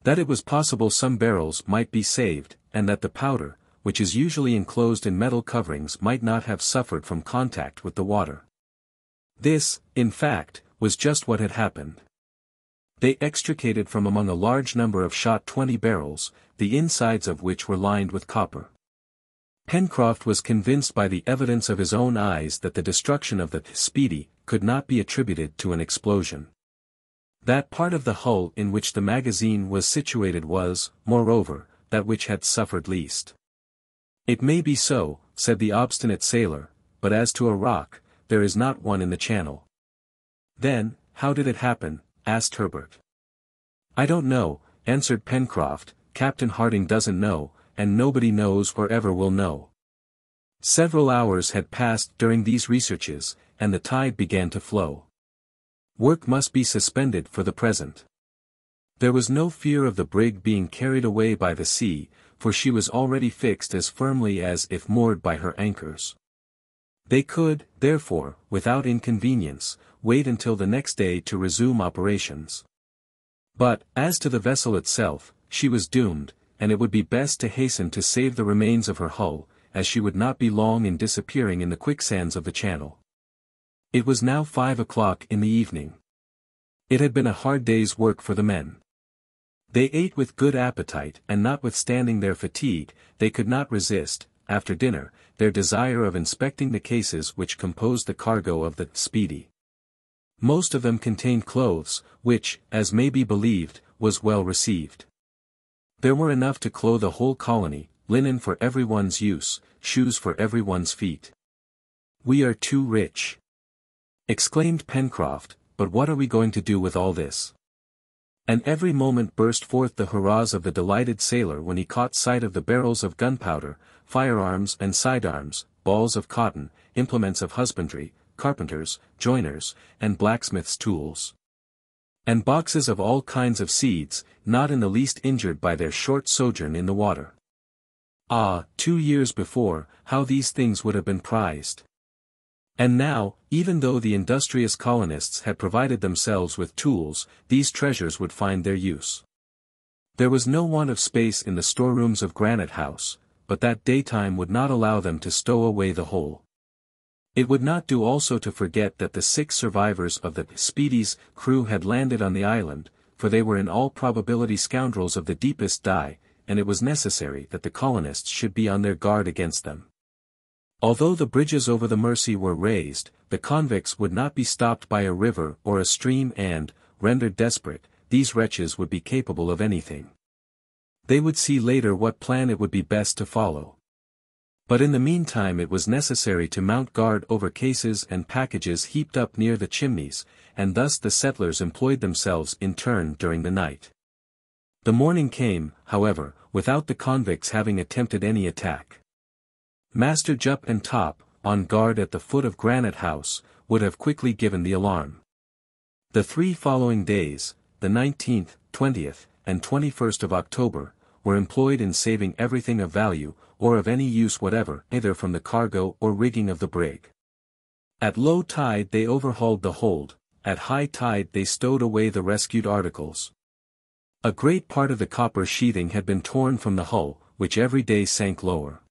A: That it was possible some barrels might be saved, and that the powder, which is usually enclosed in metal coverings, might not have suffered from contact with the water. This, in fact, was just what had happened. They extricated from among a large number of shot 20 barrels, the insides of which were lined with copper. Pencroff was convinced by the evidence of his own eyes that the destruction of the Speedy could not be attributed to an explosion. That part of the hull in which the magazine was situated was, moreover, that which had suffered least. "It may be so," said the obstinate sailor, "but as to a rock, there is not one in the channel." "Then, how did it happen?" asked Herbert. "I don't know," answered Pencroff. "Captain Harding doesn't know, and nobody knows or ever will know." Several hours had passed during these researches, and the tide began to flow. Work must be suspended for the present. There was no fear of the brig being carried away by the sea, for she was already fixed as firmly as if moored by her anchors. They could, therefore, without inconvenience, wait until the next day to resume operations. But, as to the vessel itself, she was doomed, and it would be best to hasten to save the remains of her hull, as she would not be long in disappearing in the quicksands of the channel. It was now 5 o'clock in the evening. It had been a hard day's work for the men. They ate with good appetite, and notwithstanding their fatigue, they could not resist, after dinner, their desire of inspecting the cases which composed the cargo of the Speedy. Most of them contained clothes, which, as may be believed, was well received. There were enough to clothe a whole colony, linen for everyone's use, shoes for everyone's feet. "We are too rich," exclaimed Pencroff, "but what are we going to do with all this?" And every moment burst forth the hurrahs of the delighted sailor when he caught sight of the barrels of gunpowder, firearms and sidearms, balls of cotton, implements of husbandry, carpenters, joiners, and blacksmiths' tools. And boxes of all kinds of seeds, not in the least injured by their short sojourn in the water. Ah, 2 years before, how these things would have been prized! And now, even though the industrious colonists had provided themselves with tools, these treasures would find their use. There was no want of space in the storerooms of Granite House, but that daytime would not allow them to stow away the whole. It would not do also to forget that the 6 survivors of the Speedy's crew had landed on the island, for they were in all probability scoundrels of the deepest dye, and it was necessary that the colonists should be on their guard against them. Although the bridges over the Mersey were raised, the convicts would not be stopped by a river or a stream and, rendered desperate, these wretches would be capable of anything. They would see later what plan it would be best to follow. But in the meantime it was necessary to mount guard over cases and packages heaped up near the chimneys, and thus the settlers employed themselves in turn during the night. The morning came, however, without the convicts having attempted any attack. Master Jup and Top, on guard at the foot of Granite House, would have quickly given the alarm. The 3 following days, the 19th, 20th, and 21st of October, were employed in saving everything of value, or of any use whatever, either from the cargo or rigging of the brig. At low tide they overhauled the hold, at high tide they stowed away the rescued articles. A great part of the copper sheathing had been torn from the hull, which every day sank lower.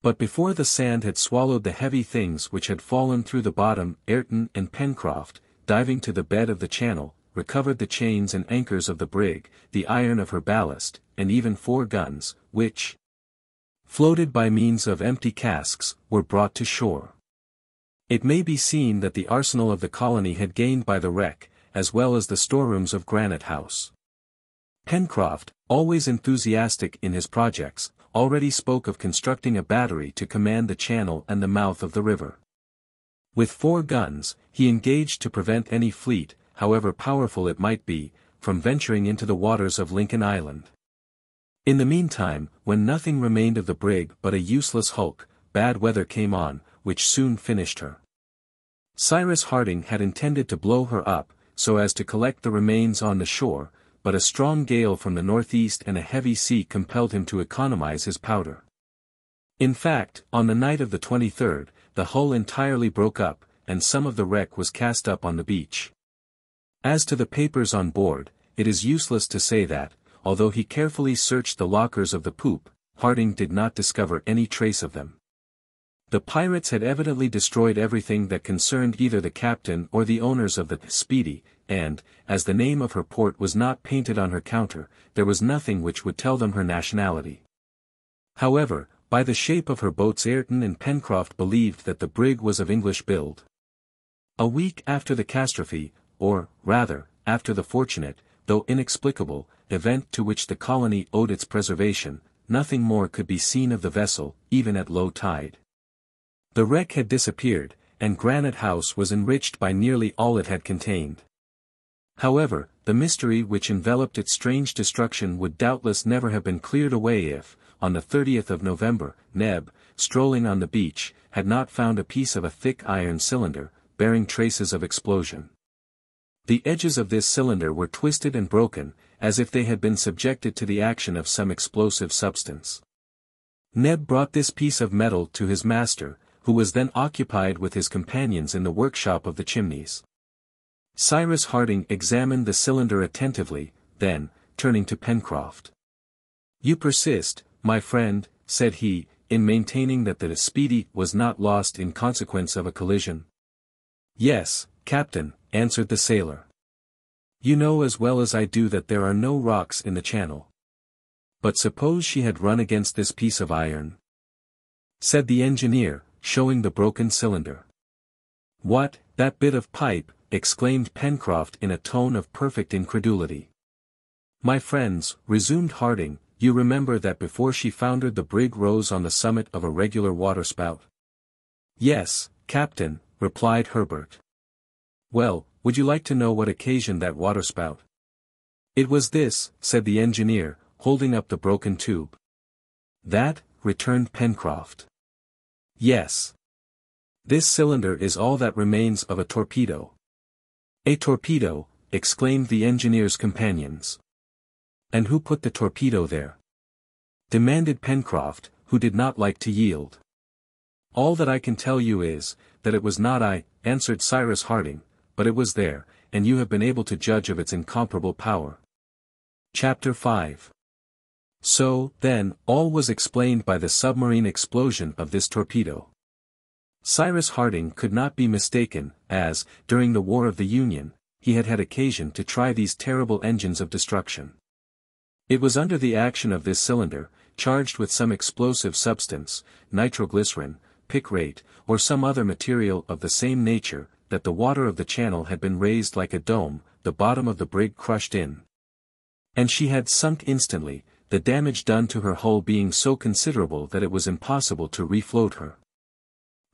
A: But before the sand had swallowed the heavy things which had fallen through the bottom, Ayrton and Pencroff, diving to the bed of the channel, recovered the chains and anchors of the brig, the iron of her ballast, and even 4 guns, which, floated by means of empty casks, were brought to shore. It may be seen that the arsenal of the colony had gained by the wreck, as well as the storerooms of Granite House. Pencroff, always enthusiastic in his projects, already spoke of constructing a battery to command the channel and the mouth of the river. With 4 guns, he engaged to prevent any fleet, however powerful it might be, from venturing into the waters of Lincoln Island. In the meantime, when nothing remained of the brig but a useless hulk, bad weather came on, which soon finished her. Cyrus Harding had intended to blow her up, so as to collect the remains on the shore, but a strong gale from the northeast and a heavy sea compelled him to economize his powder. In fact, on the night of the 23rd, the hull entirely broke up, and some of the wreck was cast up on the beach. As to the papers on board, it is useless to say that, although he carefully searched the lockers of the poop, Harding did not discover any trace of them. The pirates had evidently destroyed everything that concerned either the captain or the owners of the Speedy, and, as the name of her port was not painted on her counter, there was nothing which would tell them her nationality. However, by the shape of her boats Ayrton and Pencroff believed that the brig was of English build. A week after the catastrophe, or, rather, after the fortunate, though inexplicable, event to which the colony owed its preservation, nothing more could be seen of the vessel, even at low tide. The wreck had disappeared, and Granite House was enriched by nearly all it had contained. However, the mystery which enveloped its strange destruction would doubtless never have been cleared away if, on the 30th of November, Neb, strolling on the beach, had not found a piece of a thick iron cylinder, bearing traces of explosion. The edges of this cylinder were twisted and broken, as if they had been subjected to the action of some explosive substance. Neb brought this piece of metal to his master, who was then occupied with his companions in the workshop of the Chimneys. Cyrus Harding examined the cylinder attentively, then, turning to Pencroff. "You persist, my friend," said he, "in maintaining that the Speedy was not lost in consequence of a collision?" "Yes, Captain," answered the sailor. "You know as well as I do that there are no rocks in the channel." "But suppose she had run against this piece of iron?" said the engineer, showing the broken cylinder. "What, that bit of pipe?" exclaimed Pencroff in a tone of perfect incredulity. "My friends," resumed Harding, "you remember that before she foundered the brig rose on the summit of a regular waterspout?" "Yes, Captain," replied Herbert. "Well, would you like to know what occasioned that waterspout?" "It was this," said the engineer, holding up the broken tube. "That?" returned Pencroff. "Yes. This cylinder is all that remains of a torpedo." "A torpedo!" exclaimed the engineer's companions. "And who put the torpedo there?" demanded Pencroff, who did not like to yield. "All that I can tell you is, that it was not I," answered Cyrus Harding, "but it was there, and you have been able to judge of its incomparable power." Chapter 5. So, then, all was explained by the submarine explosion of this torpedo. Cyrus Harding could not be mistaken, as, during the War of the Union, he had had occasion to try these terrible engines of destruction. It was under the action of this cylinder, charged with some explosive substance, nitroglycerin, picrate, or some other material of the same nature, that the water of the channel had been raised like a dome, the bottom of the brig crushed in. And she had sunk instantly, the damage done to her hull being so considerable that it was impossible to refloat her.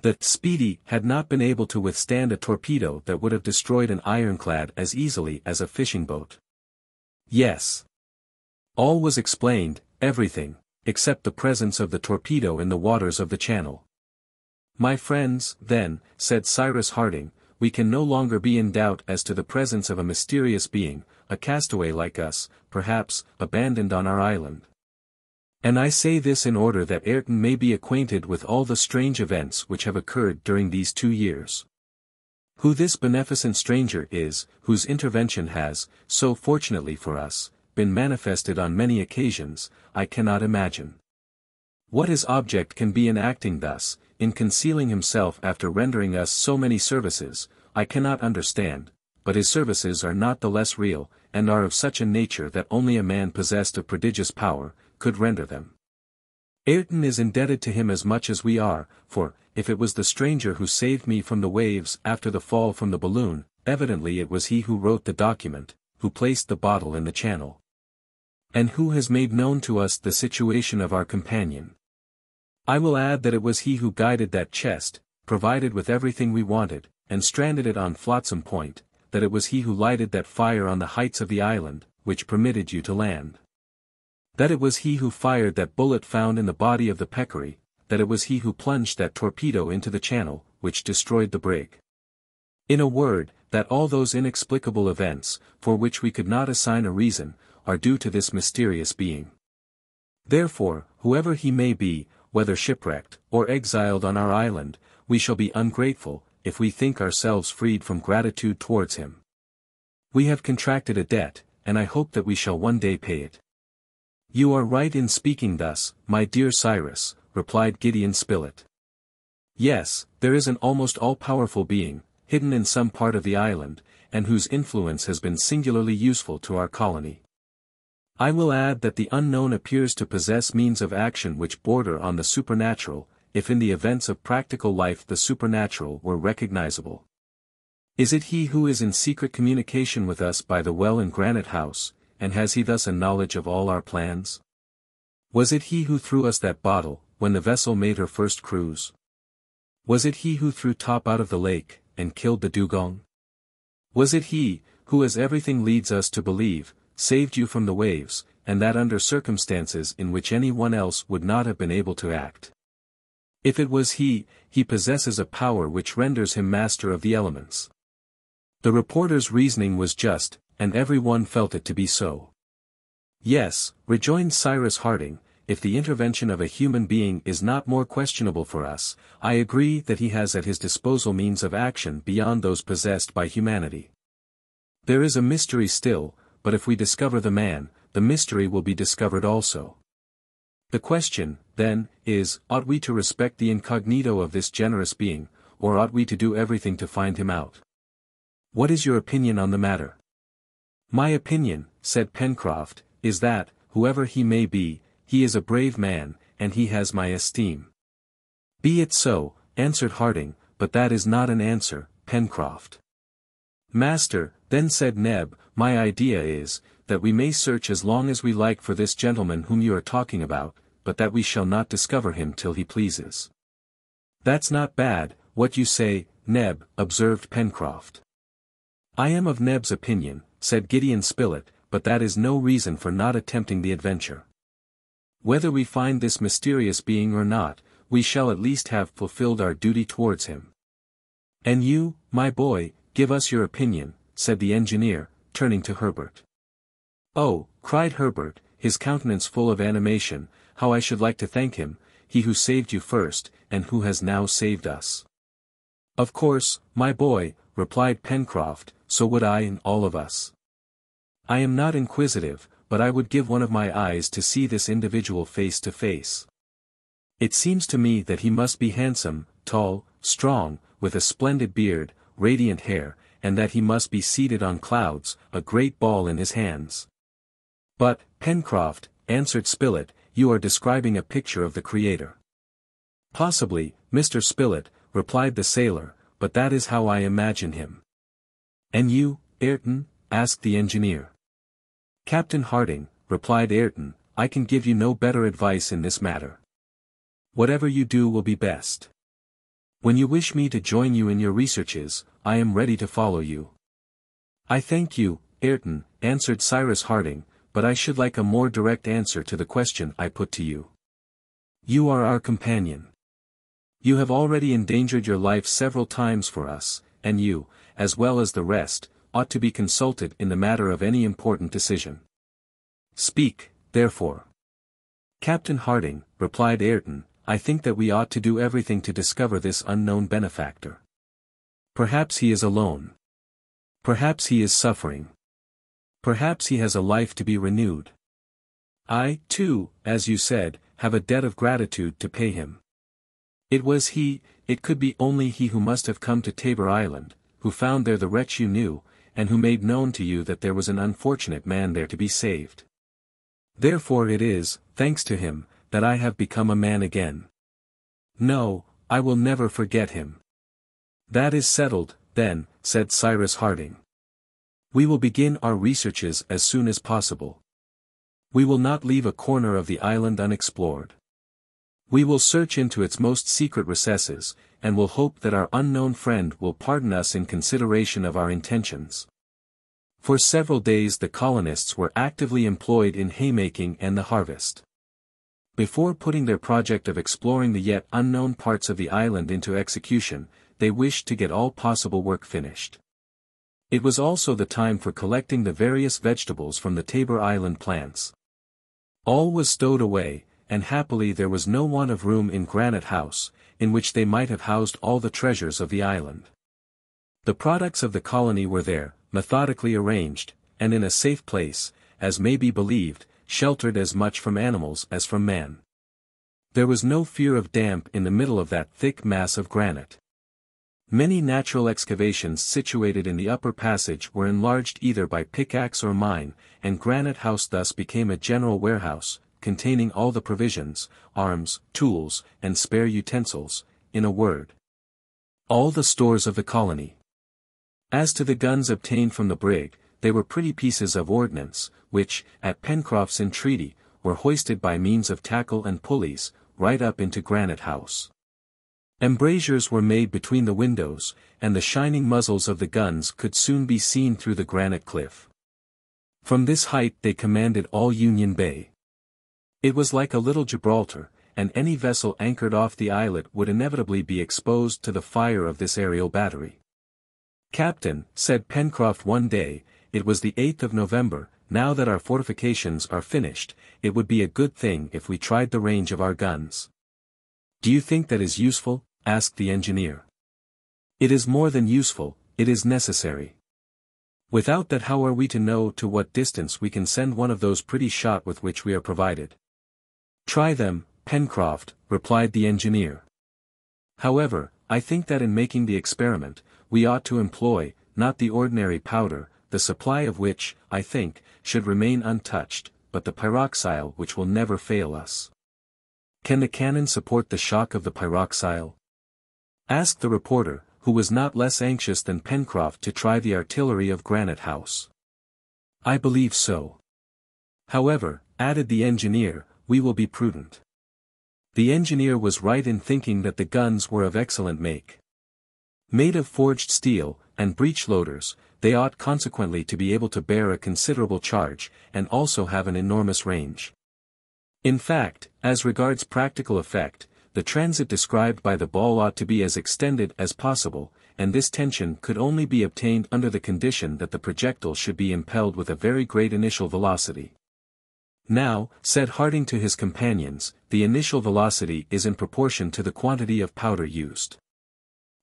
A: The Speedy had not been able to withstand a torpedo that would have destroyed an ironclad as easily as a fishing boat. Yes. All was explained, everything, except the presence of the torpedo in the waters of the channel. "My friends, then," said Cyrus Harding, "we can no longer be in doubt as to the presence of a mysterious being, a castaway like us, perhaps, abandoned on our island. And I say this in order that Ayrton may be acquainted with all the strange events which have occurred during these 2 years. Who this beneficent stranger is, whose intervention has, so fortunately for us, been manifested on many occasions, I cannot imagine. What his object can be in acting thus, in concealing himself after rendering us so many services, I cannot understand, but his services are not the less real, and are of such a nature that only a man possessed of prodigious power could render them. Ayrton is indebted to him as much as we are, for, if it was the stranger who saved me from the waves after the fall from the balloon, evidently it was he who wrote the document, who placed the bottle in the channel, and who has made known to us the situation of our companion. I will add that it was he who guided that chest, provided with everything we wanted, and stranded it on Flotsam Point, that it was he who lighted that fire on the heights of the island, which permitted you to land. That it was he who fired that bullet found in the body of the peccary, that it was he who plunged that torpedo into the channel, which destroyed the brig. In a word, that all those inexplicable events, for which we could not assign a reason, are due to this mysterious being. Therefore, whoever he may be, whether shipwrecked, or exiled on our island, we shall be ungrateful, if we think ourselves freed from gratitude towards him. We have contracted a debt, and I hope that we shall one day pay it. You are right in speaking thus, my dear Cyrus, replied Gideon Spilett. Yes, there is an almost all-powerful being, hidden in some part of the island, and whose influence has been singularly useful to our colony. I will add that the unknown appears to possess means of action which border on the supernatural, if in the events of practical life the supernatural were recognizable. Is it he who is in secret communication with us by the well in Granite House, and has he thus a knowledge of all our plans? Was it he who threw us that bottle, when the vessel made her first cruise? Was it he who threw Top out of the lake, and killed the dugong? Was it he, who as everything leads us to believe, saved you from the waves, and that under circumstances in which any one else would not have been able to act? If it was he possesses a power which renders him master of the elements. The reporter's reasoning was just, and every one felt it to be so. Yes, rejoined Cyrus Harding, if the intervention of a human being is not more questionable for us, I agree that he has at his disposal means of action beyond those possessed by humanity. There is a mystery still, but if we discover the man, the mystery will be discovered also. The question, then, is, ought we to respect the incognito of this generous being, or ought we to do everything to find him out? What is your opinion on the matter? My opinion, said Pencroff, is that, whoever he may be, he is a brave man, and he has my esteem. Be it so, answered Harding, but that is not an answer, Pencroff. Master, then said Neb, my idea is, that we may search as long as we like for this gentleman whom you are talking about, but that we shall not discover him till he pleases. That's not bad, what you say, Neb, observed Pencroff. I am of Neb's opinion, said Gideon Spilett, but that is no reason for not attempting the adventure. Whether we find this mysterious being or not, we shall at least have fulfilled our duty towards him. And you, my boy, give us your opinion, said the engineer, turning to Herbert. Oh, cried Herbert, his countenance full of animation, how I should like to thank him, he who saved you first, and who has now saved us. Of course, my boy, replied Pencroff, so would I and all of us. I am not inquisitive, but I would give one of my eyes to see this individual face to face. It seems to me that he must be handsome, tall, strong, with a splendid beard, radiant hair, and that he must be seated on clouds, a great ball in his hands. But, Pencroff, answered Spilett, you are describing a picture of the Creator. Possibly, Mr. Spilett, replied the sailor, but that is how I imagine him. And you, Ayrton? asked the engineer. Captain Harding, replied Ayrton, I can give you no better advice in this matter. Whatever you do will be best. When you wish me to join you in your researches, I am ready to follow you. I thank you, Ayrton, answered Cyrus Harding, but I should like a more direct answer to the question I put to you. You are our companion. You have already endangered your life several times for us, and you, as well as the rest, ought to be consulted in the matter of any important decision. Speak, therefore. Captain Harding, replied Ayrton, I think that we ought to do everything to discover this unknown benefactor. Perhaps he is alone. Perhaps he is suffering. Perhaps he has a life to be renewed. I, too, as you said, have a debt of gratitude to pay him. It could be only he who must have come to Tabor Island, who found there the wretch you knew, and who made known to you that there was an unfortunate man there to be saved. Therefore it is, thanks to him, that I have become a man again. No, I will never forget him. That is settled, then, said Cyrus Harding. We will begin our researches as soon as possible. We will not leave a corner of the island unexplored. We will search into its most secret recesses, and will hope that our unknown friend will pardon us in consideration of our intentions. For several days the colonists were actively employed in haymaking and the harvest. Before putting their project of exploring the yet unknown parts of the island into execution, they wished to get all possible work finished. It was also the time for collecting the various vegetables from the Tabor Island plants. All was stowed away, and happily there was no want of room in Granite House, in which they might have housed all the treasures of the island. The products of the colony were there, methodically arranged, and in a safe place, as may be believed, sheltered as much from animals as from man. There was no fear of damp in the middle of that thick mass of granite. Many natural excavations situated in the upper passage were enlarged either by pickaxe or mine, and Granite House thus became a general warehouse, containing all the provisions, arms, tools, and spare utensils, in a word, all the stores of the colony. As to the guns obtained from the brig, they were pretty pieces of ordnance, which, at Pencroff's entreaty, were hoisted by means of tackle and pulleys, right up into Granite House. Embrasures were made between the windows, and the shining muzzles of the guns could soon be seen through the granite cliff. From this height they commanded all Union Bay. It was like a little Gibraltar, and any vessel anchored off the islet would inevitably be exposed to the fire of this aerial battery. "Captain," said Pencroff one day, "it was the 8th of November, now that our fortifications are finished, it would be a good thing if we tried the range of our guns." "Do you think that is useful?" asked the engineer. "It is more than useful, it is necessary. Without that how are we to know to what distance we can send one of those pretty shot with which we are provided?" "Try them, Pencroff," replied the engineer. "However, I think that in making the experiment, we ought to employ, not the ordinary powder, the supply of which, I think, should remain untouched, but the pyroxyle which will never fail us." "Can the cannon support the shock of the pyroxyle?" asked the reporter, who was not less anxious than Pencroff to try the artillery of Granite House. "I believe so. However," added the engineer, "we will be prudent." The engineer was right in thinking that the guns were of excellent make. Made of forged steel, and breech loaders, they ought consequently to be able to bear a considerable charge, and also have an enormous range. In fact, as regards practical effect, the transit described by the ball ought to be as extended as possible, and this tension could only be obtained under the condition that the projectile should be impelled with a very great initial velocity. "Now," said Harding to his companions, "the initial velocity is in proportion to the quantity of powder used.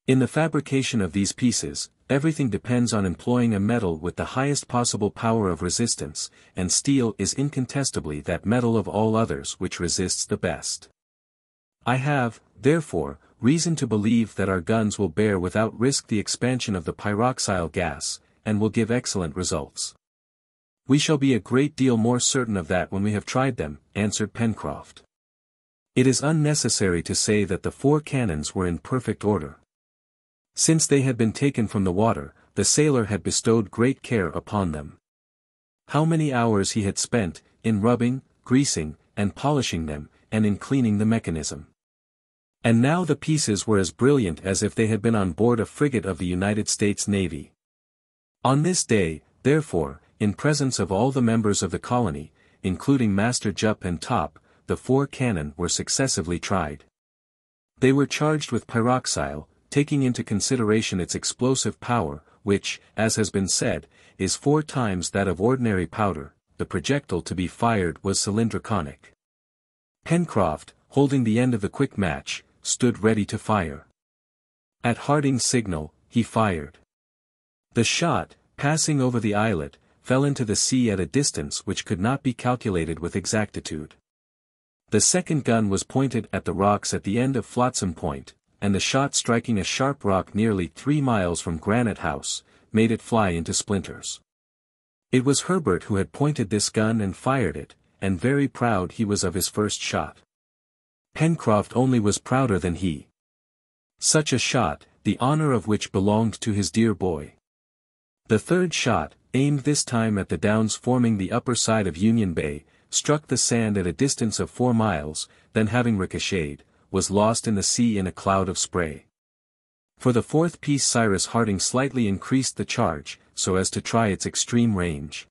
A: In the fabrication of these pieces, everything depends on employing a metal with the highest possible power of resistance, and steel is incontestably that metal of all others which resists the best. I have, therefore, reason to believe that our guns will bear without risk the expansion of the pyroxyle gas, and will give excellent results." "We shall be a great deal more certain of that when we have tried them," answered Pencroff. It is unnecessary to say that the 4 cannons were in perfect order. Since they had been taken from the water, the sailor had bestowed great care upon them. How many hours he had spent, in rubbing, greasing, and polishing them, and in cleaning the mechanism. And now the pieces were as brilliant as if they had been on board a frigate of the United States Navy. On this day, therefore, in presence of all the members of the colony, including Master Jup and Top, the 4 cannon were successively tried. They were charged with pyroxyle, taking into consideration its explosive power, which, as has been said, is 4 times that of ordinary powder. The projectile to be fired was cylindroconic. Pencroff, holding the end of the quick match, stood ready to fire. At Harding's signal, he fired. The shot, passing over the islet, fell into the sea at a distance which could not be calculated with exactitude. The second gun was pointed at the rocks at the end of Flotsam Point, and the shot striking a sharp rock nearly 3 miles from Granite House, made it fly into splinters. It was Herbert who had pointed this gun and fired it, and very proud he was of his first shot. Pencroff only was prouder than he. Such a shot, the honor of which belonged to his dear boy. The third shot, aimed this time at the downs forming the upper side of Union Bay, struck the sand at a distance of 4 miles, then having ricocheted, was lost in the sea in a cloud of spray. For the 4th piece Cyrus Harding slightly increased the charge, so as to try its extreme range.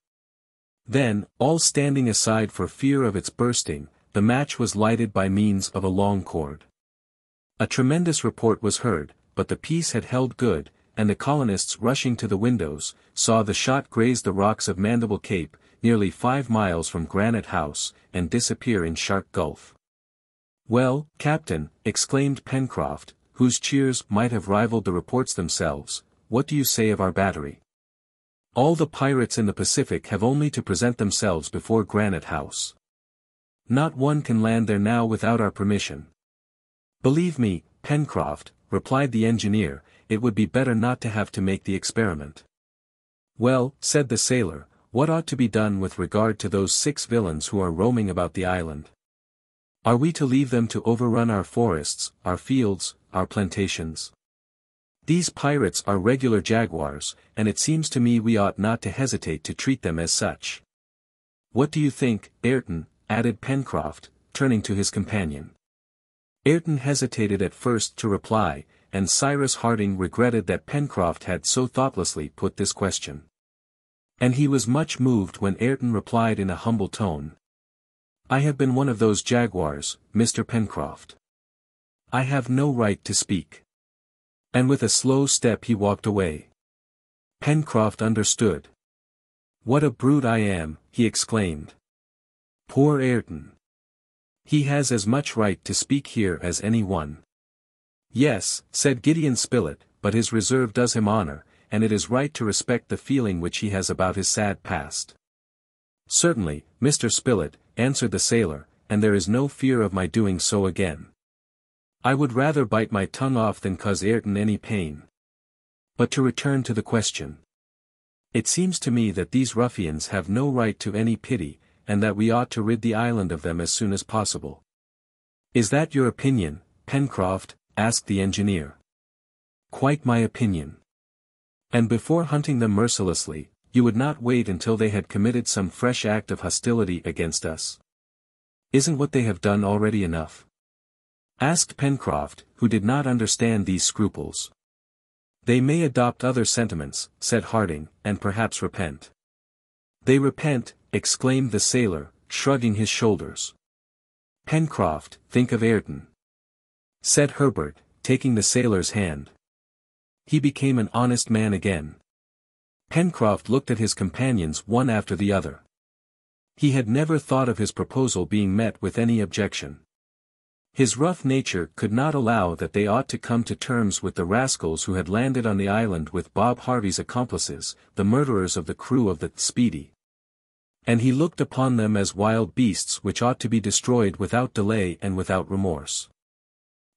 A: Then, all standing aside for fear of its bursting, the match was lighted by means of a long cord. A tremendous report was heard, but the piece had held good, and the colonists rushing to the windows, saw the shot graze the rocks of Mandible Cape, nearly 5 miles from Granite House, and disappear in Shark Gulf. "Well, Captain," exclaimed Pencroff, whose cheers might have rivaled the reports themselves, "what do you say of our battery? All the pirates in the Pacific have only to present themselves before Granite House. Not one can land there now without our permission." "Believe me, Pencroff," replied the engineer, "it would be better not to have to make the experiment." "Well," said the sailor, "what ought to be done with regard to those 6 villains who are roaming about the island? Are we to leave them to overrun our forests, our fields, our plantations? These pirates are regular jaguars, and it seems to me we ought not to hesitate to treat them as such. What do you think, Ayrton?" added Pencroff, turning to his companion. Ayrton hesitated at first to reply, and Cyrus Harding regretted that Pencroff had so thoughtlessly put this question. And he was much moved when Ayrton replied in a humble tone. "I have been one of those jaguars, Mr. Pencroff. I have no right to speak." And with a slow step he walked away. Pencroff understood. "What a brute I am," he exclaimed. "Poor Ayrton! He has as much right to speak here as any one." "Yes," said Gideon Spilett, "but his reserve does him honor, and it is right to respect the feeling which he has about his sad past." "Certainly, Mr. Spilett," answered the sailor, "and there is no fear of my doing so again. I would rather bite my tongue off than cause Ayrton any pain. But to return to the question. It seems to me that these ruffians have no right to any pity, and that we ought to rid the island of them as soon as possible." "Is that your opinion, Pencroff?" asked the engineer. "Quite my opinion." "And before hunting them mercilessly, you would not wait until they had committed some fresh act of hostility against us? Isn't what they have done already enough?" asked Pencroff, who did not understand these scruples. "They may adopt other sentiments," said Harding, "and perhaps repent." "They repent," exclaimed the sailor, shrugging his shoulders. "Pencroff, think of Ayrton," said Herbert, taking the sailor's hand. He became an honest man again. Pencroff looked at his companions one after the other. He had never thought of his proposal being met with any objection. His rough nature could not allow that they ought to come to terms with the rascals who had landed on the island with Bob Harvey's accomplices, the murderers of the crew of the Speedy. And he looked upon them as wild beasts which ought to be destroyed without delay and without remorse.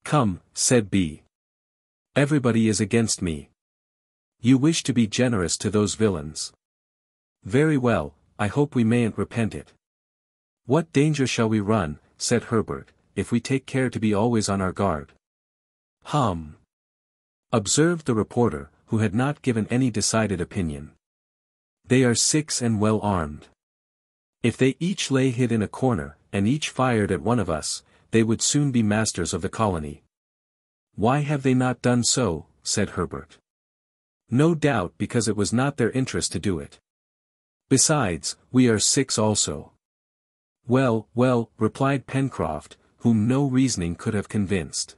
A: "Come," said B. "Everybody is against me. You wish to be generous to those villains. Very well, I hope we mayn't repent it." "What danger shall we run," said Herbert, "if we take care to be always on our guard?" "Hum!" observed the reporter, who had not given any decided opinion. "They are 6 and well armed. If they each lay hid in a corner, and each fired at one of us, they would soon be masters of the colony." "Why have they not done so?" said Herbert. "No doubt because it was not their interest to do it. Besides, we are 6 also." "Well, well," replied Pencroff, whom no reasoning could have convinced.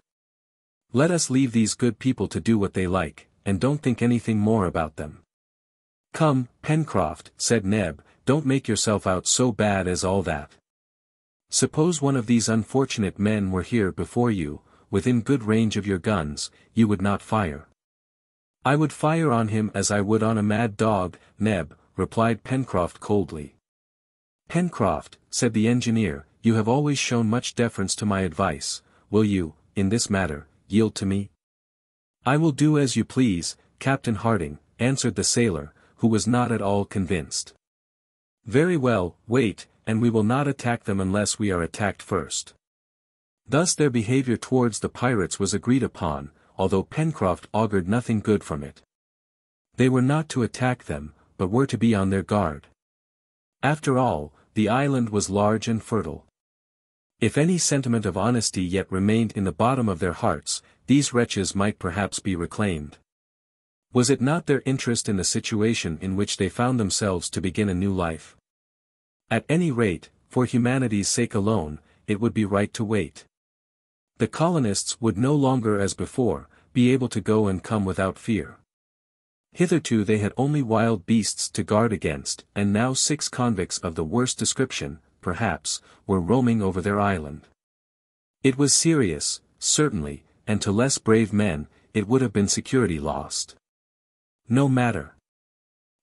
A: "Let us leave these good people to do what they like, and don't think anything more about them." "Come, Pencroff," said Neb, "don't make yourself out so bad as all that. Suppose one of these unfortunate men were here before you, within good range of your guns, you would not fire." "I would fire on him as I would on a mad dog, Neb," replied Pencroff coldly. "Pencroff," said the engineer, "you have always shown much deference to my advice, will you, in this matter, yield to me?" "I will do as you please, Captain Harding," answered the sailor, who was not at all convinced. "Very well, wait, and we will not attack them unless we are attacked first." Thus their behavior towards the pirates was agreed upon, although Pencroff augured nothing good from it. They were not to attack them, but were to be on their guard. After all, the island was large and fertile. If any sentiment of honesty yet remained in the bottom of their hearts, these wretches might perhaps be reclaimed. Was it not their interest in the situation in which they found themselves to begin a new life? At any rate, for humanity's sake alone, it would be right to wait. The colonists would no longer as before, be able to go and come without fear. Hitherto they had only wild beasts to guard against, and now 6 convicts of the worst description, perhaps, were roaming over their island. It was serious, certainly, and to less brave men, it would have been security lost. No matter.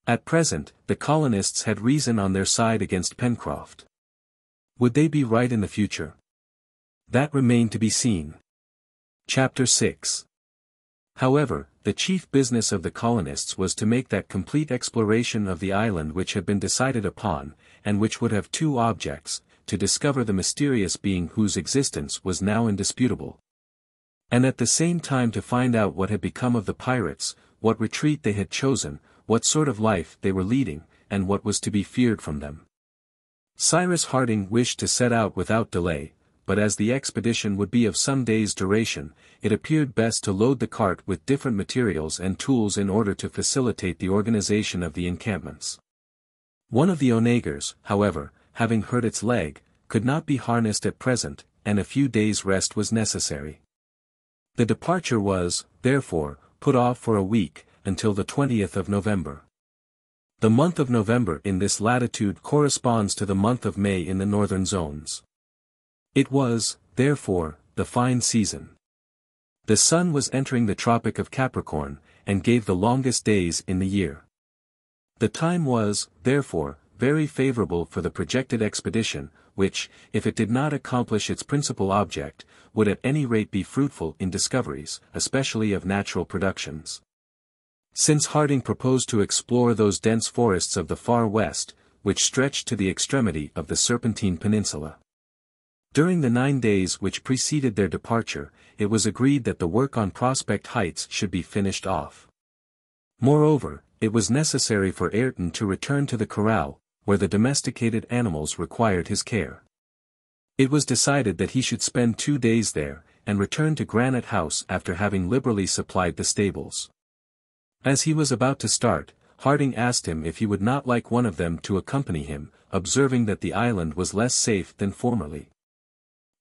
A: At present, the colonists had reason on their side against Pencroff. Would they be right in the future? That remained to be seen. Chapter 6. However, the chief business of the colonists was to make that complete exploration of the island which had been decided upon, and which would have 2 objects: to discover the mysterious being whose existence was now indisputable, and at the same time to find out what had become of the pirates, what retreat they had chosen, what sort of life they were leading, and what was to be feared from them. Cyrus Harding wished to set out without delay, but as the expedition would be of some days' duration, it appeared best to load the cart with different materials and tools in order to facilitate the organization of the encampments. One of the onagers, however, having hurt its leg, could not be harnessed at present, and a few days' rest was necessary. The departure was, therefore, put off for a week, until the 20th of November. The month of November in this latitude corresponds to the month of May in the northern zones. It was, therefore, the fine season. The sun was entering the Tropic of Capricorn, and gave the longest days in the year. The time was, therefore, very favorable for the projected expedition, which, if it did not accomplish its principal object, would at any rate be fruitful in discoveries, especially of natural productions. Since Harding proposed to explore those dense forests of the far west, which stretched to the extremity of the Serpentine Peninsula. During the 9 days which preceded their departure, it was agreed that the work on Prospect Heights should be finished off. Moreover, it was necessary for Ayrton to return to the corral, where the domesticated animals required his care. It was decided that he should spend 2 days there, and return to Granite House after having liberally supplied the stables. As he was about to start, Harding asked him if he would not like one of them to accompany him, observing that the island was less safe than formerly.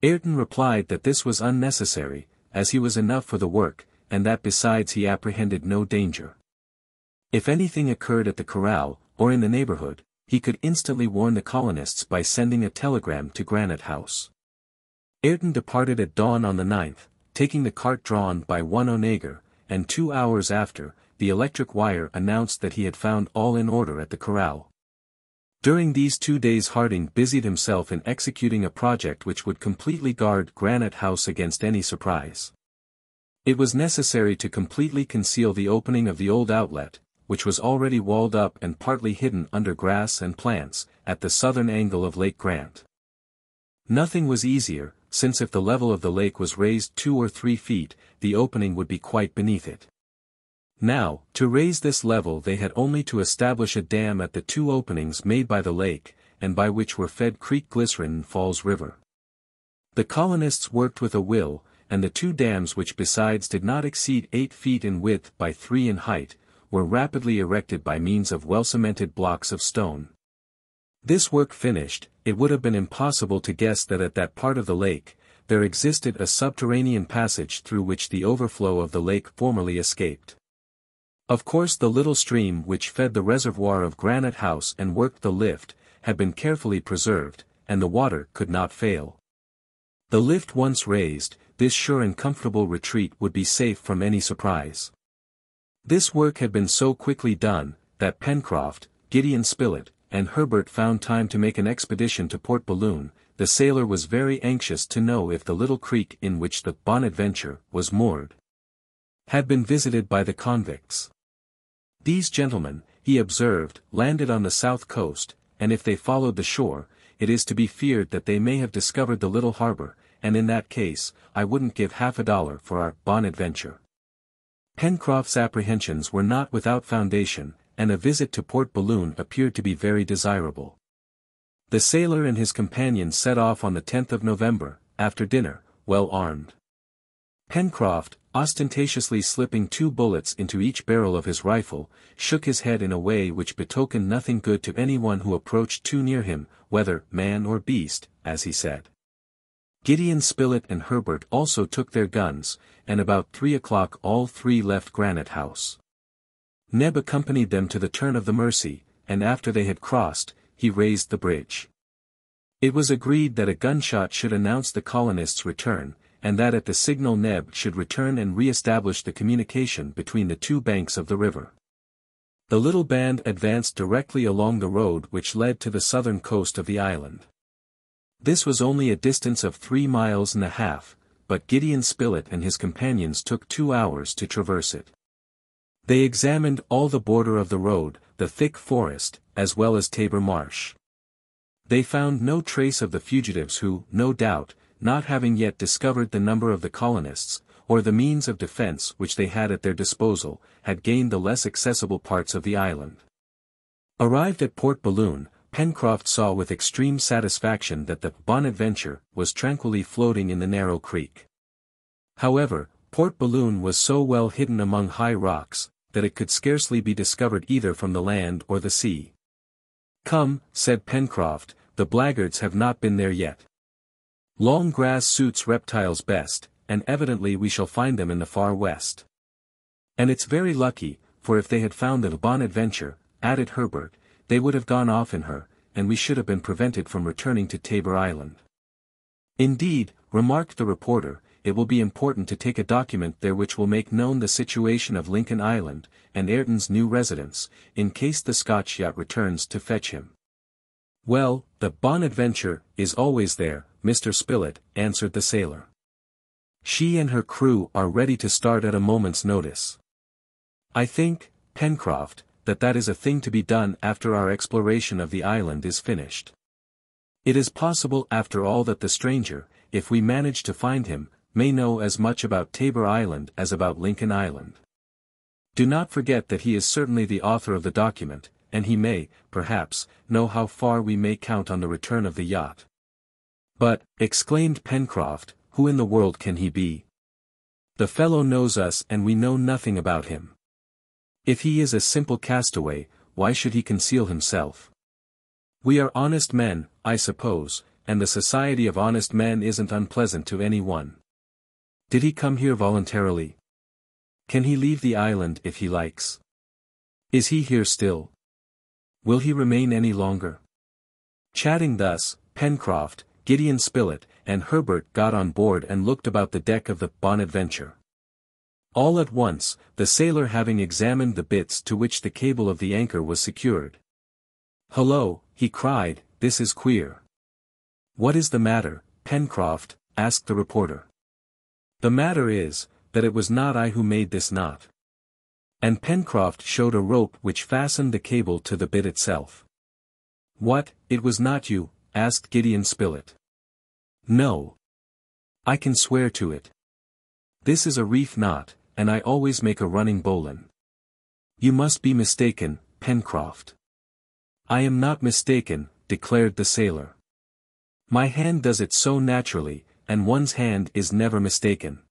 A: Ayrton replied that this was unnecessary, as he was enough for the work, and that besides he apprehended no danger. If anything occurred at the corral, or in the neighborhood, he could instantly warn the colonists by sending a telegram to Granite House. Ayrton departed at dawn on the 9th, taking the cart drawn by 1 onager, and 2 hours after, the electric wire announced that he had found all in order at the corral. During these 2 days Harding busied himself in executing a project which would completely guard Granite House against any surprise. It was necessary to completely conceal the opening of the old outlet, which was already walled up and partly hidden under grass and plants, at the southern angle of Lake Grant. Nothing was easier, since if the level of the lake was raised 2 or 3 feet, the opening would be quite beneath it. Now, to raise this level they had only to establish a dam at the 2 openings made by the lake, and by which were fed Creek Glycerine and Falls River. The colonists worked with a will, and the 2 dams which besides did not exceed 8 feet in width by 3 in height, were rapidly erected by means of well-cemented blocks of stone. This work finished, it would have been impossible to guess that at that part of the lake, there existed a subterranean passage through which the overflow of the lake formerly escaped. Of course the little stream which fed the reservoir of Granite House and worked the lift, had been carefully preserved, and the water could not fail. The lift once raised, this sure and comfortable retreat would be safe from any surprise. This work had been so quickly done, that Pencroff, Gideon Spilett, and Herbert found time to make an expedition to Port Balloon. The sailor was very anxious to know if the little creek in which the Bonadventure was moored had been visited by the convicts. These gentlemen, he observed, landed on the south coast, and if they followed the shore, it is to be feared that they may have discovered the little harbor, and in that case, I wouldn't give $50 for our Bonadventure. Pencroff's apprehensions were not without foundation, and a visit to Port Balloon appeared to be very desirable. The sailor and his companions set off on the 10th of November, after dinner, well armed. Pencroff, ostentatiously slipping 2 bullets into each barrel of his rifle, shook his head in a way which betokened nothing good to anyone who approached too near him, whether man or beast, as he said. Gideon Spilett and Herbert also took their guns, and about 3 o'clock all three left Granite House. Neb accompanied them to the turn of the Mersey, and after they had crossed, he raised the bridge. It was agreed that a gunshot should announce the colonists' return, and that at the signal Neb should return and re-establish the communication between the two banks of the river. The little band advanced directly along the road which led to the southern coast of the island. This was only a distance of 3.5 miles, but Gideon Spilett and his companions took 2 hours to traverse it. They examined all the border of the road, the thick forest, as well as Tabor Marsh. They found no trace of the fugitives who, no doubt, not having yet discovered the number of the colonists, or the means of defense which they had at their disposal, had gained the less accessible parts of the island. Arrived at Port Balloon, Pencroff saw with extreme satisfaction that the Bonadventure was tranquilly floating in the narrow creek. However, Port Balloon was so well hidden among high rocks, that it could scarcely be discovered either from the land or the sea. "Come," said Pencroff, "the blackguards have not been there yet. Long grass suits reptiles best, and evidently we shall find them in the far west." "And it's very lucky, for if they had found the Bonadventure," added Herbert, "they would have gone off in her, and we should have been prevented from returning to Tabor Island." "Indeed," remarked the reporter, "it will be important to take a document there which will make known the situation of Lincoln Island, and Ayrton's new residence, in case the Scotch yacht returns to fetch him." "Well, the Bonadventure is always there, Mr. Spilett," answered the sailor. "She and her crew are ready to start at a moment's notice. I think, Pencroff, that is a thing to be done after our exploration of the island is finished. It is possible after all that the stranger, if we manage to find him, may know as much about Tabor Island as about Lincoln Island. Do not forget that he is certainly the author of the document, and he may, perhaps, know how far we may count on the return of the yacht." "But," exclaimed Pencroff, "who in the world can he be? The fellow knows us and we know nothing about him. If he is a simple castaway, why should he conceal himself? We are honest men, I suppose, and the society of honest men isn't unpleasant to any one. Did he come here voluntarily? Can he leave the island if he likes? Is he here still? Will he remain any longer?" Chatting thus, Pencroff, Gideon Spilett, and Herbert got on board and looked about the deck of the Bonadventure. All at once, the sailor having examined the bits to which the cable of the anchor was secured. "Hullo," he cried, "this is queer." "What is the matter, Pencroff?" asked the reporter. "The matter is, that it was not I who made this knot." And Pencroff showed a rope which fastened the cable to the bit itself. "What, it was not you?" asked Gideon Spilett. "No. I can swear to it. This is a reef knot, and I always make a running bowline." "You must be mistaken, Pencroff." "I am not mistaken," declared the sailor. "My hand does it so naturally, and one's hand is never mistaken."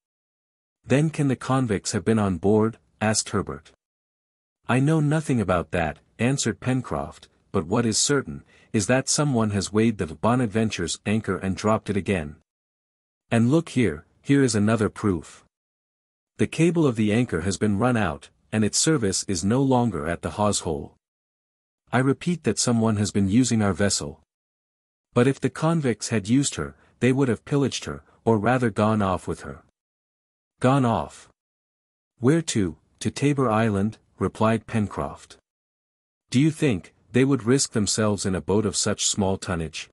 A: "Then can the convicts have been on board?" asked Herbert. "I know nothing about that," answered Pencroff, "but what is certain, is that someone has weighed the Bonadventure's anchor and dropped it again. And look here is another proof. The cable of the anchor has been run out, and its service is no longer at the hawse hole. I repeat that someone has been using our vessel. But if the convicts had used her, they would have pillaged her, or rather gone off with her." "Gone off? Where to Tabor Island?" replied Pencroff. "Do you think they would risk themselves in a boat of such small tonnage?"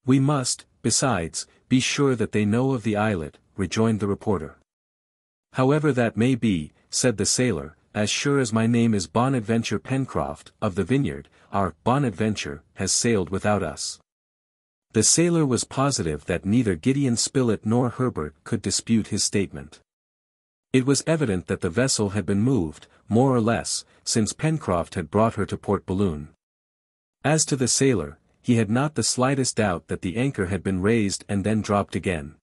A: "We must, besides, be sure that they know of the islet," rejoined the reporter. "However that may be," said the sailor, "as sure as my name is Bonadventure Pencroff of the Vineyard, our Bonadventure has sailed without us." The sailor was positive that neither Gideon Spilett nor Herbert could dispute his statement. It was evident that the vessel had been moved, more or less, since Pencroff had brought her to Port Balloon. As to the sailor, he had not the slightest doubt that the anchor had been raised and then dropped again.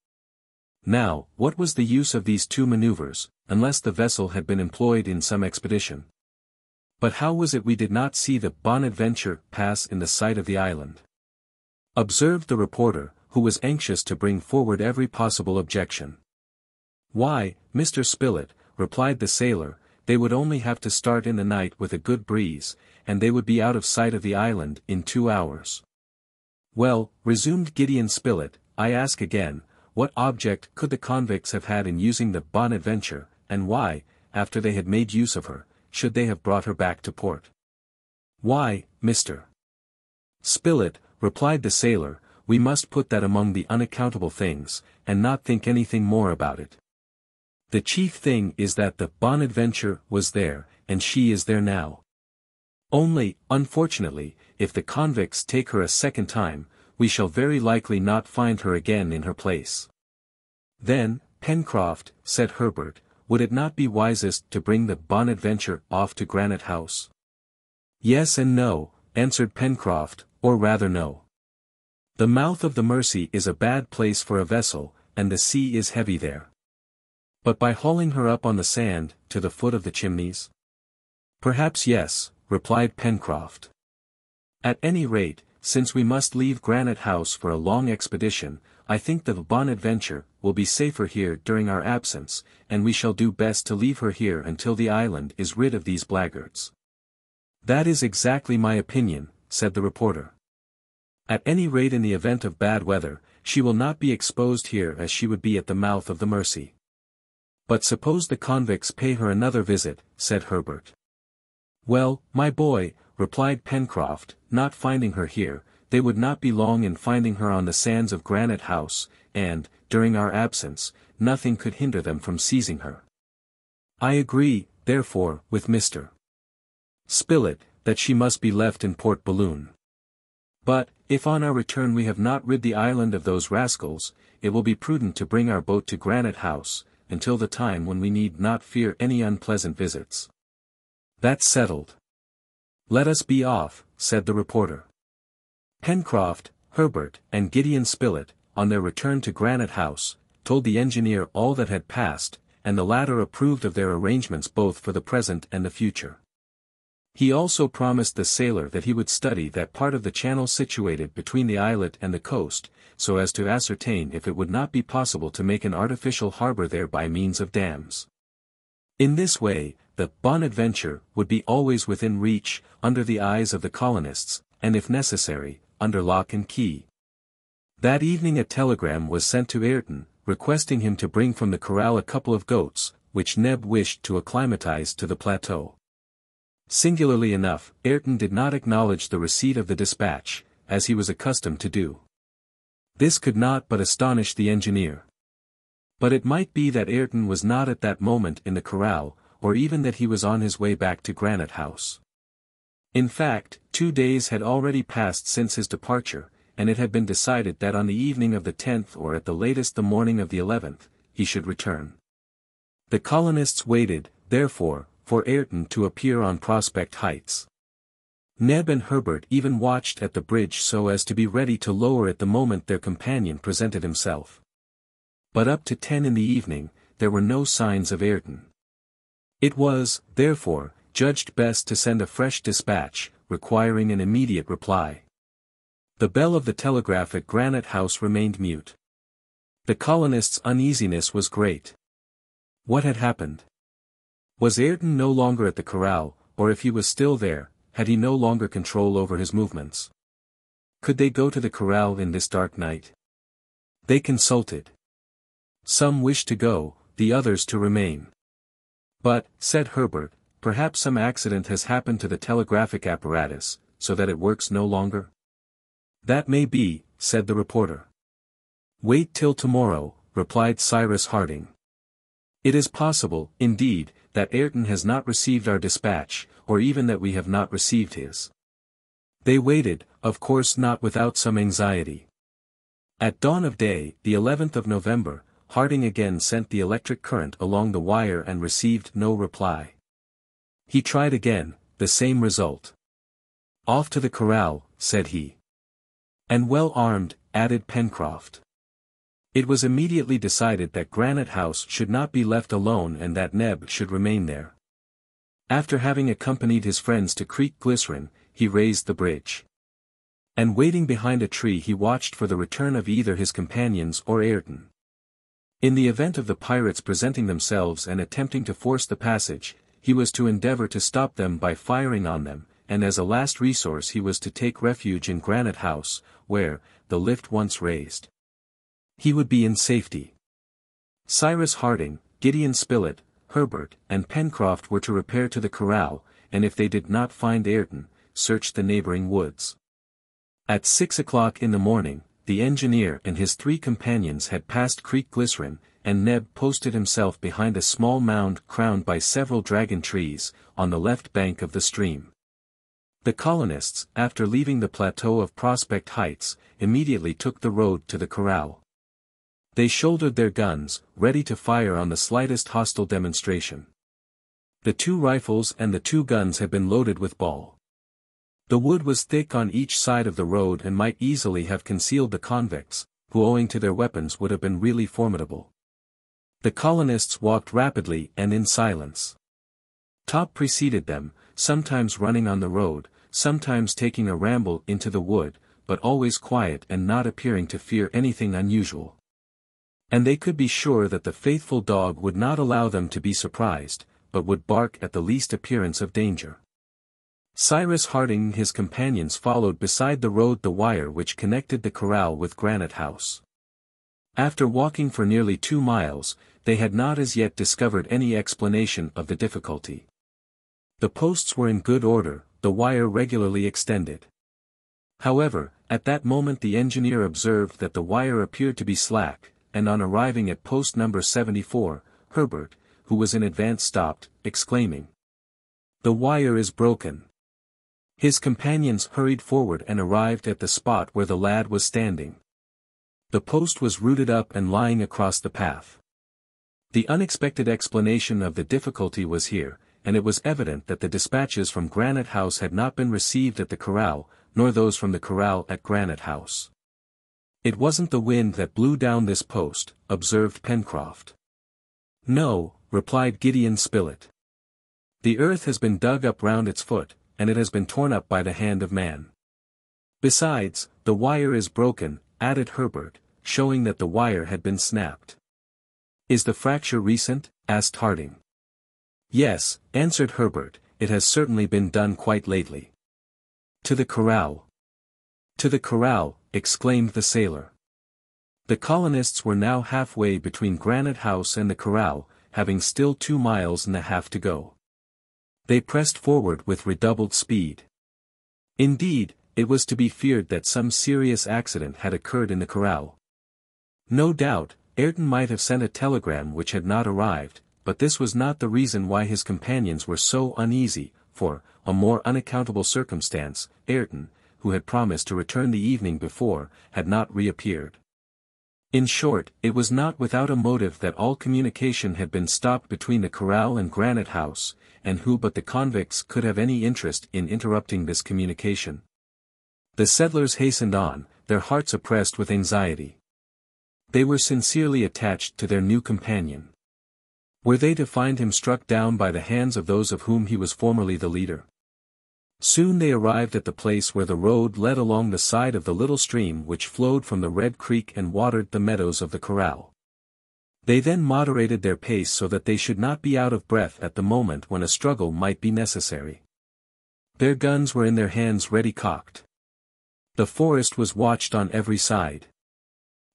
A: Now, what was the use of these two maneuvers, unless the vessel had been employed in some expedition? But how was it we did not see the Bonadventure pass in the sight of the island? Observed the reporter, who was anxious to bring forward every possible objection. "Why, Mr. Spilett," replied the sailor, "they would only have to start in the night with a good breeze, and they would be out of sight of the island in 2 hours." "Well," resumed Gideon Spilett, "I ask again, what object could the convicts have had in using the Bonadventure, and why, after they had made use of her, should they have brought her back to port?" "Why, Mr. Spilett," replied the sailor, "we must put that among the unaccountable things, and not think anything more about it. The chief thing is that the Bonadventure was there, and she is there now. Only, unfortunately, if the convicts take her a second time, we shall very likely not find her again in her place." "Then, Pencroff," said Herbert, "would it not be wisest to bring the Bonadventure off to Granite House?" "Yes and no," answered Pencroff, "or rather no. The mouth of the Mercy is a bad place for a vessel, and the sea is heavy there. But by hauling her up on the sand, to the foot of the Chimneys?" "Perhaps yes," replied Pencroff. "At any rate, since we must leave Granite House for a long expedition, I think the Bonadventure will be safer here during our absence, and we shall do best to leave her here until the island is rid of these blackguards." "That is exactly my opinion," said the reporter. "At any rate, in the event of bad weather, she will not be exposed here as she would be at the mouth of the Mercy." "But suppose the convicts pay her another visit," said Herbert. "Well, my boy," replied Pencroff, "not finding her here, they would not be long in finding her on the sands of Granite House, and, during our absence, nothing could hinder them from seizing her. I agree, therefore, with Mr. Spilett, that she must be left in Port Balloon. But, if on our return we have not rid the island of those rascals, it will be prudent to bring our boat to Granite House, until the time when we need not fear any unpleasant visits." "That's settled. Let us be off," said the reporter. Pencroff, Herbert, and Gideon Spilett, on their return to Granite House, told the engineer all that had passed, and the latter approved of their arrangements both for the present and the future. He also promised the sailor that he would study that part of the channel situated between the islet and the coast, so as to ascertain if it would not be possible to make an artificial harbor there by means of dams. In this way, the Bonadventure would be always within reach, under the eyes of the colonists, and if necessary, under lock and key. That evening a telegram was sent to Ayrton, requesting him to bring from the corral a couple of goats, which Neb wished to acclimatize to the plateau. Singularly enough, Ayrton did not acknowledge the receipt of the dispatch, as he was accustomed to do. This could not but astonish the engineer. But it might be that Ayrton was not at that moment in the corral, or even that he was on his way back to Granite House. In fact, 2 days had already passed since his departure, and it had been decided that on the evening of the 10th or at the latest the morning of the 11th, he should return. The colonists waited, therefore, for Ayrton to appear on Prospect Heights. Neb and Herbert even watched at the bridge so as to be ready to lower it the moment their companion presented himself. But up to 10 in the evening, there were no signs of Ayrton. It was, therefore, judged best to send a fresh dispatch, requiring an immediate reply. The bell of the telegraph at Granite House remained mute. The colonists' uneasiness was great. What had happened? Was Ayrton no longer at the corral, or if he was still there, had he no longer control over his movements? Could they go to the corral in this dark night? They consulted. Some wished to go, the others to remain. "But," said Herbert, "perhaps some accident has happened to the telegraphic apparatus, so that it works no longer?" "That may be," said the reporter. "Wait till tomorrow," replied Cyrus Harding. "It is possible, indeed, that Ayrton has not received our dispatch, or even that we have not received his." They waited, of course not without some anxiety. At dawn of day, the 11th of November, Harding again sent the electric current along the wire and received no reply. He tried again, the same result. "Off to the corral," said he. "And well armed," added Pencroff. It was immediately decided that Granite House should not be left alone and that Neb should remain there. After having accompanied his friends to Creek Glycerine, he raised the bridge. And waiting behind a tree he watched for the return of either his companions or Ayrton. In the event of the pirates presenting themselves and attempting to force the passage, he was to endeavor to stop them by firing on them, and as a last resource he was to take refuge in Granite House, where, the lift once raised, he would be in safety. Cyrus Harding, Gideon Spilett, Harbert, and Pencroff were to repair to the corral, and if they did not find Ayrton, search the neighboring woods. At 6 o'clock in the morning, the engineer and his 3 companions had passed Creek Glycerine, and Neb posted himself behind a small mound crowned by several dragon trees, on the left bank of the stream. The colonists, after leaving the plateau of Prospect Heights, immediately took the road to the corral. They shouldered their guns, ready to fire on the slightest hostile demonstration. The 2 rifles and the 2 guns had been loaded with ball. The wood was thick on each side of the road and might easily have concealed the convicts, who owing to their weapons would have been really formidable. The colonists walked rapidly and in silence. Top preceded them, sometimes running on the road, sometimes taking a ramble into the wood, but always quiet and not appearing to fear anything unusual. And they could be sure that the faithful dog would not allow them to be surprised, but would bark at the least appearance of danger. Cyrus Harding and his companions followed beside the road the wire which connected the corral with Granite House. After walking for nearly 2 miles, they had not as yet discovered any explanation of the difficulty. The posts were in good order, the wire regularly extended. However, at that moment the engineer observed that the wire appeared to be slack, and on arriving at post number 74, Harbert, who was in advance stopped, exclaiming, "The wire is broken." His companions hurried forward and arrived at the spot where the lad was standing. The post was rooted up and lying across the path. The unexpected explanation of the difficulty was here, and it was evident that the dispatches from Granite House had not been received at the corral, nor those from the corral at Granite House. "It wasn't the wind that blew down this post," observed Pencroff. "No," replied Gideon Spilett. "The earth has been dug up round its foot, and it has been torn up by the hand of man. Besides, the wire is broken," added Harbert, showing that the wire had been snapped. "Is the fracture recent?" asked Harding. "Yes," answered Harbert, "it has certainly been done quite lately." "To the corral." "To the corral," exclaimed the sailor. The colonists were now halfway between Granite House and the corral, having still 2 miles and a half to go. They pressed forward with redoubled speed. Indeed, it was to be feared that some serious accident had occurred in the corral. No doubt, Ayrton might have sent a telegram which had not arrived, but this was not the reason why his companions were so uneasy, for, a more unaccountable circumstance, Ayrton, who had promised to return the evening before, had not reappeared. In short, it was not without a motive that all communication had been stopped between the corral and Granite House, and who but the convicts could have any interest in interrupting this communication? The settlers hastened on, their hearts oppressed with anxiety. They were sincerely attached to their new companion. Were they to find him struck down by the hands of those of whom he was formerly the leader? Soon they arrived at the place where the road led along the side of the little stream which flowed from the Red Creek and watered the meadows of the corral. They then moderated their pace so that they should not be out of breath at the moment when a struggle might be necessary. Their guns were in their hands ready cocked. The forest was watched on every side.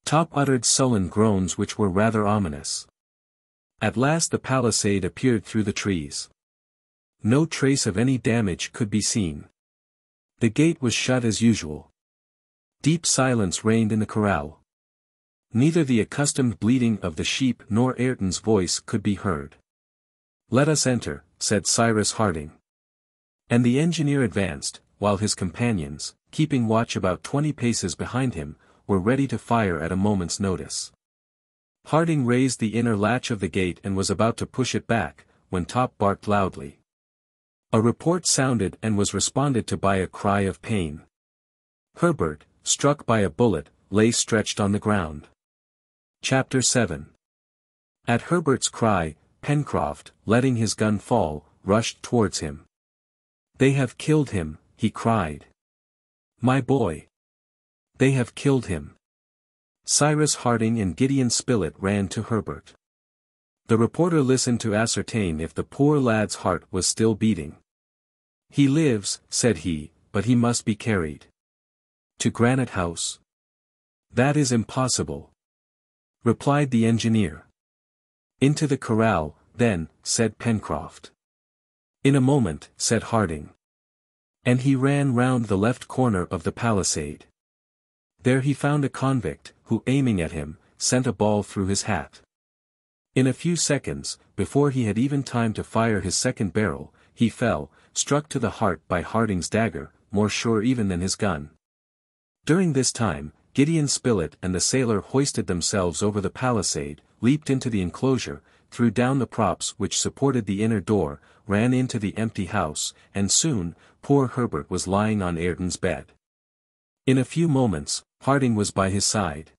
A: Top uttered sullen groans which were rather ominous. At last the palisade appeared through the trees. No trace of any damage could be seen. The gate was shut as usual. Deep silence reigned in the corral. Neither the accustomed bleating of the sheep nor Ayrton's voice could be heard. "Let us enter," said Cyrus Harding. And the engineer advanced, while his companions, keeping watch about 20 paces behind him, were ready to fire at a moment's notice. Harding raised the inner latch of the gate and was about to push it back, when Top barked loudly. A report sounded and was responded to by a cry of pain. Harbert, struck by a bullet, lay stretched on the ground. Chapter 7. At Herbert's cry, Pencroff, letting his gun fall, rushed towards him. "They have killed him," he cried. "My boy." They have killed him. Cyrus Harding and Gideon Spilett ran to Herbert. The reporter listened to ascertain if the poor lad's heart was still beating. "He lives," said he, "but he must be carried." "To Granite House?" "That is impossible," replied the engineer. "Into the corral, then," said Pencroff. "In a moment," said Harding. And he ran round the left corner of the palisade. There he found a convict, who aiming at him, sent a ball through his hat. In a few seconds, before he had even time to fire his second barrel, he fell, struck to the heart by Harding's dagger, more sure even than his gun. During this time, Gideon Spilett and the sailor hoisted themselves over the palisade, leaped into the enclosure, threw down the props which supported the inner door, ran into the empty house, and soon, poor Herbert was lying on Ayrton's bed. In a few moments, Harding was by his side.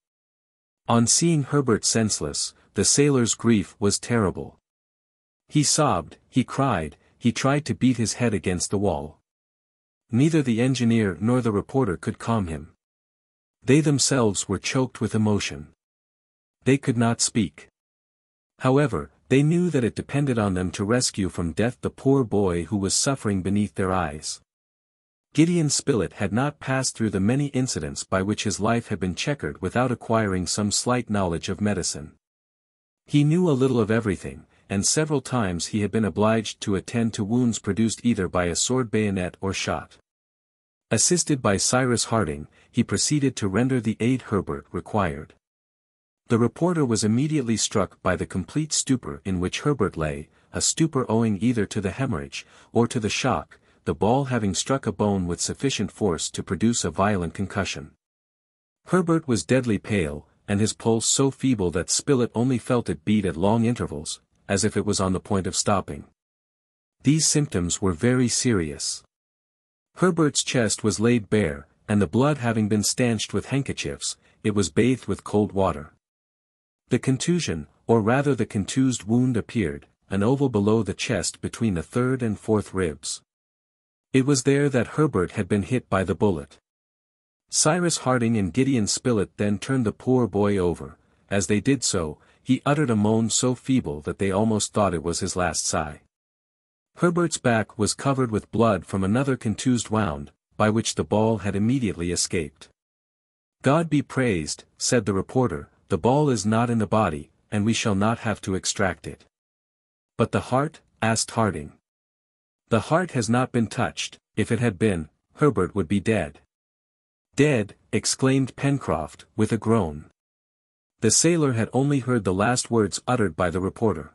A: On seeing Herbert senseless, the sailor's grief was terrible. He sobbed, he cried, he tried to beat his head against the wall. Neither the engineer nor the reporter could calm him. They themselves were choked with emotion. They could not speak. However, they knew that it depended on them to rescue from death the poor boy who was suffering beneath their eyes. Gideon Spilett had not passed through the many incidents by which his life had been checkered without acquiring some slight knowledge of medicine. He knew a little of everything, and several times he had been obliged to attend to wounds produced either by a sword bayonet or shot. Assisted by Cyrus Harding, he proceeded to render the aid Herbert required. The reporter was immediately struck by the complete stupor in which Herbert lay, a stupor owing either to the hemorrhage, or to the shock, the ball having struck a bone with sufficient force to produce a violent concussion. Herbert was deadly pale, and his pulse so feeble that Spilett only felt it beat at long intervals, as if it was on the point of stopping. These symptoms were very serious. Herbert's chest was laid bare, and the blood having been stanched with handkerchiefs, it was bathed with cold water. The contusion, or rather the contused wound appeared, an oval below the chest between the third and fourth ribs. It was there that Herbert had been hit by the bullet. Cyrus Harding and Gideon Spilett then turned the poor boy over. As they did so, he uttered a moan so feeble that they almost thought it was his last sigh. Herbert's back was covered with blood from another contused wound, by which the ball had immediately escaped. "God be praised," said the reporter, "the ball is not in the body, and we shall not have to extract it." "But the heart?" asked Harding. "The heart has not been touched. If it had been, Herbert would be dead." "Dead!" exclaimed Pencroff, with a groan. The sailor had only heard the last words uttered by the reporter.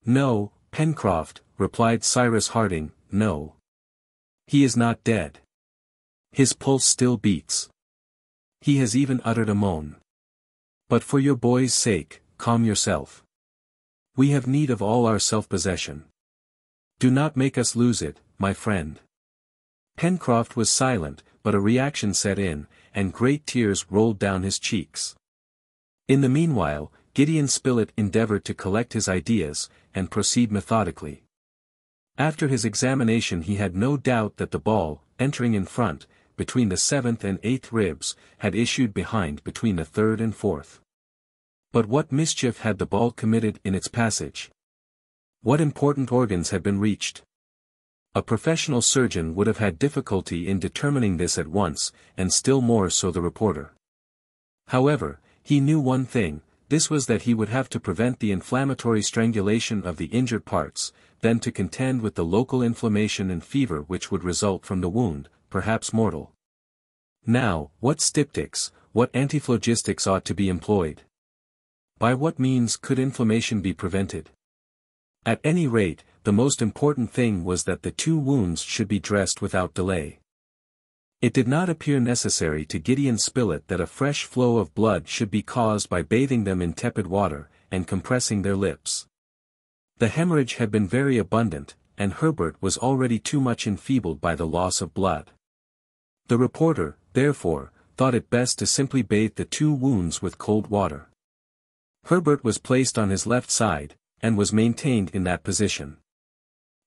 A: "No, Pencroff," replied Cyrus Harding, "no. He is not dead. His pulse still beats. He has even uttered a moan. But for your boy's sake, calm yourself. We have need of all our self-possession. Do not make us lose it, my friend." Pencroff was silent, but a reaction set in, and great tears rolled down his cheeks. In the meanwhile, Gideon Spilett endeavored to collect his ideas, and proceed methodically. After his examination he had no doubt that the ball, entering in front, between the 7th and 8th ribs, had issued behind between the 3rd and 4th. But what mischief had the ball committed in its passage? What important organs had been reached? A professional surgeon would have had difficulty in determining this at once, and still more so the reporter. However, he knew one thing, this was that he would have to prevent the inflammatory strangulation of the injured parts, then to contend with the local inflammation and fever which would result from the wound, perhaps mortal. Now, what styptics, what antiphlogistics ought to be employed? By what means could inflammation be prevented? At any rate, the most important thing was that the two wounds should be dressed without delay. It did not appear necessary to Gideon Spilett that a fresh flow of blood should be caused by bathing them in tepid water, and compressing their lips. The hemorrhage had been very abundant, and Herbert was already too much enfeebled by the loss of blood. The reporter, therefore, thought it best to simply bathe the two wounds with cold water. Herbert was placed on his left side, and was maintained in that position.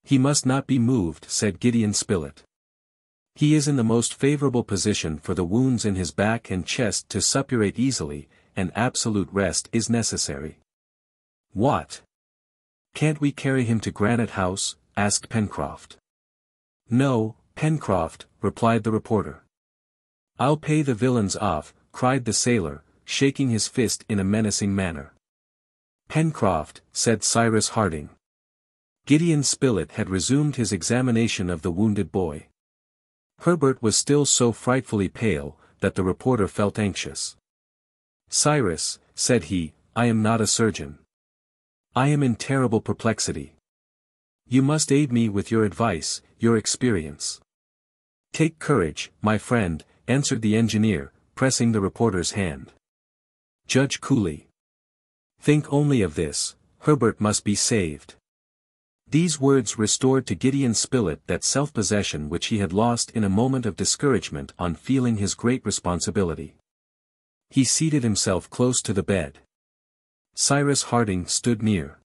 A: "He must not be moved," said Gideon Spilett. He is in the most favorable position for the wounds in his back and chest to suppurate easily, and absolute rest is necessary. What? Can't we carry him to Granite House? Asked Pencroff. No, Pencroff, replied the reporter. I'll pay the villains off, cried the sailor, shaking his fist in a menacing manner. Pencroff, said Cyrus Harding. Gideon Spilett had resumed his examination of the wounded boy. Herbert was still so frightfully pale, that the reporter felt anxious. Cyrus, said he, I am not a surgeon. I am in terrible perplexity. You must aid me with your advice, your experience. Take courage, my friend, answered the engineer, pressing the reporter's hand. Judge coolly. Think only of this, Herbert must be saved. These words restored to Gideon Spilett that self-possession which he had lost in a moment of discouragement on feeling his great responsibility. He seated himself close to the bed. Cyrus Harding stood near.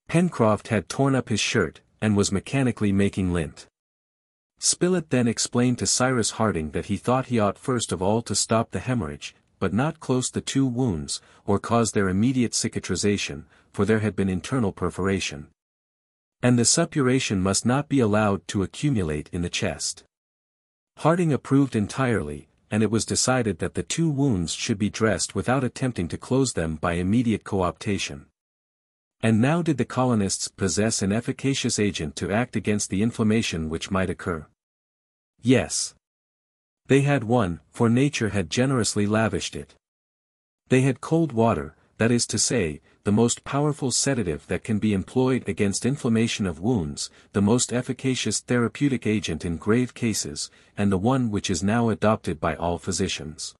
A: Pencroff had torn up his shirt, and was mechanically making lint. Spilett then explained to Cyrus Harding that he thought he ought first of all to stop the hemorrhage, but not close the two wounds, or cause their immediate cicatrization, for there had been internal perforation. And the suppuration must not be allowed to accumulate in the chest. Harding approved entirely, and it was decided that the two wounds should be dressed without attempting to close them by immediate cooptation. And now did the colonists possess an efficacious agent to act against the inflammation which might occur? Yes. They had one, for nature had generously lavished it. They had cold water, that is to say, the most powerful sedative that can be employed against inflammation of wounds, the most efficacious therapeutic agent in grave cases, and the one which is now adopted by all physicians.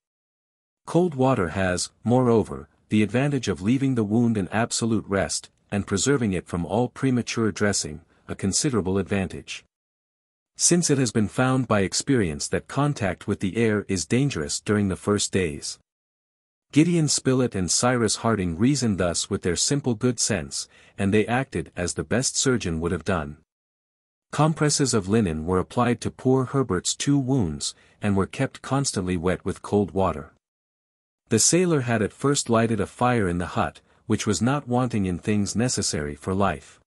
A: Cold water has, moreover, the advantage of leaving the wound in absolute rest, and preserving it from all premature dressing, a considerable advantage. Since it has been found by experience that contact with the air is dangerous during the first days. Gideon Spilett and Cyrus Harding reasoned thus with their simple good sense, and they acted as the best surgeon would have done. Compresses of linen were applied to poor Herbert's two wounds, and were kept constantly wet with cold water. The sailor had at first lighted a fire in the hut, which was not wanting in things necessary for life.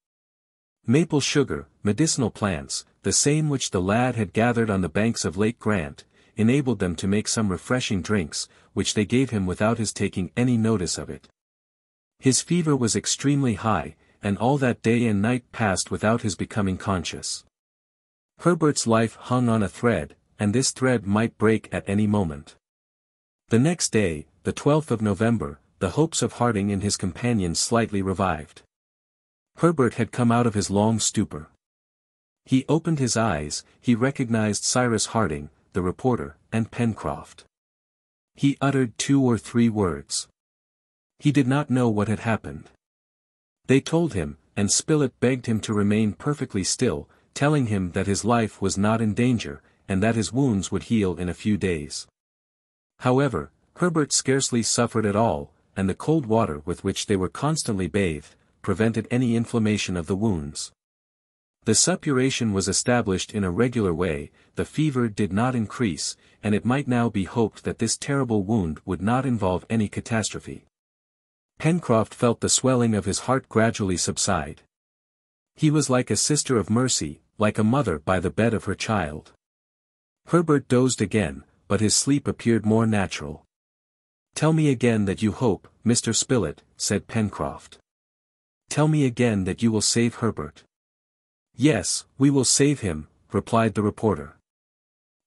A: Maple sugar, medicinal plants, the same which the lad had gathered on the banks of Lake Grant, enabled them to make some refreshing drinks, which they gave him without his taking any notice of it. His fever was extremely high, and all that day and night passed without his becoming conscious. Herbert's life hung on a thread, and this thread might break at any moment. The next day, the 12th of November, the hopes of Harding and his companions slightly revived. Herbert had come out of his long stupor. He opened his eyes, he recognized Cyrus Harding, the reporter, and Pencroff. He uttered 2 or 3 words. He did not know what had happened. They told him, and Spilett begged him to remain perfectly still, telling him that his life was not in danger, and that his wounds would heal in a few days. However, Herbert scarcely suffered at all, and the cold water with which they were constantly bathed, prevented any inflammation of the wounds. The suppuration was established in a regular way, the fever did not increase, and it might now be hoped that this terrible wound would not involve any catastrophe. Pencroff felt the swelling of his heart gradually subside. He was like a sister of mercy, like a mother by the bed of her child. Herbert dozed again, but his sleep appeared more natural. "Tell me again that you hope, Mr. Spilett," said Pencroff. "Tell me again that you will save Herbert." "Yes, we will save him," replied the reporter.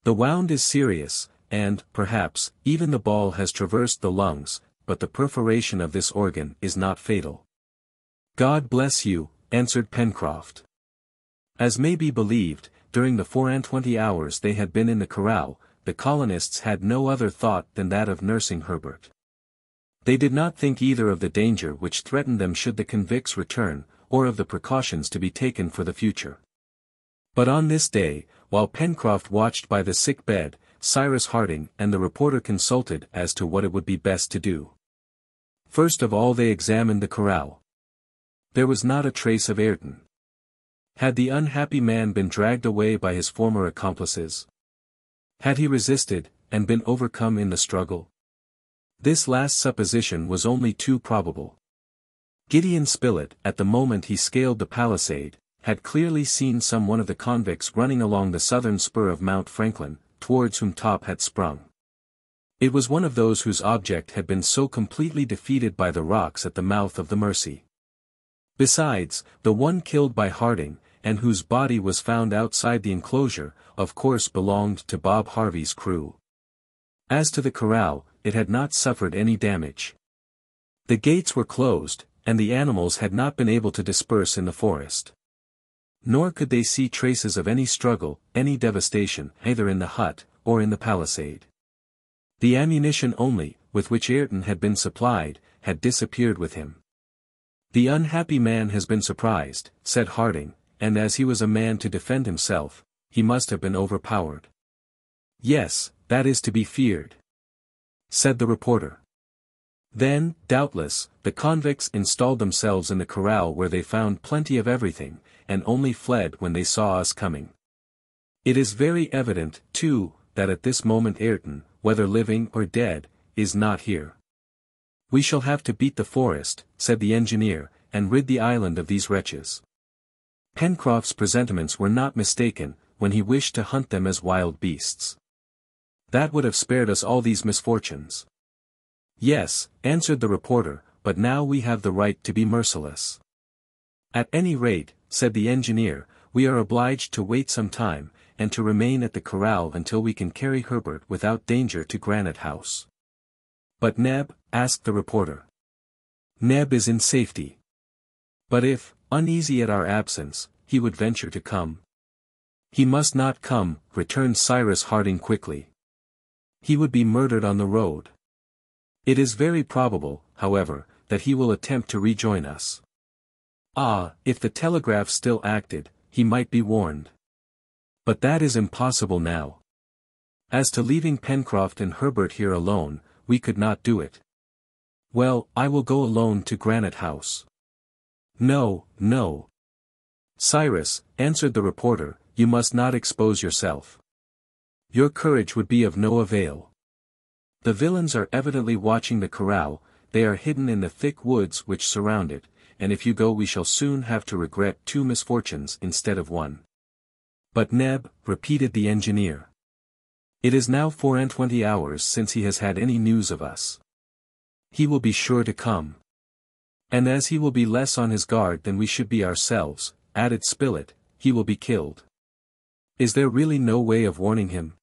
A: "The wound is serious, and, perhaps, even the ball has traversed the lungs, but the perforation of this organ is not fatal." "God bless you," answered Pencroff. As may be believed, during the 24 hours they had been in the corral, the colonists had no other thought than that of nursing Herbert. They did not think either of the danger which threatened them should the convicts return, or of the precautions to be taken for the future. But on this day, while Pencroff watched by the sick bed, Cyrus Harding and the reporter consulted as to what it would be best to do. First of all they examined the corral. There was not a trace of Ayrton. Had the unhappy man been dragged away by his former accomplices? Had he resisted, and been overcome in the struggle? This last supposition was only too probable. Gideon Spilett, at the moment he scaled the palisade, had clearly seen some one of the convicts running along the southern spur of Mount Franklin, towards whom Top had sprung. It was one of those whose object had been so completely defeated by the rocks at the mouth of the Mercy. Besides, the one killed by Harding, and whose body was found outside the enclosure, of course belonged to Bob Harvey's crew. As to the corral, it had not suffered any damage. The gates were closed, and the animals had not been able to disperse in the forest. Nor could they see traces of any struggle, any devastation, either in the hut, or in the palisade. The ammunition only, with which Ayrton had been supplied, had disappeared with him. "The unhappy man has been surprised," said Harding, "and as he was a man to defend himself, he must have been overpowered." "Yes, that is to be feared," said the reporter. "Then, doubtless, the convicts installed themselves in the corral where they found plenty of everything, and only fled when they saw us coming. It is very evident, too, that at this moment Ayrton, whether living or dead, is not here. We shall have to beat the forest," said the engineer, "and rid the island of these wretches." Pencroff's presentiments were not mistaken, when he wished to hunt them as wild beasts. "That would have spared us all these misfortunes." "Yes," answered the reporter, "but now we have the right to be merciless." "At any rate," said the engineer, "we are obliged to wait some time, and to remain at the corral until we can carry Herbert without danger to Granite House." "But Neb?" asked the reporter. "Neb is in safety." "But if, uneasy at our absence, he would venture to come?" "He must not come," returned Cyrus Harding quickly. "He would be murdered on the road. It is very probable, however, that he will attempt to rejoin us. Ah, if the telegraph still acted, he might be warned. But that is impossible now. As to leaving Pencroff and Herbert here alone, we could not do it." "Well, I will go alone to Granite House." "No, no. Cyrus," answered the reporter, "you must not expose yourself. Your courage would be of no avail. The villains are evidently watching the corral, they are hidden in the thick woods which surround it, and if you go we shall soon have to regret 2 misfortunes instead of 1. "But Neb," repeated the engineer. "It is now 24 hours since he has had any news of us. He will be sure to come. And as he will be less on his guard than we should be ourselves," added Spilett, "he will be killed. Is there really no way of warning him?"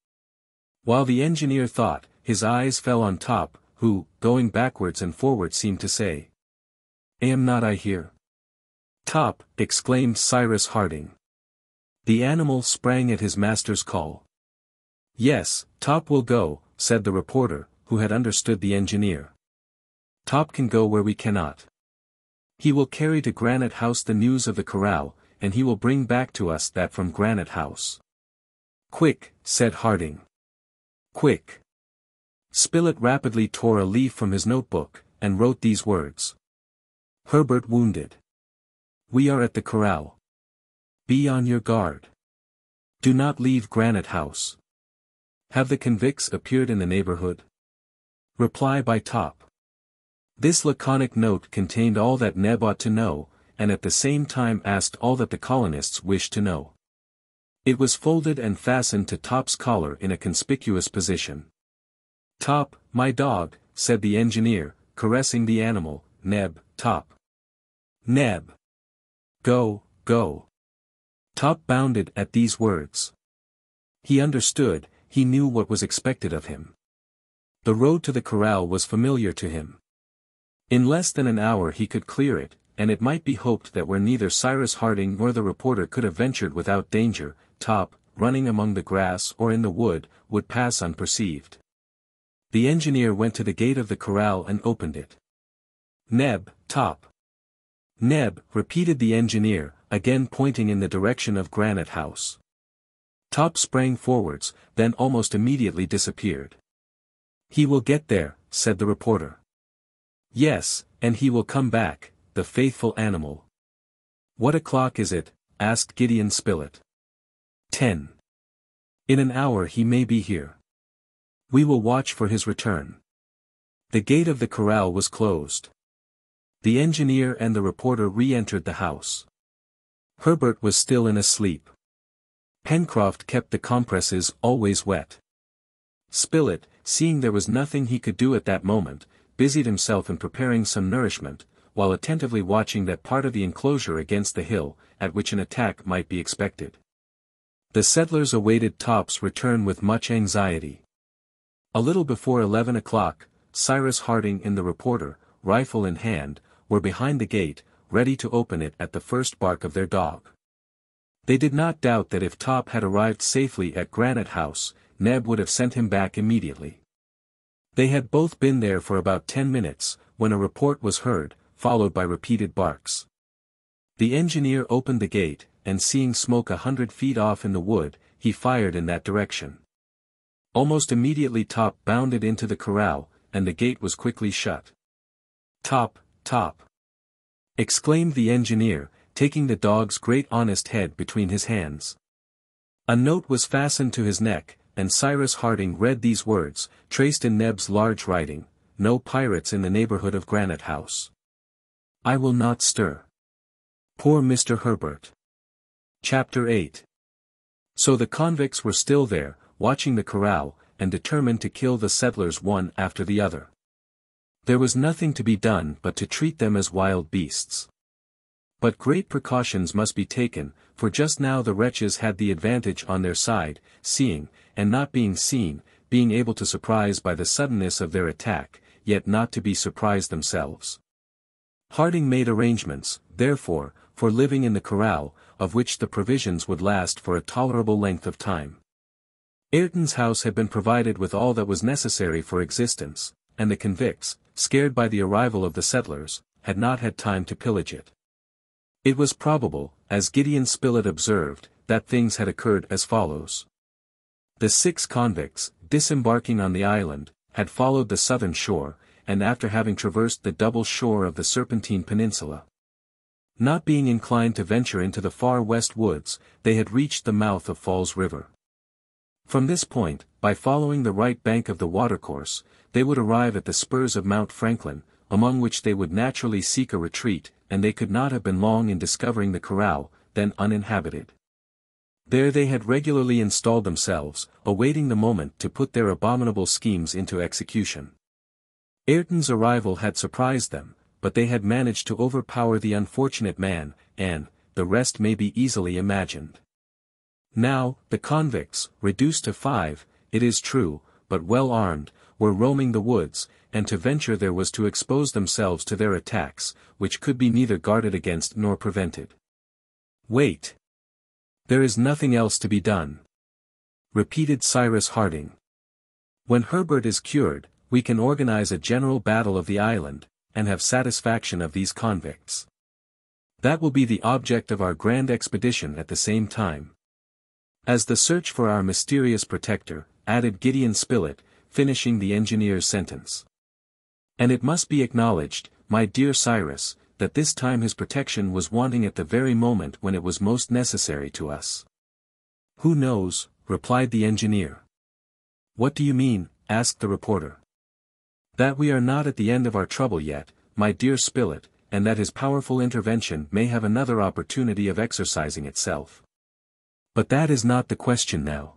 A: While the engineer thought, his eyes fell on Top, who, going backwards and forwards seemed to say, "Am not I here?" "Top!" exclaimed Cyrus Harding. The animal sprang at his master's call. "Yes, Top will go," said the reporter, who had understood the engineer. "Top can go where we cannot. He will carry to Granite House the news of the corral, and he will bring back to us that from Granite House." "Quick," said Harding. "Quick." Spilett rapidly tore a leaf from his notebook, and wrote these words. "Herbert wounded. We are at the corral. Be on your guard. Do not leave Granite House. Have the convicts appeared in the neighborhood? Reply by Top." This laconic note contained all that Neb ought to know, and at the same time asked all that the colonists wished to know. It was folded and fastened to Top's collar in a conspicuous position. "Top, my dog," said the engineer, caressing the animal. "Neb, Top. Neb. Go, go." Top bounded at these words. He understood, he knew what was expected of him. The road to the corral was familiar to him. In less than an hour he could clear it, and it might be hoped that where neither Cyrus Harding nor the reporter could have ventured without danger, Top, running among the grass or in the wood, would pass unperceived. The engineer went to the gate of the corral and opened it. "Neb, Top." "Neb," repeated the engineer, again pointing in the direction of Granite House. Top sprang forwards, then almost immediately disappeared. "He will get there," said the reporter. "Yes, and he will come back, the faithful animal." "What o'clock is it?" asked Gideon Spilett. 10. In an hour he may be here. We will watch for his return. The gate of the corral was closed. The engineer and the reporter re-entered the house. Herbert was still in a sleep. Pencroff kept the compresses always wet. Spilett, seeing there was nothing he could do at that moment, busied himself in preparing some nourishment, while attentively watching that part of the enclosure against the hill, at which an attack might be expected. The settlers awaited Top's return with much anxiety. A little before 11 o'clock, Cyrus Harding and the reporter, rifle in hand, were behind the gate, ready to open it at the first bark of their dog. They did not doubt that if Top had arrived safely at Granite House, Neb would have sent him back immediately. They had both been there for about 10 minutes, when a report was heard, followed by repeated barks. The engineer opened the gate, and seeing smoke 100 feet off in the wood, he fired in that direction. Almost immediately Top bounded into the corral, and the gate was quickly shut. "Top, Top!" exclaimed the engineer, taking the dog's great honest head between his hands. A note was fastened to his neck, and Cyrus Harding read these words, traced in Neb's large writing: "No pirates in the neighborhood of Granite House. I will not stir. Poor Mr. Herbert." Chapter 8. So the convicts were still there, watching the corral, and determined to kill the settlers one after the other. There was nothing to be done but to treat them as wild beasts. But great precautions must be taken, for just now the wretches had the advantage on their side, seeing, and not being seen, being able to surprise by the suddenness of their attack, yet not to be surprised themselves. Harding made arrangements, therefore, for living in the corral, of which the provisions would last for a tolerable length of time. Ayrton's house had been provided with all that was necessary for existence, and the convicts, scared by the arrival of the settlers, had not had time to pillage it. It was probable, as Gideon Spilett observed, that things had occurred as follows. The 6 convicts, disembarking on the island, had followed the southern shore, and after having traversed the double shore of the Serpentine Peninsula, not being inclined to venture into the far west woods, they had reached the mouth of Falls River. From this point, by following the right bank of the watercourse, they would arrive at the spurs of Mount Franklin, among which they would naturally seek a retreat, and they could not have been long in discovering the corral, then uninhabited. There they had regularly installed themselves, awaiting the moment to put their abominable schemes into execution. Ayrton's arrival had surprised them, but they had managed to overpower the unfortunate man, and, the rest may be easily imagined. Now, the convicts, reduced to 5, it is true, but well armed, were roaming the woods, and to venture there was to expose themselves to their attacks, which could be neither guarded against nor prevented. "Wait. There is nothing else to be done," repeated Cyrus Harding. "When Herbert is cured, we can organize a general battle of the island, and have satisfaction of these convicts. That will be the object of our grand expedition at the same time. As the search for our mysterious protector," added Gideon Spilett, finishing the engineer's sentence. "And it must be acknowledged, my dear Cyrus, that this time his protection was wanting at the very moment when it was most necessary to us." "Who knows?" replied the engineer. "What do you mean?" asked the reporter. "That we are not at the end of our trouble yet, my dear Spilett, and that his powerful intervention may have another opportunity of exercising itself. But that is not the question now.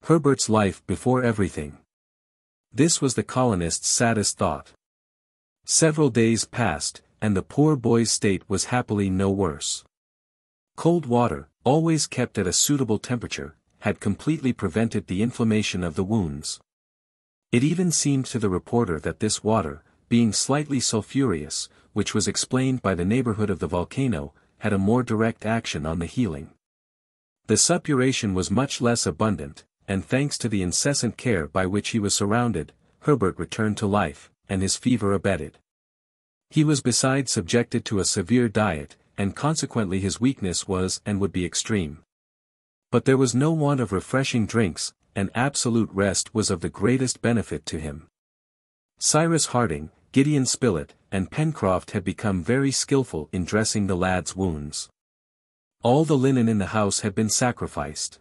A: Herbert's life before everything." This was the colonists' saddest thought. Several days passed, and the poor boy's state was happily no worse. Cold water, always kept at a suitable temperature, had completely prevented the inflammation of the wounds. It even seemed to the reporter that this water, being slightly sulphureous, which was explained by the neighborhood of the volcano, had a more direct action on the healing. The suppuration was much less abundant, and thanks to the incessant care by which he was surrounded, Herbert returned to life, and his fever abated. He was besides subjected to a severe diet, and consequently his weakness was and would be extreme. But there was no want of refreshing drinks, and absolute rest was of the greatest benefit to him. Cyrus Harding, Gideon Spilett, and Pencroff had become very skillful in dressing the lad's wounds. All the linen in the house had been sacrificed.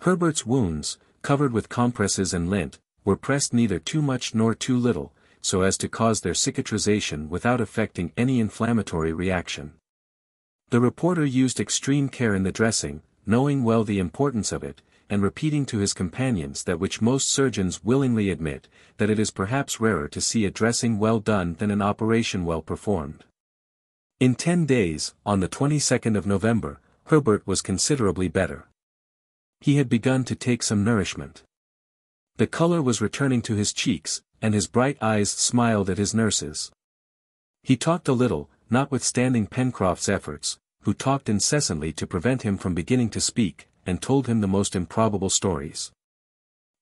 A: Herbert's wounds, covered with compresses and lint, were pressed neither too much nor too little, so as to cause their cicatrization without affecting any inflammatory reaction. The reporter used extreme care in the dressing, knowing well the importance of it, and repeating to his companions that which most surgeons willingly admit, that it is perhaps rarer to see a dressing well done than an operation well performed. In 10 days, on the 22nd of November, Herbert was considerably better. He had begun to take some nourishment. The color was returning to his cheeks, and his bright eyes smiled at his nurses. He talked a little, notwithstanding Pencroff's efforts, who talked incessantly to prevent him from beginning to speak, and told him the most improbable stories.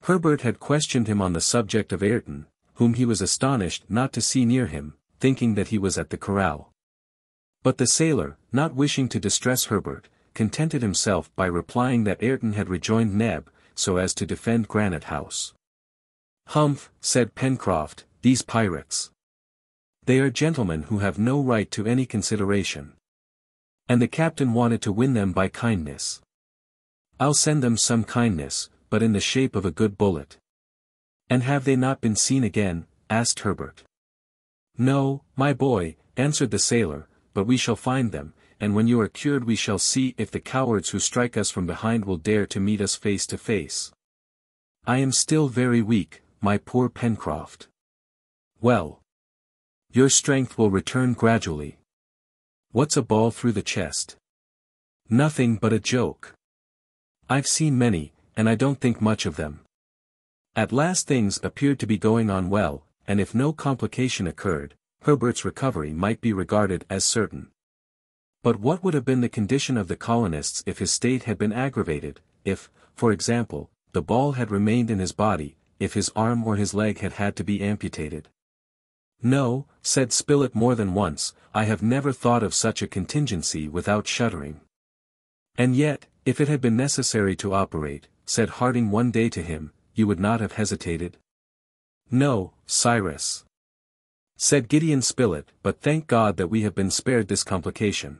A: Herbert had questioned him on the subject of Ayrton, whom he was astonished not to see near him, thinking that he was at the corral. But the sailor, not wishing to distress Herbert, contented himself by replying that Ayrton had rejoined Neb, so as to defend Granite House. "Humph," said Pencroff, "these pirates. They are gentlemen who have no right to any consideration. And the captain wanted to win them by kindness. I'll send them some kindness, but in the shape of a good bullet." "And have they not been seen again?" asked Herbert. "No, my boy," answered the sailor, "but we shall find them, and when you are cured we shall see if the cowards who strike us from behind will dare to meet us face to face. I am still very weak, my poor Pencroff." "Well, your strength will return gradually. What's a ball through the chest?" "Nothing but a joke. I've seen many, and I don't think much of them." At last things appeared to be going on well, and if no complication occurred, Herbert's recovery might be regarded as certain. But what would have been the condition of the colonists if his state had been aggravated, if, for example, the ball had remained in his body, if his arm or his leg had had to be amputated? "No," said Spilett more than once, "I have never thought of such a contingency without shuddering." "And yet, if it had been necessary to operate," said Harding one day to him, "you would not have hesitated?" "No, Cyrus," said Gideon Spilett, "but thank God that we have been spared this complication."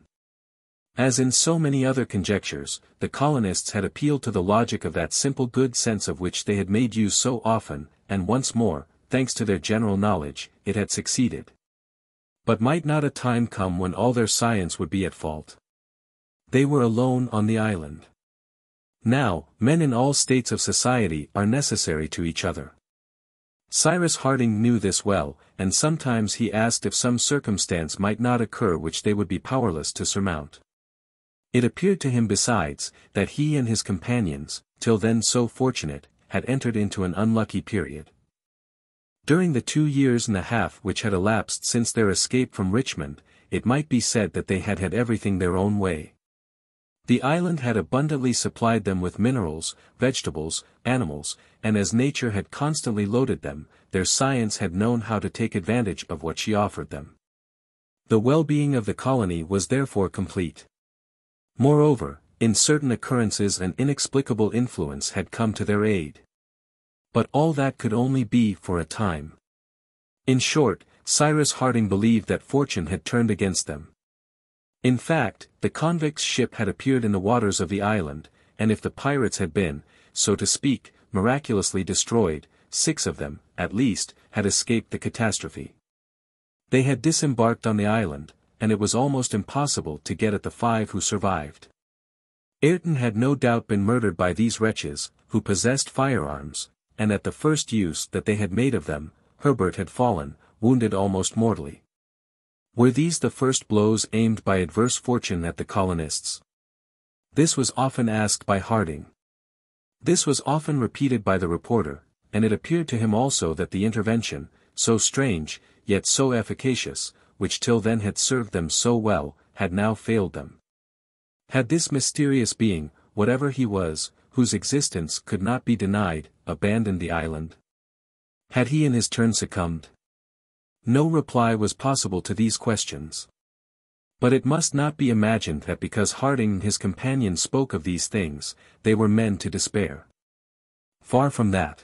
A: As in so many other conjectures, the colonists had appealed to the logic of that simple good sense of which they had made use so often, and once more, thanks to their general knowledge, it had succeeded. But might not a time come when all their science would be at fault? They were alone on the island. Now, men in all states of society are necessary to each other. Cyrus Harding knew this well, and sometimes he asked if some circumstance might not occur which they would be powerless to surmount. It appeared to him besides, that he and his companions, till then so fortunate, had entered into an unlucky period. During the 2 years and a half which had elapsed since their escape from Richmond, it might be said that they had had everything their own way. The island had abundantly supplied them with minerals, vegetables, animals, and as nature had constantly loaded them, their science had known how to take advantage of what she offered them. The well-being of the colony was therefore complete. Moreover, in certain occurrences an inexplicable influence had come to their aid. But all that could only be for a time. In short, Cyrus Harding believed that fortune had turned against them. In fact, the convicts' ship had appeared in the waters of the island, and if the pirates had been, so to speak, miraculously destroyed, 6 of them, at least, had escaped the catastrophe. They had disembarked on the island, and it was almost impossible to get at the 5 who survived. Ayrton had no doubt been murdered by these wretches, who possessed firearms, and at the first use that they had made of them, Herbert had fallen, wounded almost mortally. Were these the first blows aimed by adverse fortune at the colonists? This was often asked by Harding. This was often repeated by the reporter, and it appeared to him also that the intervention, so strange, yet so efficacious, which till then had served them so well, had now failed them. Had this mysterious being, whatever he was, whose existence could not be denied, abandoned the island? Had he in his turn succumbed? No reply was possible to these questions. But it must not be imagined that because Harding and his companions spoke of these things, they were men to despair. Far from that.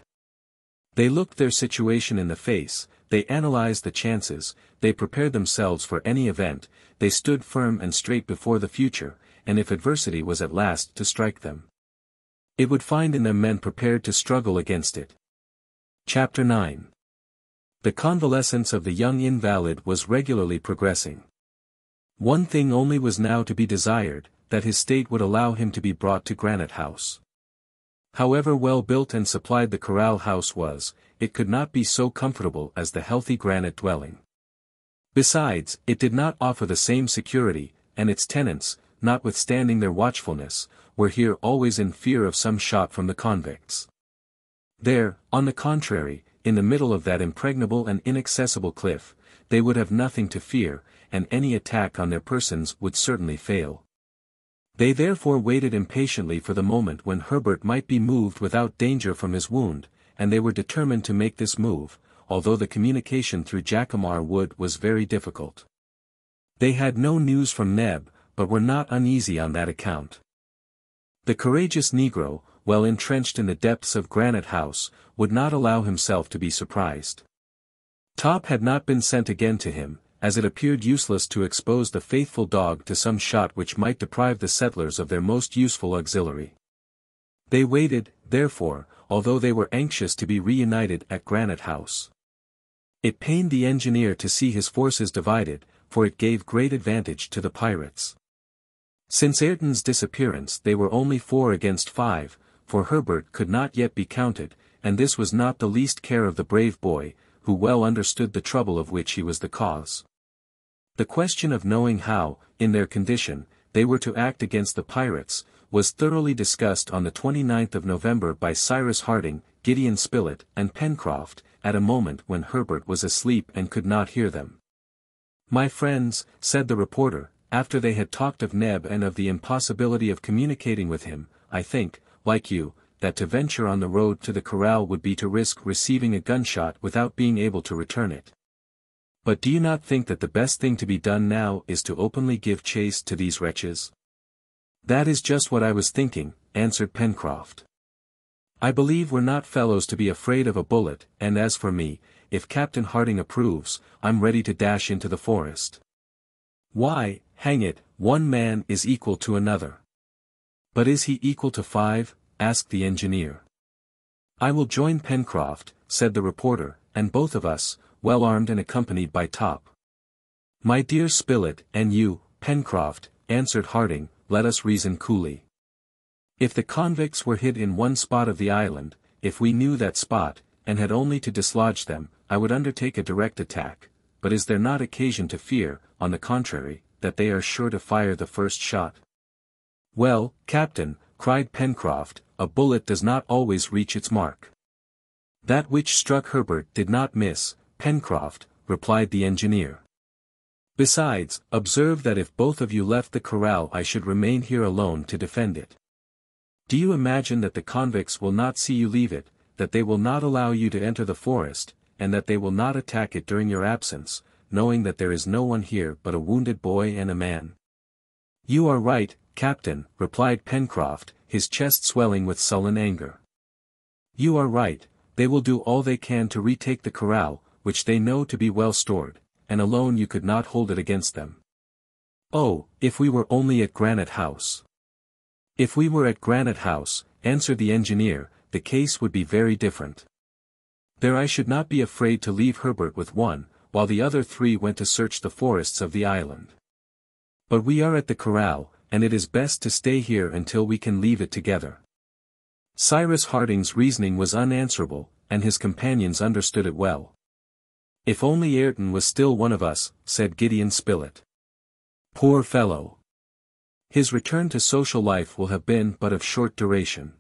A: They looked their situation in the face, they analyzed the chances, they prepared themselves for any event, they stood firm and straight before the future, and if adversity was at last to strike them, It would find in them men prepared to struggle against it. Chapter 9. The convalescence of the young invalid was regularly progressing. One thing only was now to be desired, that his state would allow him to be brought to Granite House. However well built and supplied the corral house was, it could not be so comfortable as the healthy granite dwelling. Besides, it did not offer the same security, and its tenants, notwithstanding their watchfulness, were here always in fear of some shot from the convicts. There, on the contrary, in the middle of that impregnable and inaccessible cliff, they would have nothing to fear, and any attack on their persons would certainly fail. They therefore waited impatiently for the moment when Herbert might be moved without danger from his wound, and they were determined to make this move, although the communication through Jacamar Wood was very difficult. They had no news from Neb, but were not uneasy on that account. The courageous negro, well entrenched in the depths of Granite House, would not allow himself to be surprised. Top had not been sent again to him, as it appeared useless to expose the faithful dog to some shot which might deprive the settlers of their most useful auxiliary. They waited, therefore, although they were anxious to be reunited at Granite House. It pained the engineer to see his forces divided, for it gave great advantage to the pirates. Since Ayrton's disappearance they were only 4 against 5, for Herbert could not yet be counted, and this was not the least care of the brave boy, who well understood the trouble of which he was the cause. The question of knowing how, in their condition, they were to act against the pirates, was thoroughly discussed on the 29th of November by Cyrus Harding, Gideon Spilett, and Pencroff, at a moment when Herbert was asleep and could not hear them. "My friends," said the reporter, after they had talked of Neb and of the impossibility of communicating with him, "I think, like you, that to venture on the road to the corral would be to risk receiving a gunshot without being able to return it. But do you not think that the best thing to be done now is to openly give chase to these wretches?" "That is just what I was thinking," answered Pencroff. "I believe we're not fellows to be afraid of a bullet, and as for me, if Captain Harding approves, I'm ready to dash into the forest. Why, hang it, one man is equal to another." "But is he equal to 5? asked the engineer. "I will join Pencroff," said the reporter, "and both of us, well armed and accompanied by Top." "My dear Spilett, and you, Pencroff," answered Harding, "let us reason coolly. If the convicts were hid in one spot of the island, if we knew that spot, and had only to dislodge them, I would undertake a direct attack, but is there not occasion to fear, on the contrary, that they are sure to fire the first shot?" "Well, Captain," cried Pencroff, "a bullet does not always reach its mark." "That which struck Herbert did not miss, Pencroff," replied the engineer. "Besides, observe that if both of you left the corral I should remain here alone to defend it. Do you imagine that the convicts will not see you leave it, that they will not allow you to enter the forest, and that they will not attack it during your absence, knowing that there is no one here but a wounded boy and a man?" "You are right, Captain," replied Pencroff, his chest swelling with sullen anger. "You are right, they will do all they can to retake the corral, which they know to be well stored, and alone you could not hold it against them. Oh, if we were only at Granite House!" "If we were at Granite House," answered the engineer, "the case would be very different. There I should not be afraid to leave Herbert with one, while the other 3 went to search the forests of the island. But we are at the corral, and it is best to stay here until we can leave it together." Cyrus Harding's reasoning was unanswerable, and his companions understood it well. "If only Ayrton was still one of us," said Gideon Spilett. "Poor fellow! His return to social life will have been but of short duration."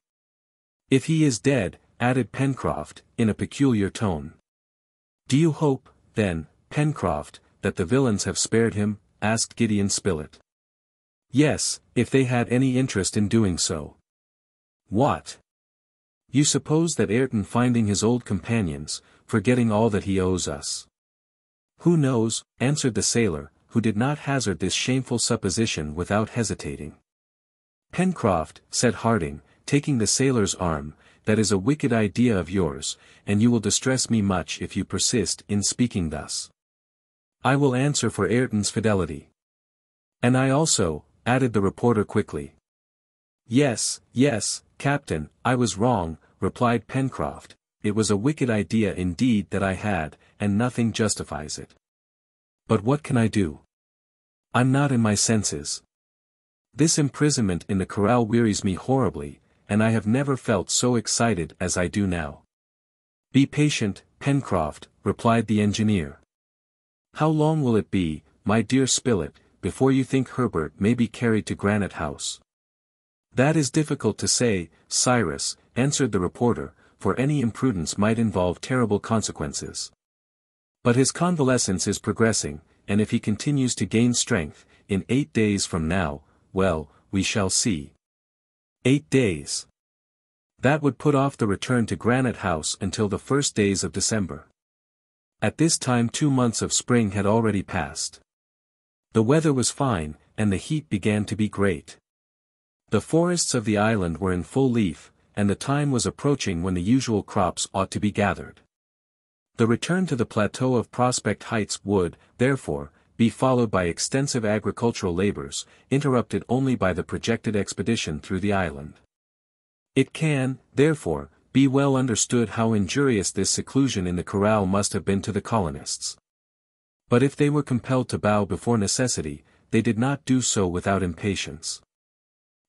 A: "If he is dead," added Pencroff, in a peculiar tone. "Do you hope, then, Pencroff, that the villains have spared him?" asked Gideon Spilett. "Yes, if they had any interest in doing so." "What? You suppose that Ayrton finding his old companions, forgetting all that he owes us?" "Who knows?" answered the sailor, who did not hazard this shameful supposition without hesitating. "Pencroff," said Harding, taking the sailor's arm, "that is a wicked idea of yours, and you will distress me much if you persist in speaking thus. I will answer for Ayrton's fidelity." "And I also," added the reporter quickly. "Yes, yes, "Captain, I was wrong," replied Pencroff. "It was a wicked idea indeed that I had, and nothing justifies it. But what can I do? I'm not in my senses. This imprisonment in the corral wearies me horribly, and I have never felt so excited as I do now." "Be patient, Pencroff," replied the engineer. "How long will it be, my dear Spilett, before you think Herbert may be carried to Granite House?" "That is difficult to say, Cyrus," answered the reporter, "for any imprudence might involve terrible consequences. But his convalescence is progressing, and if he continues to gain strength, in 8 days from now, well, we shall see." 8 days. That would put off the return to Granite House until the first days of December. At this time 2 months of spring had already passed. The weather was fine, and the heat began to be great. The forests of the island were in full leaf, and the time was approaching when the usual crops ought to be gathered. The return to the plateau of Prospect Heights would, therefore, be followed by extensive agricultural labors, interrupted only by the projected expedition through the island. It can, therefore, be well understood how injurious this seclusion in the corral must have been to the colonists. But if they were compelled to bow before necessity, they did not do so without impatience.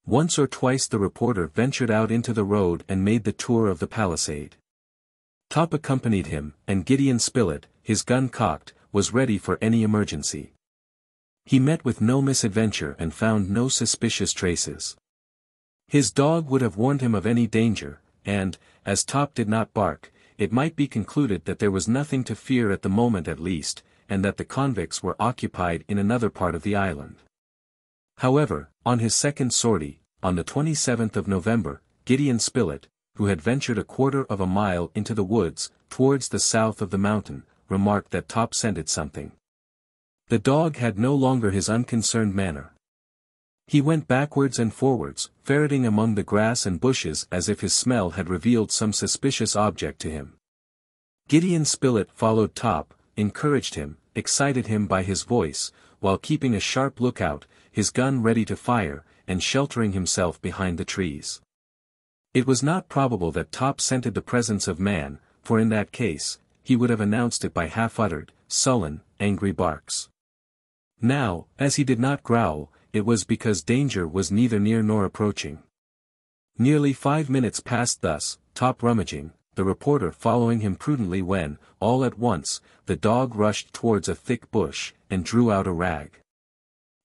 A: Once or twice the reporter ventured out into the road and made the tour of the palisade. Top accompanied him, and Gideon Spilett, his gun cocked, was ready for any emergency. He met with no misadventure and found no suspicious traces. His dog would have warned him of any danger, and, as Top did not bark, it might be concluded that there was nothing to fear at the moment at least, and that the convicts were occupied in another part of the island. However, on his second sortie, on the 27th of November, Gideon Spilett, who had ventured a quarter of a mile into the woods, towards the south of the mountain, remarked that Top scented something. The dog had no longer his unconcerned manner. He went backwards and forwards, ferreting among the grass and bushes as if his smell had revealed some suspicious object to him. Gideon Spilett followed Top, encouraged him, excited him by his voice, while keeping a sharp lookout, his gun ready to fire, and sheltering himself behind the trees. It was not probable that Top scented the presence of man, for in that case, he would have announced it by half-uttered, sullen, angry barks. Now, as he did not growl, it was because danger was neither near nor approaching. Nearly 5 minutes passed thus, Top rummaging, the reporter following him prudently when, all at once, the dog rushed towards a thick bush, and drew out a rag.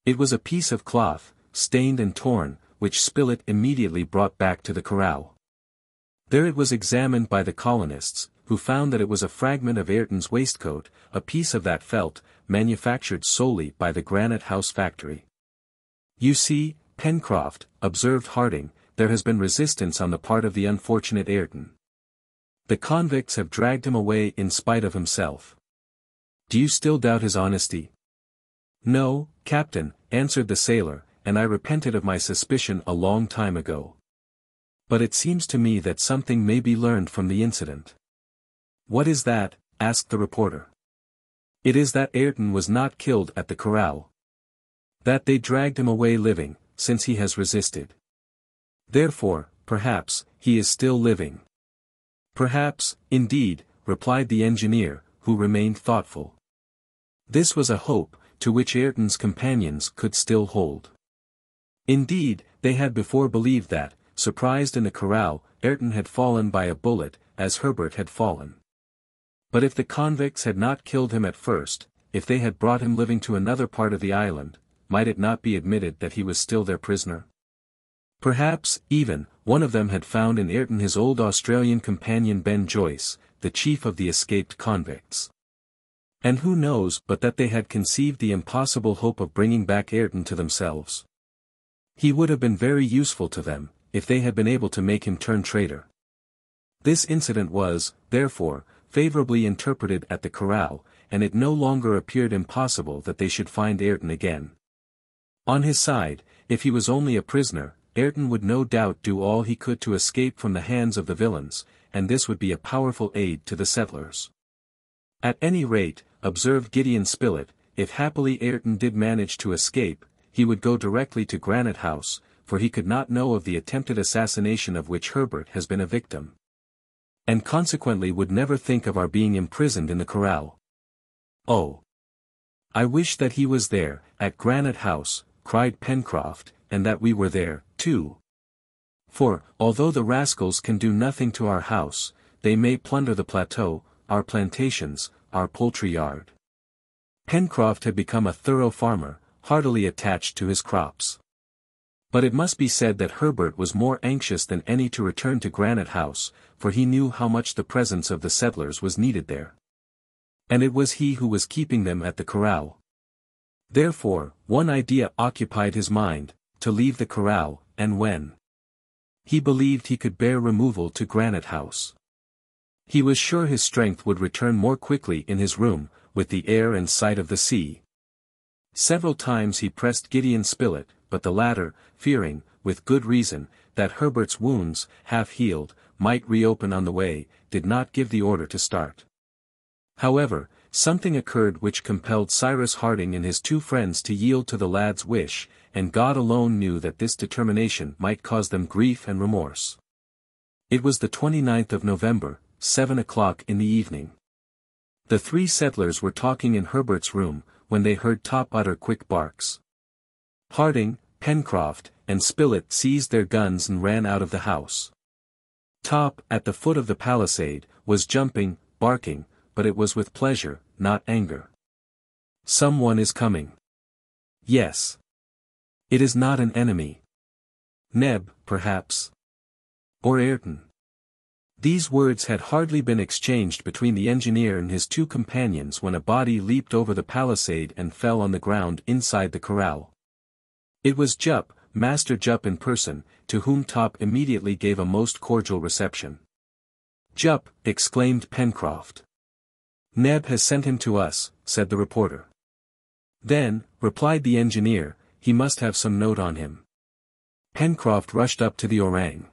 A: It was a piece of cloth, stained and torn, which Spilett immediately brought back to the corral. There it was examined by the colonists, who found that it was a fragment of Ayrton's waistcoat, a piece of that felt, manufactured solely by the Granite House factory. "You see, Pencroff," observed Harding, "there has been resistance on the part of the unfortunate Ayrton. The convicts have dragged him away in spite of himself. Do you still doubt his honesty?" "No, Captain," answered the sailor, "and I repented of my suspicion a long time ago. But it seems to me that something may be learned from the incident." "What is that?" asked the reporter. "It is that Ayrton was not killed at the corral. That they dragged him away living, since he has resisted. Therefore, perhaps, he is still living." "Perhaps, indeed," replied the engineer, who remained thoughtful. This was a hope, to which Ayrton's companions could still hold. Indeed, they had before believed that, surprised in the corral, Ayrton had fallen by a bullet, as Herbert had fallen. But if the convicts had not killed him at first, if they had brought him living to another part of the island, might it not be admitted that he was still their prisoner? Perhaps, even, one of them had found in Ayrton his old Australian companion Ben Joyce, the chief of the escaped convicts. And who knows but that they had conceived the impossible hope of bringing back Ayrton to themselves? He would have been very useful to them, if they had been able to make him turn traitor. This incident was, therefore, favorably interpreted at the corral, and it no longer appeared impossible that they should find Ayrton again. On his side, if he was only a prisoner, Ayrton would no doubt do all he could to escape from the hands of the villains, and this would be a powerful aid to the settlers. At any rate, observed Gideon Spilett, if happily Ayrton did manage to escape, he would go directly to Granite House, for he could not know of the attempted assassination of which Herbert has been a victim. And consequently would never think of our being imprisoned in the corral. Oh! I wish that he was there, at Granite House, cried Pencroff, and that we were there, too. For, although the rascals can do nothing to our house, they may plunder the plateau, our plantations, our poultry yard. Pencroff had become a thorough farmer, heartily attached to his crops. But it must be said that Herbert was more anxious than any to return to Granite House, for he knew how much the presence of the settlers was needed there. And it was he who was keeping them at the corral. Therefore, one idea occupied his mind, to leave the corral, and when he believed he could bear removal to Granite House, he was sure his strength would return more quickly in his room, with the air and sight of the sea. Several times he pressed Gideon Spilett, but the latter, fearing, with good reason, that Herbert's wounds, half healed, might reopen on the way, did not give the order to start. However, something occurred which compelled Cyrus Harding and his two friends to yield to the lad's wish, and God alone knew that this determination might cause them grief and remorse. It was the 29th of November, 7 o'clock in the evening. The three settlers were talking in Herbert's room, when they heard Top utter quick barks. Harding, Pencroff, and Spilett seized their guns and ran out of the house. Top, at the foot of the palisade, was jumping, barking, but it was with pleasure, not anger. Someone is coming. Yes. It is not an enemy. Neb, perhaps. Or Ayrton. These words had hardly been exchanged between the engineer and his two companions when a body leaped over the palisade and fell on the ground inside the corral. It was Jup, Master Jup in person, to whom Top immediately gave a most cordial reception. Jup, exclaimed Pencroff. Neb has sent him to us, said the reporter. Then, replied the engineer, he must have some note on him. Pencroff rushed up to the orang.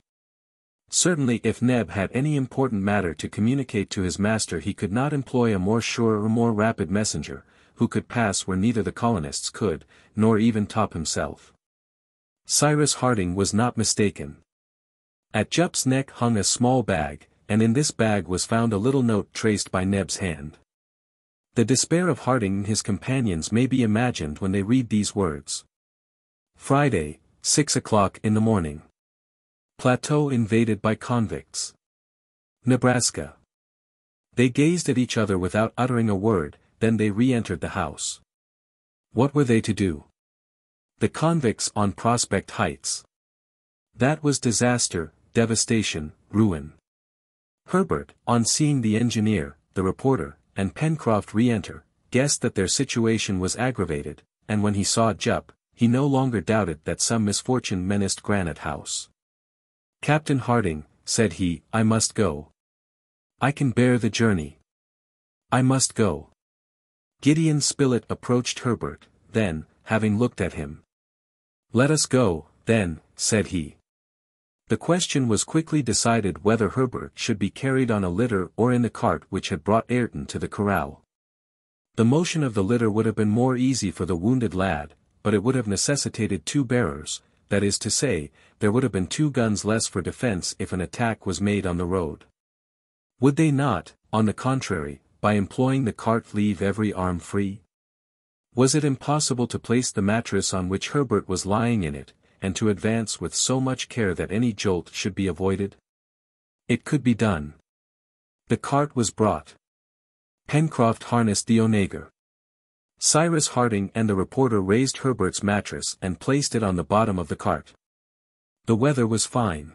A: Certainly if Neb had any important matter to communicate to his master he could not employ a more sure or more rapid messenger, who could pass where neither the colonists could, nor even Top himself. Cyrus Harding was not mistaken. At Jup's neck hung a small bag, and in this bag was found a little note traced by Neb's hand. The despair of Harding and his companions may be imagined when they read these words. Friday, 6 o'clock in the morning. Plateau invaded by convicts. Nebraska. They gazed at each other without uttering a word, then they re-entered the house. What were they to do? The convicts on Prospect Heights. That was disaster, devastation, ruin. Herbert, on seeing the engineer, the reporter, and Pencroff re-enter, guessed that their situation was aggravated, and when he saw Jup, he no longer doubted that some misfortune menaced Granite House. Captain Harding, said he, I must go. I can bear the journey. I must go. Gideon Spilett approached Herbert, then, having looked at him. Let us go, then, said he. The question was quickly decided whether Herbert should be carried on a litter or in the cart which had brought Ayrton to the corral. The motion of the litter would have been more easy for the wounded lad, but it would have necessitated two bearers, that is to say, there would have been 2 guns less for defense if an attack was made on the road. Would they not, on the contrary, by employing the cart leave every arm free? Was it impossible to place the mattress on which Herbert was lying in it, and to advance with so much care that any jolt should be avoided? It could be done. The cart was brought. Pencroff harnessed the onager. Cyrus Harding and the reporter raised Herbert's mattress and placed it on the bottom of the cart. The weather was fine.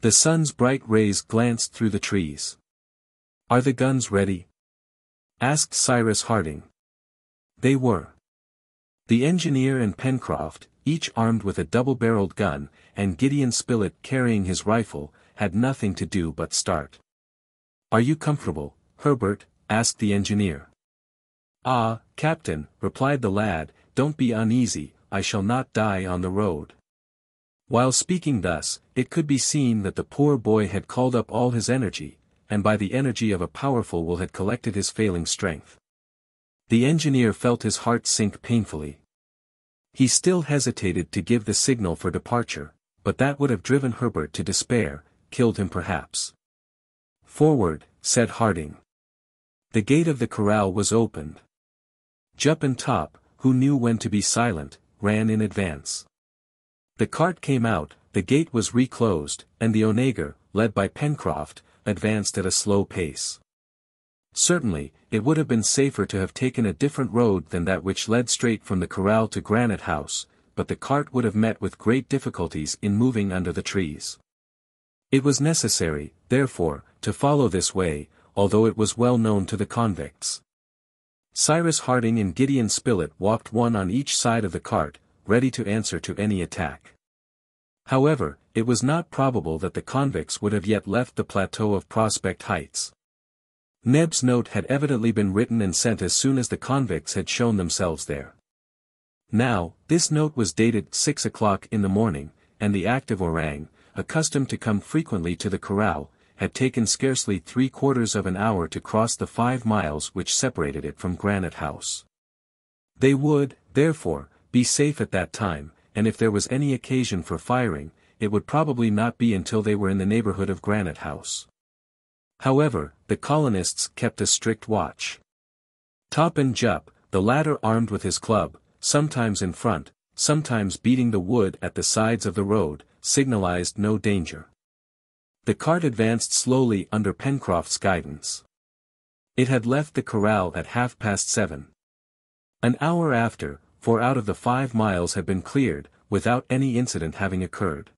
A: The sun's bright rays glanced through the trees. Are the guns ready? Asked Cyrus Harding. They were. The engineer and Pencroff, each armed with a double-barreled gun, and Gideon Spilett carrying his rifle, had nothing to do but start. Are you comfortable, Herbert? Asked the engineer. Ah, Captain, replied the lad, don't be uneasy, I shall not die on the road. While speaking thus, it could be seen that the poor boy had called up all his energy, and by the energy of a powerful will had collected his failing strength. The engineer felt his heart sink painfully. He still hesitated to give the signal for departure, but that would have driven Herbert to despair, killed him perhaps. "Forward," said Harding. The gate of the corral was opened. Jup and Top, who knew when to be silent, ran in advance. The cart came out, the gate was reclosed, and the onager, led by Pencroff, advanced at a slow pace. Certainly, it would have been safer to have taken a different road than that which led straight from the corral to Granite House, but the cart would have met with great difficulties in moving under the trees. It was necessary, therefore, to follow this way, although it was well known to the convicts. Cyrus Harding and Gideon Spilett walked one on each side of the cart, ready to answer to any attack. However, it was not probable that the convicts would have yet left the plateau of Prospect Heights. Neb's note had evidently been written and sent as soon as the convicts had shown themselves there. Now, this note was dated 6 o'clock in the morning, and the active orang, accustomed to come frequently to the corral, had taken scarcely 3/4 of an hour to cross the 5 miles which separated it from Granite House. They would, therefore, be safe at that time, and if there was any occasion for firing, it would probably not be until they were in the neighborhood of Granite House. However, the colonists kept a strict watch. Top and Jup, the latter armed with his club, sometimes in front, sometimes beating the wood at the sides of the road, signalized no danger. The cart advanced slowly under Pencroff's guidance. It had left the corral at 7:30. An hour after, 4 out of the 5 miles had been cleared, without any incident having occurred.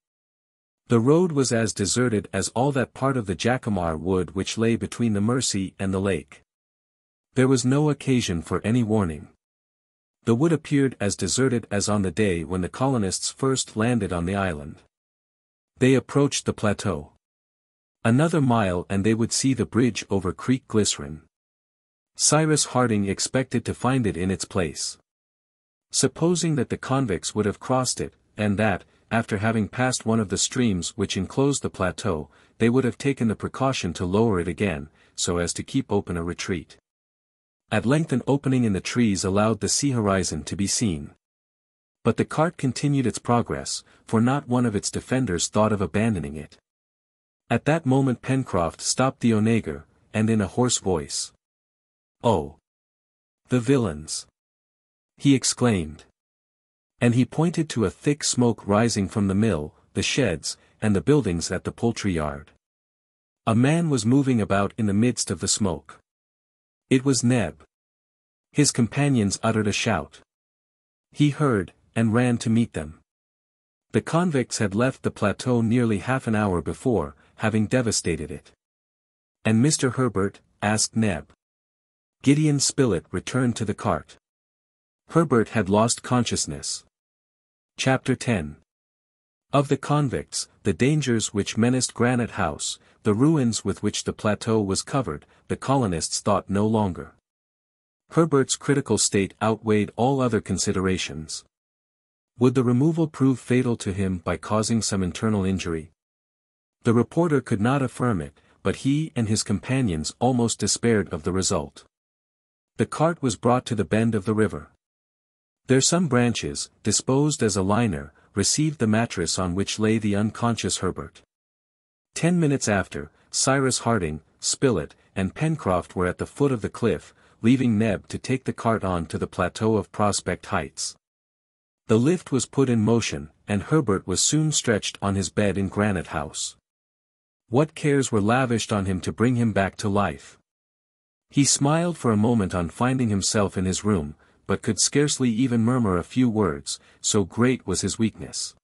A: The road was as deserted as all that part of the Jacamar Wood which lay between the Mercy and the lake. There was no occasion for any warning. The wood appeared as deserted as on the day when the colonists first landed on the island. They approached the plateau. Another mile and they would see the bridge over Creek Glycerine. Cyrus Harding expected to find it in its place. Supposing that the convicts would have crossed it, and that, after having passed one of the streams which enclosed the plateau, they would have taken the precaution to lower it again, so as to keep open a retreat. At length an opening in the trees allowed the sea horizon to be seen. But the cart continued its progress, for not one of its defenders thought of abandoning it. At that moment Pencroff stopped the onager, and in a hoarse voice, "Oh! The villains!" he exclaimed. And he pointed to a thick smoke rising from the mill, the sheds, and the buildings at the poultry yard. A man was moving about in the midst of the smoke. It was Neb. His companions uttered a shout. He heard, and ran to meet them. The convicts had left the plateau nearly half an hour before, having devastated it. "And Mr. Herbert?" asked Neb. Gideon Spilett returned to the cart. Herbert had lost consciousness. Chapter 10. Of the convicts, the dangers which menaced Granite House, the ruins with which the plateau was covered, the colonists thought no longer. Herbert's critical state outweighed all other considerations. Would the removal prove fatal to him by causing some internal injury? The reporter could not affirm it, but he and his companions almost despaired of the result. The cart was brought to the bend of the river. There some branches, disposed as a liner, received the mattress on which lay the unconscious Herbert. 10 minutes after, Cyrus Harding, Spilett, and Pencroff were at the foot of the cliff, leaving Neb to take the cart on to the plateau of Prospect Heights. The lift was put in motion, and Herbert was soon stretched on his bed in Granite House. What cares were lavished on him to bring him back to life? He smiled for a moment on finding himself in his room, but could scarcely even murmur a few words, so great was his weakness.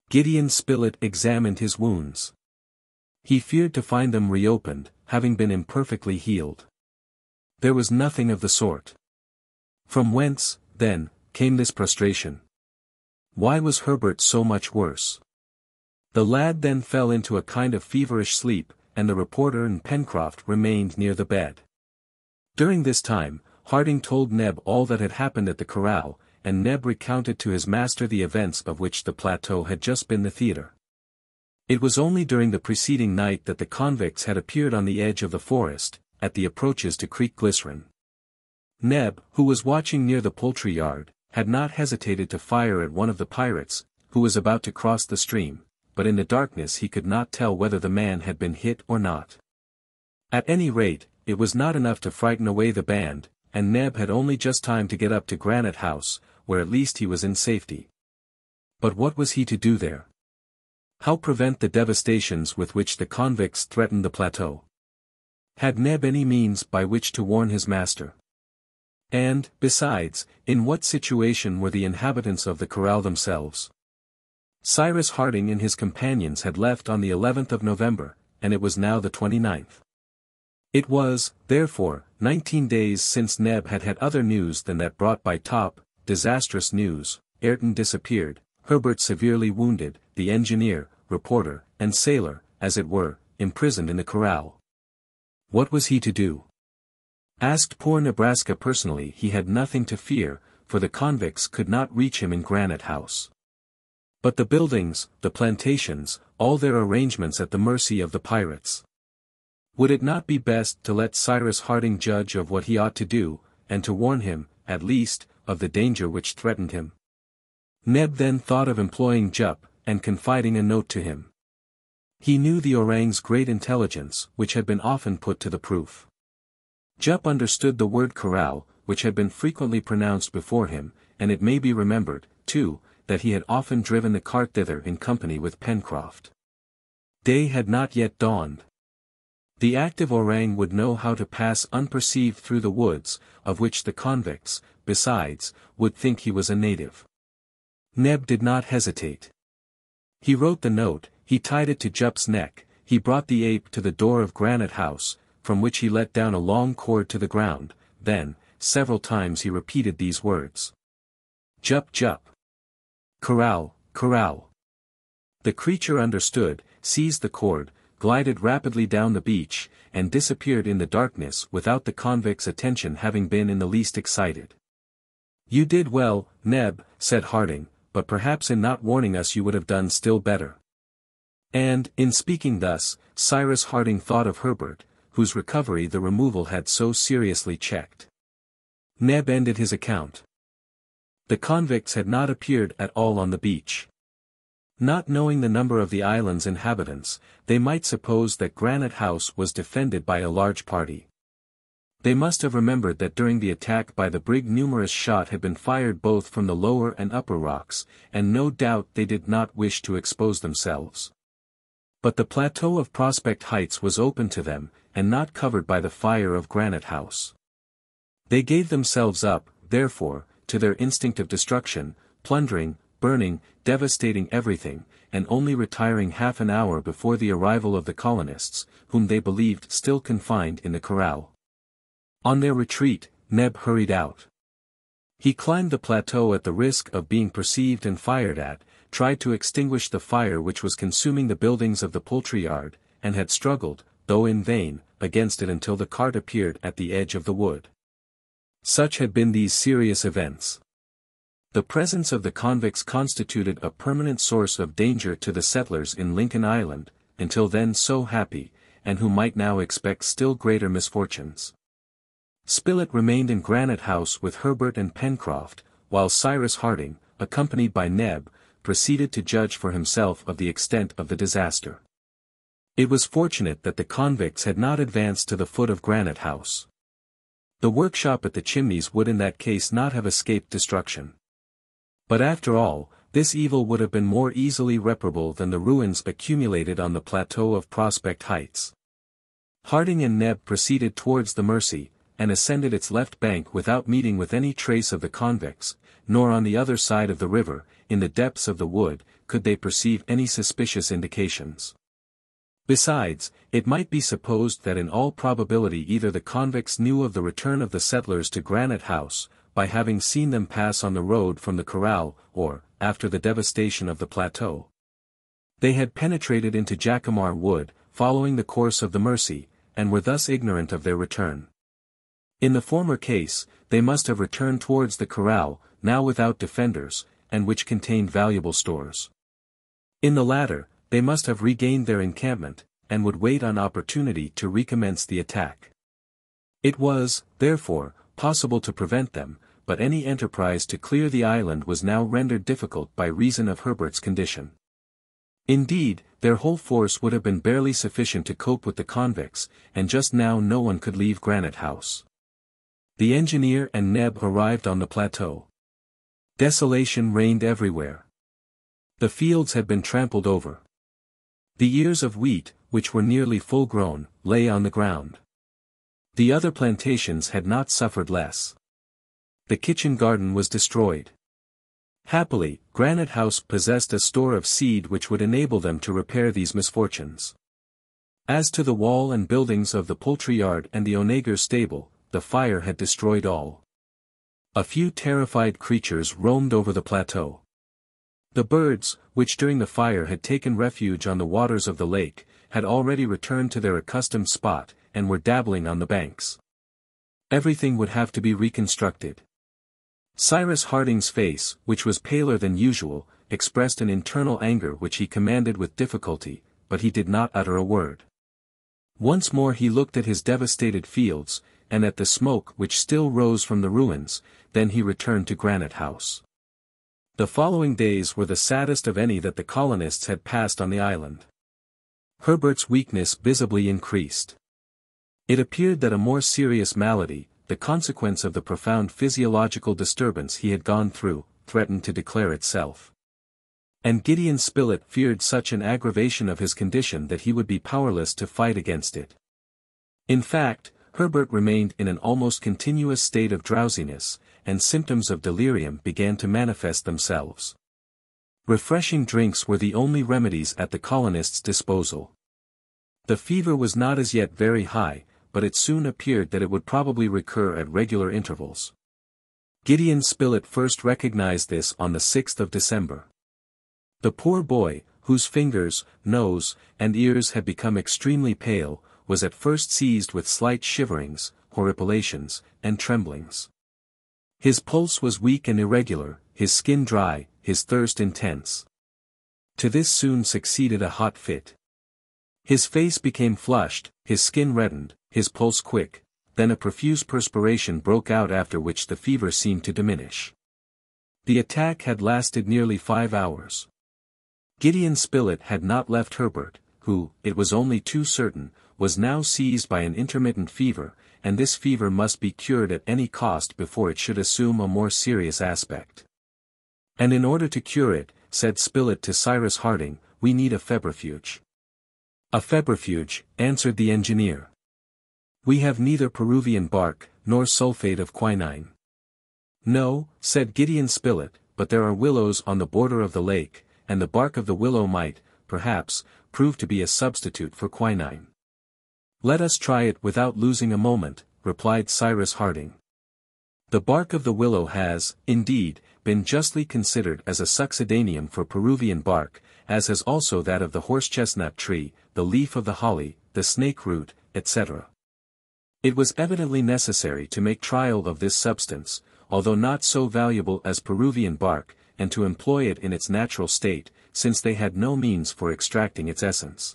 A: Gideon Spilett examined his wounds. He feared to find them reopened, having been imperfectly healed. There was nothing of the sort. From whence, then, came this prostration? Why was Herbert so much worse? The lad then fell into a kind of feverish sleep, and the reporter and Pencroff remained near the bed. During this time, Harding told Neb all that had happened at the corral, and Neb recounted to his master the events of which the plateau had just been the theater. It was only during the preceding night that the convicts had appeared on the edge of the forest, at the approaches to Creek Glycerine. Neb, who was watching near the poultry yard, had not hesitated to fire at one of the pirates, who was about to cross the stream, but in the darkness he could not tell whether the man had been hit or not. At any rate, it was not enough to frighten away the band, and Neb had only just time to get up to Granite House, where at least he was in safety. But what was he to do there? How prevent the devastations with which the convicts threatened the plateau? Had Neb any means by which to warn his master? And, besides, in what situation were the inhabitants of the corral themselves? Cyrus Harding and his companions had left on the 11th of November, and it was now the 29th. It was, therefore, 19 days since Neb had had other news than that brought by Top, disastrous news: Ayrton disappeared, Herbert severely wounded, the engineer, reporter, and sailor, as it were, imprisoned in the corral. What was he to do? Asked poor Nebraska personally, he had nothing to fear, for the convicts could not reach him in Granite House. But the buildings, the plantations, all their arrangements at the mercy of the pirates. Would it not be best to let Cyrus Harding judge of what he ought to do, and to warn him, at least, of the danger which threatened him? Neb then thought of employing Jup, and confiding a note to him. He knew the orang's great intelligence, which had been often put to the proof. Jup understood the word corral, which had been frequently pronounced before him, and it may be remembered, too, that he had often driven the cart thither in company with Pencroff. Day had not yet dawned. The active orang would know how to pass unperceived through the woods, of which the convicts, besides, would think he was a native. Neb did not hesitate. He wrote the note, he tied it to Jup's neck, he brought the ape to the door of Granite House, from which he let down a long cord to the ground, then, several times he repeated these words. Jup, Jup. Corral, corral. The creature understood, seized the cord, glided rapidly down the beach, and disappeared in the darkness without the convict's attention having been in the least excited. You did well, Neb, said Harding, but perhaps in not warning us you would have done still better. And, in speaking thus, Cyrus Harding thought of Herbert, whose recovery the removal had so seriously checked. Neb ended his account. The convicts had not appeared at all on the beach. Not knowing the number of the island's inhabitants, they might suppose that Granite House was defended by a large party. They must have remembered that during the attack by the brig numerous shot had been fired both from the lower and upper rocks, and no doubt they did not wish to expose themselves. But the plateau of Prospect Heights was open to them, and not covered by the fire of Granite House. They gave themselves up, therefore, to their instinct of destruction, plundering, burning, devastating everything, and only retiring half an hour before the arrival of the colonists, whom they believed still confined in the corral. On their retreat, Neb hurried out. He climbed the plateau at the risk of being perceived and fired at, tried to extinguish the fire which was consuming the buildings of the poultry yard, and had struggled, though in vain, against it until the cart appeared at the edge of the wood. Such had been these serious events. The presence of the convicts constituted a permanent source of danger to the settlers in Lincoln Island, until then so happy, and who might now expect still greater misfortunes. Spilett remained in Granite House with Herbert and Pencroff, while Cyrus Harding, accompanied by Neb, proceeded to judge for himself of the extent of the disaster. It was fortunate that the convicts had not advanced to the foot of Granite House. The workshop at the Chimneys would in that case not have escaped destruction. But after all, this evil would have been more easily reparable than the ruins accumulated on the plateau of Prospect Heights. Harding and Neb proceeded towards the Mercy, and ascended its left bank without meeting with any trace of the convicts, nor on the other side of the river, in the depths of the wood, could they perceive any suspicious indications. Besides, it might be supposed that in all probability either the convicts knew of the return of the settlers to Granite House, by having seen them pass on the road from the corral, or, after the devastation of the plateau, they had penetrated into Jacamar Wood, following the course of the Mercy, and were thus ignorant of their return. In the former case, they must have returned towards the corral, now without defenders, and which contained valuable stores. In the latter, they must have regained their encampment, and would wait on opportunity to recommence the attack. It was, therefore, possible to prevent them, but any enterprise to clear the island was now rendered difficult by reason of Herbert's condition. Indeed, their whole force would have been barely sufficient to cope with the convicts, and just now no one could leave Granite House. The engineer and Neb arrived on the plateau. Desolation reigned everywhere. The fields had been trampled over. The ears of wheat, which were nearly full-grown, lay on the ground. The other plantations had not suffered less. The kitchen garden was destroyed. Happily, Granite House possessed a store of seed which would enable them to repair these misfortunes. As to the wall and buildings of the poultry yard and the onager's stable, the fire had destroyed all. A few terrified creatures roamed over the plateau. The birds, which during the fire had taken refuge on the waters of the lake, had already returned to their accustomed spot, and were dabbling on the banks. Everything would have to be reconstructed. Cyrus Harding's face, which was paler than usual, expressed an internal anger which he commanded with difficulty, but he did not utter a word. Once more he looked at his devastated fields, and at the smoke which still rose from the ruins, then he returned to Granite House. The following days were the saddest of any that the colonists had passed on the island. Herbert's weakness visibly increased. It appeared that a more serious malady, the consequence of the profound physiological disturbance he had gone through, threatened to declare itself. And Gideon Spilett feared such an aggravation of his condition that he would be powerless to fight against it. In fact, Herbert remained in an almost continuous state of drowsiness, and symptoms of delirium began to manifest themselves. Refreshing drinks were the only remedies at the colonists' disposal. The fever was not as yet very high, but it soon appeared that it would probably recur at regular intervals. Gideon Spilett first recognized this on the 6th of December. The poor boy, whose fingers, nose, and ears had become extremely pale, was at first seized with slight shiverings, horripilations, and tremblings. His pulse was weak and irregular, his skin dry, his thirst intense. To this soon succeeded a hot fit. His face became flushed, his skin reddened, his pulse quick, then a profuse perspiration broke out, after which the fever seemed to diminish. The attack had lasted nearly 5 hours. Gideon Spilett had not left Herbert, who, it was only too certain, was now seized by an intermittent fever, and this fever must be cured at any cost before it should assume a more serious aspect. And in order to cure it, said Spilett to Cyrus Harding, we need a febrifuge. A febrifuge, answered the engineer. We have neither Peruvian bark, nor sulfate of quinine. No, said Gideon Spilett, but there are willows on the border of the lake, and the bark of the willow might, perhaps, prove to be a substitute for quinine. Let us try it without losing a moment, replied Cyrus Harding. The bark of the willow has, indeed, been justly considered as a succedaneum for Peruvian bark, as has also that of the horse-chestnut tree, the leaf of the holly, the snake root, etc. It was evidently necessary to make trial of this substance, although not so valuable as Peruvian bark, and to employ it in its natural state, since they had no means for extracting its essence.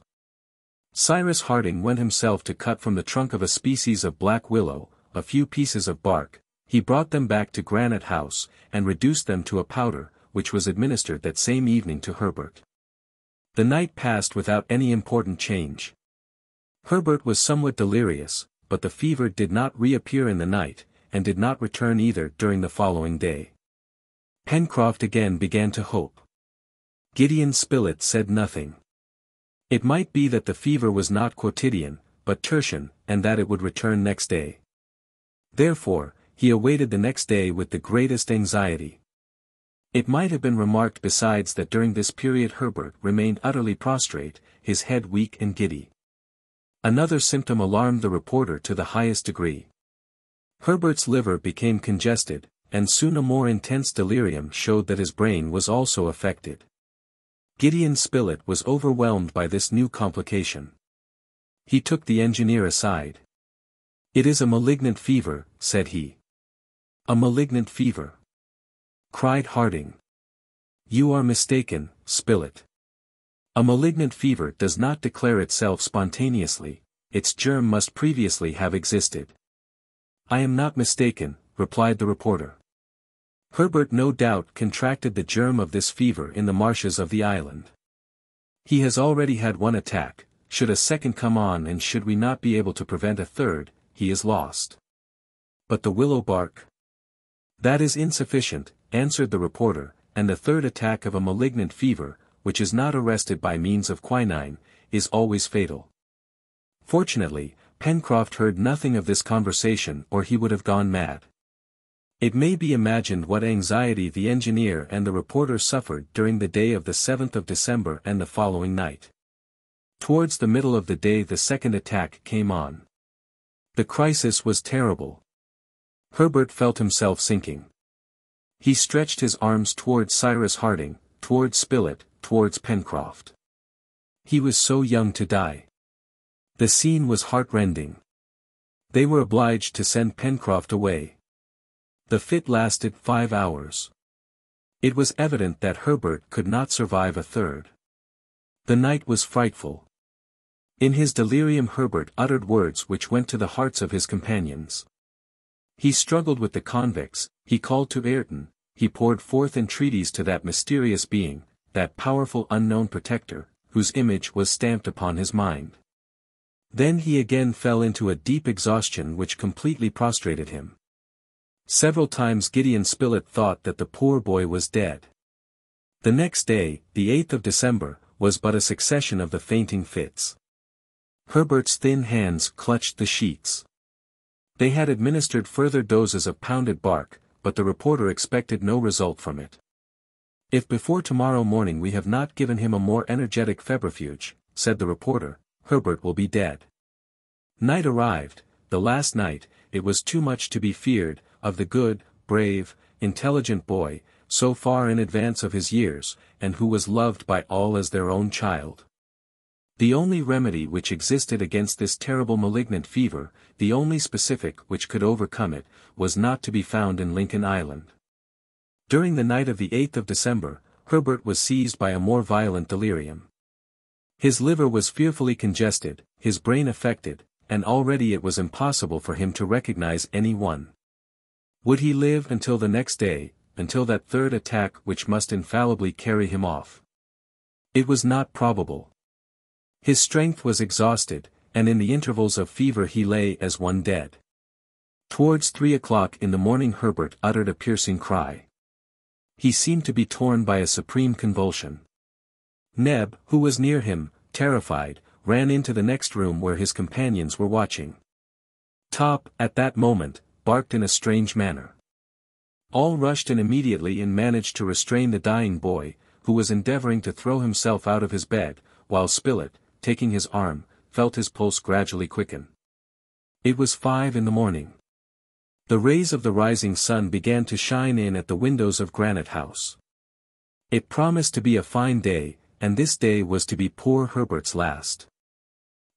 A: Cyrus Harding went himself to cut from the trunk of a species of black willow, a few pieces of bark. He brought them back to Granite House, and reduced them to a powder, which was administered that same evening to Herbert. The night passed without any important change. Herbert was somewhat delirious, but the fever did not reappear in the night, and did not return either during the following day. Pencroff again began to hope. Gideon Spilett said nothing. It might be that the fever was not quotidian, but tertian, and that it would return next day. Therefore, he awaited the next day with the greatest anxiety. It might have been remarked besides that during this period Herbert remained utterly prostrate, his head weak and giddy. Another symptom alarmed the reporter to the highest degree. Herbert's liver became congested, and soon a more intense delirium showed that his brain was also affected. Gideon Spilett was overwhelmed by this new complication. He took the engineer aside. It is a malignant fever, said he. A malignant fever, cried Harding. You are mistaken, Spilett. A malignant fever does not declare itself spontaneously, its germ must previously have existed. I am not mistaken, replied the reporter. Herbert no doubt contracted the germ of this fever in the marshes of the island. He has already had one attack, should a second come on and should we not be able to prevent a third, he is lost. But the willow bark? That is insufficient, answered the reporter, and the third attack of a malignant fever, which is not arrested by means of quinine, is always fatal. Fortunately, Pencroff heard nothing of this conversation or he would have gone mad. It may be imagined what anxiety the engineer and the reporter suffered during the day of the 7th of December and the following night. Towards the middle of the day the second attack came on. The crisis was terrible. Herbert felt himself sinking. He stretched his arms towards Cyrus Harding, towards Spilett, towards Pencroff. He was so young to die. The scene was heart-rending. They were obliged to send Pencroff away. The fit lasted 5 hours. It was evident that Herbert could not survive a third. The night was frightful. In his delirium Herbert uttered words which went to the hearts of his companions. He struggled with the convicts, he called to Ayrton, he poured forth entreaties to that mysterious being, that powerful unknown protector, whose image was stamped upon his mind. Then he again fell into a deep exhaustion which completely prostrated him. Several times Gideon Spilett thought that the poor boy was dead. The next day, the 8th of December, was but a succession of the fainting fits. Herbert's thin hands clutched the sheets. They had administered further doses of pounded bark, but the reporter expected no result from it. "If before tomorrow morning we have not given him a more energetic febrifuge," said the reporter, "Herbert will be dead." Night arrived, the last night, it was too much to be feared, of the good, brave, intelligent boy, so far in advance of his years, and who was loved by all as their own child. The only remedy which existed against this terrible malignant fever, the only specific which could overcome it, was not to be found in Lincoln Island. During the night of the 8th of December, Herbert was seized by a more violent delirium. His liver was fearfully congested, his brain affected, and already it was impossible for him to recognize any one. Would he live until the next day, until that third attack which must infallibly carry him off? It was not probable. His strength was exhausted, and in the intervals of fever he lay as one dead. Towards 3 o'clock in the morning Herbert uttered a piercing cry. He seemed to be torn by a supreme convulsion. Neb, who was near him, terrified, ran into the next room where his companions were watching. Top, at that moment, barked in a strange manner. All rushed in immediately and managed to restrain the dying boy, who was endeavoring to throw himself out of his bed, while Spilett, taking his arm, felt his pulse gradually quicken. It was 5 in the morning. The rays of the rising sun began to shine in at the windows of Granite House. It promised to be a fine day, and this day was to be poor Herbert's last.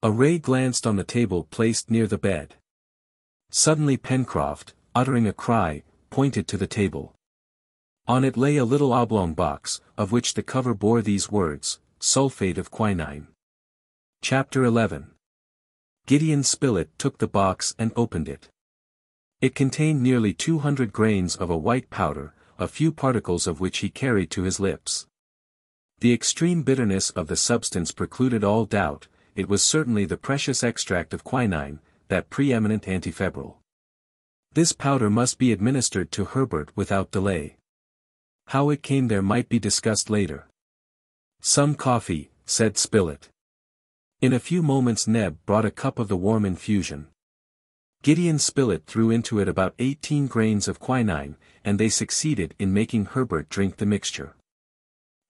A: A ray glanced on the table placed near the bed. Suddenly Pencroff, uttering a cry, pointed to the table. On it lay a little oblong box, of which the cover bore these words, "Sulphate of quinine." Chapter 11. Gideon Spilett took the box and opened it. It contained nearly 200 grains of a white powder, a few particles of which he carried to his lips. The extreme bitterness of the substance precluded all doubt, it was certainly the precious extract of quinine, that preeminent antifebrile. This powder must be administered to Herbert without delay. How it came there might be discussed later. "Some coffee," said Spilett. In a few moments Neb brought a cup of the warm infusion. Gideon Spilett threw into it about 18 grains of quinine, and they succeeded in making Herbert drink the mixture.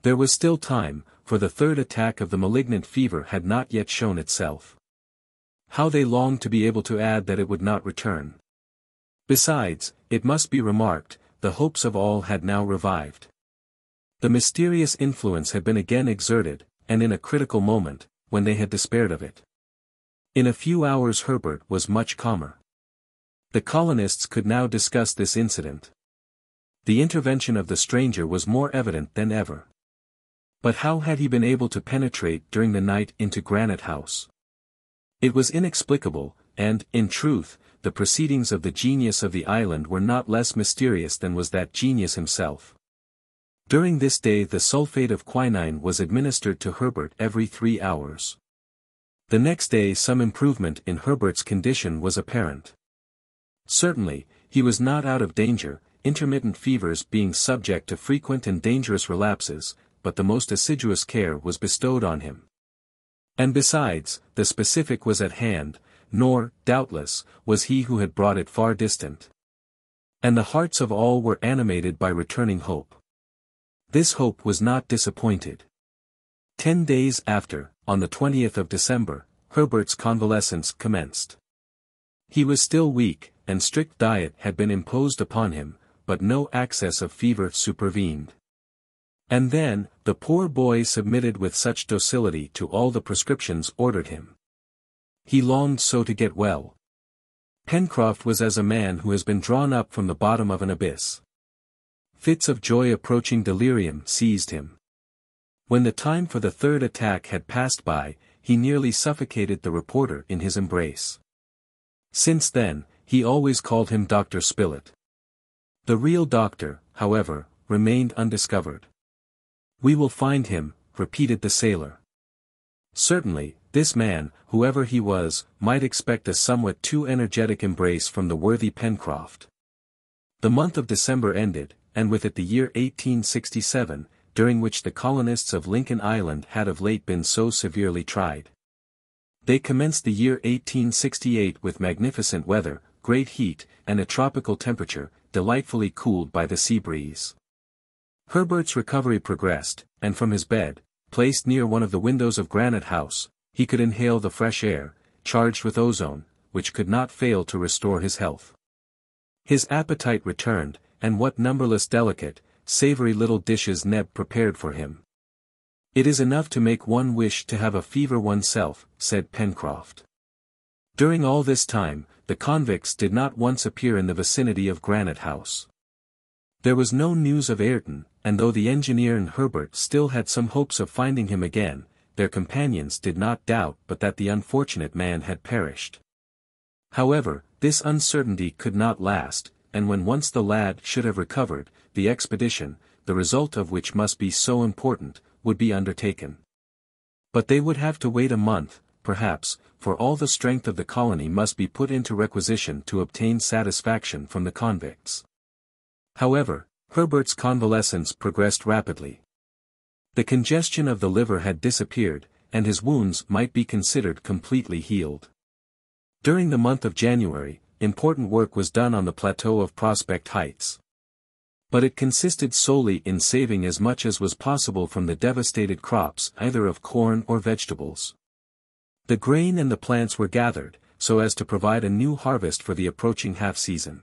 A: There was still time, for the third attack of the malignant fever had not yet shown itself. How they longed to be able to add that it would not return. Besides, it must be remarked, the hopes of all had now revived. The mysterious influence had been again exerted, and in a critical moment, when they had despaired of it. In a few hours Herbert was much calmer. The colonists could now discuss this incident. The intervention of the stranger was more evident than ever. But how had he been able to penetrate during the night into Granite House? It was inexplicable, and, in truth, the proceedings of the genius of the island were not less mysterious than was that genius himself. During this day the sulfate of quinine was administered to Herbert every 3 hours. The next day some improvement in Herbert's condition was apparent. Certainly, he was not out of danger, intermittent fevers being subject to frequent and dangerous relapses, but the most assiduous care was bestowed on him. And besides, the specific was at hand, nor, doubtless, was he who had brought it far distant. And the hearts of all were animated by returning hope. This hope was not disappointed. 10 days after, on the 20th of December, Herbert's convalescence commenced. He was still weak, and strict diet had been imposed upon him, but no access of fever supervened. And then, the poor boy submitted with such docility to all the prescriptions ordered him. He longed so to get well. Pencroff was as a man who has been drawn up from the bottom of an abyss. Fits of joy approaching delirium seized him. When the time for the third attack had passed by, he nearly suffocated the reporter in his embrace. Since then, he always called him Dr. Spilett. The real doctor, however, remained undiscovered. "We will find him," repeated the sailor. Certainly, this man, whoever he was, might expect a somewhat too energetic embrace from the worthy Pencroff. The month of December ended, and with it the year 1867, during which the colonists of Lincoln Island had of late been so severely tried. They commenced the year 1868 with magnificent weather, great heat, and a tropical temperature, delightfully cooled by the sea breeze. Herbert's recovery progressed, and from his bed, placed near one of the windows of Granite House, he could inhale the fresh air, charged with ozone, which could not fail to restore his health. His appetite returned, and what numberless delicate, savory little dishes Neb prepared for him. "It is enough to make one wish to have a fever oneself," said Pencroff. During all this time, the convicts did not once appear in the vicinity of Granite House. There was no news of Ayrton, and though the engineer and Herbert still had some hopes of finding him again, their companions did not doubt but that the unfortunate man had perished. However, this uncertainty could not last, and when once the lad should have recovered, the expedition, the result of which must be so important, would be undertaken. But they would have to wait a month, perhaps, for all the strength of the colony must be put into requisition to obtain satisfaction from the convicts. However, Herbert's convalescence progressed rapidly. The congestion of the liver had disappeared, and his wounds might be considered completely healed. During the month of January, important work was done on the plateau of Prospect Heights. But it consisted solely in saving as much as was possible from the devastated crops either of corn or vegetables. The grain and the plants were gathered, so as to provide a new harvest for the approaching half-season.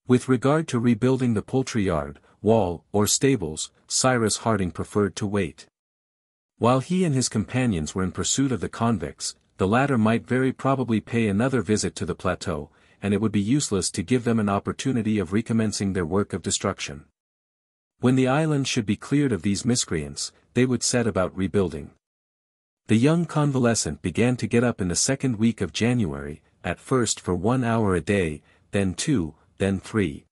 A: With regard to rebuilding the poultry yard, wall, or stables, Cyrus Harding preferred to wait. While he and his companions were in pursuit of the convicts, the latter might very probably pay another visit to the plateau, and it would be useless to give them an opportunity of recommencing their work of destruction. When the island should be cleared of these miscreants, they would set about rebuilding. The young convalescent began to get up in the second week of January, at first for 1 hour a day, then 2, then 3.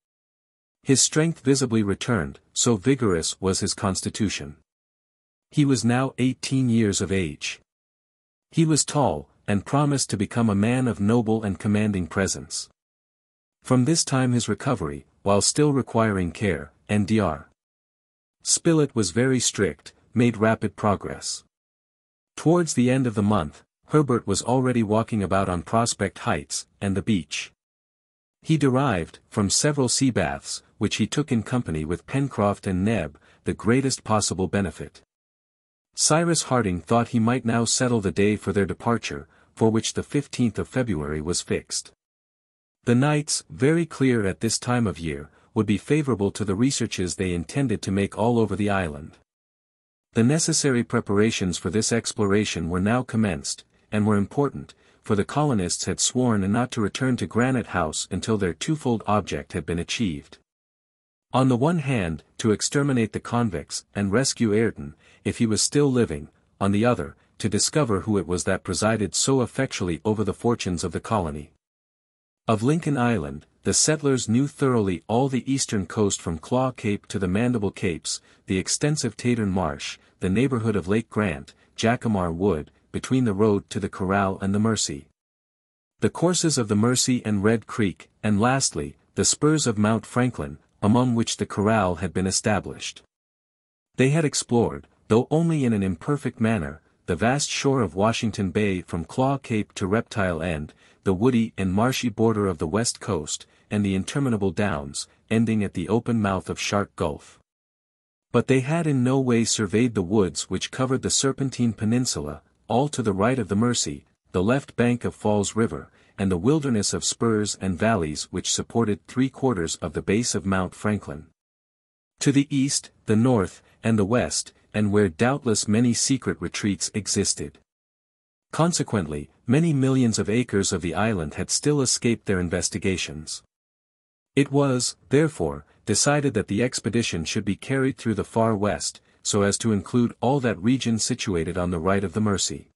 A: His strength visibly returned, so vigorous was his constitution. He was now 18 years of age. He was tall, and promised to become a man of noble and commanding presence. From this time his recovery, while still requiring care, and Dr. Spilett was very strict, made rapid progress. Towards the end of the month, Herbert was already walking about on Prospect Heights, and the beach. He derived, from several sea baths, which he took in company with Pencroff and Neb, the greatest possible benefit. Cyrus Harding thought he might now settle the day for their departure, for which the 15th of February was fixed. The nights, very clear at this time of year, would be favorable to the researches they intended to make all over the island. The necessary preparations for this exploration were now commenced, and were important, for the colonists had sworn not to return to Granite House until their twofold object had been achieved. On the one hand, to exterminate the convicts and rescue Ayrton, if he was still living; on the other, to discover who it was that presided so effectually over the fortunes of the colony. Of Lincoln Island, the settlers knew thoroughly all the eastern coast from Claw Cape to the Mandible Capes, the extensive Tattern Marsh, the neighborhood of Lake Grant, Jacamar Wood, between the road to the Corral and the Mercy. The courses of the Mercy and Red Creek, and lastly, the spurs of Mount Franklin, among which the Corral had been established. They had explored, though only in an imperfect manner, the vast shore of Washington Bay from Claw Cape to Reptile End, the woody and marshy border of the west coast, and the interminable downs, ending at the open mouth of Shark Gulf. But they had in no way surveyed the woods which covered the Serpentine Peninsula, all to the right of the Mercy, the left bank of Falls River, and the wilderness of spurs and valleys which supported 3/4 of the base of Mount Franklin. To the east, the north, and the west, and where doubtless many secret retreats existed. Consequently, many millions of acres of the island had still escaped their investigations. It was, therefore, decided that the expedition should be carried through the far west, so as to include all that region situated on the right of the Mercy.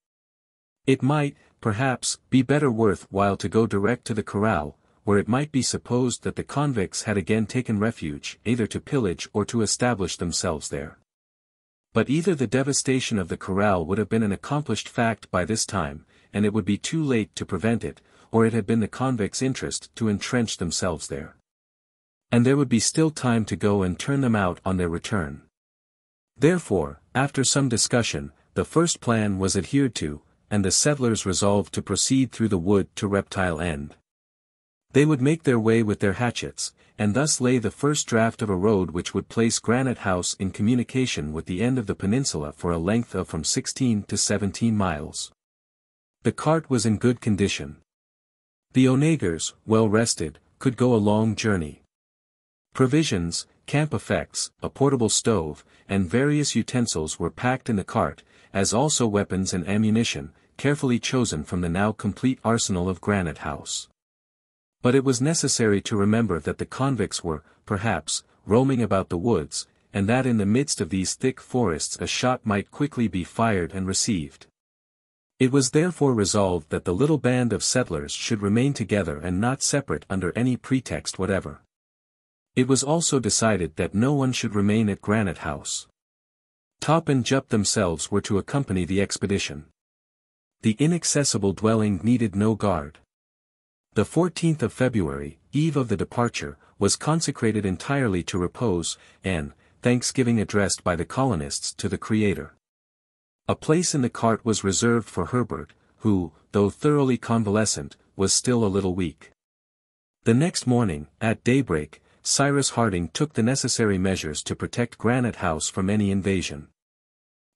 A: It might, perhaps, be better worth while to go direct to the Corral, where it might be supposed that the convicts had again taken refuge, either to pillage or to establish themselves there. But either the devastation of the Corral would have been an accomplished fact by this time, and it would be too late to prevent it, or it had been the convicts' interest to entrench themselves there. And there would be still time to go and turn them out on their return. Therefore, after some discussion, the first plan was adhered to, and the settlers resolved to proceed through the wood to Reptile End. They would make their way with their hatchets, and thus lay the first draft of a road which would place Granite House in communication with the end of the peninsula for a length of from 16 to 17 miles. The cart was in good condition. The onagers, well rested, could go a long journey. Provisions, camp effects, a portable stove, and various utensils were packed in the cart, as also weapons and ammunition, carefully chosen from the now complete arsenal of Granite House. But it was necessary to remember that the convicts were, perhaps, roaming about the woods, and that in the midst of these thick forests a shot might quickly be fired and received. It was therefore resolved that the little band of settlers should remain together and not separate under any pretext whatever. It was also decided that no one should remain at Granite House. Top and Jup themselves were to accompany the expedition. The inaccessible dwelling needed no guard. The 14th of February, eve of the departure, was consecrated entirely to repose, and thanksgiving addressed by the colonists to the Creator. A place in the cart was reserved for Herbert, who, though thoroughly convalescent, was still a little weak. The next morning, at daybreak, Cyrus Harding took the necessary measures to protect Granite House from any invasion.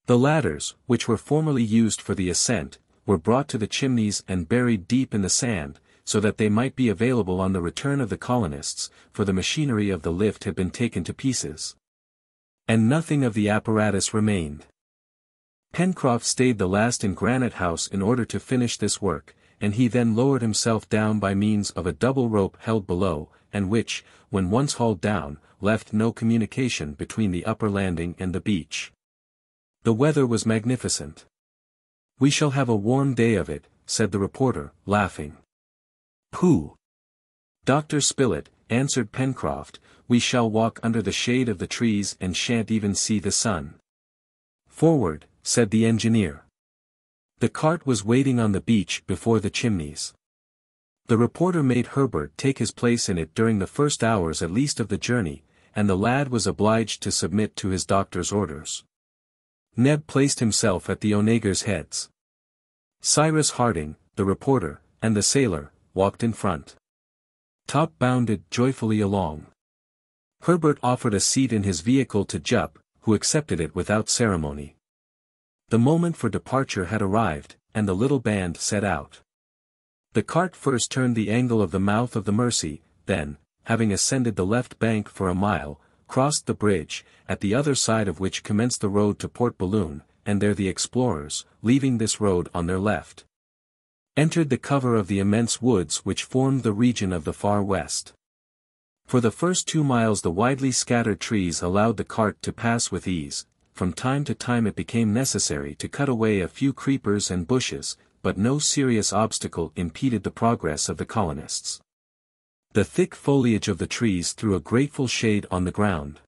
A: The ladders, which were formerly used for the ascent, were brought to the chimneys and buried deep in the sand, so that they might be available on the return of the colonists, for the machinery of the lift had been taken to pieces. And nothing of the apparatus remained. Pencroff stayed the last in Granite House in order to finish this work, and he then lowered himself down by means of a double rope held below, and which, when once hauled down, left no communication between the upper landing and the beach. The weather was magnificent. "We shall have a warm day of it," said the reporter, laughing. "Pooh! Dr. Spilett," answered Pencroff, "we shall walk under the shade of the trees and shan't even see the sun." "Forward," said the engineer. The cart was waiting on the beach before the chimneys. The reporter made Herbert take his place in it during the first hours at least of the journey, and the lad was obliged to submit to his doctor's orders. Neb placed himself at the onagers' heads. Cyrus Harding, the reporter, and the sailor, walked in front. Top bounded joyfully along. Herbert offered a seat in his vehicle to Jup, who accepted it without ceremony. The moment for departure had arrived, and the little band set out. The cart first turned the angle of the mouth of the Mercy, then, having ascended the left bank for a mile, crossed the bridge, at the other side of which commenced the road to Port Balloon, and there the explorers, leaving this road on their left, entered the cover of the immense woods which formed the region of the far west. For the first 2 miles the widely scattered trees allowed the cart to pass with ease, from time to time it became necessary to cut away a few creepers and bushes, but no serious obstacle impeded the progress of the colonists. The thick foliage of the trees threw a grateful shade on the ground.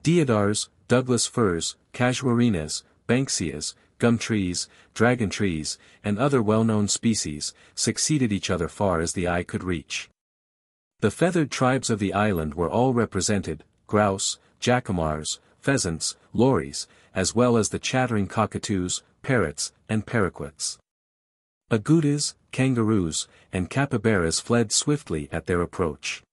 A: Deodars, Douglas firs, casuarinas, banksias, gum trees, dragon trees, and other well-known species, succeeded each other far as the eye could reach. The feathered tribes of the island were all represented, grouse, jacamars, pheasants, lories, as well as the chattering cockatoos, parrots, and paraquets. Agoutis, kangaroos, and capybaras fled swiftly at their approach.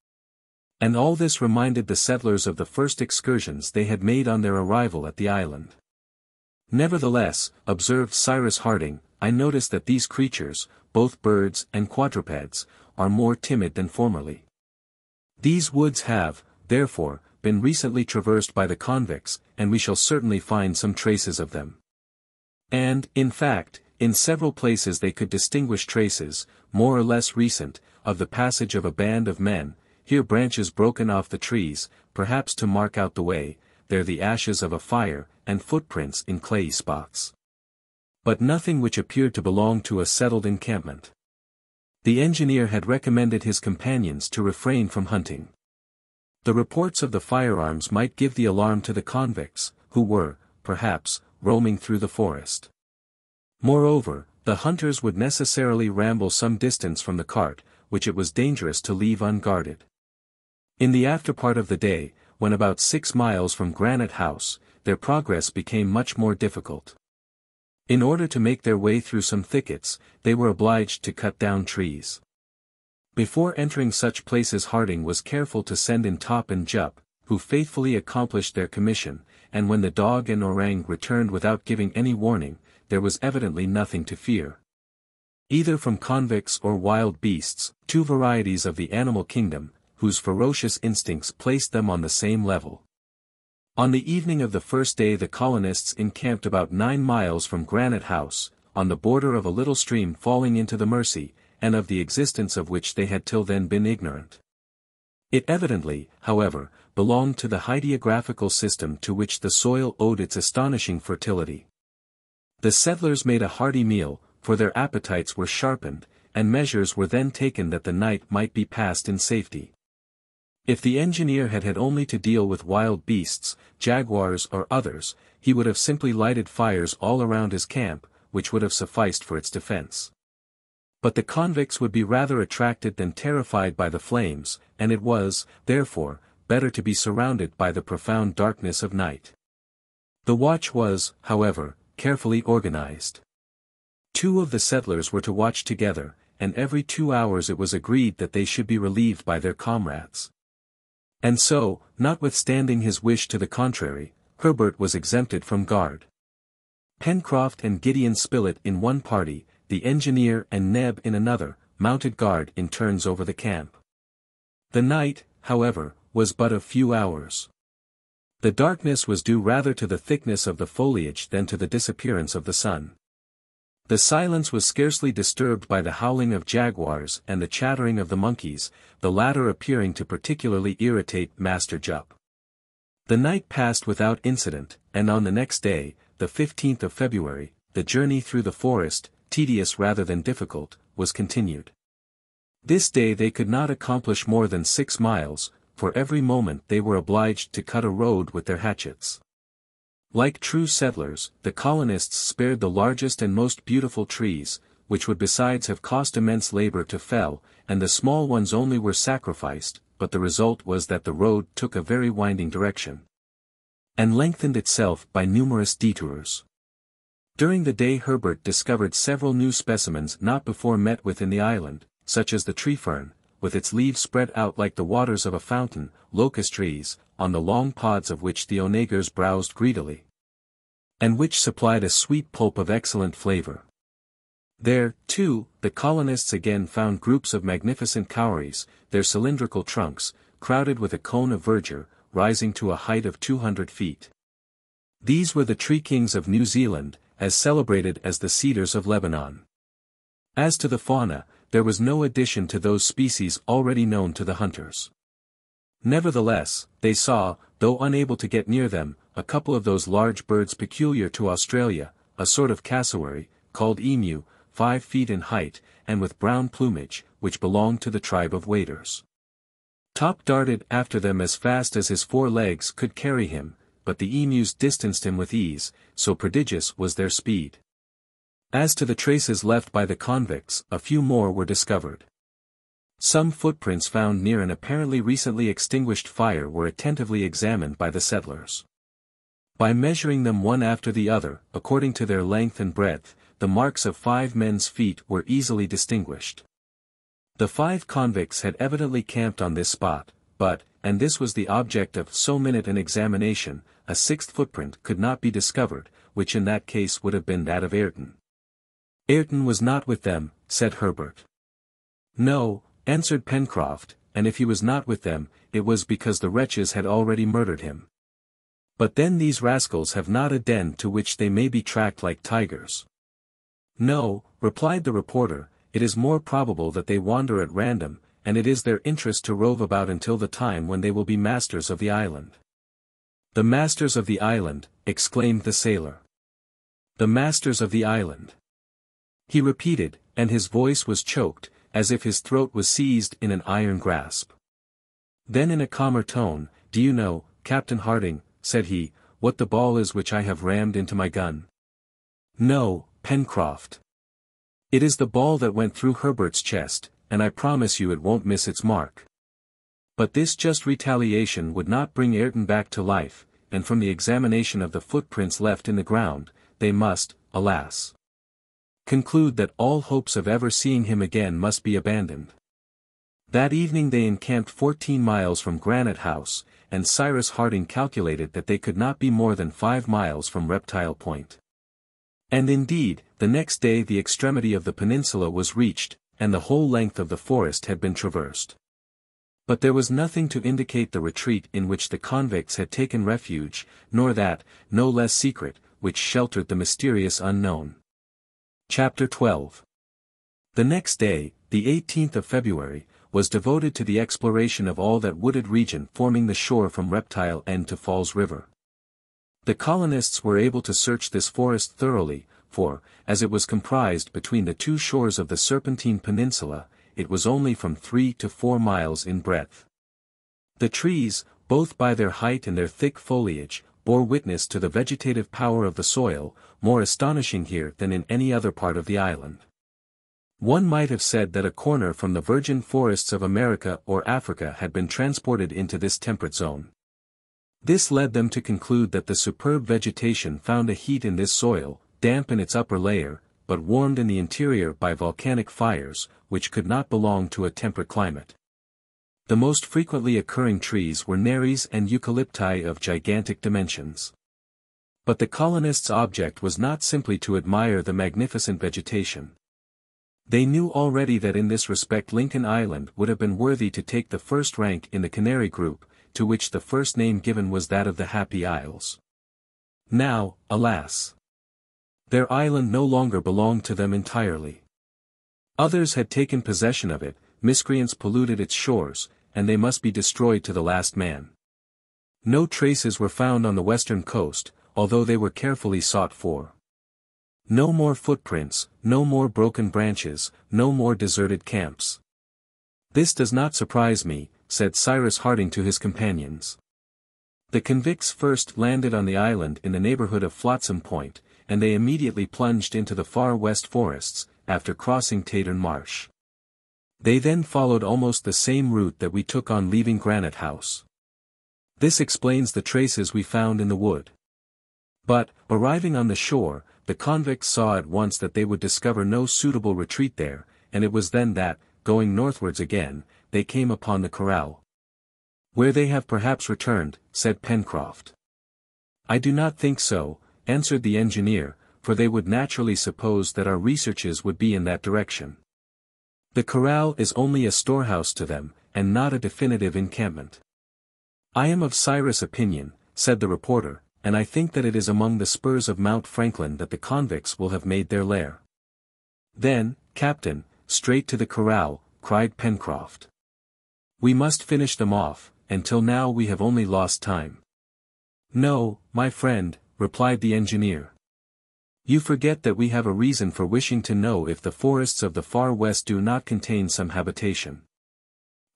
A: And all this reminded the settlers of the first excursions they had made on their arrival at the island. Nevertheless, observed Cyrus Harding, I notice that these creatures, both birds and quadrupeds, are more timid than formerly. These woods have, therefore, been recently traversed by the convicts, and we shall certainly find some traces of them. And, in fact, in several places they could distinguish traces, more or less recent, of the passage of a band of men, here branches broken off the trees, perhaps to mark out the way, there the ashes of a fire, and footprints in clayey spots. But nothing which appeared to belong to a settled encampment. The engineer had recommended his companions to refrain from hunting. The reports of the firearms might give the alarm to the convicts, who were, perhaps, roaming through the forest. Moreover, the hunters would necessarily ramble some distance from the cart, which it was dangerous to leave unguarded. In the afterpart of the day, when about 6 miles from Granite House, their progress became much more difficult. In order to make their way through some thickets, they were obliged to cut down trees. Before entering such places Harding was careful to send in Top and Jup, who faithfully accomplished their commission, and when the dog and orang returned without giving any warning, there was evidently nothing to fear. Either from convicts or wild beasts, two varieties of the animal kingdom, whose ferocious instincts placed them on the same level. On the evening of the first day the colonists encamped about 9 miles from Granite House, on the border of a little stream falling into the Mersey, and of the existence of which they had till then been ignorant. It evidently, however, belonged to the hydrographical system to which the soil owed its astonishing fertility. The settlers made a hearty meal, for their appetites were sharpened, and measures were then taken that the night might be passed in safety. If the engineer had had only to deal with wild beasts, jaguars or others, he would have simply lighted fires all around his camp, which would have sufficed for its defense. But the convicts would be rather attracted than terrified by the flames, and it was, therefore, better to be surrounded by the profound darkness of night. The watch was, however, carefully organized. 2 of the settlers were to watch together, and every 2 hours it was agreed that they should be relieved by their comrades. And so, notwithstanding his wish to the contrary, Herbert was exempted from guard. Pencroff and Gideon Spilett in one party, the engineer and Neb in another, mounted guard in turns over the camp. The night, however, was but a few hours. The darkness was due rather to the thickness of the foliage than to the disappearance of the sun. The silence was scarcely disturbed by the howling of jaguars and the chattering of the monkeys, the latter appearing to particularly irritate Master Jup. The night passed without incident, and on the next day, the 15th of February, the journey through the forest, tedious rather than difficult, was continued. This day they could not accomplish more than 6 miles, for every moment they were obliged to cut a road with their hatchets. Like true settlers, the colonists spared the largest and most beautiful trees, which would besides have cost immense labor to fell, and the small ones only were sacrificed, but the result was that the road took a very winding direction, and lengthened itself by numerous detours. During the day Herbert discovered several new specimens not before met with in the island, such as the tree fern, with its leaves spread out like the waters of a fountain, locust trees, on the long pods of which the onagers browsed greedily, and which supplied a sweet pulp of excellent flavor. There, too, the colonists again found groups of magnificent kauris, their cylindrical trunks, crowded with a cone of verdure, rising to a height of 200 feet. These were the tree kings of New Zealand, as celebrated as the cedars of Lebanon. As to the fauna, there was no addition to those species already known to the hunters. Nevertheless, they saw, though unable to get near them, a couple of those large birds peculiar to Australia, a sort of cassowary, called emu, 5 feet in height, and with brown plumage, which belonged to the tribe of waders. Top darted after them as fast as his 4 legs could carry him, but the emus distanced him with ease, so prodigious was their speed. As to the traces left by the convicts, a few more were discovered. Some footprints found near an apparently recently extinguished fire were attentively examined by the settlers. By measuring them one after the other, according to their length and breadth, the marks of 5 men's feet were easily distinguished. The 5 convicts had evidently camped on this spot, but, and this was the object of so minute an examination, a 6th footprint could not be discovered, which in that case would have been that of Ayrton. Ayrton was not with them, said Herbert. No, answered Pencroff, and if he was not with them, it was because the wretches had already murdered him. But then these rascals have not a den to which they may be tracked like tigers. No, replied the reporter, it is more probable that they wander at random, and it is their interest to rove about until the time when they will be masters of the island. The masters of the island, exclaimed the sailor. The masters of the island. He repeated, and his voice was choked, as if his throat was seized in an iron grasp. Then in a calmer tone, do you know, Captain Harding, said he, what the ball is which I have rammed into my gun? No, Pencroff. It is the ball that went through Herbert's chest, and I promise you it won't miss its mark. But this just retaliation would not bring Ayrton back to life, and from the examination of the footprints left in the ground, they must, alas, conclude that all hopes of ever seeing him again must be abandoned. That evening they encamped 14 miles from Granite House, and Cyrus Harding calculated that they could not be more than 5 miles from Reptile Point. And indeed, the next day the extremity of the peninsula was reached, and the whole length of the forest had been traversed. But there was nothing to indicate the retreat in which the convicts had taken refuge, nor that, no less secret, which sheltered the mysterious unknown. Chapter 12. The next day, the 18th of February, was devoted to the exploration of all that wooded region forming the shore from Reptile End to Falls River. The colonists were able to search this forest thoroughly, for, as it was comprised between the 2 shores of the Serpentine Peninsula, it was only from 3 to 4 miles in breadth. The trees, both by their height and their thick foliage, bore witness to the vegetative power of the soil, more astonishing here than in any other part of the island. One might have said that a corner from the virgin forests of America or Africa had been transported into this temperate zone. This led them to conclude that the superb vegetation found a heat in this soil, damp in its upper layer, but warmed in the interior by volcanic fires, which could not belong to a temperate climate. The most frequently occurring trees were nerries and eucalypti of gigantic dimensions. But the colonists' object was not simply to admire the magnificent vegetation. They knew already that in this respect Lincoln Island would have been worthy to take the first rank in the Canary group, to which the first name given was that of the Happy Isles. Now, alas! Their island no longer belonged to them entirely. Others had taken possession of it, miscreants polluted its shores, and they must be destroyed to the last man. No traces were found on the western coast, although they were carefully sought for. No more footprints, no more broken branches, no more deserted camps. This does not surprise me, said Cyrus Harding to his companions. The convicts first landed on the island in the neighborhood of Flotsam Point, and they immediately plunged into the far west forests, after crossing Tattern Marsh. They then followed almost the same route that we took on leaving Granite House. This explains the traces we found in the wood. But, arriving on the shore, the convicts saw at once that they would discover no suitable retreat there, and it was then that, going northwards again, they came upon the corral. Where they have perhaps returned, said Pencroff. I do not think so, answered the engineer, for they would naturally suppose that our researches would be in that direction. The corral is only a storehouse to them, and not a definitive encampment. I am of Cyrus' opinion, said the reporter, and I think that it is among the spurs of Mount Franklin that the convicts will have made their lair. Then, Captain, straight to the corral, cried Pencroff. We must finish them off, and till now we have only lost time. "No, my friend," replied the engineer. "You forget that we have a reason for wishing to know if the forests of the far west do not contain some habitation.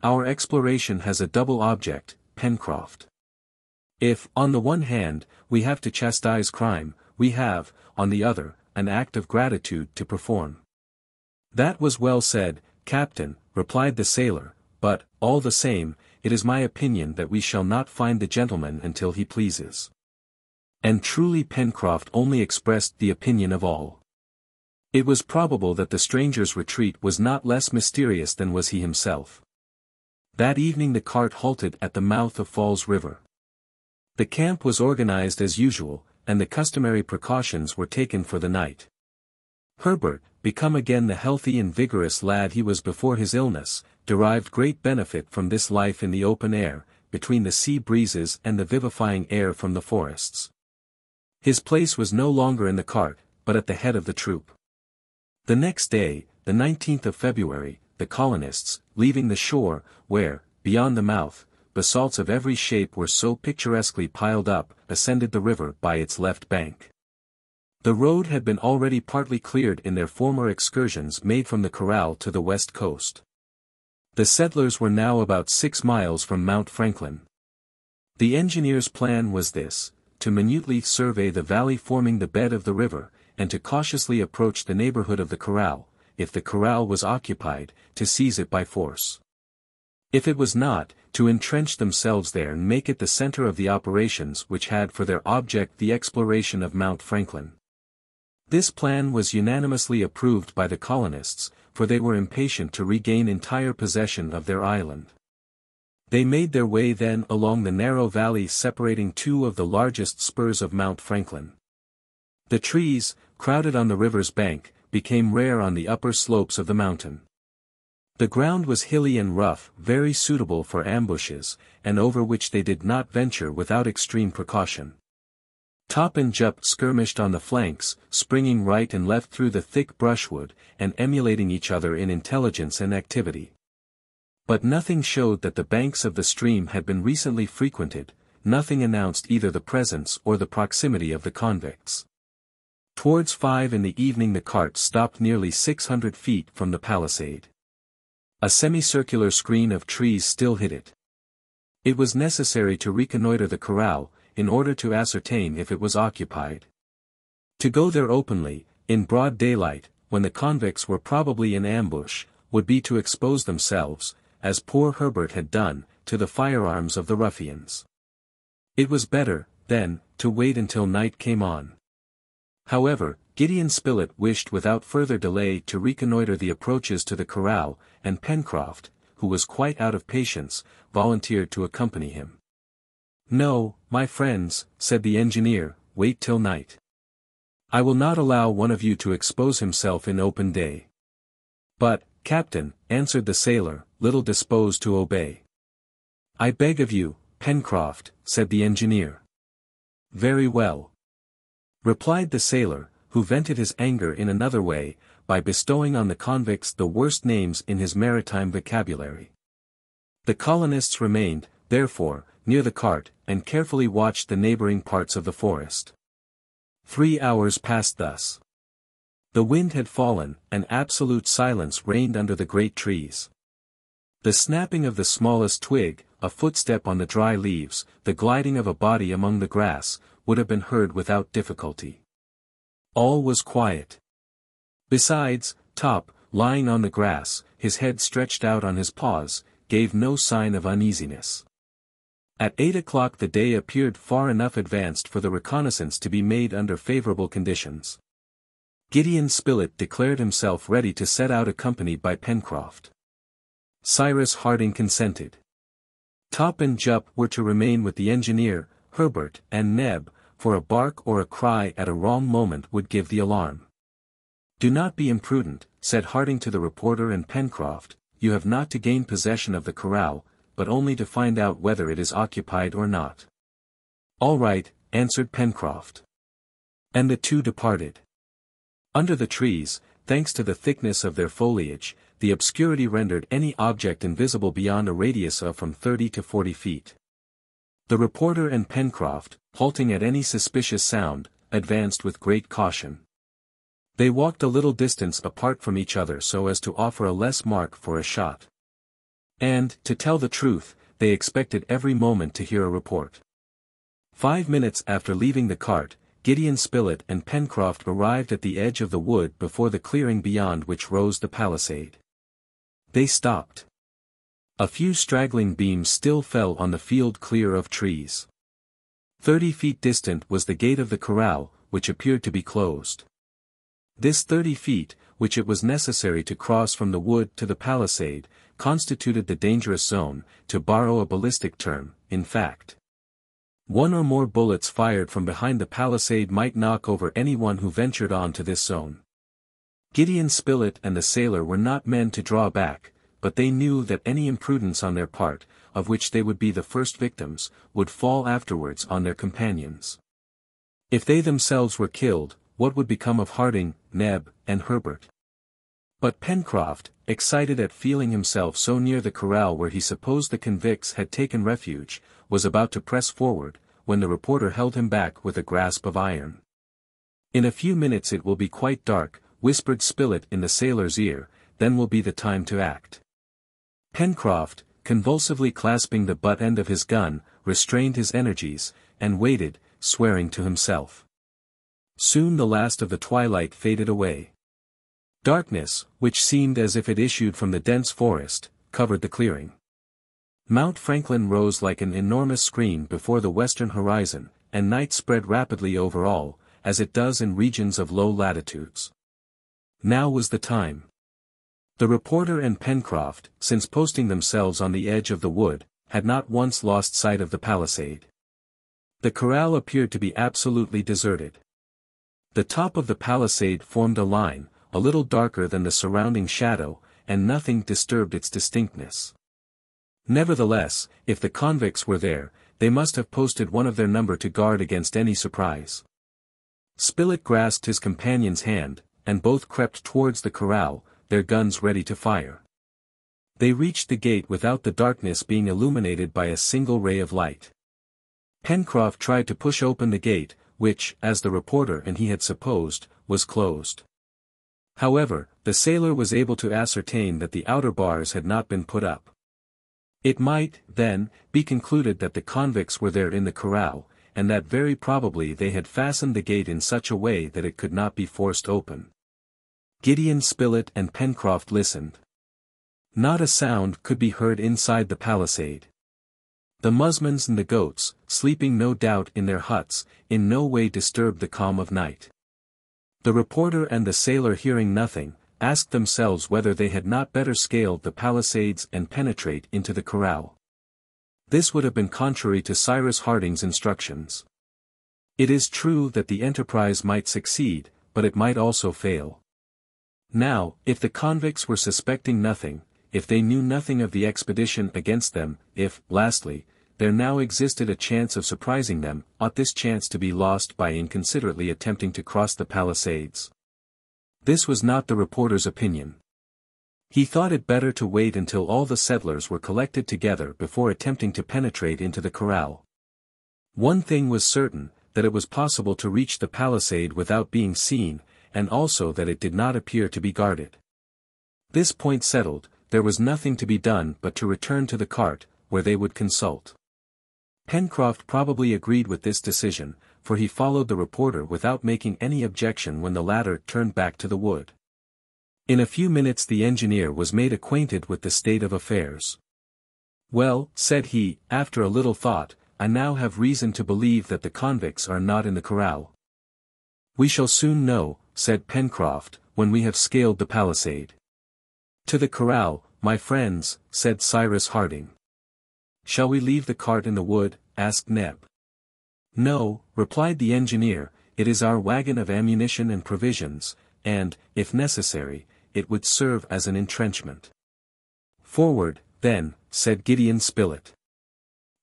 A: Our exploration has a double object, Pencroff. If, on the one hand, we have to chastise crime, we have, on the other, an act of gratitude to perform." "That was well said, Captain," replied the sailor, "but, all the same, it is my opinion that we shall not find the gentleman until he pleases." And truly Pencroff only expressed the opinion of all. It was probable that the stranger's retreat was not less mysterious than was he himself. That evening the cart halted at the mouth of Falls River. The camp was organized as usual, and the customary precautions were taken for the night. Herbert, become again the healthy and vigorous lad he was before his illness, derived great benefit from this life in the open air, between the sea breezes and the vivifying air from the forests. His place was no longer in the cart, but at the head of the troop. The next day, the 19th of February, the colonists, leaving the shore, where, beyond the mouth, basalts of every shape were so picturesquely piled up, ascended the river by its left bank. The road had been already partly cleared in their former excursions made from the corral to the west coast. The settlers were now about 6 miles from Mount Franklin. The engineer's plan was this: to minutely survey the valley forming the bed of the river, and to cautiously approach the neighborhood of the corral. If the corral was occupied, to seize it by force. If it was not, to entrench themselves there and make it the center of the operations which had for their object the exploration of Mount Franklin. This plan was unanimously approved by the colonists, for they were impatient to regain entire possession of their island. They made their way then along the narrow valley separating two of the largest spurs of Mount Franklin. The trees, crowded on the river's bank, became rare on the upper slopes of the mountain. The ground was hilly and rough, very suitable for ambushes, and over which they did not venture without extreme precaution. Top and Jup skirmished on the flanks, springing right and left through the thick brushwood, and emulating each other in intelligence and activity. But nothing showed that the banks of the stream had been recently frequented, nothing announced either the presence or the proximity of the convicts. Towards 5 in the evening the cart stopped nearly 600 feet from the palisade. A semicircular screen of trees still hid it. It was necessary to reconnoiter the corral, in order to ascertain if it was occupied. To go there openly, in broad daylight, when the convicts were probably in ambush, would be to expose themselves, as poor Herbert had done, to the firearms of the ruffians. It was better, then, to wait until night came on. However, Gideon Spilett wished without further delay to reconnoiter the approaches to the corral, and Pencroff, who was quite out of patience, volunteered to accompany him. "No, my friends," said the engineer, "wait till night. I will not allow one of you to expose himself in open day." "But, Captain," answered the sailor, little disposed to obey. "I beg of you, Pencroff," said the engineer. "Very well," replied the sailor, who vented his anger in another way, by bestowing on the convicts the worst names in his maritime vocabulary. The colonists remained, therefore, near the cart, and carefully watched the neighboring parts of the forest. 3 hours passed thus. The wind had fallen, and absolute silence reigned under the great trees. The snapping of the smallest twig, a footstep on the dry leaves, the gliding of a body among the grass, would have been heard without difficulty. All was quiet. Besides, Top, lying on the grass, his head stretched out on his paws, gave no sign of uneasiness. At 8 o'clock the day appeared far enough advanced for the reconnaissance to be made under favorable conditions. Gideon Spilett declared himself ready to set out accompanied by Pencroff. Cyrus Harding consented. Top and Jup were to remain with the engineer, Herbert, and Neb, for a bark or a cry at a wrong moment would give the alarm. "Do not be imprudent," said Harding to the reporter and Pencroff, "you have not to gain possession of the corral, but only to find out whether it is occupied or not." "All right," answered Pencroff. And the two departed. Under the trees, thanks to the thickness of their foliage, the obscurity rendered any object invisible beyond a radius of from 30 to 40 feet. The reporter and Pencroff, halting at any suspicious sound, advanced with great caution. They walked a little distance apart from each other so as to offer a less mark for a shot. And, to tell the truth, they expected every moment to hear a report. 5 minutes after leaving the cart, Gideon Spilett and Pencroff arrived at the edge of the wood before the clearing beyond which rose the palisade. They stopped. A few straggling beams still fell on the field clear of trees. 30 feet distant was the gate of the corral, which appeared to be closed. This 30 feet, which it was necessary to cross from the wood to the palisade, constituted the dangerous zone, to borrow a ballistic term, in fact. One or more bullets fired from behind the palisade might knock over anyone who ventured on to this zone. Gideon Spilett and the sailor were not men to draw back, but they knew that any imprudence on their part, of which they would be the first victims, would fall afterwards on their companions. If they themselves were killed, what would become of Harding, Neb, and Herbert? But Pencroff, excited at feeling himself so near the corral where he supposed the convicts had taken refuge, was about to press forward, when the reporter held him back with a grasp of iron. "In a few minutes it will be quite dark," whispered Spilett in the sailor's ear, "then will be the time to act." Pencroff, convulsively clasping the butt end of his gun, restrained his energies, and waited, swearing to himself. Soon the last of the twilight faded away. Darkness, which seemed as if it issued from the dense forest, covered the clearing. Mount Franklin rose like an enormous screen before the western horizon, and night spread rapidly over all, as it does in regions of low latitudes. Now was the time. The reporter and Pencroff, since posting themselves on the edge of the wood, had not once lost sight of the palisade. The corral appeared to be absolutely deserted. The top of the palisade formed a line, a little darker than the surrounding shadow, and nothing disturbed its distinctness. Nevertheless, if the convicts were there, they must have posted one of their number to guard against any surprise. Spilett grasped his companion's hand, and both crept towards the corral, their guns ready to fire. They reached the gate without the darkness being illuminated by a single ray of light. Pencroff tried to push open the gate, which, as the reporter and he had supposed, was closed. However, the sailor was able to ascertain that the outer bars had not been put up. It might, then, be concluded that the convicts were there in the corral, and that very probably they had fastened the gate in such a way that it could not be forced open. Gideon Spilett and Pencroff listened. Not a sound could be heard inside the palisade. The musmons and the goats, sleeping no doubt in their huts, in no way disturbed the calm of night. The reporter and the sailor, hearing nothing, asked themselves whether they had not better scale the palisades and penetrate into the corral. This would have been contrary to Cyrus Harding's instructions. It is true that the enterprise might succeed, but it might also fail. Now, if the convicts were suspecting nothing, if they knew nothing of the expedition against them, if, lastly, there now existed a chance of surprising them, ought this chance to be lost by inconsiderately attempting to cross the palisades? This was not the reporter's opinion. He thought it better to wait until all the settlers were collected together before attempting to penetrate into the corral. One thing was certain, that it was possible to reach the palisade without being seen, and also that it did not appear to be guarded. This point settled, there was nothing to be done but to return to the cart, where they would consult. Pencroff probably agreed with this decision, for he followed the reporter without making any objection when the latter turned back to the wood. In a few minutes the engineer was made acquainted with the state of affairs. "Well," said he, after a little thought, "I now have reason to believe that the convicts are not in the corral." "We shall soon know," said Pencroff, "when we have scaled the palisade." "To the corral, my friends," said Cyrus Harding. "Shall we leave the cart in the wood?" asked Neb. "No," replied the engineer, "it is our wagon of ammunition and provisions, and, if necessary, it would serve as an entrenchment." "Forward, then," said Gideon Spilett.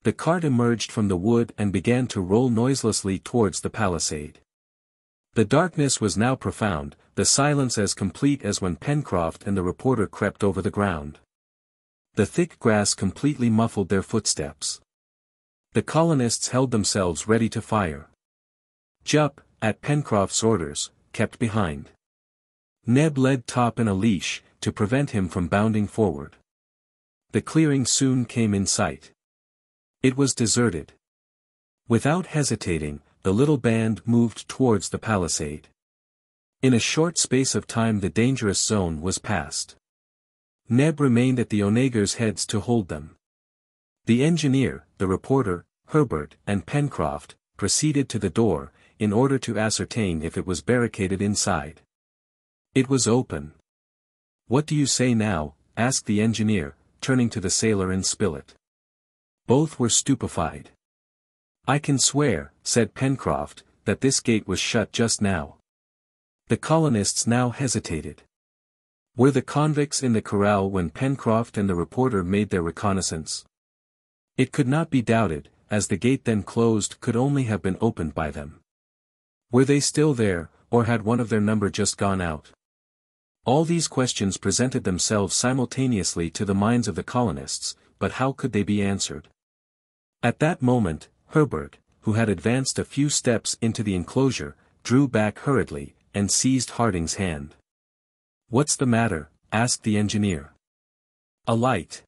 A: The cart emerged from the wood and began to roll noiselessly towards the palisade. The darkness was now profound, the silence as complete as when Pencroff and the reporter crept over the ground. The thick grass completely muffled their footsteps. The colonists held themselves ready to fire. Jup, at Pencroff's orders, kept behind. Neb led Top in a leash, to prevent him from bounding forward. The clearing soon came in sight. It was deserted. Without hesitating, the little band moved towards the palisade. In a short space of time the dangerous zone was passed. Neb remained at the onagers' heads to hold them. The engineer, the reporter, Herbert, and Pencroff, proceeded to the door, in order to ascertain if it was barricaded inside. It was open. "What do you say now?" asked the engineer, turning to the sailor and Spilett. Both were stupefied. "I can swear," said Pencroff, "that this gate was shut just now." The colonists now hesitated. Were the convicts in the corral when Pencroff and the reporter made their reconnaissance? It could not be doubted, as the gate then closed could only have been opened by them. Were they still there, or had one of their number just gone out? All these questions presented themselves simultaneously to the minds of the colonists, but how could they be answered? At that moment, Herbert, who had advanced a few steps into the enclosure, drew back hurriedly, and seized Harding's hand. "What's the matter?" asked the engineer. "A light."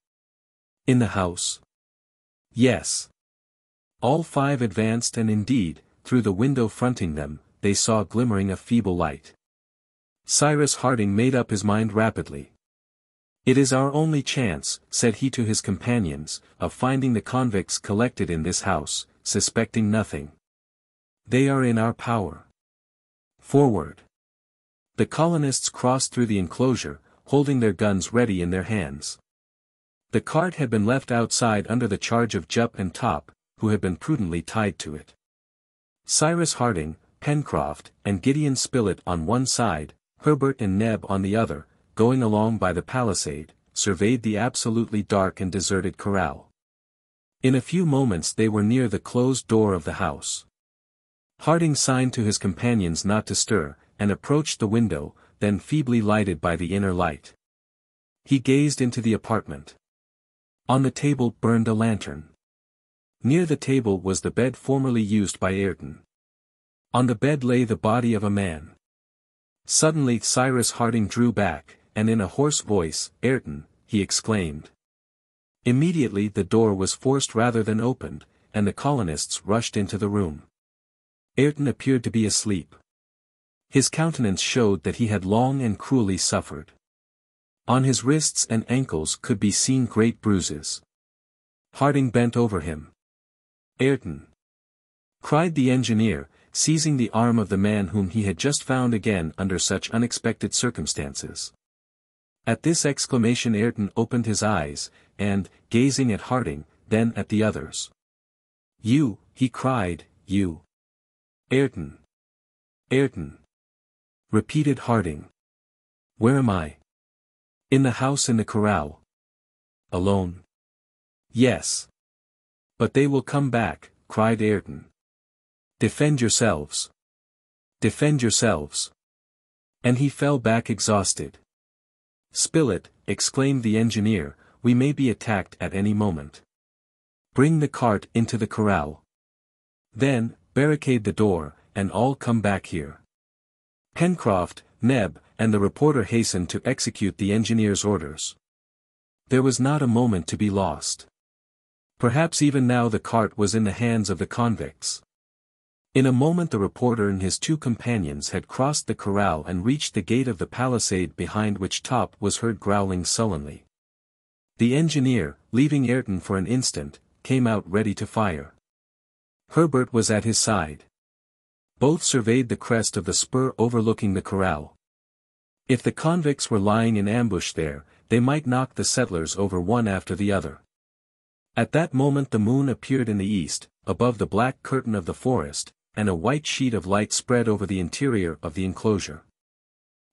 A: "In the house?" "Yes." All five advanced and indeed, through the window fronting them, they saw glimmering a feeble light. Cyrus Harding made up his mind rapidly. "It is our only chance," said he to his companions, "of finding the convicts collected in this house, suspecting nothing. They are in our power. Forward!" The colonists crossed through the enclosure, holding their guns ready in their hands. The cart had been left outside under the charge of Jup and Top, who had been prudently tied to it. Cyrus Harding, Pencroff, and Gideon Spilett on one side, Herbert and Neb on the other, going along by the palisade, surveyed the absolutely dark and deserted corral. In a few moments they were near the closed door of the house. Harding signed to his companions not to stir, and approached the window, then feebly lighted by the inner light. He gazed into the apartment. On the table burned a lantern. Near the table was the bed formerly used by Ayrton. On the bed lay the body of a man. Suddenly Cyrus Harding drew back, and in a hoarse voice, "Ayrton," he exclaimed. Immediately the door was forced rather than opened, and the colonists rushed into the room. Ayrton appeared to be asleep. His countenance showed that he had long and cruelly suffered. On his wrists and ankles could be seen great bruises. Harding bent over him. "Ayrton!" cried the engineer, seizing the arm of the man whom he had just found again under such unexpected circumstances. At this exclamation Ayrton opened his eyes, and, gazing at Harding, then at the others. "You," he cried, "you." "Ayrton! Ayrton!" repeated Harding. "Where am I?" "In the house in the corral." "Alone?" "Yes." "But they will come back," cried Ayrton. "Defend yourselves! Defend yourselves!" And he fell back exhausted. "Spilett," exclaimed the engineer, "we may be attacked at any moment. Bring the cart into the corral. Then, barricade the door, and all come back here." Pencroff, Neb, and the reporter hastened to execute the engineer's orders. There was not a moment to be lost. Perhaps even now the cart was in the hands of the convicts. In a moment the reporter and his two companions had crossed the corral and reached the gate of the palisade behind which Top was heard growling sullenly. The engineer, leaving Ayrton for an instant, came out ready to fire. Herbert was at his side. Both surveyed the crest of the spur overlooking the corral. If the convicts were lying in ambush there, they might knock the settlers over one after the other. At that moment the moon appeared in the east, above the black curtain of the forest, and a white sheet of light spread over the interior of the enclosure.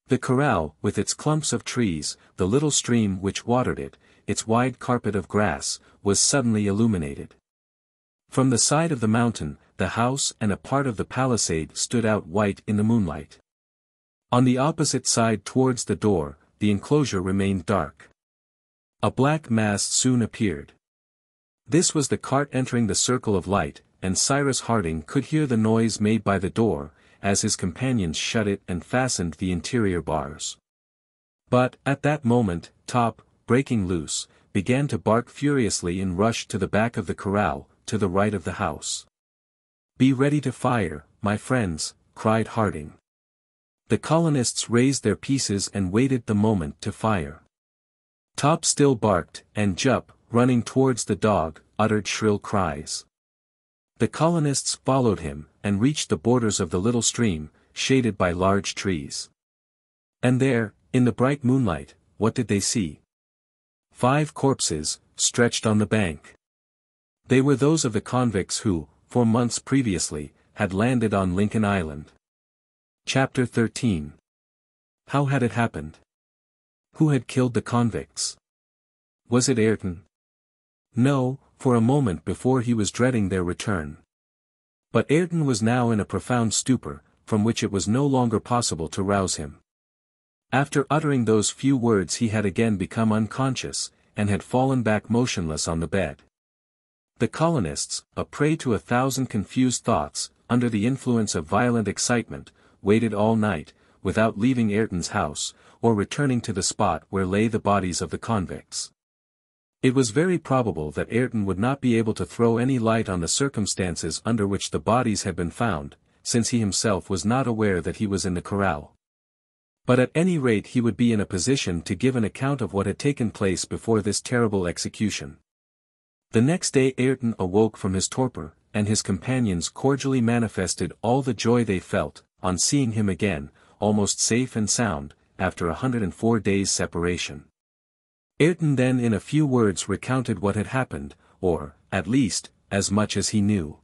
A: The corral, with its clumps of trees, the little stream which watered it, its wide carpet of grass, was suddenly illuminated. From the side of the mountain, the house and a part of the palisade stood out white in the moonlight. On the opposite side towards the door, the enclosure remained dark. A black mass soon appeared. This was the cart entering the circle of light, and Cyrus Harding could hear the noise made by the door, as his companions shut it and fastened the interior bars. But, at that moment, Top, breaking loose, began to bark furiously and rushed to the back of the corral, to the right of the house. "Be ready to fire, my friends," cried Harding. The colonists raised their pieces and waited the moment to fire. Top still barked, and Jup, running towards the dog, uttered shrill cries. The colonists followed him, and reached the borders of the little stream, shaded by large trees. And there, in the bright moonlight, what did they see? 5 corpses, stretched on the bank. They were those of the convicts who, 4 months previously, had landed on Lincoln Island. Chapter 13. How had it happened? Who had killed the convicts? Was it Ayrton? No, for a moment before he was dreading their return. But Ayrton was now in a profound stupor, from which it was no longer possible to rouse him. After uttering those few words he had again become unconscious, and had fallen back motionless on the bed. The colonists, a prey to 1,000 confused thoughts, under the influence of violent excitement, waited all night, without leaving Ayrton's house, or returning to the spot where lay the bodies of the convicts. It was very probable that Ayrton would not be able to throw any light on the circumstances under which the bodies had been found, since he himself was not aware that he was in the corral. But at any rate he would be in a position to give an account of what had taken place before this terrible execution. The next day Ayrton awoke from his torpor, and his companions cordially manifested all the joy they felt, on seeing him again, almost safe and sound, after 104 days' separation. Ayrton then in a few words recounted what had happened, or, at least, as much as he knew.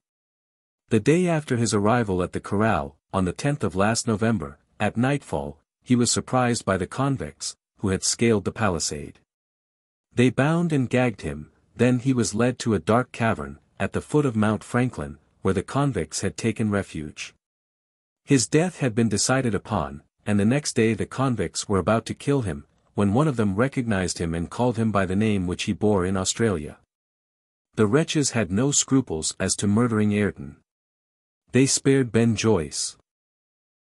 A: The day after his arrival at the corral, on the 10th of last November, at nightfall, he was surprised by the convicts, who had scaled the palisade. They bound and gagged him, then he was led to a dark cavern, at the foot of Mount Franklin, where the convicts had taken refuge. His death had been decided upon, and the next day the convicts were about to kill him, when one of them recognized him and called him by the name which he bore in Australia. The wretches had no scruples as to murdering Ayrton. They spared Ben Joyce.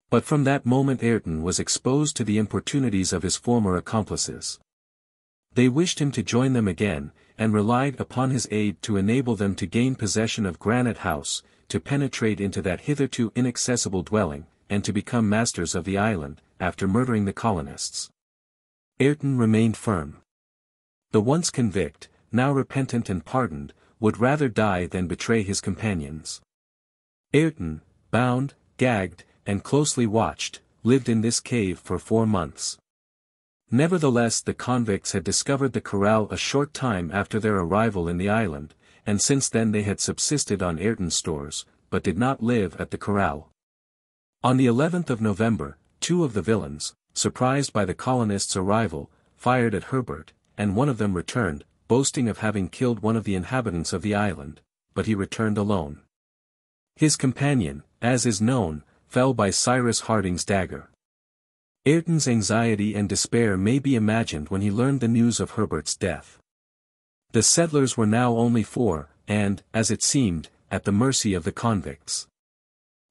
A: But from that moment Ayrton was exposed to the importunities of his former accomplices. They wished him to join them again, and relied upon his aid to enable them to gain possession of Granite House, to penetrate into that hitherto inaccessible dwelling, and to become masters of the island, after murdering the colonists. Ayrton remained firm. The once convict, now repentant and pardoned, would rather die than betray his companions. Ayrton, bound, gagged, and closely watched, lived in this cave for 4 months. Nevertheless the convicts had discovered the corral a short time after their arrival in the island, and since then they had subsisted on Ayrton's stores, but did not live at the corral. On the 11th of November, 2 of the villains, surprised by the colonists' arrival, fired at Herbert, and one of them returned, boasting of having killed one of the inhabitants of the island, but he returned alone. His companion, as is known, fell by Cyrus Harding's dagger. Ayrton's anxiety and despair may be imagined when he learned the news of Herbert's death. The settlers were now only 4, and, as it seemed, at the mercy of the convicts.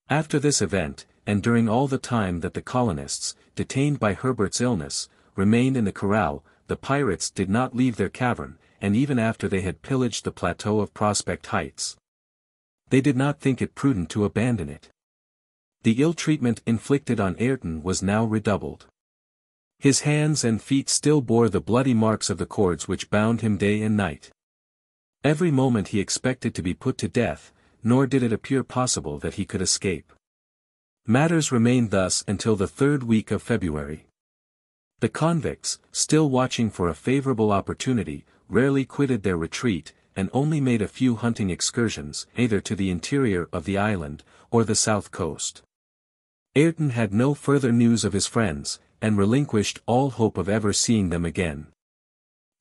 A: After this event, and during all the time that the colonists, detained by Herbert's illness, remained in the corral, the pirates did not leave their cavern, and even after they had pillaged the plateau of Prospect Heights, they did not think it prudent to abandon it. The ill treatment inflicted on Ayrton was now redoubled. His hands and feet still bore the bloody marks of the cords which bound him day and night. Every moment he expected to be put to death, nor did it appear possible that he could escape. Matters remained thus until the 3rd week of February. The convicts, still watching for a favorable opportunity, rarely quitted their retreat, and only made a few hunting excursions, either to the interior of the island, or the south coast. Ayrton had no further news of his friends, and relinquished all hope of ever seeing them again.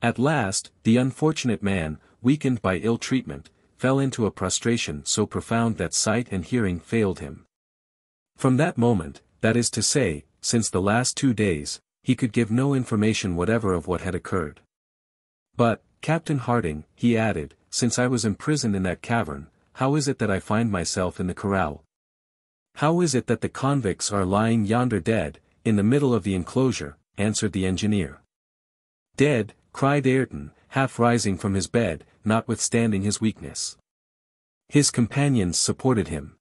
A: At last, the unfortunate man, weakened by ill treatment, fell into a prostration so profound that sight and hearing failed him. From that moment, that is to say, since the last 2 days, he could give no information whatever of what had occurred. But, Captain Harding," he added, "since I was imprisoned in that cavern, how is it that I find myself in the corral? How is it that the convicts are lying yonder dead, in the middle of the enclosure?" answered the engineer. "Dead," cried Ayrton, half rising from his bed, notwithstanding his weakness. His companions supported him.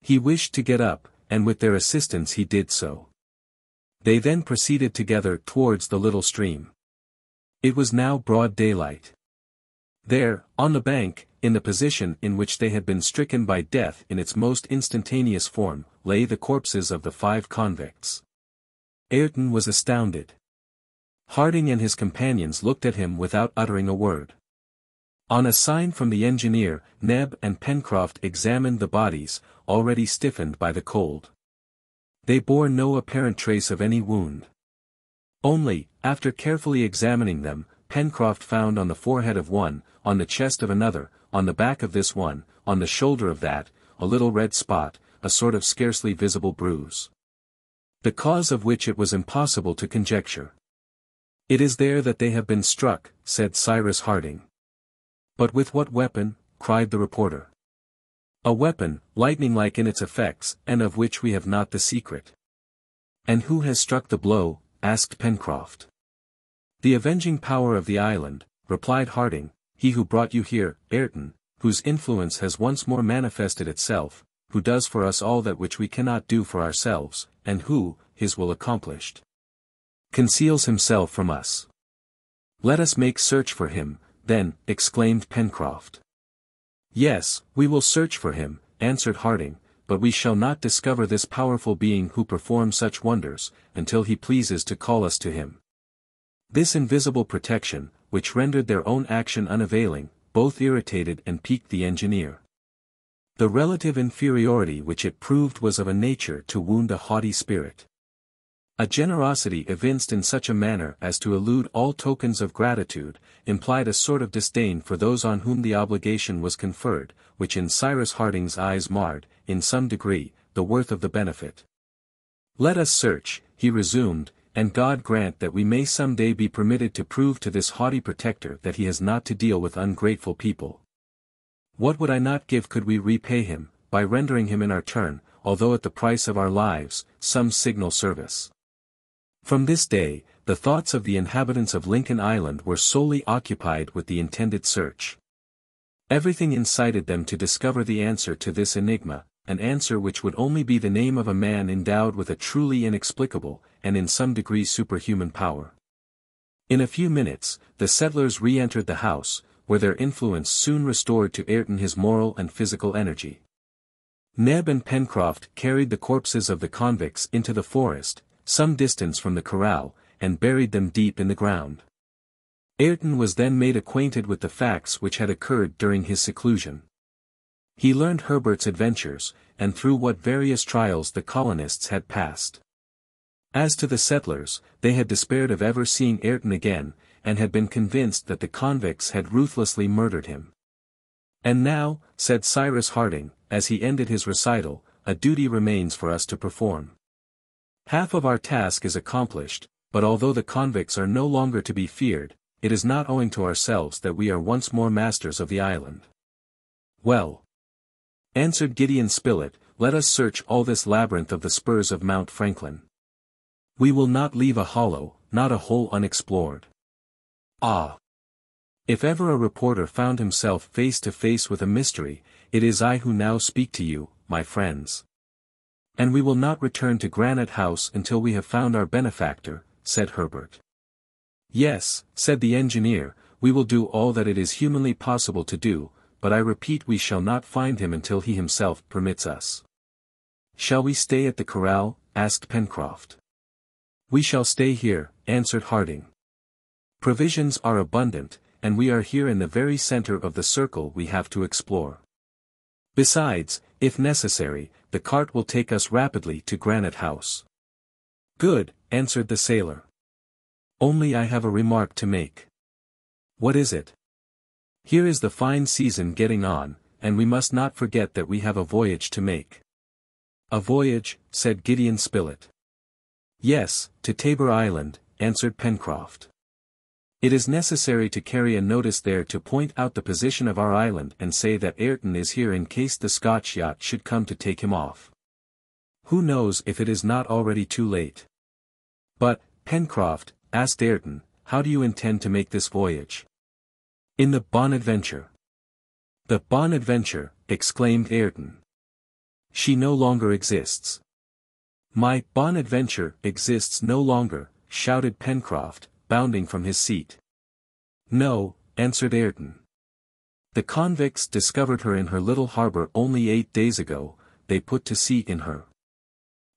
A: He wished to get up, and with their assistance he did so. They then proceeded together towards the little stream. It was now broad daylight. There, on the bank, in the position in which they had been stricken by death in its most instantaneous form, lay the corpses of the 5 convicts. Ayrton was astounded. Harding and his companions looked at him without uttering a word. On a sign from the engineer, Neb and Pencroff examined the bodies, already stiffened by the cold. They bore no apparent trace of any wound. Only, after carefully examining them, Pencroff found on the forehead of one, on the chest of another, on the back of this one, on the shoulder of that, a little red spot, a sort of scarcely visible bruise. The cause of which it was impossible to conjecture. "It is there that they have been struck," said Cyrus Harding. "But with what weapon?" cried the reporter. "A weapon, lightning-like in its effects, and of which we have not the secret." "And who has struck the blow?" asked Pencroff. "The avenging power of the island," replied Harding, "he who brought you here, Ayrton, whose influence has once more manifested itself, who does for us all that which we cannot do for ourselves, and who, his will accomplished, conceals himself from us." "Let us make search for him, then," exclaimed Pencroff. "Yes, we will search for him," answered Harding, "but we shall not discover this powerful being who performs such wonders, until he pleases to call us to him." This invisible protection, which rendered their own action unavailing, both irritated and piqued the engineer. The relative inferiority which it proved was of a nature to wound a haughty spirit. A generosity evinced in such a manner as to elude all tokens of gratitude, implied a sort of disdain for those on whom the obligation was conferred, which in Cyrus Harding's eyes marred, in some degree, the worth of the benefit. "Let us search," he resumed, "and God grant that we may some day be permitted to prove to this haughty protector that he has not to deal with ungrateful people. What would I not give could we repay him, by rendering him in our turn, although at the price of our lives, some signal service?" From this day, the thoughts of the inhabitants of Lincoln Island were solely occupied with the intended search. Everything incited them to discover the answer to this enigma, an answer which would only be the name of a man endowed with a truly inexplicable, and in some degree superhuman power. In a few minutes, the settlers re-entered the house, where their influence soon restored to Ayrton his moral and physical energy. Neb and Pencroff carried the corpses of the convicts into the forest, some distance from the corral, and buried them deep in the ground. Ayrton was then made acquainted with the facts which had occurred during his seclusion. He learned Herbert's adventures, and through what various trials the colonists had passed. As to the settlers, they had despaired of ever seeing Ayrton again, and had been convinced that the convicts had ruthlessly murdered him. "And now," said Cyrus Harding, as he ended his recital, "a duty remains for us to perform. Half of our task is accomplished, but although the convicts are no longer to be feared, it is not owing to ourselves that we are once more masters of the island." "Well," answered Gideon Spilett, "let us search all this labyrinth of the spurs of Mount Franklin. We will not leave a hollow, not a hole unexplored. Ah! If ever a reporter found himself face to face with a mystery, it is I who now speak to you, my friends. And we will not return to Granite House until we have found our benefactor," said Herbert. "Yes," said the engineer, "we will do all that it is humanly possible to do, but I repeat we shall not find him until he himself permits us." "Shall we stay at the corral?" asked Pencroff. "We shall stay here," answered Harding. "Provisions are abundant, and we are here in the very center of the circle we have to explore. Besides, if necessary, the cart will take us rapidly to Granite House." "Good," answered the sailor. "Only I have a remark to make." "What is it?" "Here is the fine season getting on, and we must not forget that we have a voyage to make." "A voyage?" said Gideon Spilett. "Yes, to Tabor Island," answered Pencroff. It is necessary to carry a notice there to point out the position of our island and say that Ayrton is here in case the Scotch yacht should come to take him off. Who knows if it is not already too late? But, Pencroff, asked Ayrton, how do you intend to make this voyage? In the Bonadventure. The Bonadventure, exclaimed Ayrton. She no longer exists. My Bonadventure exists no longer, shouted Pencroff, bounding from his seat. No, answered Ayrton. The convicts discovered her in her little harbor only 8 days ago. They put to sea in her.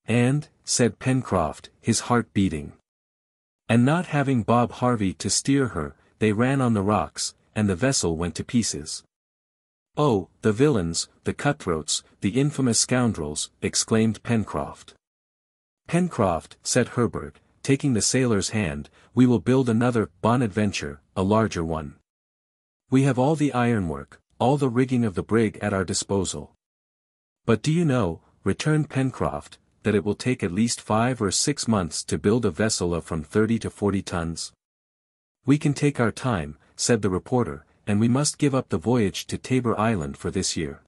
A: And, said Pencroff, his heart beating. And not having Bob Harvey to steer her, they ran on the rocks, and the vessel went to pieces. Oh, the villains, the cutthroats, the infamous scoundrels, exclaimed Pencroff. Pencroff, said Herbert, taking the sailor's hand, we will build another Bonadventure, a larger one. We have all the ironwork, all the rigging of the brig at our disposal. But do you know, returned Pencroff, that it will take at least 5 or 6 months to build a vessel of from 30 to 40 tons? We can take our time, said the reporter, and we must give up the voyage to Tabor Island for this year.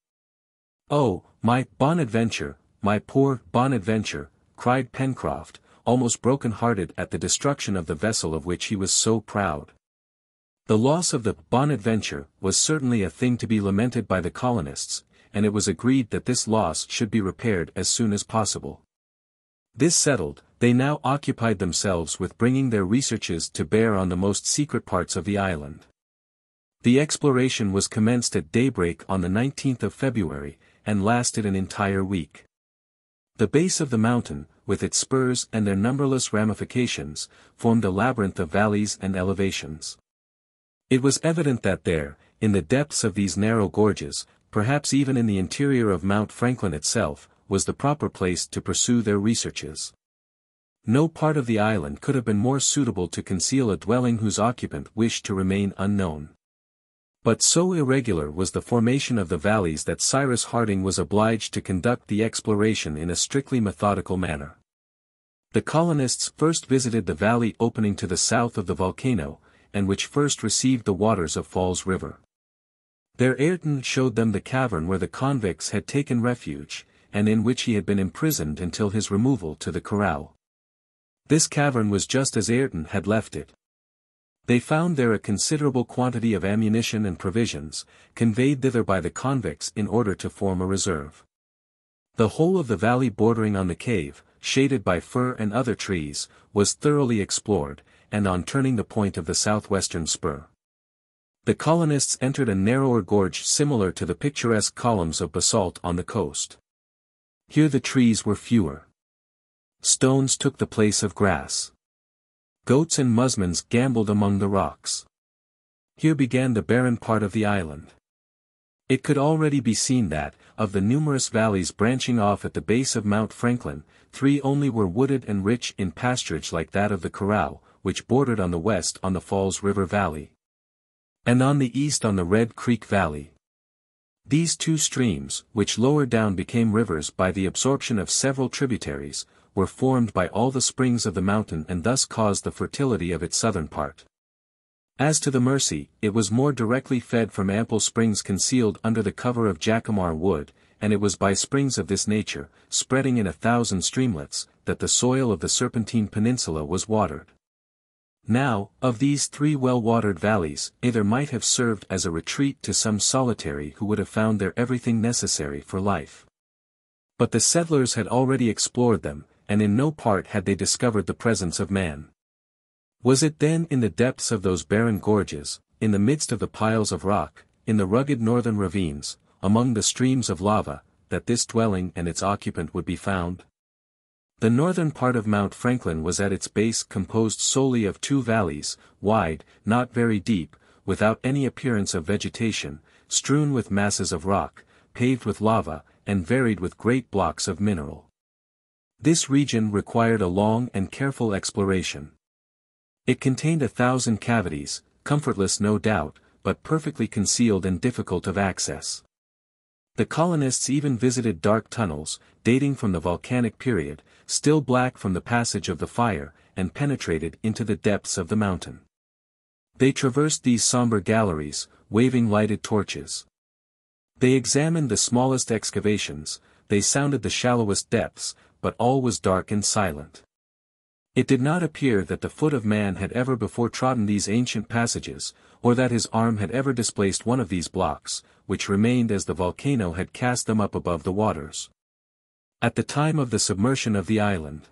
A: Oh, my Bonadventure, my poor Bonadventure, cried Pencroff, almost broken-hearted at the destruction of the vessel of which he was so proud. The loss of the Bonadventure was certainly a thing to be lamented by the colonists, and it was agreed that this loss should be repaired as soon as possible. This settled, they now occupied themselves with bringing their researches to bear on the most secret parts of the island. The exploration was commenced at daybreak on the 19th of February, and lasted an entire week. The base of the mountain, with its spurs and their numberless ramifications, formed a labyrinth of valleys and elevations. It was evident that there, in the depths of these narrow gorges, perhaps even in the interior of Mount Franklin itself, was the proper place to pursue their researches. No part of the island could have been more suitable to conceal a dwelling whose occupant wished to remain unknown. But so irregular was the formation of the valleys that Cyrus Harding was obliged to conduct the exploration in a strictly methodical manner. The colonists first visited the valley opening to the south of the volcano, and which first received the waters of Falls River. There Ayrton showed them the cavern where the convicts had taken refuge, and in which he had been imprisoned until his removal to the corral. This cavern was just as Ayrton had left it. They found there a considerable quantity of ammunition and provisions, conveyed thither by the convicts in order to form a reserve. The whole of the valley bordering on the cave, shaded by fir and other trees, was thoroughly explored, and on turning the point of the southwestern spur, the colonists entered a narrower gorge similar to the picturesque columns of basalt on the coast. Here the trees were fewer. Stones took the place of grass. Goats and musmons gamboled among the rocks. Here began the barren part of the island. It could already be seen that, of the numerous valleys branching off at the base of Mount Franklin, 3 only were wooded and rich in pasturage like that of the corral, which bordered on the west on the Falls River Valley, and on the east on the Red Creek Valley. These 2 streams, which lower down became rivers by the absorption of several tributaries, were formed by all the springs of the mountain and thus caused the fertility of its southern part. As to the Mercy, it was more directly fed from ample springs concealed under the cover of jacamar wood, and it was by springs of this nature, spreading in 1,000 streamlets, that the soil of the Serpentine Peninsula was watered. Now, of these 3 well-watered valleys, either might have served as a retreat to some solitary who would have found there everything necessary for life. But the settlers had already explored them, and in no part had they discovered the presence of man. Was it then in the depths of those barren gorges, in the midst of the piles of rock, in the rugged northern ravines, among the streams of lava, that this dwelling and its occupant would be found? The northern part of Mount Franklin was at its base composed solely of 2 valleys, wide, not very deep, without any appearance of vegetation, strewn with masses of rock, paved with lava, and varied with great blocks of mineral. This region required a long and careful exploration. It contained 1,000 cavities, comfortless no doubt, but perfectly concealed and difficult of access. The colonists even visited dark tunnels, dating from the volcanic period, still black from the passage of the fire, and penetrated into the depths of the mountain. They traversed these somber galleries, waving lighted torches. They examined the smallest excavations, they sounded the shallowest depths, but all was dark and silent. It did not appear that the foot of man had ever before trodden these ancient passages, or that his arm had ever displaced one of these blocks, which remained as the volcano had cast them up above the waters. At the time of the submersion of the island.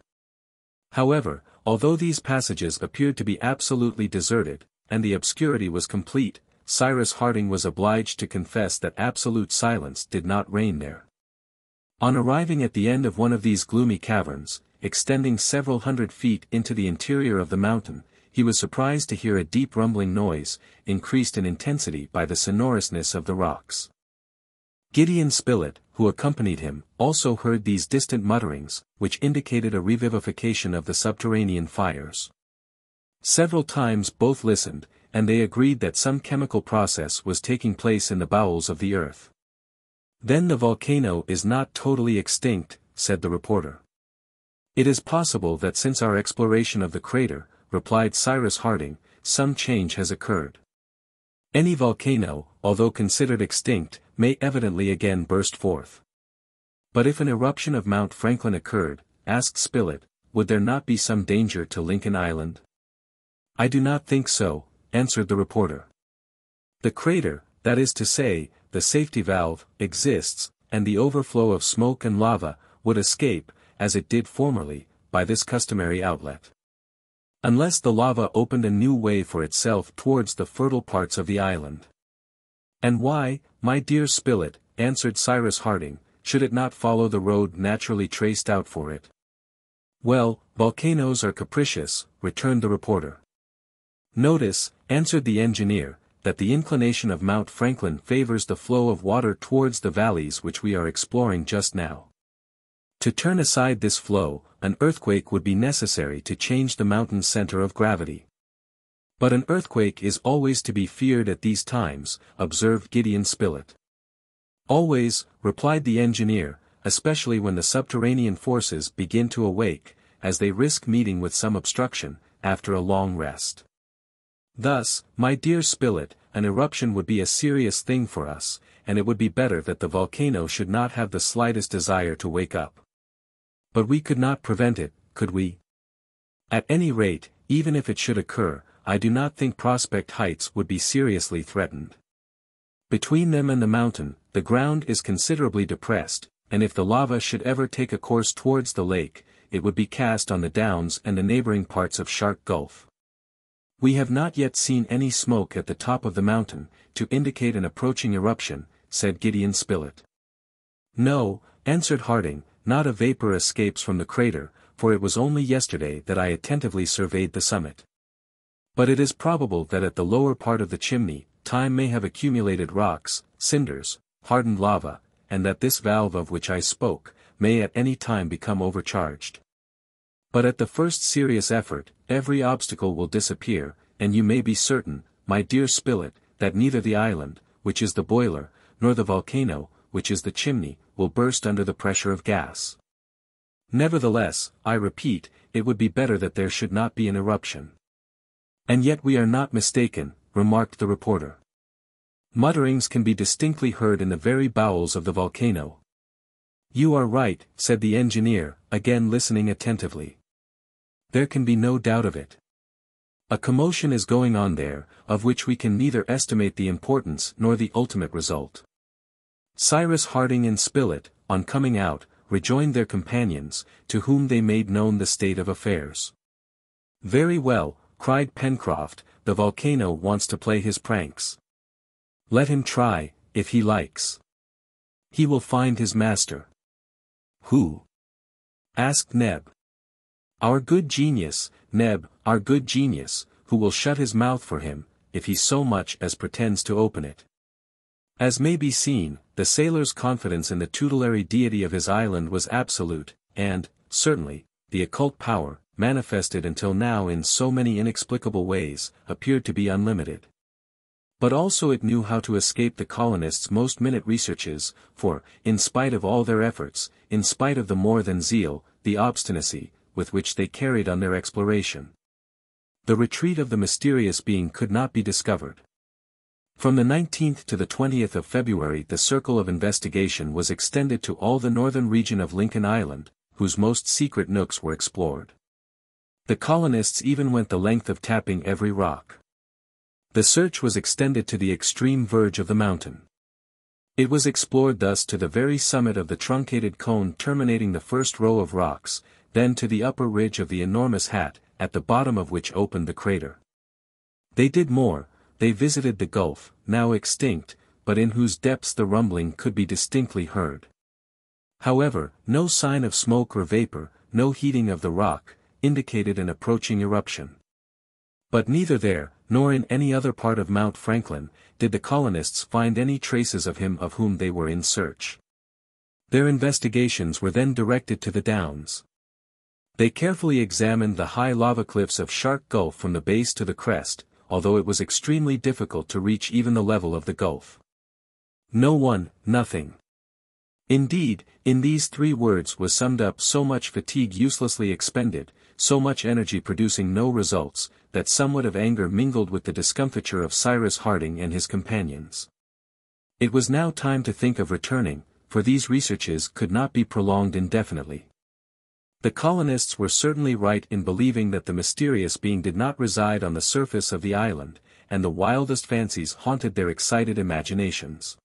A: However, although these passages appeared to be absolutely deserted, and the obscurity was complete, Cyrus Harding was obliged to confess that absolute silence did not reign there. On arriving at the end of one of these gloomy caverns, extending several hundred feet into the interior of the mountain, he was surprised to hear a deep rumbling noise, increased in intensity by the sonorousness of the rocks. Gideon Spilett, who accompanied him, also heard these distant mutterings, which indicated a revivification of the subterranean fires. Several times both listened, and they agreed that some chemical process was taking place in the bowels of the earth. "Then the volcano is not totally extinct," said the reporter. "It is possible that since our exploration of the crater," replied Cyrus Harding, "some change has occurred. Any volcano, although considered extinct, may evidently again burst forth." "But if an eruption of Mount Franklin occurred," asked Spilett, "would there not be some danger to Lincoln Island?" "I do not think so," answered the reporter. "The crater, that is to say, the safety valve, exists, and the overflow of smoke and lava would escape, as it did formerly, by this customary outlet. Unless the lava opened a new way for itself towards the fertile parts of the island." "And why, my dear Spilett," answered Cyrus Harding, "should it not follow the road naturally traced out for it?" "Well, volcanoes are capricious," returned the reporter. "Notice," answered the engineer, "that the inclination of Mount Franklin favors the flow of water towards the valleys which we are exploring just now. To turn aside this flow, an earthquake would be necessary to change the mountain's center of gravity." "But an earthquake is always to be feared at these times," observed Gideon Spilett. "Always," replied the engineer, "especially when the subterranean forces begin to awake, as they risk meeting with some obstruction, after a long rest. Thus, my dear Spilett, an eruption would be a serious thing for us, and it would be better that the volcano should not have the slightest desire to wake up. But we could not prevent it, could we? At any rate, even if it should occur, I do not think Prospect Heights would be seriously threatened. Between them and the mountain, the ground is considerably depressed, and if the lava should ever take a course towards the lake, it would be cast on the downs and the neighboring parts of Shark Gulf. We have not yet seen any smoke at the top of the mountain, to indicate an approaching eruption," said Gideon Spilett. "No," answered Harding, "not a vapor escapes from the crater, for it was only yesterday that I attentively surveyed the summit. But it is probable that at the lower part of the chimney, time may have accumulated rocks, cinders, hardened lava, and that this valve of which I spoke, may at any time become overcharged. But at the first serious effort, every obstacle will disappear, and you may be certain, my dear Spilett, that neither the island, which is the boiler, nor the volcano, which is the chimney, will burst under the pressure of gas. Nevertheless, I repeat, it would be better that there should not be an eruption." "And yet we are not mistaken," remarked the reporter. "Mutterings can be distinctly heard in the very bowels of the volcano." "You are right," said the engineer, again listening attentively. "There can be no doubt of it. A commotion is going on there, of which we can neither estimate the importance nor the ultimate result." Cyrus Harding and Spilett, on coming out, rejoined their companions, to whom they made known the state of affairs. "Very well," cried Pencroff, "the volcano wants to play his pranks. Let him try, if he likes. He will find his master." "Who?" asked Neb. "Our good genius, Neb, our good genius, who will shut his mouth for him, if he so much as pretends to open it." As may be seen, the sailor's confidence in the tutelary deity of his island was absolute, and, certainly, the occult power, manifested until now in so many inexplicable ways, appeared to be unlimited. But also it knew how to escape the colonists' most minute researches, for, in spite of all their efforts, in spite of the more than zeal, the obstinacy, with which they carried on their exploration, The retreat of the mysterious being could not be discovered. From the 19th to the 20th of February the circle of investigation was extended to all the northern region of Lincoln Island, whose most secret nooks were explored. The colonists even went the length of tapping every rock. The search was extended to the extreme verge of the mountain. It was explored thus to the very summit of the truncated cone terminating the first row of rocks, then to the upper ridge of the enormous hat, at the bottom of which opened the crater. They did more. They visited the gulf, now extinct, but in whose depths the rumbling could be distinctly heard. However, no sign of smoke or vapor, no heating of the rock, indicated an approaching eruption. But neither there, nor in any other part of Mount Franklin, did the colonists find any traces of him of whom they were in search. Their investigations were then directed to the Downs. They carefully examined the high lava cliffs of Shark Gulf from the base to the crest, although it was extremely difficult to reach even the level of the gulf. No one, nothing. Indeed, in these 3 words was summed up so much fatigue uselessly expended, so much energy producing no results, that somewhat of anger mingled with the discomfiture of Cyrus Harding and his companions. It was now time to think of returning, for these researches could not be prolonged indefinitely. The colonists were certainly right in believing that the mysterious being did not reside on the surface of the island, and the wildest fancies haunted their excited imaginations.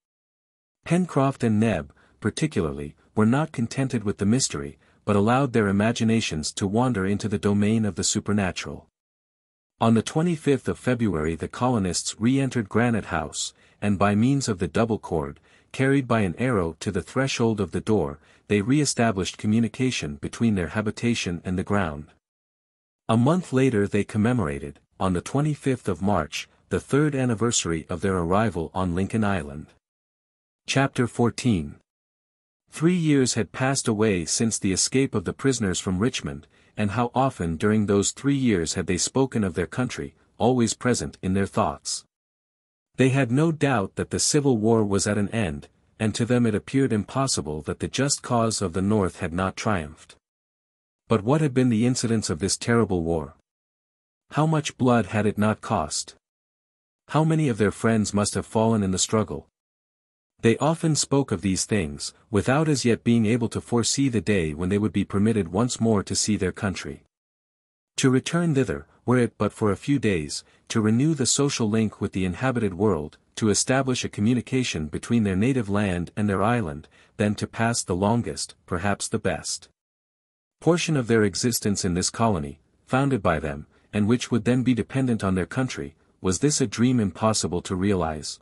A: Pencroff and Neb, particularly, were not contented with the mystery, but allowed their imaginations to wander into the domain of the supernatural. On the 25th of February the colonists re-entered Granite House, and by means of the double cord, carried by an arrow to the threshold of the door, they re-established communication between their habitation and the ground. A month later they commemorated, on the 25th of March, the 3rd anniversary of their arrival on Lincoln Island. Chapter 14. 3 years had passed away since the escape of the prisoners from Richmond, and how often during those 3 years had they spoken of their country, always present in their thoughts. They had no doubt that the Civil War was at an end, and to them it appeared impossible that the just cause of the North had not triumphed. But what had been the incidents of this terrible war? How much blood had it not cost? How many of their friends must have fallen in the struggle? They often spoke of these things, without as yet being able to foresee the day when they would be permitted once more to see their country. To return thither, were it but for a few days, to renew the social link with the inhabited world, to establish a communication between their native land and their island, then to pass the longest, perhaps the best, portion of their existence in this colony, founded by them, and which would then be dependent on their country, was this a dream impossible to realize?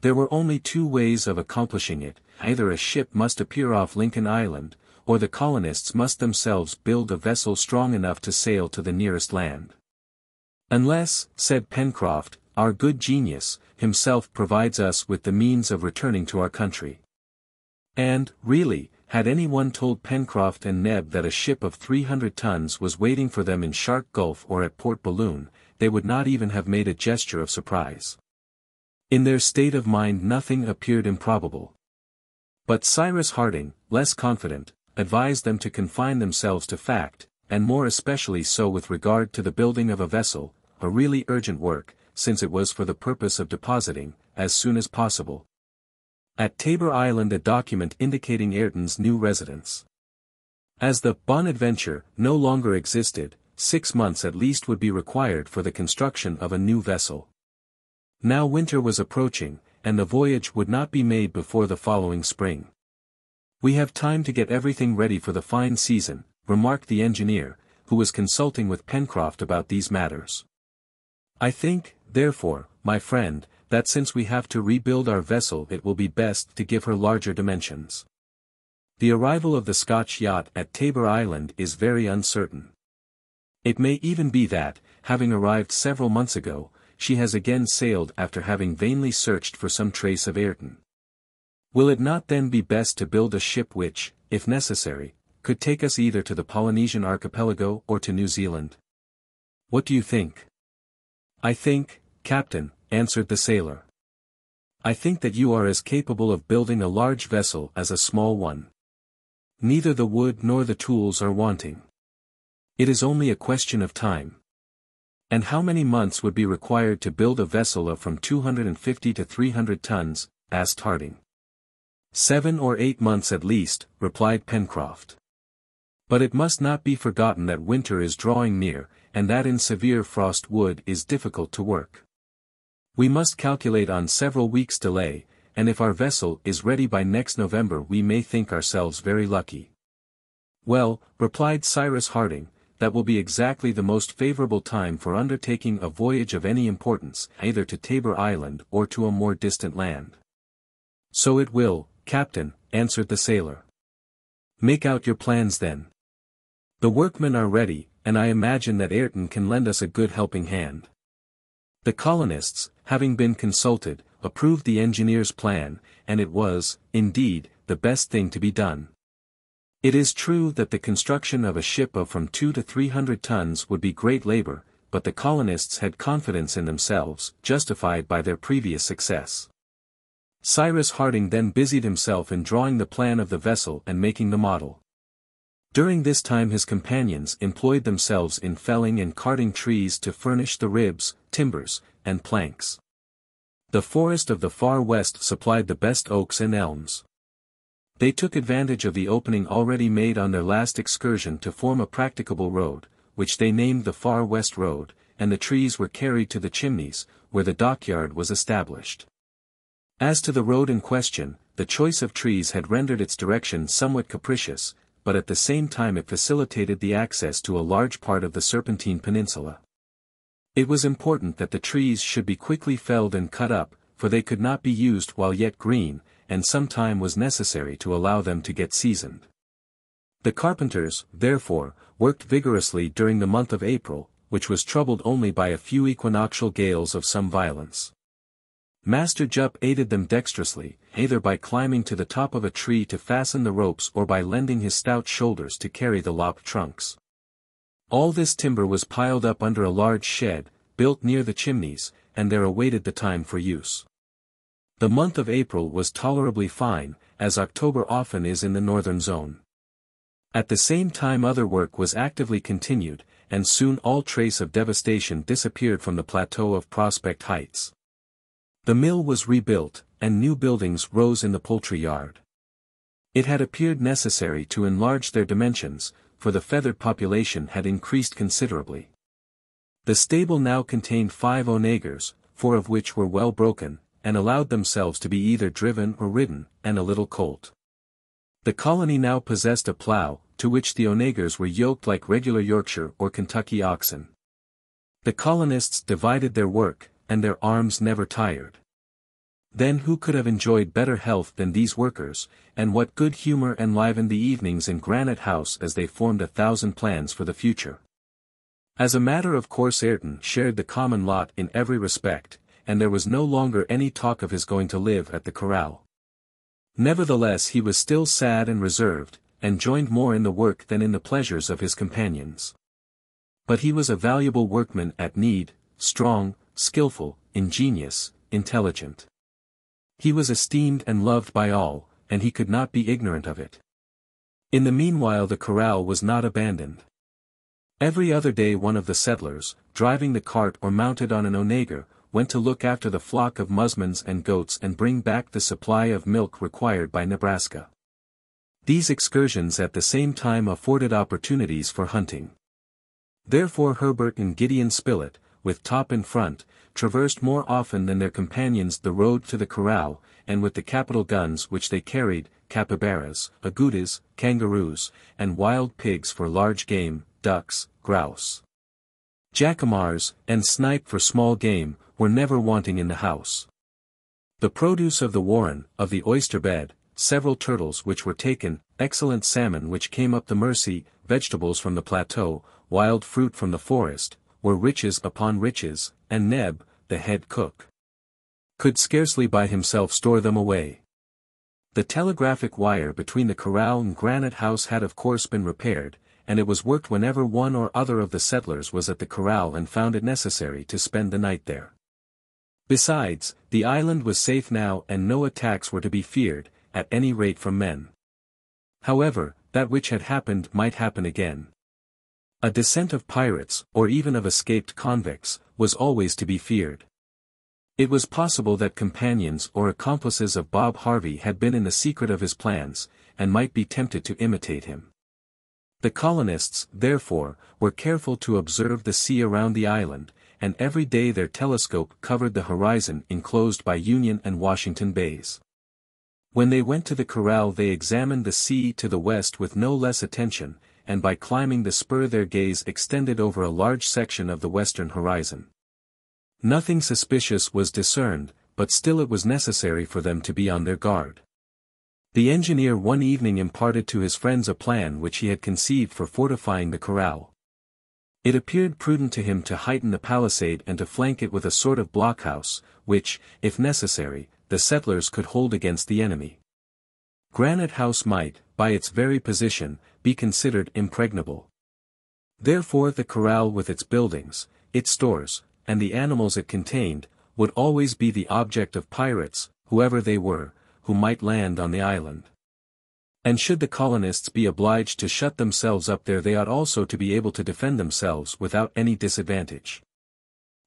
A: There were only 2 ways of accomplishing it: either a ship must appear off Lincoln Island, or the colonists must themselves build a vessel strong enough to sail to the nearest land. Unless, said Pencroff, our good genius, himself provides us with the means of returning to our country. And, really, had any one told Pencroff and Neb that a ship of 300 tons was waiting for them in Shark Gulf or at Port Balloon, they would not even have made a gesture of surprise. In their state of mind nothing appeared improbable. But Cyrus Harding, less confident, advised them to confine themselves to fact, and more especially so with regard to the building of a vessel, a really urgent work, since it was for the purpose of depositing, as soon as possible, at Tabor Island a document indicating Ayrton's new residence. As the Bonadventure no longer existed, 6 months at least would be required for the construction of a new vessel. Now winter was approaching, and the voyage would not be made before the following spring. We have time to get everything ready for the fine season, remarked the engineer, who was consulting with Pencroff about these matters. I think, therefore, my friend, that since we have to rebuild our vessel it will be best to give her larger dimensions. The arrival of the Scotch yacht at Tabor Island is very uncertain. It may even be that, having arrived several months ago, she has again sailed after having vainly searched for some trace of Ayrton. Will it not then be best to build a ship which, if necessary, could take us either to the Polynesian archipelago or to New Zealand? What do you think? I think, Captain, answered the sailor. I think that you are as capable of building a large vessel as a small one. Neither the wood nor the tools are wanting. It is only a question of time. And how many months would be required to build a vessel of from 250 to 300 tons, asked Harding. 7 or 8 months at least, replied Pencroff. But it must not be forgotten that winter is drawing near, and that in severe frost wood is difficult to work. We must calculate on several weeks' delay, and if our vessel is ready by next November we may think ourselves very lucky. Well, replied Cyrus Harding, that will be exactly the most favorable time for undertaking a voyage of any importance, either to Tabor Island or to a more distant land. So it will, Captain, answered the sailor. Make out your plans then. The workmen are ready, and I imagine that Ayrton can lend us a good helping hand. The colonists, having been consulted, approved the engineer's plan, and it was, indeed, the best thing to be done. It is true that the construction of a ship of from 200 to 300 tons would be great labor, but the colonists had confidence in themselves, justified by their previous success. Cyrus Harding then busied himself in drawing the plan of the vessel and making the model. During this time his companions employed themselves in felling and carting trees to furnish the ribs, timbers, and planks. The forest of the far west supplied the best oaks and elms. They took advantage of the opening already made on their last excursion to form a practicable road, which they named the Far West Road, and the trees were carried to the Chimneys, where the dockyard was established. As to the road in question, the choice of trees had rendered its direction somewhat capricious, but at the same time it facilitated the access to a large part of the Serpentine Peninsula. It was important that the trees should be quickly felled and cut up, for they could not be used while yet green, and some time was necessary to allow them to get seasoned. The carpenters, therefore, worked vigorously during the month of April, which was troubled only by a few equinoctial gales of some violence. Master Jup aided them dexterously, either by climbing to the top of a tree to fasten the ropes or by lending his stout shoulders to carry the lopped trunks. All this timber was piled up under a large shed, built near the Chimneys, and there awaited the time for use. The month of April was tolerably fine, as October often is in the northern zone. At the same time other work was actively continued, and soon all trace of devastation disappeared from the plateau of Prospect Heights. The mill was rebuilt, and new buildings rose in the poultry yard. It had appeared necessary to enlarge their dimensions, for the feathered population had increased considerably. The stable now contained 5 onagers, 4 of which were well broken, and allowed themselves to be either driven or ridden, and a little colt. The colony now possessed a plough, to which the onagers were yoked like regular Yorkshire or Kentucky oxen. The colonists divided their work, and their arms never tired. Then who could have enjoyed better health than these workers, and what good humor enlivened the evenings in Granite House as they formed 1,000 plans for the future. As a matter of course Ayrton shared the common lot in every respect, and there was no longer any talk of his going to live at the corral. Nevertheless he was still sad and reserved, and joined more in the work than in the pleasures of his companions. But he was a valuable workman at need, strong, skillful, ingenious, intelligent. He was esteemed and loved by all, and he could not be ignorant of it. In the meanwhile the corral was not abandoned. Every other day one of the settlers, driving the cart or mounted on an onager, went to look after the flock of musmons and goats and bring back the supply of milk required by Nebraska. These excursions at the same time afforded opportunities for hunting. Therefore Herbert and Gideon Spilett, with Top in front, traversed more often than their companions the road to the corral, and with the capital guns which they carried, capybaras, agoutis, kangaroos, and wild pigs for large game, ducks, grouse, jacamars, and snipe for small game, were never wanting in the house. The produce of the warren, of the oyster bed, several turtles which were taken, excellent salmon which came up the Mercy, vegetables from the plateau, wild fruit from the forest, were riches upon riches, and Neb, the head cook, could scarcely by himself store them away. The telegraphic wire between the corral and Granite House had of course been repaired, and it was worked whenever one or other of the settlers was at the corral and found it necessary to spend the night there. Besides, the island was safe now and no attacks were to be feared, at any rate from men. However, that which had happened might happen again. A descent of pirates, or even of escaped convicts, was always to be feared. It was possible that companions or accomplices of Bob Harvey had been in the secret of his plans, and might be tempted to imitate him. The colonists, therefore, were careful to observe the sea around the island, and every day their telescope covered the horizon enclosed by Union and Washington Bays. When they went to the corral they examined the sea to the west with no less attention, and by climbing the spur their gaze extended over a large section of the western horizon. Nothing suspicious was discerned, but still it was necessary for them to be on their guard. The engineer one evening imparted to his friends a plan which he had conceived for fortifying the corral. It appeared prudent to him to heighten the palisade and to flank it with a sort of blockhouse, which, if necessary, the settlers could hold against the enemy. Granite House might, by its very position, be considered impregnable. Therefore the corral with its buildings, its stores, and the animals it contained, would always be the object of pirates, whoever they were, who might land on the island. And should the colonists be obliged to shut themselves up there they ought also to be able to defend themselves without any disadvantage.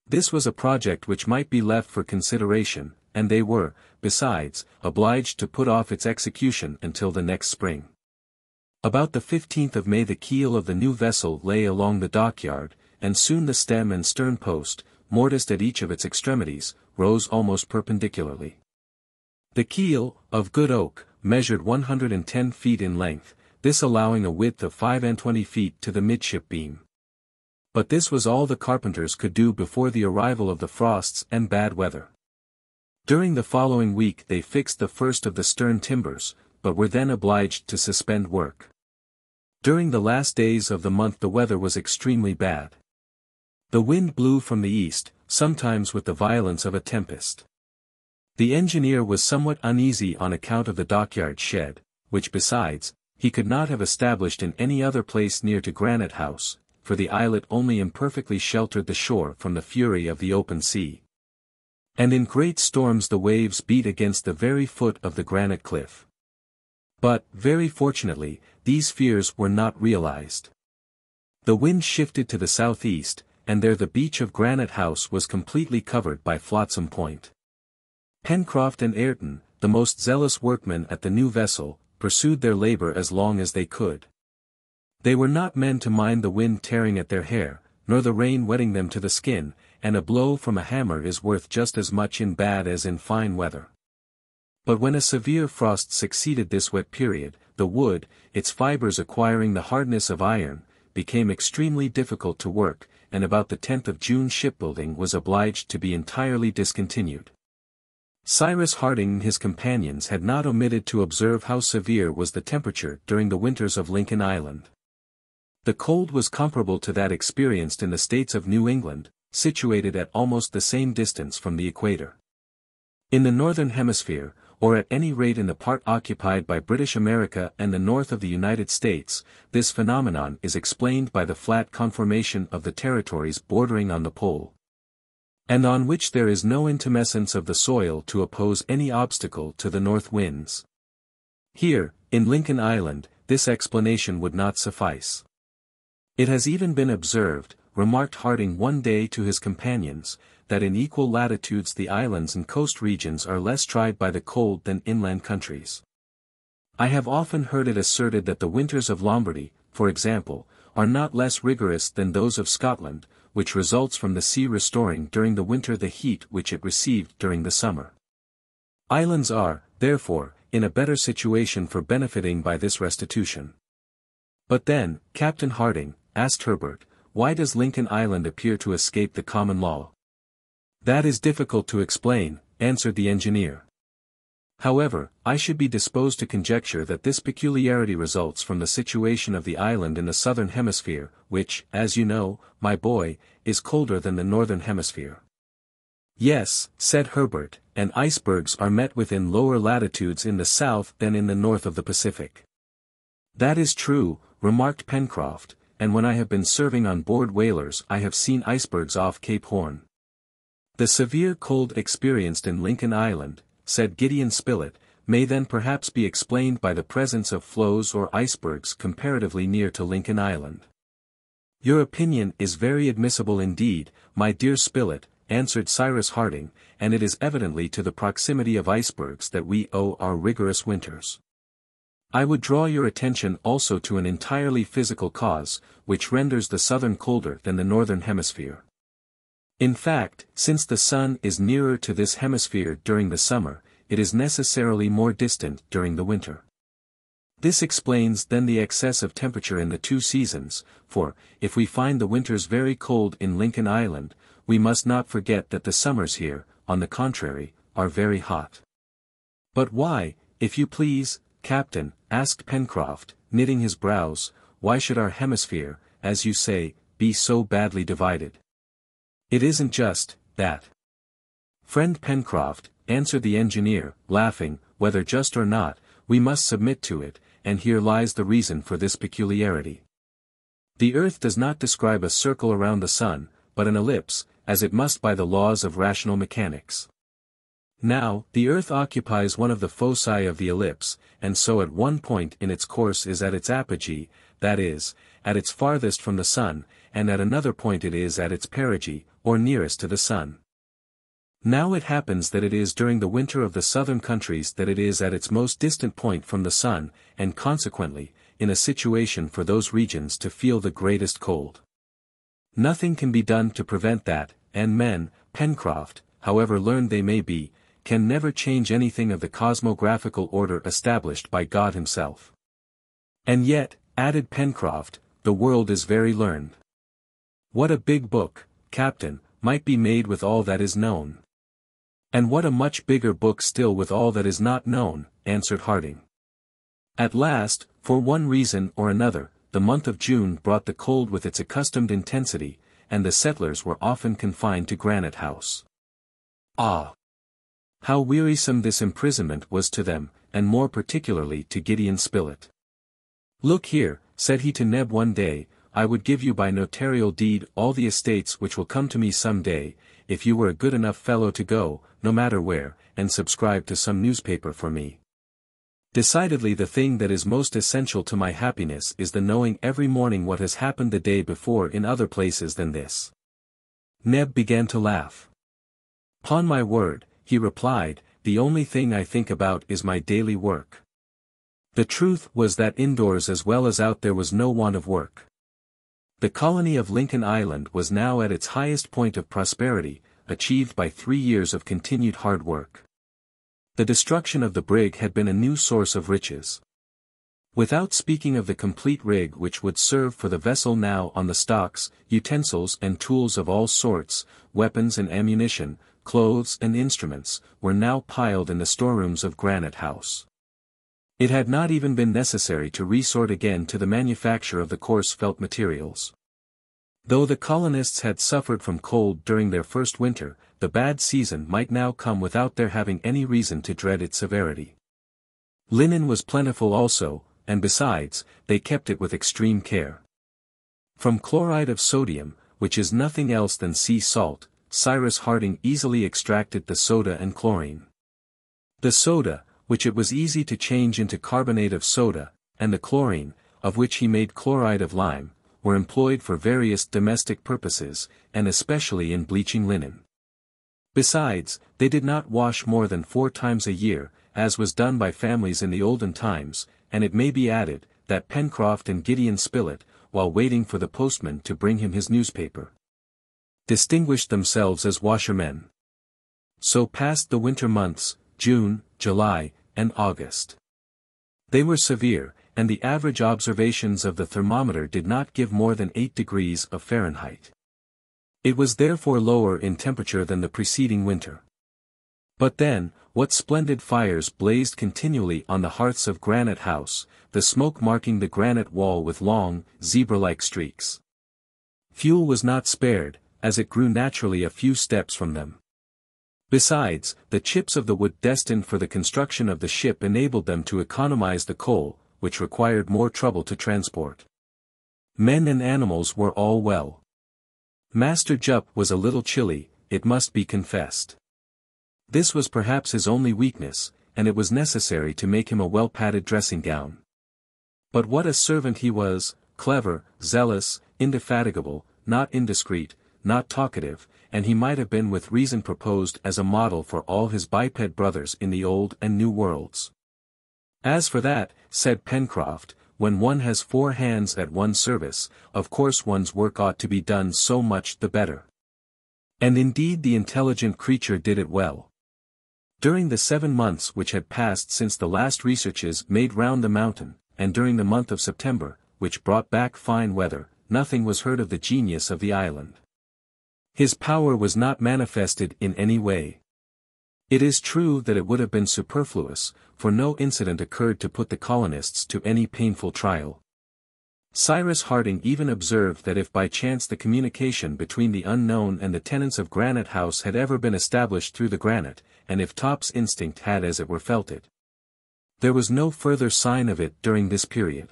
A: This was a project which might be left for consideration, and they were, besides, obliged to put off its execution until the next spring. About the 15th of May the keel of the new vessel lay along the dockyard, and soon the stem and stern post, mortised at each of its extremities, rose almost perpendicularly. The keel, of good oak, measured 110 feet in length, this allowing a width of 25 feet to the midship beam. But this was all the carpenters could do before the arrival of the frosts and bad weather. During the following week they fixed the first of the stern timbers, but were then obliged to suspend work. During the last days of the month the weather was extremely bad. The wind blew from the east, sometimes with the violence of a tempest. The engineer was somewhat uneasy on account of the dockyard shed, which besides, he could not have established in any other place near to Granite House, for the islet only imperfectly sheltered the shore from the fury of the open sea. And in great storms the waves beat against the very foot of the granite cliff. But, very fortunately, these fears were not realized. The wind shifted to the southeast, and there the beach of Granite House was completely covered by Flotsam Point. Pencroff and Ayrton, the most zealous workmen at the new vessel, pursued their labor as long as they could. They were not men to mind the wind tearing at their hair, nor the rain wetting them to the skin, and a blow from a hammer is worth just as much in bad as in fine weather. But when a severe frost succeeded this wet period, the wood, its fibers acquiring the hardness of iron, became extremely difficult to work, and about the 10th of June shipbuilding was obliged to be entirely discontinued. Cyrus Harding and his companions had not omitted to observe how severe was the temperature during the winters of Lincoln Island. The cold was comparable to that experienced in the states of New England, situated at almost the same distance from the equator. In the northern hemisphere, or at any rate in the part occupied by British America and the north of the United States, this phenomenon is explained by the flat conformation of the territories bordering on the pole, and on which there is no intumescence of the soil to oppose any obstacle to the north winds. Here, in Lincoln Island, this explanation would not suffice. It has even been observed, remarked Harding one day to his companions, that in equal latitudes the islands and coast regions are less tried by the cold than inland countries. I have often heard it asserted that the winters of Lombardy, for example, are not less rigorous than those of Scotland, which results from the sea restoring during the winter the heat which it received during the summer. Islands are, therefore, in a better situation for benefiting by this restitution. But then, Captain Harding, asked Herbert, why does Lincoln Island appear to escape the common law? That is difficult to explain, answered the engineer. However, I should be disposed to conjecture that this peculiarity results from the situation of the island in the southern hemisphere, which, as you know, my boy, is colder than the northern hemisphere. Yes, said Herbert, and icebergs are met with in lower latitudes in the south than in the north of the Pacific. That is true, remarked Pencroff, and when I have been serving on board whalers I have seen icebergs off Cape Horn. The severe cold experienced in Lincoln Island, said Gideon Spilett, may then perhaps be explained by the presence of floes or icebergs comparatively near to Lincoln Island. "Your opinion is very admissible indeed, my dear Spilett," answered Cyrus Harding, "and it is evidently to the proximity of icebergs that we owe our rigorous winters. I would draw your attention also to an entirely physical cause, which renders the southern colder than the northern hemisphere. In fact, since the sun is nearer to this hemisphere during the summer, it is necessarily more distant during the winter. This explains then the excess of temperature in the two seasons, for, if we find the winters very cold in Lincoln Island, we must not forget that the summers here, on the contrary, are very hot." "But why, if you please, Captain," asked Pencroff, knitting his brows, "why should our hemisphere, as you say, be so badly divided?" "It isn't just that, friend Pencroff," answered the engineer, laughing, "whether just or not, we must submit to it, and here lies the reason for this peculiarity. The earth does not describe a circle around the sun, but an ellipse, as it must by the laws of rational mechanics. Now, the earth occupies one of the foci of the ellipse, and so at one point in its course is at its apogee, that is, at its farthest from the sun, and at another point it is at its perigee, or nearest to the sun. Now it happens that it is during the winter of the southern countries that it is at its most distant point from the sun, and consequently, in a situation for those regions to feel the greatest cold. Nothing can be done to prevent that, and men, Pencroff, however learned they may be, can never change anything of the cosmographical order established by God himself. And yet, added Pencroff, the world is very learned. What a big book, Captain, might be made with all that is known." "And what a much bigger book still with all that is not known," answered Harding. At last, for one reason or another, the month of June brought the cold with its accustomed intensity, and the settlers were often confined to Granite House. Ah! How wearisome this imprisonment was to them, and more particularly to Gideon Spilett. "Look here," said he to Neb one day, "I would give you by notarial deed all the estates which will come to me some day, if you were a good enough fellow to go, no matter where, and subscribe to some newspaper for me. Decidedly the thing that is most essential to my happiness is the knowing every morning what has happened the day before in other places than this." Neb began to laugh. "'Pon my word," he replied, "the only thing I think about is my daily work." The truth was that indoors as well as out there was no want of work. The colony of Lincoln Island was now at its highest point of prosperity, achieved by 3 years of continued hard work. The destruction of the brig had been a new source of riches. Without speaking of the complete rig which would serve for the vessel now on the stocks, utensils and tools of all sorts, weapons and ammunition, clothes and instruments, were now piled in the storerooms of Granite House. It had not even been necessary to resort again to the manufacture of the coarse felt materials. Though the colonists had suffered from cold during their first winter, the bad season might now come without their having any reason to dread its severity. Linen was plentiful also, and besides, they kept it with extreme care. From chloride of sodium, which is nothing else than sea salt, Cyrus Harding easily extracted the soda and chlorine. The soda, which it was easy to change into carbonate of soda, and the chlorine, of which he made chloride of lime, were employed for various domestic purposes, and especially in bleaching linen. Besides, they did not wash more than 4 times a year, as was done by families in the olden times, and it may be added, that Pencroff and Gideon Spilett, while waiting for the postman to bring him his newspaper, distinguished themselves as washermen. So passed the winter months, June, July, and August. They were severe, and the average observations of the thermometer did not give more than 8 degrees of Fahrenheit. It was therefore lower in temperature than the preceding winter. But then, what splendid fires blazed continually on the hearths of Granite House, the smoke marking the granite wall with long, zebra-like streaks. Fuel was not spared, as it grew naturally a few steps from them. Besides, the chips of the wood destined for the construction of the ship enabled them to economize the coal, which required more trouble to transport. Men and animals were all well. Master Jup was a little chilly, it must be confessed. This was perhaps his only weakness, and it was necessary to make him a well-padded dressing-gown. But what a servant he was, clever, zealous, indefatigable, not indiscreet, not talkative, and he might have been with reason proposed as a model for all his biped brothers in the Old and New worlds. As for that, said Pencroff, when one has 4 hands at one's service, of course one's work ought to be done so much the better. And indeed the intelligent creature did it well. During the 7 months which had passed since the last researches made round the mountain, and during the month of September, which brought back fine weather, nothing was heard of the genius of the island. His power was not manifested in any way. It is true that it would have been superfluous, for no incident occurred to put the colonists to any painful trial. Cyrus Harding even observed that if by chance the communication between the unknown and the tenants of Granite House had ever been established through the granite, and if Top's instinct had as it were felt it, there was no further sign of it during this period.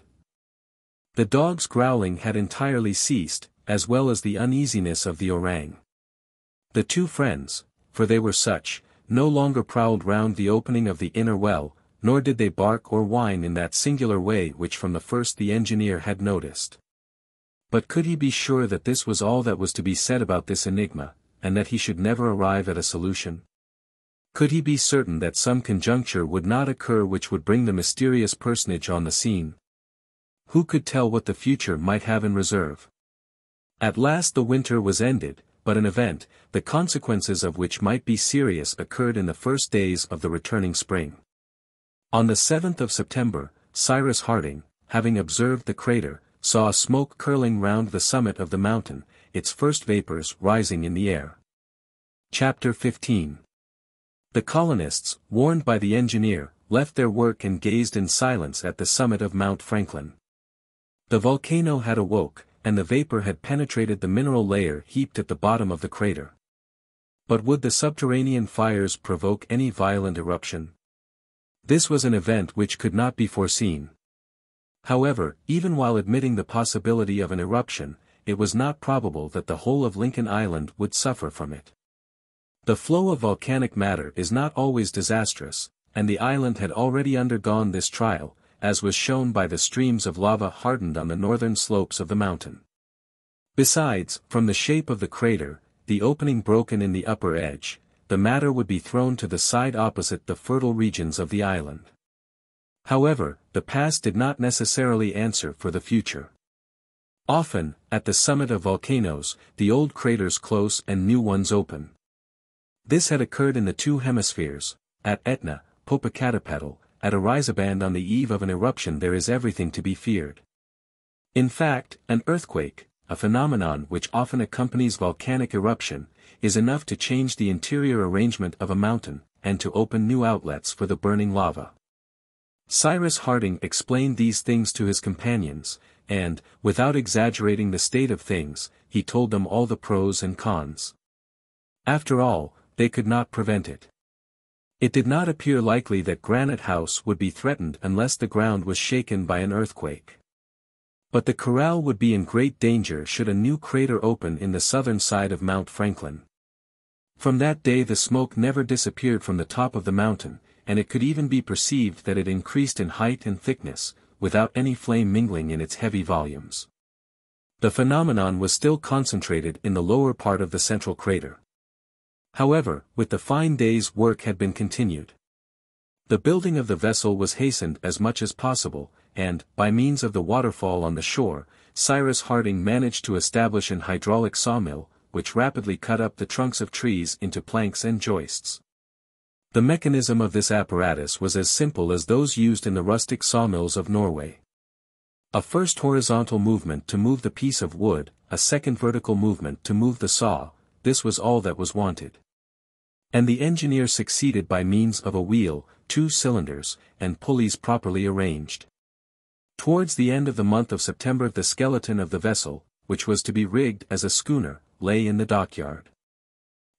A: The dog's growling had entirely ceased, as well as the uneasiness of the orang. The 2 friends, for they were such, no longer prowled round the opening of the inner well, nor did they bark or whine in that singular way which from the first the engineer had noticed. But could he be sure that this was all that was to be said about this enigma, and that he should never arrive at a solution? Could he be certain that some conjuncture would not occur which would bring the mysterious personage on the scene? Who could tell what the future might have in reserve? At last the winter was ended, but an event, the consequences of which might be serious, occurred in the first days of the returning spring. On the 7th of September, Cyrus Harding, having observed the crater, saw a smoke curling round the summit of the mountain, its first vapors rising in the air. Chapter 15. The colonists, warned by the engineer, left their work and gazed in silence at the summit of Mount Franklin. The volcano had awoke, and the vapor had penetrated the mineral layer heaped at the bottom of the crater. But would the subterranean fires provoke any violent eruption? This was an event which could not be foreseen. However, even while admitting the possibility of an eruption, it was not probable that the whole of Lincoln Island would suffer from it. The flow of volcanic matter is not always disastrous, and the island had already undergone this trial, as was shown by the streams of lava hardened on the northern slopes of the mountain. Besides, from the shape of the crater, the opening broken in the upper edge, the matter would be thrown to the side opposite the fertile regions of the island. However, the past did not necessarily answer for the future. Often, at the summit of volcanoes, the old craters close and new ones open. This had occurred in the 2 hemispheres, at Etna, Popocatépetl. At a Rizaband on the eve of an eruption there is everything to be feared. In fact, an earthquake, a phenomenon which often accompanies volcanic eruption, is enough to change the interior arrangement of a mountain, and to open new outlets for the burning lava. Cyrus Harding explained these things to his companions, and, without exaggerating the state of things, he told them all the pros and cons. After all, they could not prevent it. It did not appear likely that Granite House would be threatened unless the ground was shaken by an earthquake. But the corral would be in great danger should a new crater open in the southern side of Mount Franklin. From that day the smoke never disappeared from the top of the mountain, and it could even be perceived that it increased in height and thickness, without any flame mingling in its heavy volumes. The phenomenon was still concentrated in the lower part of the central crater. However, with the fine day's work had been continued. The building of the vessel was hastened as much as possible, and, by means of the waterfall on the shore, Cyrus Harding managed to establish an hydraulic sawmill, which rapidly cut up the trunks of trees into planks and joists. The mechanism of this apparatus was as simple as those used in the rustic sawmills of Norway. A first horizontal movement to move the piece of wood, a second vertical movement to move the saw, this was all that was wanted. And the engineer succeeded by means of a wheel, 2 cylinders, and pulleys properly arranged. Towards the end of the month of September the skeleton of the vessel, which was to be rigged as a schooner, lay in the dockyard.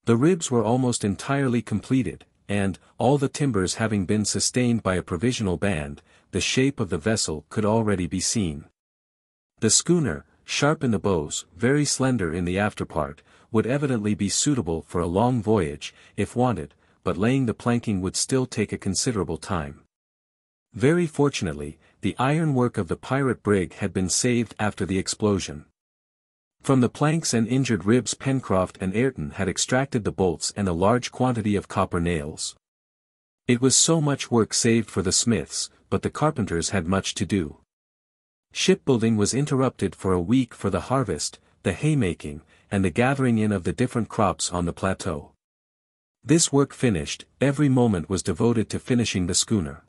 A: The ribs were almost entirely completed, and, all the timbers having been sustained by a provisional band, the shape of the vessel could already be seen. The schooner, sharp in the bows, very slender in the afterpart, would evidently be suitable for a long voyage, if wanted, but laying the planking would still take a considerable time. Very fortunately, the ironwork of the pirate brig had been saved after the explosion. From the planks and injured ribs Pencroff and Ayrton had extracted the bolts and a large quantity of copper nails. It was so much work saved for the smiths, but the carpenters had much to do. Shipbuilding was interrupted for a week for the harvest, the haymaking, and the gathering in of the different crops on the plateau. This work finished, every moment was devoted to finishing the schooner.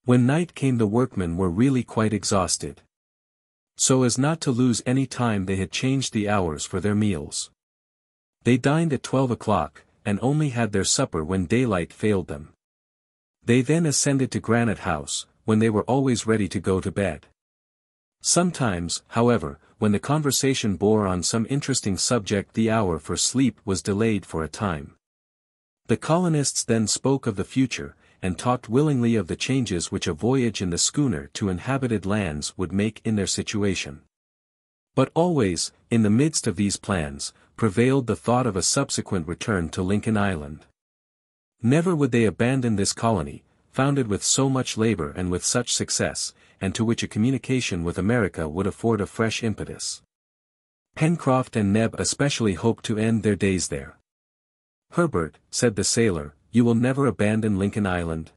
A: When night came the workmen were really quite exhausted. So as not to lose any time they had changed the hours for their meals. They dined at 12 o'clock, and only had their supper when daylight failed them. They then ascended to Granite House, when they were always ready to go to bed. Sometimes, however, when the conversation bore on some interesting subject the hour for sleep was delayed for a time. The colonists then spoke of the future, and talked willingly of the changes which a voyage in the schooner to inhabited lands would make in their situation. But always, in the midst of these plans, prevailed the thought of a subsequent return to Lincoln Island. Never would they abandon this colony, founded with so much labor and with such success, and to which a communication with America would afford a fresh impetus. Pencroff and Neb especially hoped to end their days there. "Herbert," said the sailor, "you will never abandon Lincoln Island?"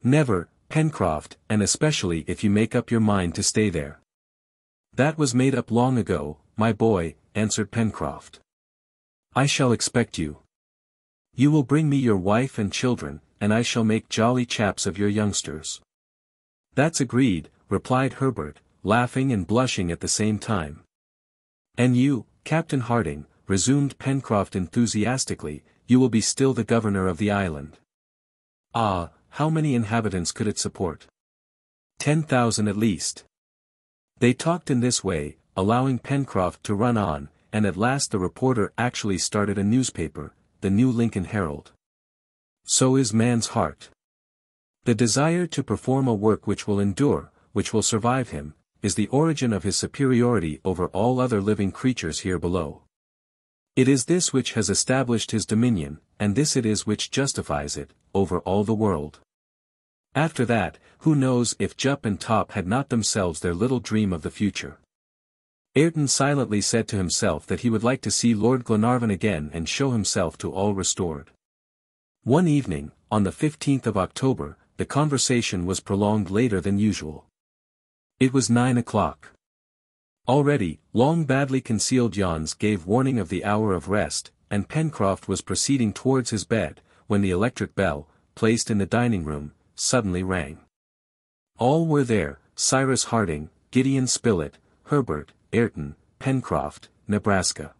A: "Never, Pencroff, and especially if you make up your mind to stay there." "That was made up long ago, my boy," answered Pencroff. "I shall expect you. You will bring me your wife and children, and I shall make jolly chaps of your youngsters." "That's agreed," replied Herbert, laughing and blushing at the same time. "And you, Captain Harding," resumed Pencroff enthusiastically, "you will be still the governor of the island." "Ah, how many inhabitants could it support?" 10,000 at least." They talked in this way, allowing Pencroff to run on, and at last the reporter actually started a newspaper, the New Lincoln Herald. So is man's heart. The desire to perform a work which will endure, which will survive him, is the origin of his superiority over all other living creatures here below. It is this which has established his dominion, and this it is which justifies it, over all the world. After that, who knows if Jup and Top had not themselves their little dream of the future. Ayrton silently said to himself that he would like to see Lord Glenarvan again and show himself to all restored. One evening, on the 15th of October, the conversation was prolonged later than usual. It was 9 o'clock. Already, long badly concealed yawns gave warning of the hour of rest, and Pencroff was proceeding towards his bed, when the electric bell, placed in the dining room, suddenly rang. All were there, Cyrus Harding, Gideon Spilett, Herbert, Ayrton, Pencroff, Nebraska.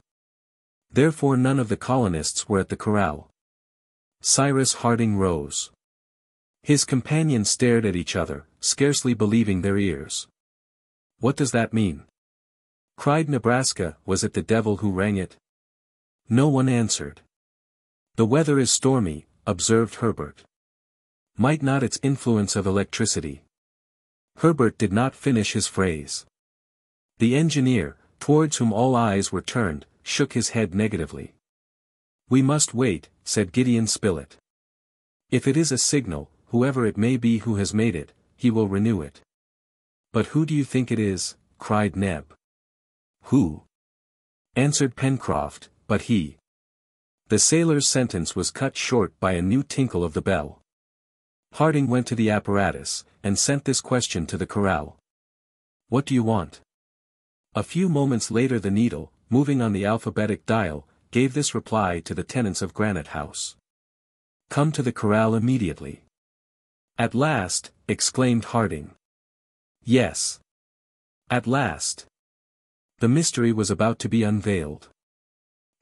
A: Therefore none of the colonists were at the corral. Cyrus Harding rose. His companions stared at each other, scarcely believing their ears. "What does that mean?" cried Nebraska. "Was it the devil who rang it?" No one answered. "The weather is stormy," observed Herbert. "Might not its influence of electricity—" Herbert did not finish his phrase. The engineer, towards whom all eyes were turned, shook his head negatively. "We must wait," said Gideon Spilett. "If it is a signal, whoever it may be who has made it, he will renew it." "But who do you think it is?" cried Neb. "Who?" answered Pencroff, "but he." The sailor's sentence was cut short by a new tinkle of the bell. Harding went to the apparatus, and sent this question to the corral. "What do you want?" A few moments later the needle, moving on the alphabetic dial, gave this reply to the tenants of Granite House. "Come to the corral immediately." "At last!" exclaimed Harding. "Yes. At last." The mystery was about to be unveiled.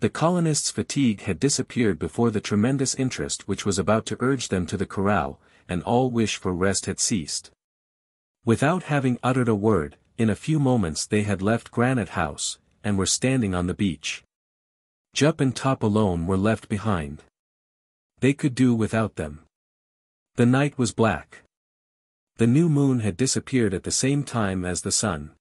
A: The colonists' fatigue had disappeared before the tremendous interest which was about to urge them to the corral, and all wish for rest had ceased. Without having uttered a word, in a few moments they had left Granite House, and were standing on the beach. Jup and Top alone were left behind. They could do without them. The night was black. The new moon had disappeared at the same time as the sun.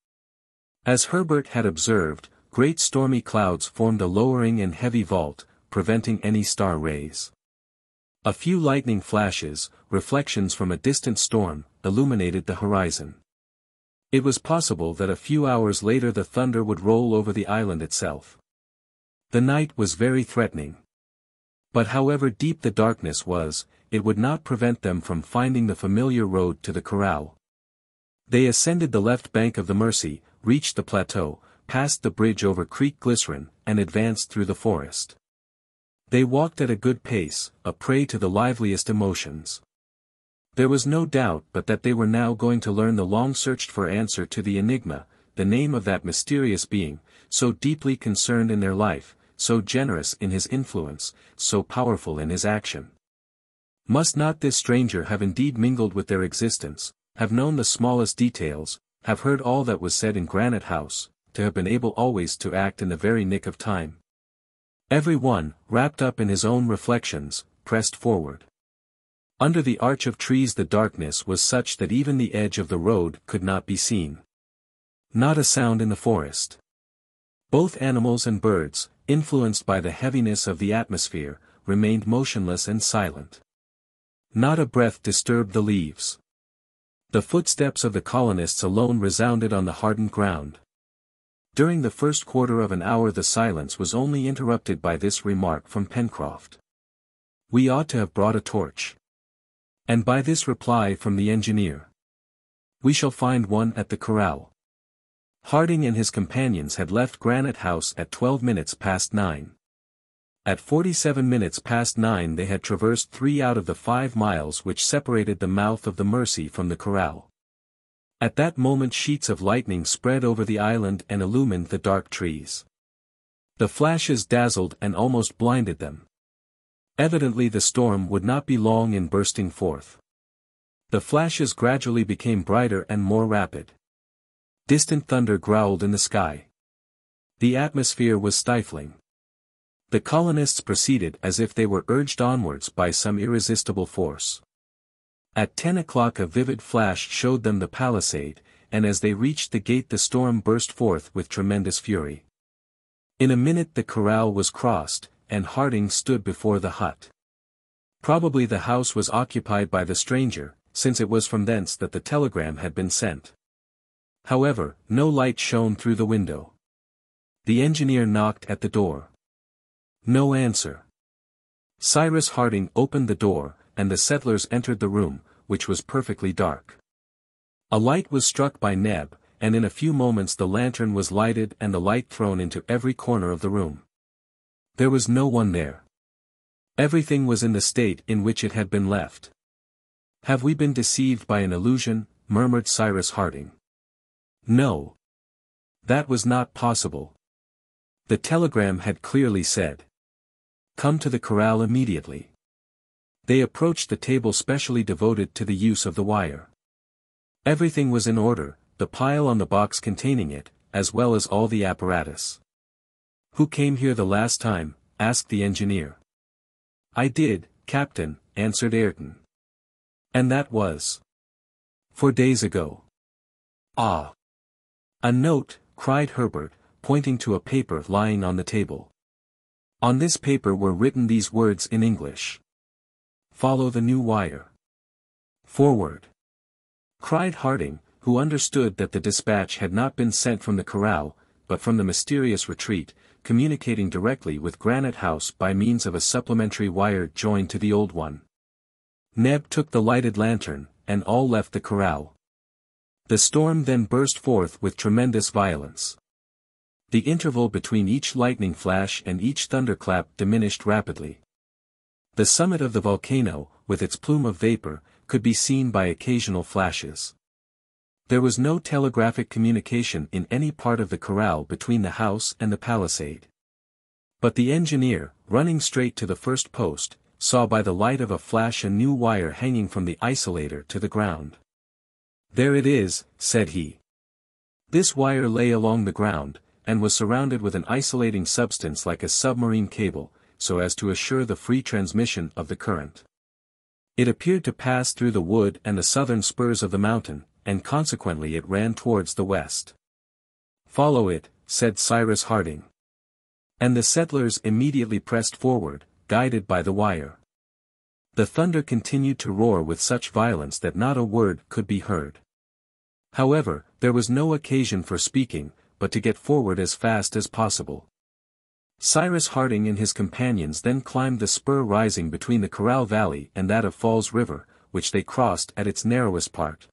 A: As Herbert had observed, great stormy clouds formed a lowering and heavy vault, preventing any star rays. A few lightning flashes, reflections from a distant storm, illuminated the horizon. It was possible that a few hours later the thunder would roll over the island itself. The night was very threatening. But however deep the darkness was, it would not prevent them from finding the familiar road to the corral. They ascended the left bank of the Mersey, reached the plateau, passed the bridge over Creek Glycerin, and advanced through the forest. They walked at a good pace, a prey to the liveliest emotions. There was no doubt but that they were now going to learn the long-searched-for answer to the enigma, the name of that mysterious being, so deeply concerned in their life, so generous in his influence, so powerful in his action. Must not this stranger have indeed mingled with their existence, have known the smallest details, have heard all that was said in Granite House, to have been able always to act in the very nick of time? Every one, wrapped up in his own reflections, pressed forward. Under the arch of trees the darkness was such that even the edge of the road could not be seen. Not a sound in the forest. Both animals and birds, influenced by the heaviness of the atmosphere, remained motionless and silent. Not a breath disturbed the leaves. The footsteps of the colonists alone resounded on the hardened ground. During the first quarter of an hour the silence was only interrupted by this remark from Pencroff. "We ought to have brought a torch." And by this reply from the engineer. "We shall find one at the corral." Harding and his companions had left Granite House at 12 minutes past 9. At 47 minutes past 9 they had traversed 3 out of the 5 miles which separated the mouth of the Mersey from the corral. At that moment sheets of lightning spread over the island and illumined the dark trees. The flashes dazzled and almost blinded them. Evidently the storm would not be long in bursting forth. The flashes gradually became brighter and more rapid. Distant thunder growled in the sky. The atmosphere was stifling. The colonists proceeded as if they were urged onwards by some irresistible force. At 10 o'clock a vivid flash showed them the palisade, and as they reached the gate the storm burst forth with tremendous fury. In a minute the corral was crossed, and Harding stood before the hut. Probably the house was occupied by the stranger, since it was from thence that the telegram had been sent. However, no light shone through the window. The engineer knocked at the door. No answer. Cyrus Harding opened the door, and the settlers entered the room, which was perfectly dark. A light was struck by Neb, and in a few moments the lantern was lighted and the light thrown into every corner of the room. There was no one there. Everything was in the state in which it had been left. "Have we been deceived by an illusion?" murmured Cyrus Harding. No. That was not possible. The telegram had clearly said, "Come to the corral immediately." They approached the table specially devoted to the use of the wire. Everything was in order, the pile on the box containing it, as well as all the apparatus. "Who came here the last time?" asked the engineer. "I did, Captain," answered Ayrton. "And that was 4 days ago." "Ah!" "A note," cried Herbert, pointing to a paper lying on the table. On this paper were written these words in English. "Follow the new wire. Forward." Cried Harding, who understood that the dispatch had not been sent from the corral, but from the mysterious retreat, communicating directly with Granite House by means of a supplementary wire joined to the old one. Neb took the lighted lantern, and all left the corral. The storm then burst forth with tremendous violence. The interval between each lightning flash and each thunderclap diminished rapidly. The summit of the volcano, with its plume of vapor, could be seen by occasional flashes. There was no telegraphic communication in any part of the corral between the house and the palisade. But the engineer, running straight to the first post, saw by the light of a flash a new wire hanging from the isolator to the ground. "There it is," said he. This wire lay along the ground, and was surrounded with an isolating substance like a submarine cable, so as to assure the free transmission of the current. It appeared to pass through the wood and the southern spurs of the mountain, and consequently it ran towards the west. "Follow it," said Cyrus Harding. And the settlers immediately pressed forward, guided by the wire. The thunder continued to roar with such violence that not a word could be heard. However, there was no occasion for speaking, but to get forward as fast as possible. Cyrus Harding and his companions then climbed the spur rising between the Corral Valley and that of Falls River, which they crossed at its narrowest part.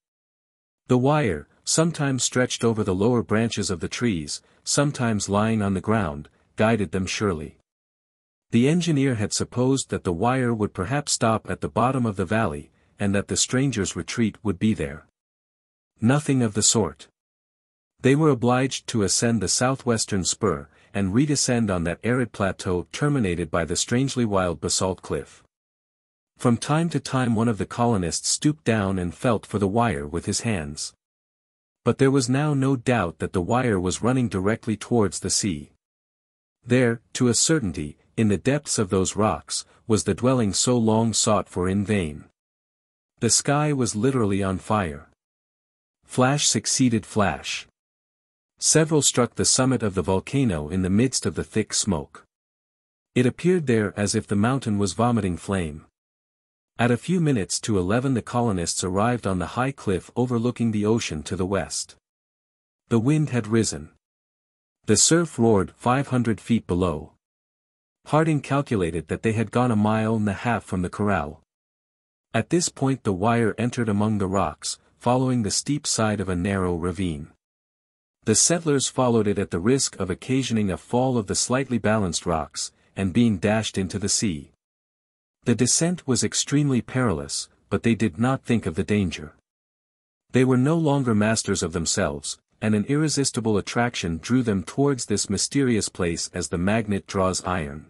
A: The wire, sometimes stretched over the lower branches of the trees, sometimes lying on the ground, guided them surely. The engineer had supposed that the wire would perhaps stop at the bottom of the valley, and that the strangers' retreat would be there. Nothing of the sort. They were obliged to ascend the southwestern spur, and redescend on that arid plateau terminated by the strangely wild basalt cliff. From time to time one of the colonists stooped down and felt for the wire with his hands. But there was now no doubt that the wire was running directly towards the sea. There, to a certainty, in the depths of those rocks, was the dwelling so long sought for in vain. The sky was literally on fire. Flash succeeded flash. Several struck the summit of the volcano in the midst of the thick smoke. It appeared there as if the mountain was vomiting flame. At a few minutes to 11 the colonists arrived on the high cliff overlooking the ocean to the west. The wind had risen. The surf roared 500 feet below. Harding calculated that they had gone 1.5 miles from the corral. At this point the wire entered among the rocks, following the steep side of a narrow ravine. The settlers followed it at the risk of occasioning a fall of the slightly balanced rocks, and being dashed into the sea. The descent was extremely perilous, but they did not think of the danger. They were no longer masters of themselves, and an irresistible attraction drew them towards this mysterious place as the magnet draws iron.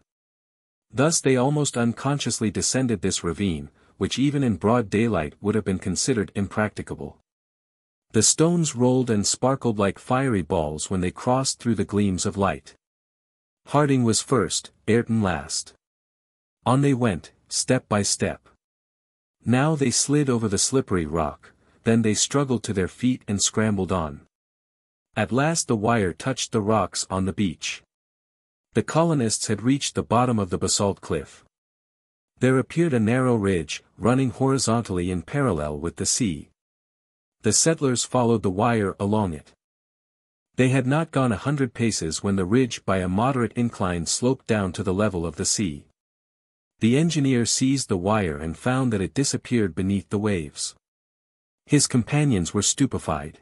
A: Thus they almost unconsciously descended this ravine, which even in broad daylight would have been considered impracticable. The stones rolled and sparkled like fiery balls when they crossed through the gleams of light. Harding was first, Ayrton last. On they went, step by step. Now they slid over the slippery rock, then they struggled to their feet and scrambled on. At last the wire touched the rocks on the beach. The colonists had reached the bottom of the basalt cliff. There appeared a narrow ridge, running horizontally in parallel with the sea. The settlers followed the wire along it. They had not gone 100 paces when the ridge by a moderate incline sloped down to the level of the sea. The engineer seized the wire and found that it disappeared beneath the waves. His companions were stupefied.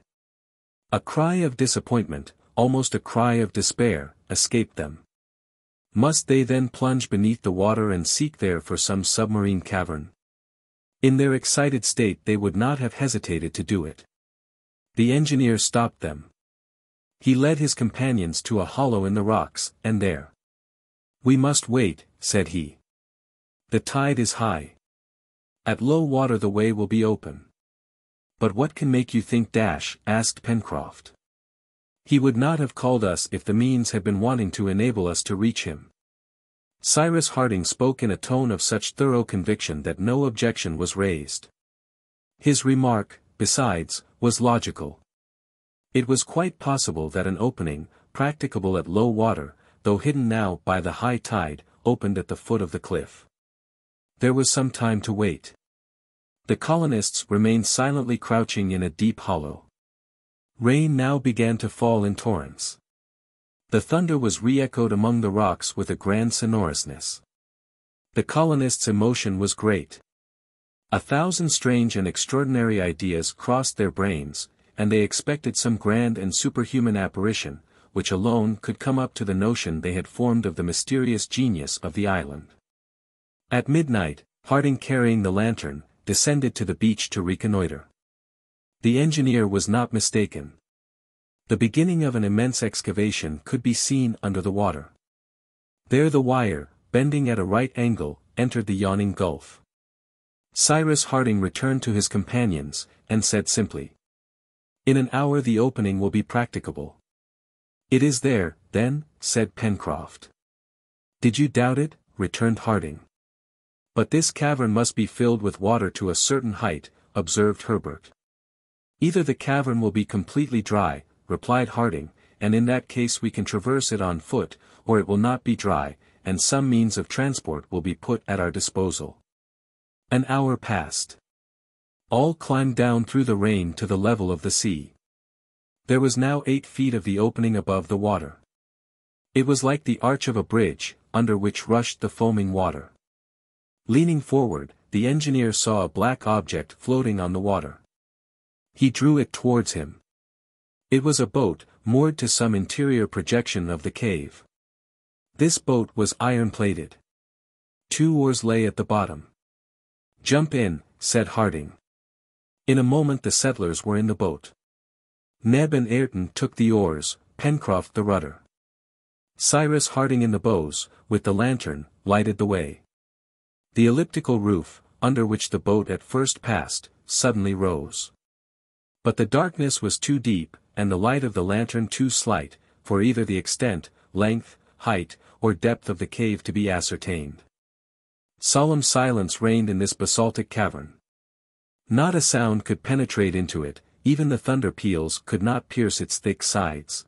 A: A cry of disappointment, almost a cry of despair, escaped them. Must they then plunge beneath the water and seek there for some submarine cavern? In their excited state they would not have hesitated to do it. The engineer stopped them. He led his companions to a hollow in the rocks, and there. "We must wait," said he. "The tide is high. At low water the way will be open." "But what can make you think dash?" asked Pencroff. "He would not have called us if the means had been wanting to enable us to reach him." Cyrus Harding spoke in a tone of such thorough conviction that no objection was raised. His remark, besides, was logical. It was quite possible that an opening, practicable at low water, though hidden now by the high tide, opened at the foot of the cliff. There was some time to wait. The colonists remained silently crouching in a deep hollow. Rain now began to fall in torrents. The thunder was re-echoed among the rocks with a grand sonorousness. The colonists' emotion was great. 1,000 strange and extraordinary ideas crossed their brains, and they expected some grand and superhuman apparition, which alone could come up to the notion they had formed of the mysterious genius of the island. At midnight, Harding carrying the lantern, descended to the beach to reconnoiter. The engineer was not mistaken. The beginning of an immense excavation could be seen under the water. There the wire, bending at a right angle, entered the yawning gulf. Cyrus Harding returned to his companions, and said simply, "In an hour the opening will be practicable." "It is there, then," said Pencroff. "Did you doubt it?" returned Harding. "But this cavern must be filled with water to a certain height," observed Herbert. "Either the cavern will be completely dry," replied Harding, "and in that case we can traverse it on foot, or it will not be dry, and some means of transport will be put at our disposal." An hour passed. All climbed down through the rain to the level of the sea. There was now 8 feet of the opening above the water. It was like the arch of a bridge, under which rushed the foaming water. Leaning forward, the engineer saw a black object floating on the water. He drew it towards him. It was a boat, moored to some interior projection of the cave. This boat was iron-plated. 2 oars lay at the bottom. "Jump in," said Harding. In a moment the settlers were in the boat. Neb and Ayrton took the oars, Pencroff the rudder. Cyrus Harding in the bows, with the lantern, lighted the way. The elliptical roof, under which the boat at first passed, suddenly rose. But the darkness was too deep, and the light of the lantern too slight, for either the extent, length, height, or depth of the cave to be ascertained. Solemn silence reigned in this basaltic cavern. Not a sound could penetrate into it, even the thunder peals could not pierce its thick sides.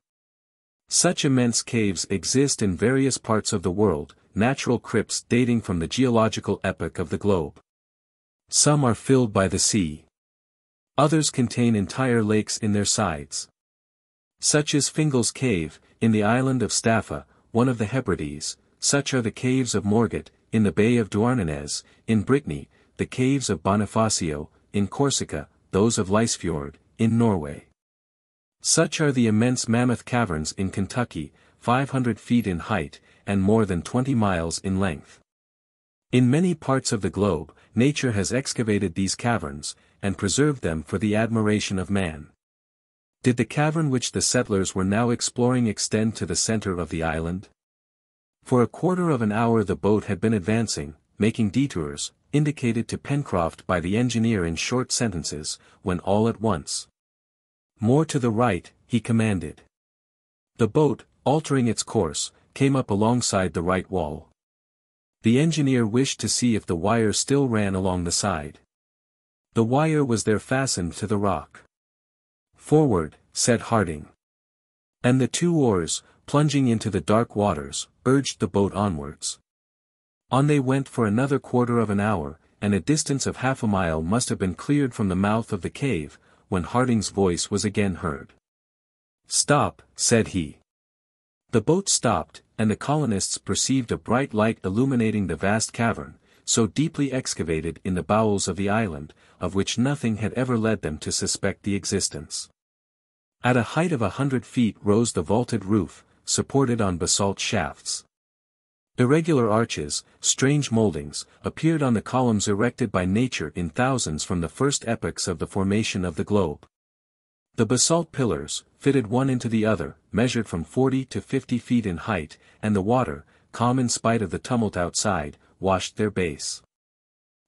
A: Such immense caves exist in various parts of the world, natural crypts dating from the geological epoch of the globe. Some are filled by the sea. Others contain entire lakes in their sides. Such is Fingal's Cave, in the island of Staffa, one of the Hebrides. Such are the caves of Morgat, in the Bay of Douarnenez, in Brittany, the caves of Bonifacio, in Corsica, those of Lysfjord, in Norway. Such are the immense Mammoth Caverns in Kentucky, 500 feet in height, and more than 20 miles in length. In many parts of the globe, nature has excavated these caverns, and preserved them for the admiration of man. Did the cavern which the settlers were now exploring extend to the center of the island? For a quarter of an hour the boat had been advancing, making detours, indicated to Pencroff by the engineer in short sentences, when all at once. "More to the right," he commanded. The boat, altering its course, came up alongside the right wall. The engineer wished to see if the wire still ran along the side. The wire was there fastened to the rock. "Forward," said Harding. And the 2 oars, plunging into the dark waters, urged the boat onwards. On they went for another quarter of an hour, and a distance of half a mile must have been cleared from the mouth of the cave, when Harding's voice was again heard. "Stop," said he. The boat stopped, and the colonists perceived a bright light illuminating the vast cavern, so deeply excavated in the bowels of the island, of which nothing had ever led them to suspect the existence. At a height of 100 feet rose the vaulted roof, supported on basalt shafts. Irregular arches, strange moldings, appeared on the columns erected by nature in thousands from the first epochs of the formation of the globe. The basalt pillars, fitted one into the other, measured from 40 to 50 feet in height, and the water, calm in spite of the tumult outside, washed their base.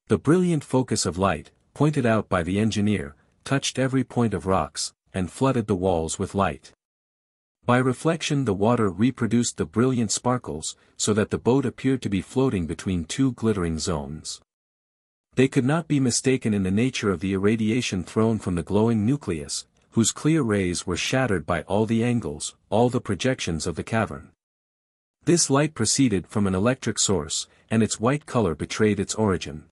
A: The brilliant focus of light, pointed out by the engineer, touched every point of rocks, and flooded the walls with light. By reflection the water reproduced the brilliant sparkles, so that the boat appeared to be floating between 2 glittering zones. They could not be mistaken in the nature of the irradiation thrown from the glowing nucleus, whose clear rays were shattered by all the angles, all the projections of the cavern. This light proceeded from an electric source, and its white color betrayed its origin.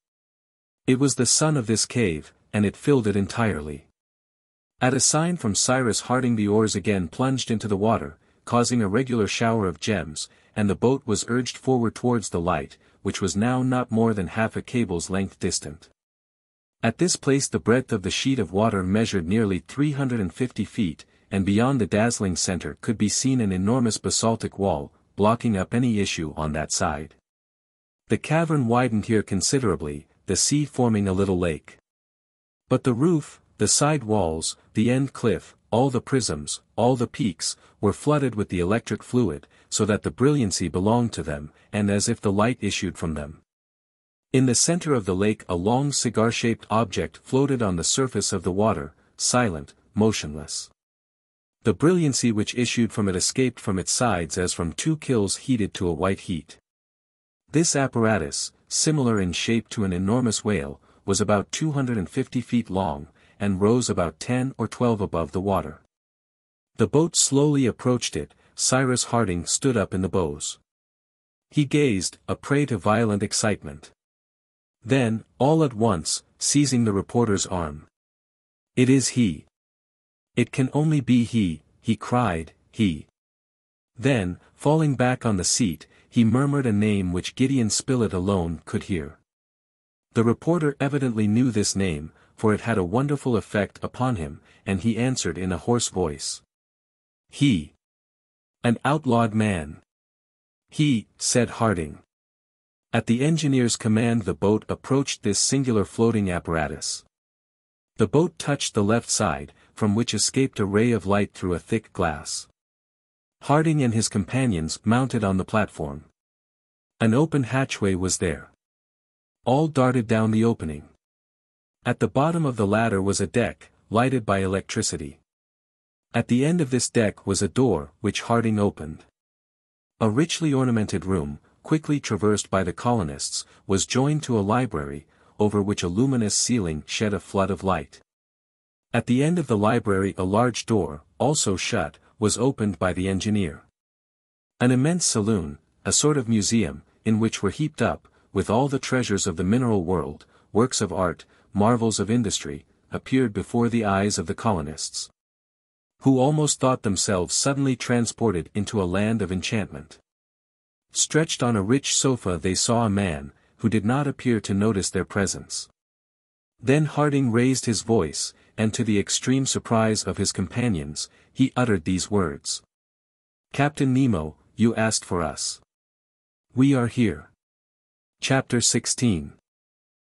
A: It was the sun of this cave, and it filled it entirely. At a sign from Cyrus Harding the oars again plunged into the water, causing a regular shower of gems, and the boat was urged forward towards the light, which was now not more than half a cable's length distant. At this place the breadth of the sheet of water measured nearly 350 feet, and beyond the dazzling center could be seen an enormous basaltic wall, blocking up any issue on that side. The cavern widened here considerably, the sea forming a little lake. But the roof, the side walls, the end cliff, all the prisms, all the peaks, were flooded with the electric fluid, so that the brilliancy belonged to them, and as if the light issued from them. In the center of the lake a long cigar-shaped object floated on the surface of the water, silent, motionless. The brilliancy which issued from it escaped from its sides as from 2 kilns heated to a white heat. This apparatus, similar in shape to an enormous whale, was about 250 feet long, and rose about 10 or 12 above the water. The boat slowly approached it. Cyrus Harding stood up in the bows. He gazed, a prey to violent excitement. Then, all at once, seizing the reporter's arm. "It is he! "It can only be he cried, he." Then, falling back on the seat, he murmured a name which Gideon Spilett alone could hear. The reporter evidently knew this name, for it had a wonderful effect upon him, and he answered in a hoarse voice. "He. An outlawed man." "He," said Harding. At the engineer's command the boat approached this singular floating apparatus. The boat touched the left side, from which escaped a ray of light through a thick glass. Harding and his companions mounted on the platform. An open hatchway was there. All darted down the opening. At the bottom of the ladder was a deck, lighted by electricity. At the end of this deck was a door, which Harding opened. A richly ornamented room, quickly traversed by the colonists, was joined to a library, over which a luminous ceiling shed a flood of light. At the end of the library a large door, also shut, was opened by the engineer. An immense saloon, a sort of museum, in which were heaped up, with all the treasures of the mineral world, works of art, marvels of industry, appeared before the eyes of the colonists, who almost thought themselves suddenly transported into a land of enchantment. Stretched on a rich sofa they saw a man, who did not appear to notice their presence. Then Harding raised his voice, and to the extreme surprise of his companions, he uttered these words. "Captain Nemo, you asked for us. We are here." Chapter 16.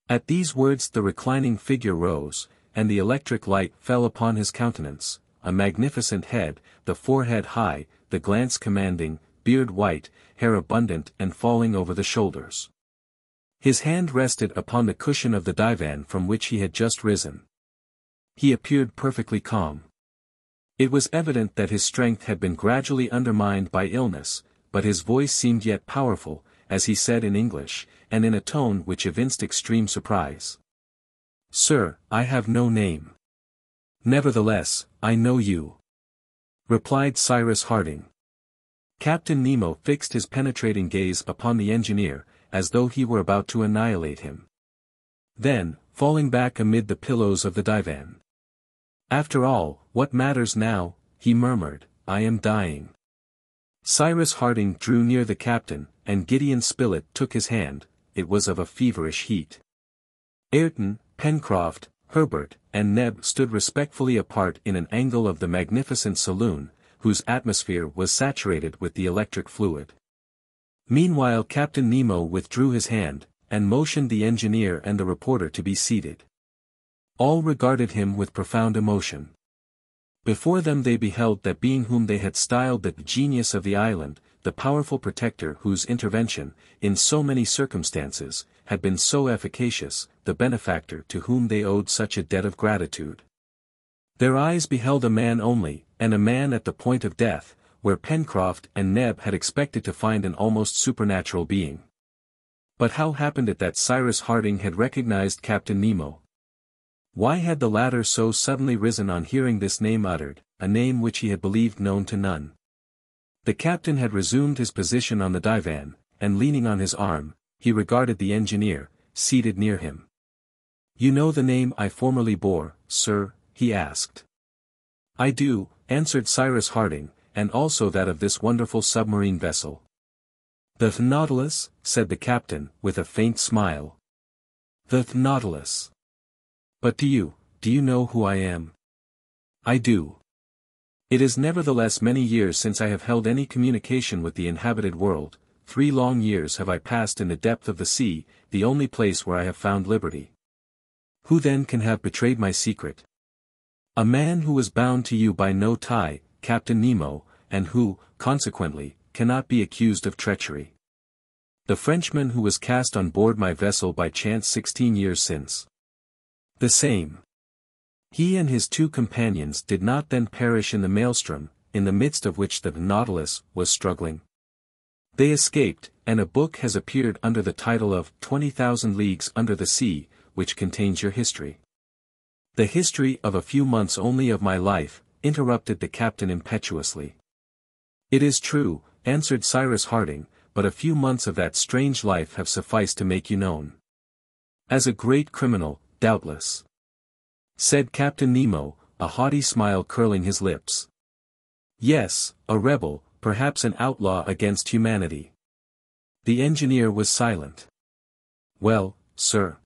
A: At these words the reclining figure rose, and the electric light fell upon his countenance, a magnificent head, the forehead high, the glance commanding, beard white, hair abundant and falling over the shoulders. His hand rested upon the cushion of the divan from which he had just risen. He appeared perfectly calm. It was evident that his strength had been gradually undermined by illness, but his voice seemed yet powerful, as he said in English, and in a tone which evinced extreme surprise. "Sir, I have no name." "Nevertheless, I know you," replied Cyrus Harding. Captain Nemo fixed his penetrating gaze upon the engineer, as though he were about to annihilate him. Then, falling back amid the pillows of the divan. "After all, what matters now?" he murmured, "I am dying." Cyrus Harding drew near the captain, and Gideon Spilett took his hand. It was of a feverish heat. Ayrton, Pencroff, Harbert, and Neb stood respectfully apart in an angle of the magnificent saloon, whose atmosphere was saturated with the electric fluid. Meanwhile Captain Nemo withdrew his hand, and motioned the engineer and the reporter to be seated. All regarded him with profound emotion. Before them they beheld that being whom they had styled the genius of the island, the powerful protector whose intervention, in so many circumstances, had been so efficacious, the benefactor to whom they owed such a debt of gratitude. Their eyes beheld a man only, and a man at the point of death, where Pencroff and Neb had expected to find an almost supernatural being. But how happened it that Cyrus Harding had recognized Captain Nemo? Why had the latter so suddenly risen on hearing this name uttered, a name which he had believed known to none? The captain had resumed his position on the divan, and leaning on his arm, he regarded the engineer, seated near him. "You know the name I formerly bore, sir?" he asked. "I do," answered Cyrus Harding, "and also that of this wonderful submarine vessel." "The Nautilus?" said the captain, with a faint smile. "The Nautilus. But do you know who I am?" "I do. It is nevertheless many years since I have held any communication with the inhabited world. 3 long years have I passed in the depth of the sea, the only place where I have found liberty. Who then can have betrayed my secret?" "A man who was bound to you by no tie, Captain Nemo, and who, consequently, cannot be accused of treachery. The Frenchman who was cast on board my vessel by chance 16 years since." "The same. He and his 2 companions did not then perish in the maelstrom, in the midst of which the Nautilus was struggling. They escaped, and a book has appeared under the title of 20,000 Leagues Under the Sea, which contains your history." "The history of a few months only of my life," interrupted the captain impetuously. "It is true," answered Cyrus Harding, "but a few months of that strange life have sufficed to make you known." "As a great criminal, doubtless," said Captain Nemo, a haughty smile curling his lips. Yes, a rebel, perhaps an outlaw against humanity. The engineer was silent. Well, sir.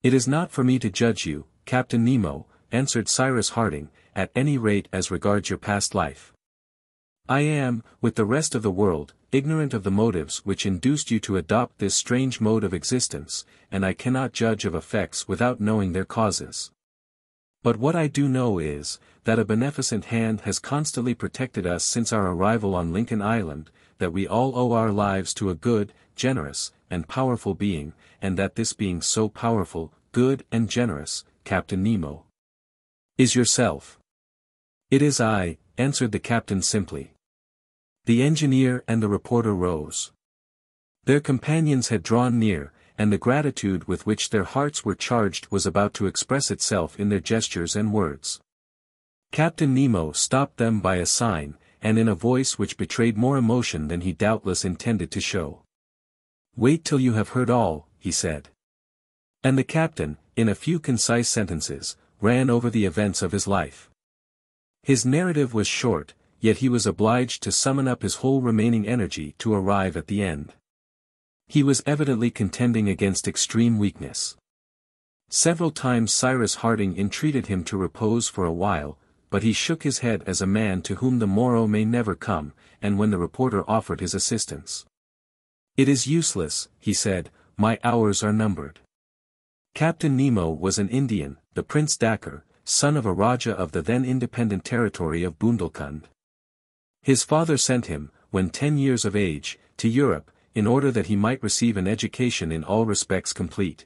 A: It is not for me to judge you, Captain Nemo, answered Cyrus Harding, at any rate as regards your past life. I am, with the rest of the world, ignorant of the motives which induced you to adopt this strange mode of existence, and I cannot judge of effects without knowing their causes. But what I do know is, that a beneficent hand has constantly protected us since our arrival on Lincoln Island, that we all owe our lives to a good, generous, and powerful being, and that this being so powerful, good and generous, Captain Nemo, is yourself. It is I, answered the captain simply. The engineer and the reporter rose. Their companions had drawn near, and the gratitude with which their hearts were charged was about to express itself in their gestures and words. Captain Nemo stopped them by a sign, and in a voice which betrayed more emotion than he doubtless intended to show. Wait till you have heard all, he said. And the captain, in a few concise sentences, ran over the events of his life. His narrative was short, yet he was obliged to summon up his whole remaining energy to arrive at the end. He was evidently contending against extreme weakness. Several times Cyrus Harding entreated him to repose for a while, but he shook his head as a man to whom the morrow may never come, and when the reporter offered his assistance. It is useless, he said, my hours are numbered. Captain Nemo was an Indian, the Prince Dakkar, son of a Raja of the then independent territory of Bundelkund. His father sent him, when 10 years of age, to Europe, in order that he might receive an education in all respects complete.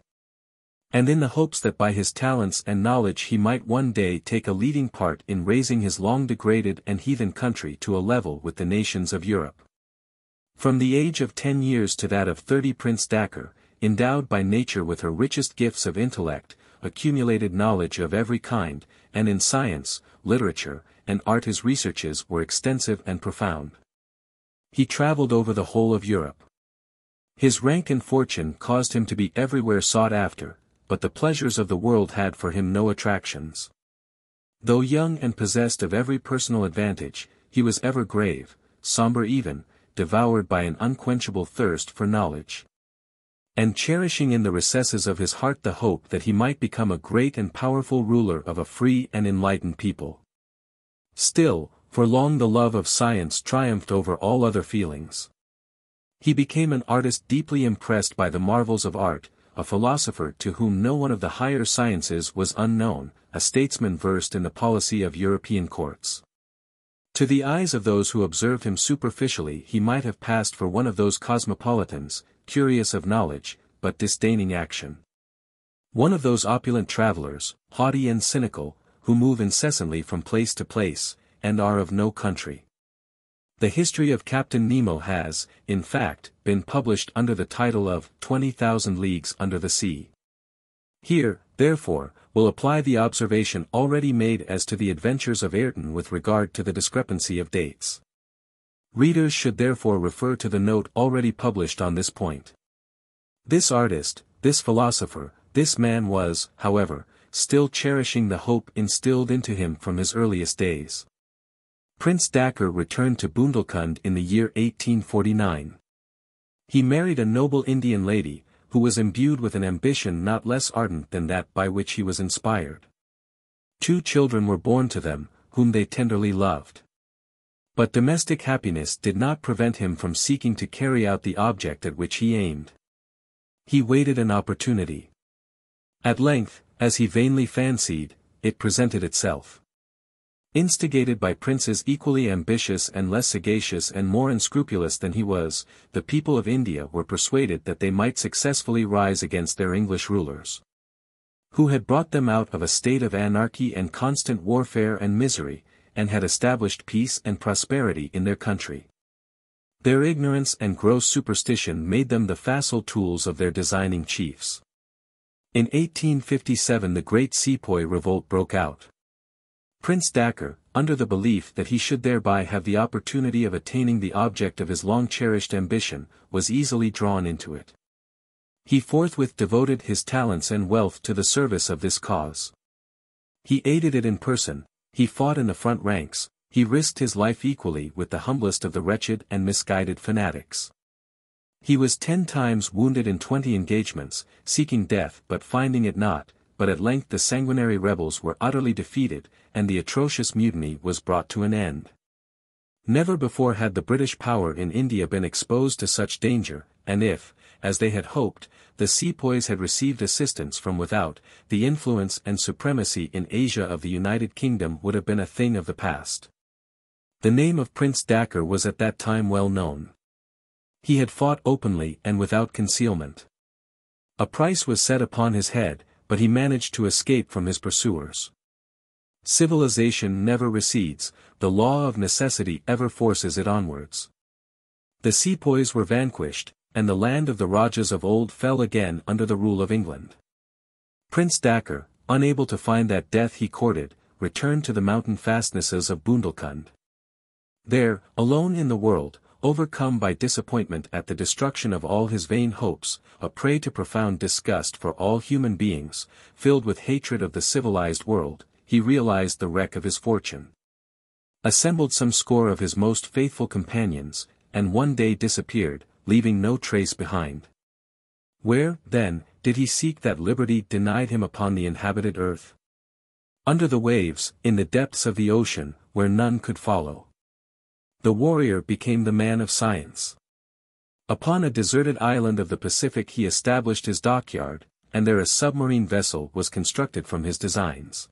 A: And in the hopes that by his talents and knowledge he might one day take a leading part in raising his long degraded and heathen country to a level with the nations of Europe. From the age of 10 years to that of 30 Prince Dakkar, endowed by nature with her richest gifts of intellect, accumulated knowledge of every kind, and in science, literature, and art his researches were extensive and profound. He traveled over the whole of Europe. His rank and fortune caused him to be everywhere sought after, but the pleasures of the world had for him no attractions. Though young and possessed of every personal advantage, he was ever grave, somber even, devoured by an unquenchable thirst for knowledge, and cherishing in the recesses of his heart the hope that he might become a great and powerful ruler of a free and enlightened people. Still, for long the love of science triumphed over all other feelings. He became an artist deeply impressed by the marvels of art, a philosopher to whom no one of the higher sciences was unknown, a statesman versed in the policy of European courts. To the eyes of those who observed him superficially he might have passed for one of those cosmopolitans, curious of knowledge, but disdaining action. One of those opulent travelers, haughty and cynical, who move incessantly from place to place, and are of no country. The history of Captain Nemo has, in fact, been published under the title of 20,000 Leagues Under the Sea. Here, therefore, will apply the observation already made as to the adventures of Ayrton with regard to the discrepancy of dates. Readers should therefore refer to the note already published on this point. This artist, this philosopher, this man was, however, still cherishing the hope instilled into him from his earliest days. Prince Dakkar returned to Bundelkund in the year 1849. He married a noble Indian lady, who was imbued with an ambition not less ardent than that by which he was inspired. 2 children were born to them, whom they tenderly loved. But domestic happiness did not prevent him from seeking to carry out the object at which he aimed. He waited an opportunity. At length, as he vainly fancied, it presented itself. Instigated by princes equally ambitious and less sagacious and more unscrupulous than he was, the people of India were persuaded that they might successfully rise against their English rulers, who had brought them out of a state of anarchy and constant warfare and misery, and had established peace and prosperity in their country. Their ignorance and gross superstition made them the facile tools of their designing chiefs. In 1857 the great Sepoy revolt broke out. Prince Dakkar, under the belief that he should thereby have the opportunity of attaining the object of his long-cherished ambition, was easily drawn into it. He forthwith devoted his talents and wealth to the service of this cause. He aided it in person, he fought in the front ranks, he risked his life equally with the humblest of the wretched and misguided fanatics. He was 10 times wounded in 20 engagements, seeking death but finding it not, but at length the sanguinary rebels were utterly defeated, and the atrocious mutiny was brought to an end. Never before had the British power in India been exposed to such danger, and if, as they had hoped, the sepoys had received assistance from without, the influence and supremacy in Asia of the United Kingdom would have been a thing of the past. The name of Prince Dacre was at that time well known. He had fought openly and without concealment. A price was set upon his head, but he managed to escape from his pursuers. Civilization never recedes, the law of necessity ever forces it onwards. The sepoys were vanquished, and the land of the Rajas of old fell again under the rule of England. Prince Dacre, unable to find that death he courted, returned to the mountain fastnesses of Bundelkund. There, alone in the world, overcome by disappointment at the destruction of all his vain hopes, a prey to profound disgust for all human beings, filled with hatred of the civilized world, he realized the wreck of his fortune. Assembled some score of his most faithful companions, and one day disappeared, leaving no trace behind. Where, then, did he seek that liberty denied him upon the inhabited earth? Under the waves, in the depths of the ocean, where none could follow. The warrior became the man of science. Upon a deserted island of the Pacific he established his dockyard, and there a submarine vessel was constructed from his designs.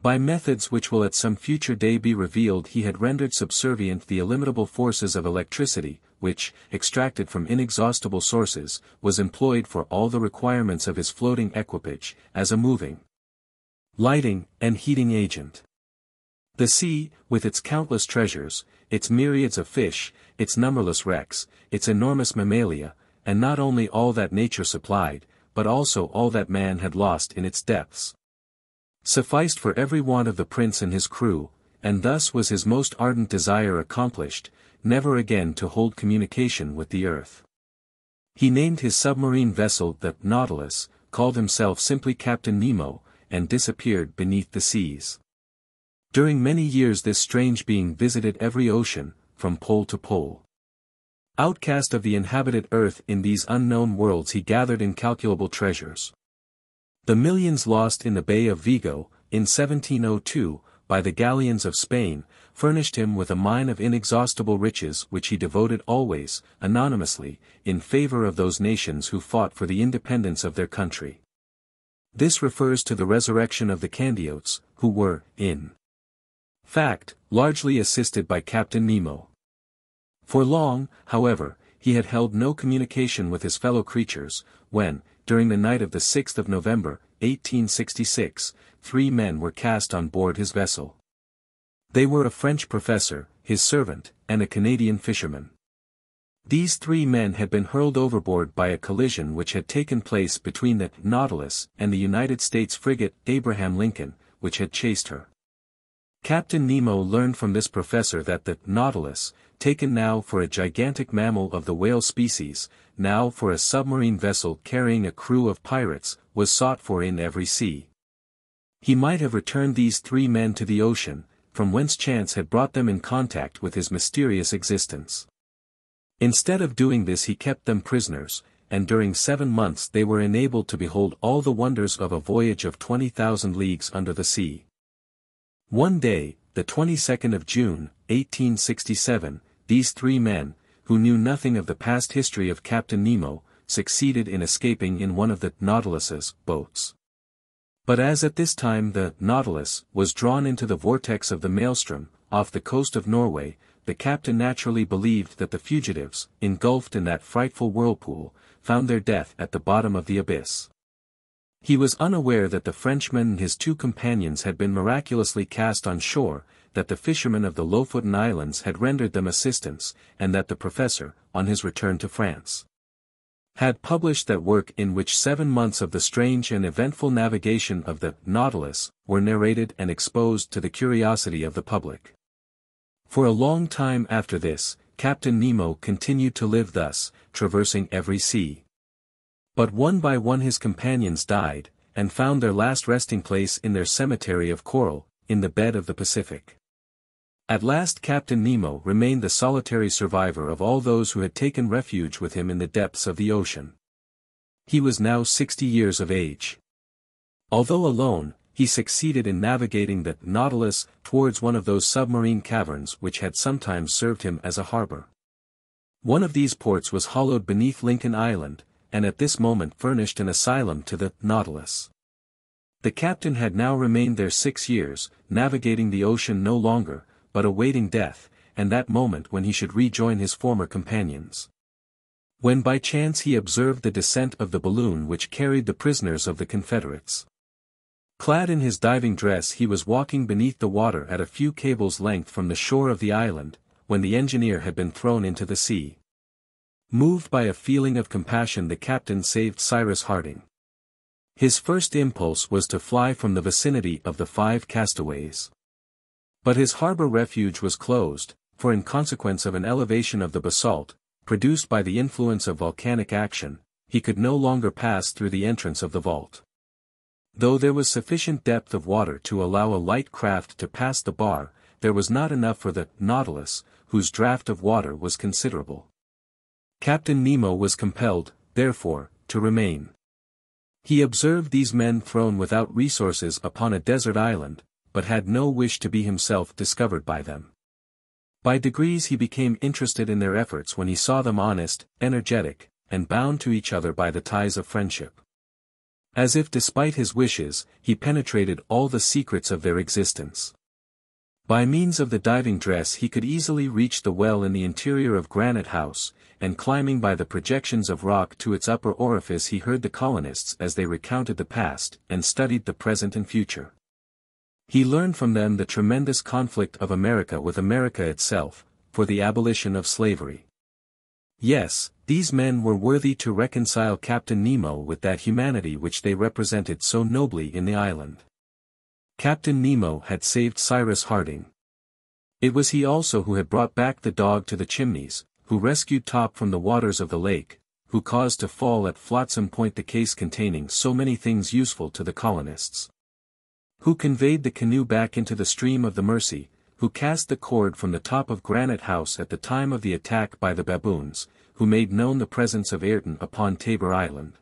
A: By methods which will at some future day be revealed he had rendered subservient the illimitable forces of electricity, which, extracted from inexhaustible sources, was employed for all the requirements of his floating equipage, as a moving, lighting, and heating agent. The sea, with its countless treasures, its myriads of fish, its numberless wrecks, its enormous mammalia, and not only all that nature supplied, but also all that man had lost in its depths, sufficed for every want of the prince and his crew, and thus was his most ardent desire accomplished, never again to hold communication with the earth. He named his submarine vessel the Nautilus, called himself simply Captain Nemo, and disappeared beneath the seas. During many years this strange being visited every ocean, from pole to pole. Outcast of the inhabited earth in these unknown worlds he gathered incalculable treasures. The millions lost in the Bay of Vigo, in 1702, by the galleons of Spain, furnished him with a mine of inexhaustible riches which he devoted always, anonymously, in favor of those nations who fought for the independence of their country. This refers to the resurrection of the Candiotes, who were, in fact, largely assisted by Captain Nemo. For long, however, he had held no communication with his fellow creatures, when, during the night of the 6th of November, 1866, 3 men were cast on board his vessel. They were a French professor, his servant, and a Canadian fisherman. These 3 men had been hurled overboard by a collision which had taken place between the Nautilus and the United States frigate Abraham Lincoln, which had chased her. Captain Nemo learned from this professor that the Nautilus, taken now for a gigantic mammal of the whale species, now for a submarine vessel carrying a crew of pirates, was sought for in every sea. He might have returned these 3 men to the ocean, from whence chance had brought them in contact with his mysterious existence. Instead of doing this he kept them prisoners, and during 7 months they were enabled to behold all the wonders of a voyage of 20,000 leagues under the sea. One day, the 22nd of June, 1867, these 3 men, who knew nothing of the past history of Captain Nemo, succeeded in escaping in one of the Nautilus's boats. But as at this time the Nautilus was drawn into the vortex of the maelstrom, off the coast of Norway, the captain naturally believed that the fugitives, engulfed in that frightful whirlpool, found their death at the bottom of the abyss. He was unaware that the Frenchman and his 2 companions had been miraculously cast on shore, that the fishermen of the Lofoten Islands had rendered them assistance, and that the professor, on his return to France, had published that work in which 7 months of the strange and eventful navigation of the Nautilus were narrated and exposed to the curiosity of the public. For a long time after this, Captain Nemo continued to live thus, traversing every sea. But one by one his companions died, and found their last resting place in their cemetery of coral, in the bed of the Pacific. At last Captain Nemo remained the solitary survivor of all those who had taken refuge with him in the depths of the ocean. He was now 60 years of age. Although alone, he succeeded in navigating the Nautilus towards one of those submarine caverns which had sometimes served him as a harbor. One of these ports was hollowed beneath Lincoln Island, and at this moment furnished an asylum to the Nautilus. The captain had now remained there 6 years, navigating the ocean no longer, but awaiting death, and that moment when he should rejoin his former companions. When by chance he observed the descent of the balloon which carried the prisoners of the Confederates. Clad in his diving dress he was walking beneath the water at a few cables' length from the shore of the island, when the engineer had been thrown into the sea. Moved by a feeling of compassion, the captain saved Cyrus Harding. His first impulse was to fly from the vicinity of the 5 castaways. But his harbor refuge was closed, for in consequence of an elevation of the basalt, produced by the influence of volcanic action, he could no longer pass through the entrance of the vault. Though there was sufficient depth of water to allow a light craft to pass the bar, there was not enough for the Nautilus, whose draught of water was considerable. Captain Nemo was compelled, therefore, to remain. He observed these men thrown without resources upon a desert island, but had no wish to be himself discovered by them. By degrees he became interested in their efforts when he saw them honest, energetic, and bound to each other by the ties of friendship. As if despite his wishes, he penetrated all the secrets of their existence. By means of the diving dress he could easily reach the well in the interior of Granite House, and climbing by the projections of rock to its upper orifice he heard the colonists as they recounted the past, and studied the present and future. He learned from them the tremendous conflict of America with America itself, for the abolition of slavery. Yes, these men were worthy to reconcile Captain Nemo with that humanity which they represented so nobly in the island. Captain Nemo had saved Cyrus Harding. It was he also who had brought back the dog to the Chimneys, who rescued Top from the waters of the lake, who caused to fall at Flotsam Point the case containing so many things useful to the colonists. Who conveyed the canoe back into the stream of the Mersey, who cast the cord from the top of Granite House at the time of the attack by the baboons, who made known the presence of Ayrton upon Tabor Island.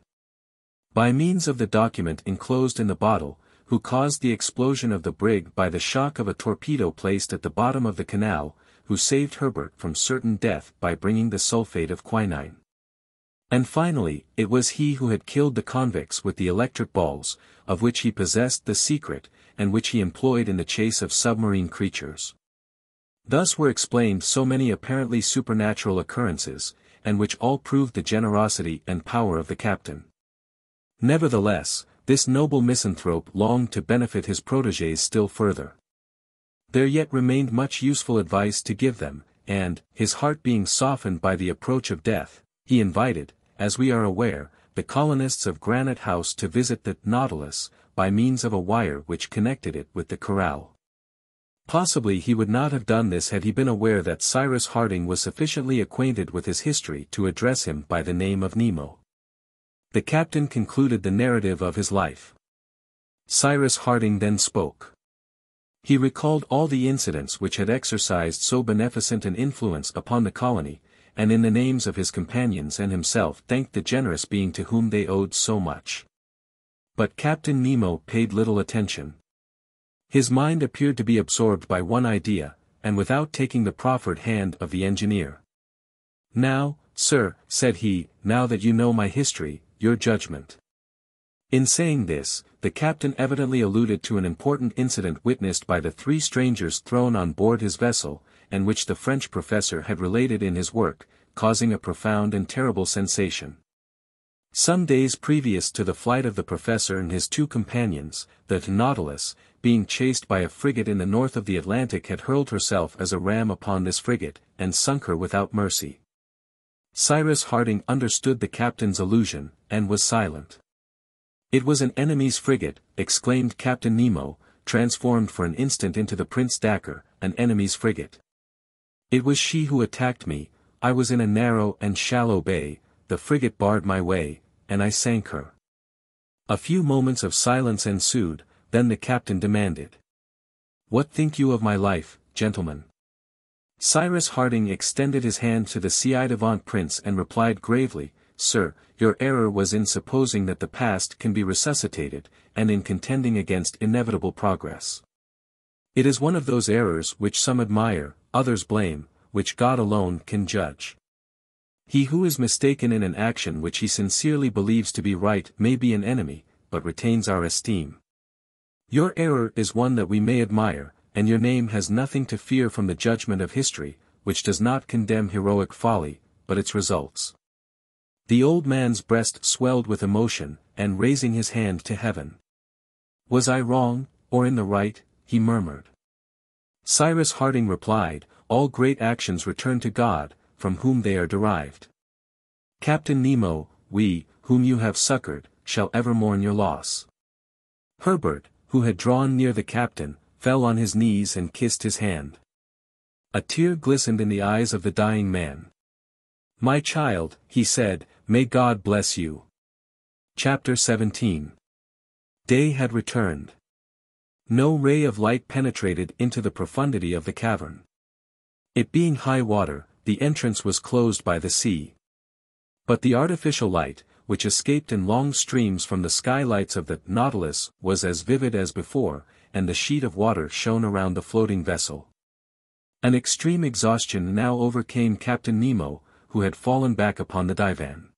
A: By means of the document enclosed in the bottle, who caused the explosion of the brig by the shock of a torpedo placed at the bottom of the canal, who saved Herbert from certain death by bringing the sulfate of quinine. And finally, it was he who had killed the convicts with the electric balls, of which he possessed the secret, and which he employed in the chase of submarine creatures. Thus were explained so many apparently supernatural occurrences, and which all proved the generosity and power of the captain. Nevertheless, this noble misanthrope longed to benefit his protégés still further. There yet remained much useful advice to give them, and, his heart being softened by the approach of death, he invited, as we are aware, the colonists of Granite House to visit the Nautilus, by means of a wire which connected it with the corral. Possibly he would not have done this had he been aware that Cyrus Harding was sufficiently acquainted with his history to address him by the name of Nemo. The captain concluded the narrative of his life. Cyrus Harding then spoke. He recalled all the incidents which had exercised so beneficent an influence upon the colony, and in the names of his companions and himself thanked the generous being to whom they owed so much. But Captain Nemo paid little attention. His mind appeared to be absorbed by one idea, and without taking the proffered hand of the engineer. "Now, sir," said he, "now that you know my history, your judgment." In saying this, the captain evidently alluded to an important incident witnessed by the 3 strangers thrown on board his vessel, and which the French professor had related in his work, causing a profound and terrible sensation. Some days previous to the flight of the professor and his 2 companions, the Nautilus, being chased by a frigate in the north of the Atlantic, had hurled herself as a ram upon this frigate, and sunk her without mercy. Cyrus Harding understood the captain's allusion, and was silent. "It was an enemy's frigate," exclaimed Captain Nemo, transformed for an instant into the Prince Dakkar, "an enemy's frigate. It was she who attacked me. I was in a narrow and shallow bay, the frigate barred my way, and I sank her." A few moments of silence ensued, then the captain demanded. "What think you of my life, gentlemen?" Cyrus Harding extended his hand to the ci-devant prince and replied gravely, "Sir, your error was in supposing that the past can be resuscitated, and in contending against inevitable progress. It is one of those errors which some admire, others blame, which God alone can judge. He who is mistaken in an action which he sincerely believes to be right may be an enemy, but retains our esteem. Your error is one that we may admire, and your name has nothing to fear from the judgment of history, which does not condemn heroic folly, but its results." The old man's breast swelled with emotion, and raising his hand to heaven. "Was I wrong, or in the right?" he murmured. Cyrus Harding replied, "All great actions return to God, from whom they are derived. Captain Nemo, we, whom you have succored, shall ever mourn your loss." Herbert, who had drawn near the captain, fell on his knees and kissed his hand. A tear glistened in the eyes of the dying man. "My child," he said, "may God bless you." Chapter 17. Day had returned. No ray of light penetrated into the profundity of the cavern. It being high water, the entrance was closed by the sea. But the artificial light, which escaped in long streams from the skylights of the Nautilus, was as vivid as before, and the sheet of water shone around the floating vessel. An extreme exhaustion now overcame Captain Nemo, who had fallen back upon the divan.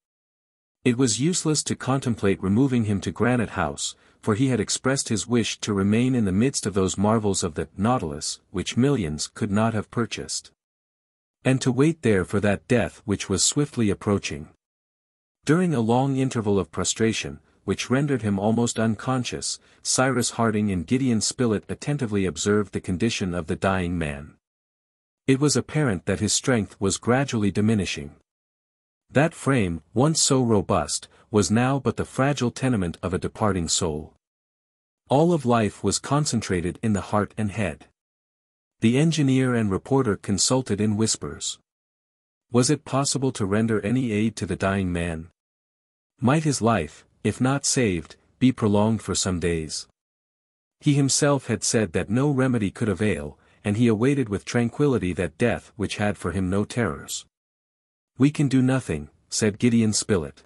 A: It was useless to contemplate removing him to Granite House, for he had expressed his wish to remain in the midst of those marvels of the Nautilus, which millions could not have purchased. And to wait there for that death which was swiftly approaching. During a long interval of prostration, which rendered him almost unconscious, Cyrus Harding and Gideon Spilett attentively observed the condition of the dying man. It was apparent that his strength was gradually diminishing. That frame, once so robust, was now but the fragile tenement of a departing soul. All of life was concentrated in the heart and head. The engineer and reporter consulted in whispers. Was it possible to render any aid to the dying man? Might his life, if not saved, be prolonged for some days? He himself had said that no remedy could avail, and he awaited with tranquility that death which had for him no terrors. "We can do nothing," said Gideon Spilett.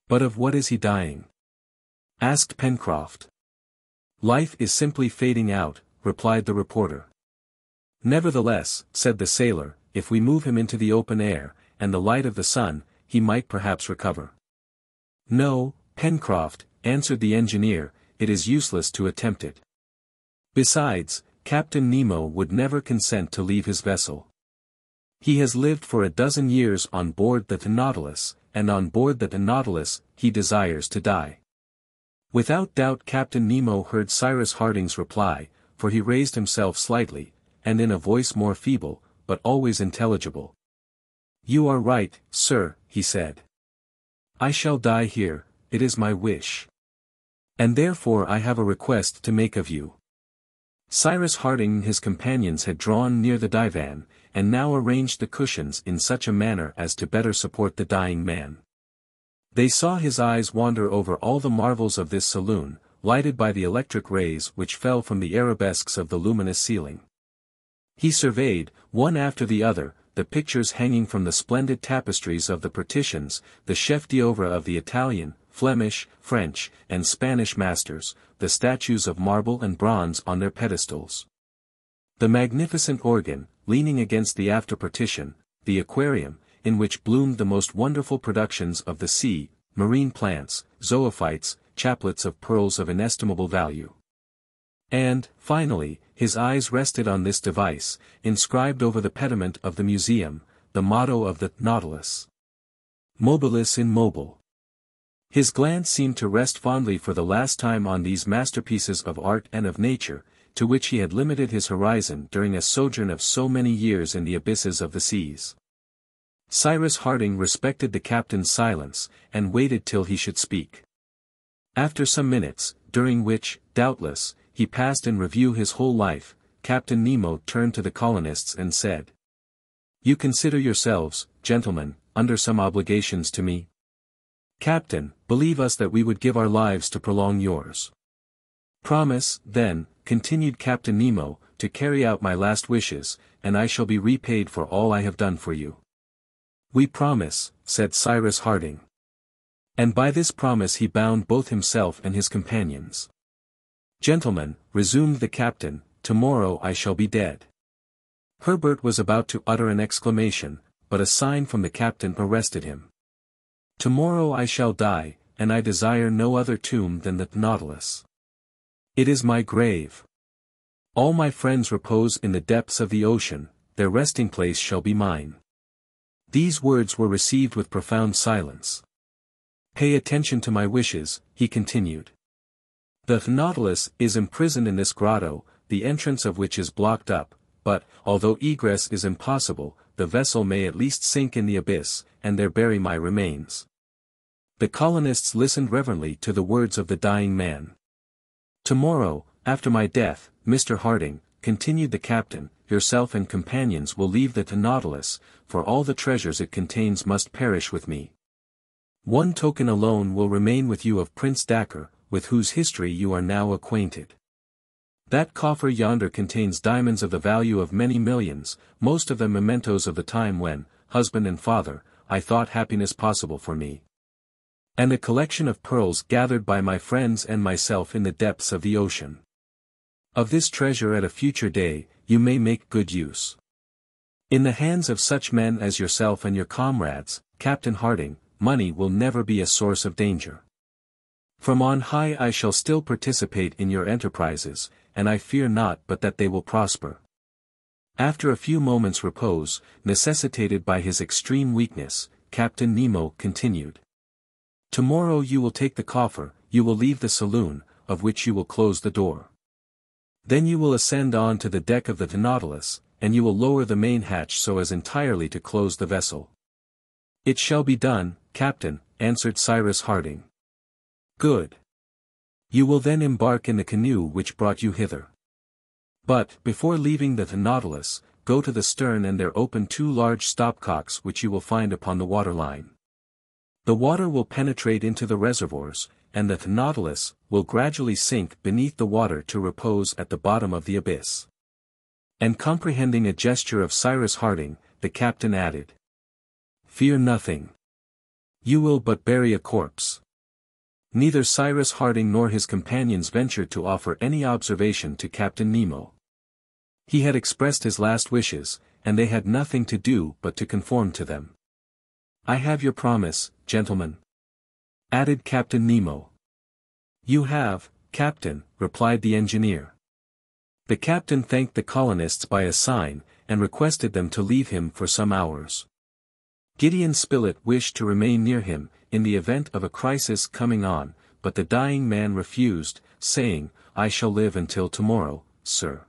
A: "But of what is he dying?" asked Pencroff. "Life is simply fading out," replied the reporter. "Nevertheless," said the sailor, "if we move him into the open air, and the light of the sun, he might perhaps recover." "No, Pencroff," answered the engineer, "it is useless to attempt it. Besides, Captain Nemo would never consent to leave his vessel. He has lived for a dozen years on board the Nautilus, and on board the Nautilus, he desires to die." Without doubt Captain Nemo heard Cyrus Harding's reply, for he raised himself slightly, and in a voice more feeble, but always intelligible. "You are right, sir," he said. "I shall die here, it is my wish. And therefore I have a request to make of you." Cyrus Harding and his companions had drawn near the divan, and now arranged the cushions in such a manner as to better support the dying man. They saw his eyes wander over all the marvels of this saloon, lighted by the electric rays which fell from the arabesques of the luminous ceiling. He surveyed, one after the other, the pictures hanging from the splendid tapestries of the partitions, the chef-d'œuvre of the Italian, Flemish, French, and Spanish masters, the statues of marble and bronze on their pedestals. The magnificent organ, leaning against the after partition, the aquarium, in which bloomed the most wonderful productions of the sea, marine plants, zoophytes, chaplets of pearls of inestimable value. And, finally, his eyes rested on this device, inscribed over the pediment of the museum, the motto of the Nautilus. Mobilis in mobile. His glance seemed to rest fondly for the last time on these masterpieces of art and of nature, to which he had limited his horizon during a sojourn of so many years in the abysses of the seas. Cyrus Harding respected the captain's silence, and waited till he should speak. After some minutes, during which, doubtless, he passed in review his whole life, Captain Nemo turned to the colonists and said, "You consider yourselves, gentlemen, under some obligations to me?" Captain, believe us that we would give our lives to prolong yours. Promise, then, continued Captain Nemo, to carry out my last wishes, and I shall be repaid for all I have done for you. We promise, said Cyrus Harding. And by this promise he bound both himself and his companions. Gentlemen, resumed the captain, tomorrow I shall be dead. Herbert was about to utter an exclamation, but a sign from the captain arrested him. Tomorrow I shall die, and I desire no other tomb than the Nautilus. It is my grave. All my friends repose in the depths of the ocean, their resting place shall be mine. These words were received with profound silence. Pay attention to my wishes, he continued. The Nautilus is imprisoned in this grotto, the entrance of which is blocked up, but, although egress is impossible, the vessel may at least sink in the abyss, and there bury my remains. The colonists listened reverently to the words of the dying man. Tomorrow, after my death, Mr. Harding, continued the captain, yourself and companions will leave the Nautilus, for all the treasures it contains must perish with me. One token alone will remain with you of Prince Dacre, with whose history you are now acquainted. That coffer yonder contains diamonds of the value of many millions, most of them mementos of the time when, husband and father, I thought happiness possible for me. And a collection of pearls gathered by my friends and myself in the depths of the ocean. Of this treasure at a future day, you may make good use. In the hands of such men as yourself and your comrades, Captain Harding, money will never be a source of danger. From on high I shall still participate in your enterprises, and I fear not but that they will prosper. After a few moments' repose, necessitated by his extreme weakness, Captain Nemo continued. Tomorrow you will take the coffer, you will leave the saloon, of which you will close the door. Then you will ascend on to the deck of the Nautilus, and you will lower the main hatch so as entirely to close the vessel. It shall be done, Captain, answered Cyrus Harding. Good. You will then embark in the canoe which brought you hither. But, before leaving the Nautilus, go to the stern and there open two large stopcocks which you will find upon the waterline. The water will penetrate into the reservoirs, and the Nautilus will gradually sink beneath the water to repose at the bottom of the abyss. And comprehending a gesture of Cyrus Harding, the captain added, Fear nothing. You will but bury a corpse. Neither Cyrus Harding nor his companions ventured to offer any observation to Captain Nemo. He had expressed his last wishes, and they had nothing to do but to conform to them. I have your promise, gentlemen, added Captain Nemo. You have, Captain, replied the engineer. The captain thanked the colonists by a sign, and requested them to leave him for some hours. Gideon Spilett wished to remain near him, in the event of a crisis coming on, but the dying man refused, saying, I shall live until tomorrow, sir.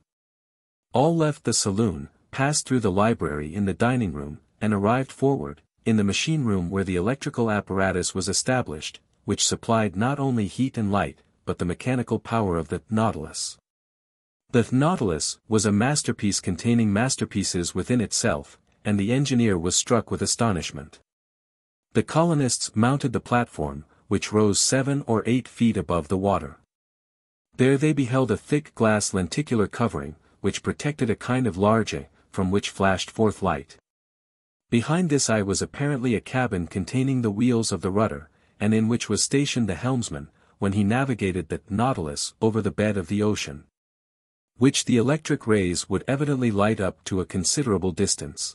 A: All left the saloon, passed through the library in the dining room, and arrived forward, in the machine room where the electrical apparatus was established, which supplied not only heat and light, but the mechanical power of the Nautilus. The Nautilus was a masterpiece containing masterpieces within itself, and the engineer was struck with astonishment. The colonists mounted the platform, which rose 7 or 8 feet above the water. There they beheld a thick glass lenticular covering, which protected a kind of large eye, from which flashed forth light. Behind this eye was apparently a cabin containing the wheels of the rudder, and in which was stationed the helmsman, when he navigated the Nautilus over the bed of the ocean, which the electric rays would evidently light up to a considerable distance.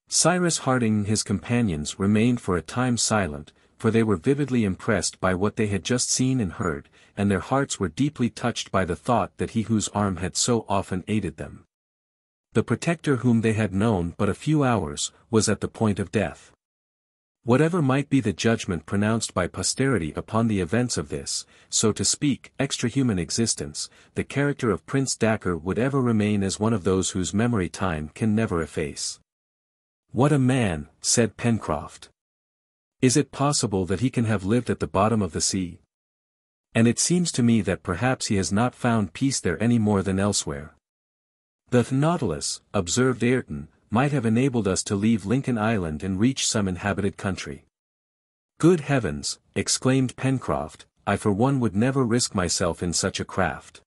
A: Cyrus Harding and his companions remained for a time silent, for they were vividly impressed by what they had just seen and heard, and their hearts were deeply touched by the thought that he whose arm had so often aided them, the protector whom they had known but a few hours, was at the point of death. Whatever might be the judgment pronounced by posterity upon the events of this, so to speak, extra-human existence, the character of Prince Dacre would ever remain as one of those whose memory time can never efface. What a man, said Pencroff. Is it possible that he can have lived at the bottom of the sea? And it seems to me that perhaps he has not found peace there any more than elsewhere. The Nautilus, observed Ayrton, might have enabled us to leave Lincoln Island and reach some inhabited country. "Good heavens," exclaimed Pencroff, "I for one would never risk myself in such a craft.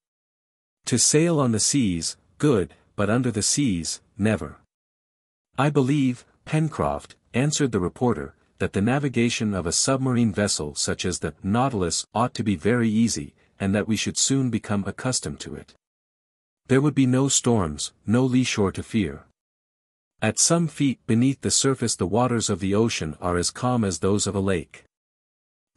A: To sail on the seas, good, but under the seas, never." "I believe, Pencroff," answered the reporter, "that the navigation of a submarine vessel such as the Nautilus ought to be very easy, and that we should soon become accustomed to it. There would be no storms, no lee shore to fear. At some feet beneath the surface the waters of the ocean are as calm as those of a lake."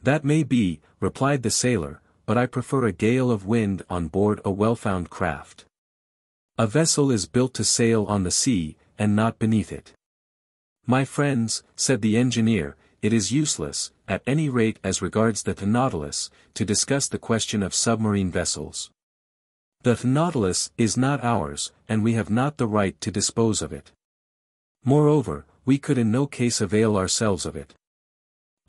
A: "That may be," replied the sailor, "but I prefer a gale of wind on board a well-found craft. A vessel is built to sail on the sea, and not beneath it." "My friends," said the engineer, "it is useless, at any rate as regards the Nautilus, to discuss the question of submarine vessels. The Nautilus is not ours, and we have not the right to dispose of it. Moreover, we could in no case avail ourselves of it.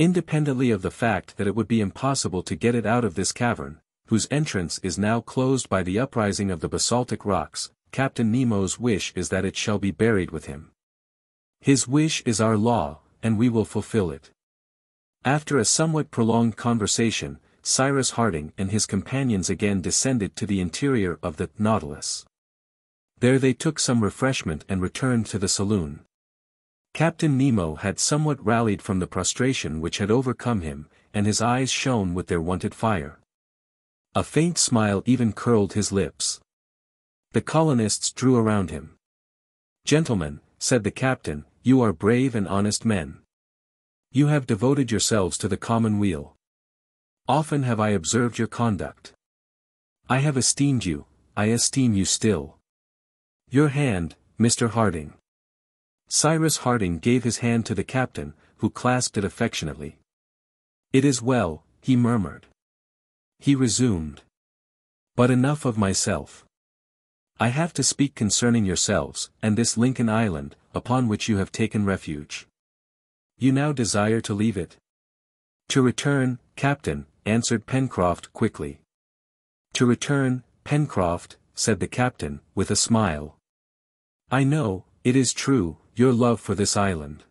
A: Independently of the fact that it would be impossible to get it out of this cavern, whose entrance is now closed by the uprising of the basaltic rocks, Captain Nemo's wish is that it shall be buried with him. His wish is our law, and we will fulfill it." After a somewhat prolonged conversation, Cyrus Harding and his companions again descended to the interior of the Nautilus. There they took some refreshment and returned to the saloon. Captain Nemo had somewhat rallied from the prostration which had overcome him, and his eyes shone with their wonted fire. A faint smile even curled his lips. The colonists drew around him. "Gentlemen," said the captain, "you are brave and honest men. You have devoted yourselves to the common weal. Often have I observed your conduct. I have esteemed you, I esteem you still. Your hand, Mr. Harding." Cyrus Harding gave his hand to the captain, who clasped it affectionately. "It is well," he murmured. He resumed. "But enough of myself. I have to speak concerning yourselves, and this Lincoln Island, upon which you have taken refuge. You now desire to leave it?" "To return, Captain," answered Pencroff quickly. "To return, Pencroff," said the captain, with a smile. "I know, it is true, your love for this island.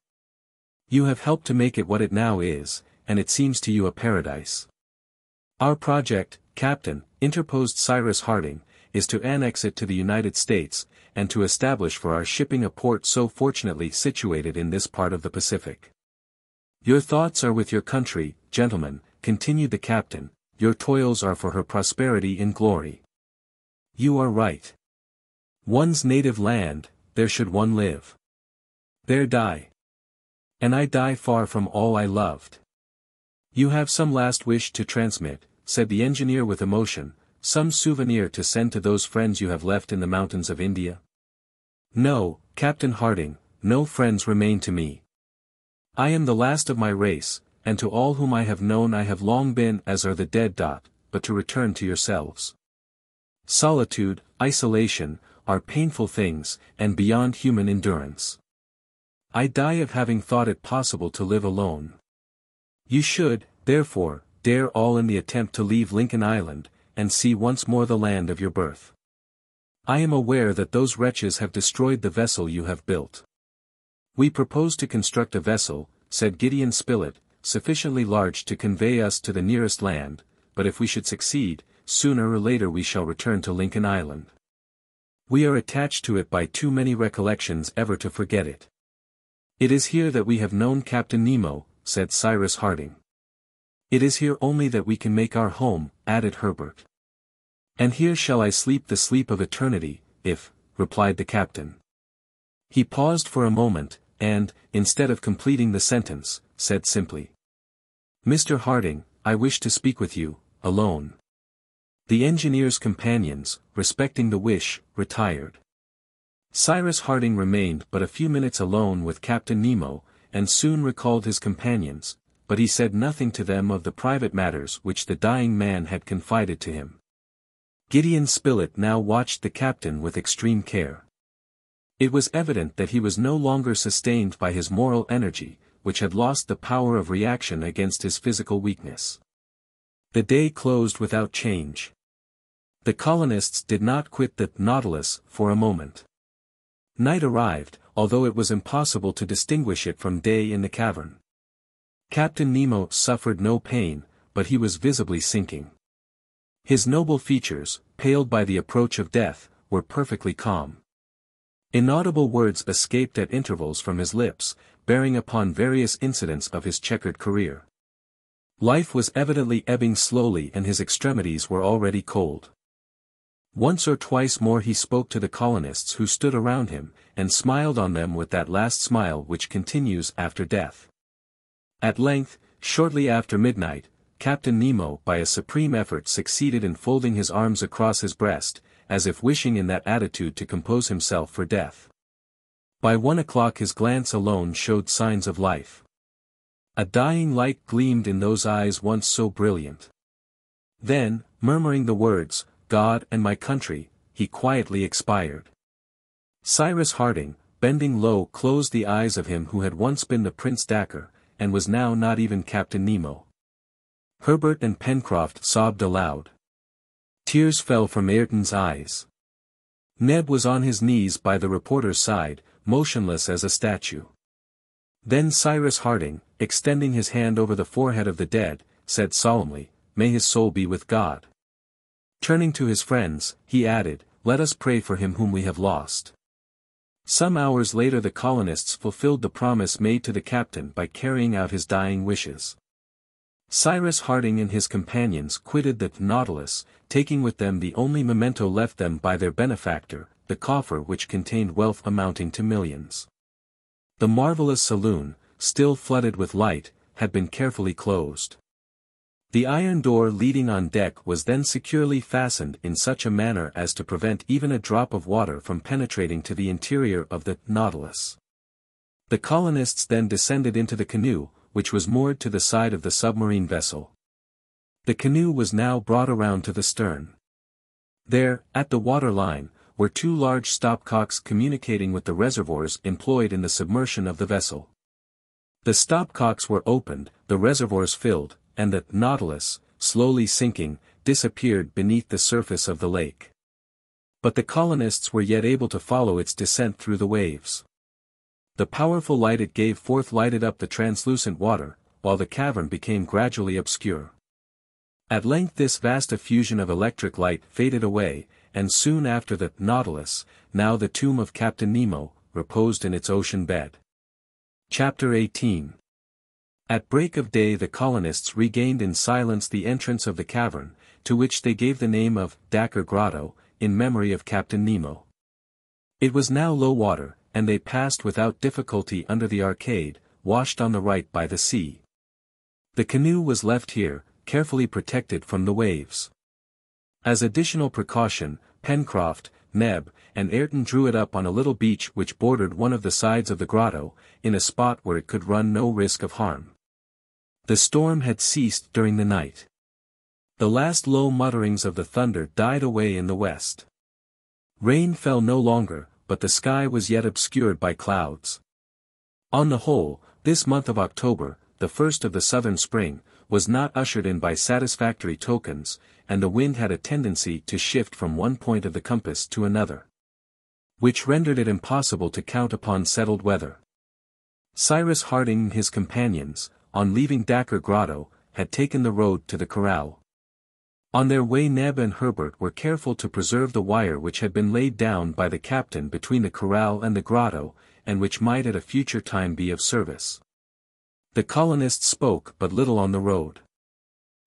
A: You have helped to make it what it now is, and it seems to you a paradise." "Our project, Captain," interposed Cyrus Harding, "is to annex it to the United States, and to establish for our shipping a port so fortunately situated in this part of the Pacific." "Your thoughts are with your country, gentlemen," continued the captain, "your toils are for her prosperity and glory. You are right. One's native land, there should one live. There die. And I die far from all I loved." "You have some last wish to transmit," said the engineer with emotion, "some souvenir to send to those friends you have left in the mountains of India?" "No, Captain Harding, no friends remain to me. I am the last of my race, and to all whom I have known I have long been as are the dead. But to return to yourselves. Solitude, isolation, are painful things, and beyond human endurance. I die of having thought it possible to live alone. You should, therefore, dare all in the attempt to leave Lincoln Island, and see once more the land of your birth. I am aware that those wretches have destroyed the vessel you have built. We propose to construct a vessel," said Gideon Spilett, "sufficiently large to convey us to the nearest land, but if we should succeed, sooner or later we shall return to Lincoln Island. We are attached to it by too many recollections ever to forget it." "It is here that we have known Captain Nemo," said Cyrus Harding. "It is here only that we can make our home," added Herbert. "And here shall I sleep the sleep of eternity, if," replied the captain. He paused for a moment, and, instead of completing the sentence, said simply, "Mr. Harding, I wish to speak with you, alone." The engineer's companions, respecting the wish, retired. Cyrus Harding remained but a few minutes alone with Captain Nemo, and soon recalled his companions, but he said nothing to them of the private matters which the dying man had confided to him. Gideon Spilett now watched the captain with extreme care. It was evident that he was no longer sustained by his moral energy, which had lost the power of reaction against his physical weakness. The day closed without change. The colonists did not quit the Nautilus for a moment. Night arrived, although it was impossible to distinguish it from day in the cavern. Captain Nemo suffered no pain, but he was visibly sinking. His noble features, paled by the approach of death, were perfectly calm. Inaudible words escaped at intervals from his lips, bearing upon various incidents of his checkered career. Life was evidently ebbing slowly and his extremities were already cold. Once or twice more he spoke to the colonists who stood around him, and smiled on them with that last smile which continues after death. At length, shortly after midnight, Captain Nemo by a supreme effort succeeded in folding his arms across his breast, as if wishing in that attitude to compose himself for death. By 1 o'clock his glance alone showed signs of life. A dying light gleamed in those eyes once so brilliant. Then, murmuring the words, "God and my country," he quietly expired. Cyrus Harding, bending low, closed the eyes of him who had once been the Prince Dacre, and was now not even Captain Nemo. Herbert and Pencroff sobbed aloud. Tears fell from Ayrton's eyes. Neb was on his knees by the reporter's side, motionless as a statue. Then Cyrus Harding, extending his hand over the forehead of the dead, said solemnly, "May his soul be with God." Turning to his friends, he added, "Let us pray for him whom we have lost." Some hours later the colonists fulfilled the promise made to the captain by carrying out his dying wishes. Cyrus Harding and his companions quitted the Nautilus, taking with them the only memento left them by their benefactor, the coffer which contained wealth amounting to millions. The marvelous saloon, still flooded with light, had been carefully closed. The iron door leading on deck was then securely fastened in such a manner as to prevent even a drop of water from penetrating to the interior of the Nautilus. The colonists then descended into the canoe, which was moored to the side of the submarine vessel. The canoe was now brought around to the stern. There, at the water line, were two large stopcocks communicating with the reservoirs employed in the submersion of the vessel. The stopcocks were opened, the reservoirs filled, and the Nautilus, slowly sinking, disappeared beneath the surface of the lake. But the colonists were yet able to follow its descent through the waves. The powerful light it gave forth lighted up the translucent water, while the cavern became gradually obscure. At length this vast effusion of electric light faded away, and soon after the Nautilus, now the tomb of Captain Nemo, reposed in its ocean bed. Chapter 18. At break of day the colonists regained in silence the entrance of the cavern, to which they gave the name of Dacre Grotto, in memory of Captain Nemo. It was now low water, and they passed without difficulty under the arcade, washed on the right by the sea. The canoe was left here, carefully protected from the waves. As additional precaution, Pencroff, Neb, and Ayrton drew it up on a little beach which bordered one of the sides of the grotto, in a spot where it could run no risk of harm. The storm had ceased during the night. The last low mutterings of the thunder died away in the west. Rain fell no longer, but the sky was yet obscured by clouds. On the whole, this month of October, the first of the southern spring, was not ushered in by satisfactory tokens, and the wind had a tendency to shift from one point of the compass to another, which rendered it impossible to count upon settled weather. Cyrus Harding and his companions, on leaving Dacre Grotto, had taken the road to the corral. On their way Neb and Herbert were careful to preserve the wire which had been laid down by the captain between the corral and the grotto, and which might at a future time be of service. The colonists spoke but little on the road.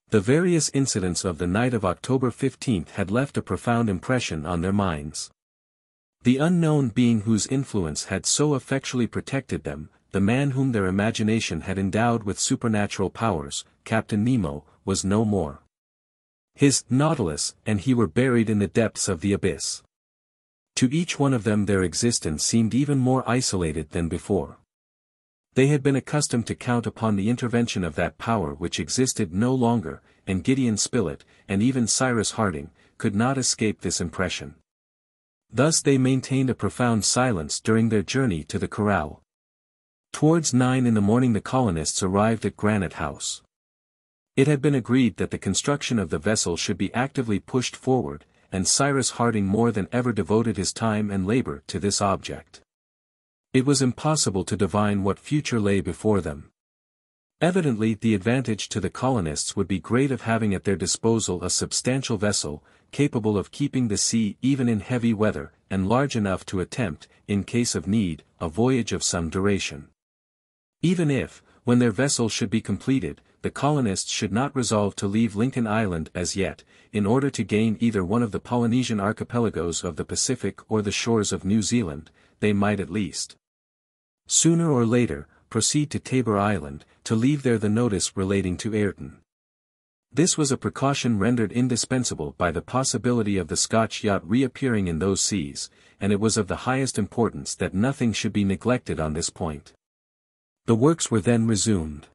A: The various incidents of the night of October 15th had left a profound impression on their minds. The unknown being whose influence had so effectually protected them, the man whom their imagination had endowed with supernatural powers, Captain Nemo, was no more. His Nautilus and he were buried in the depths of the abyss. To each one of them their existence seemed even more isolated than before. They had been accustomed to count upon the intervention of that power which existed no longer, and Gideon Spilett, and even Cyrus Harding, could not escape this impression. Thus they maintained a profound silence during their journey to the corral. Towards 9 in the morning the colonists arrived at Granite House. It had been agreed that the construction of the vessel should be actively pushed forward, and Cyrus Harding more than ever devoted his time and labor to this object. It was impossible to divine what future lay before them. Evidently the advantage to the colonists would be great of having at their disposal a substantial vessel, capable of keeping the sea even in heavy weather, and large enough to attempt, in case of need, a voyage of some duration. Even if, when their vessel should be completed, the colonists should not resolve to leave Lincoln Island as yet, in order to gain either one of the Polynesian archipelagos of the Pacific or the shores of New Zealand, they might at least, sooner or later, proceed to Tabor Island, to leave there the notice relating to Ayrton. This was a precaution rendered indispensable by the possibility of the Scotch yacht reappearing in those seas, and it was of the highest importance that nothing should be neglected on this point. The works were then resumed.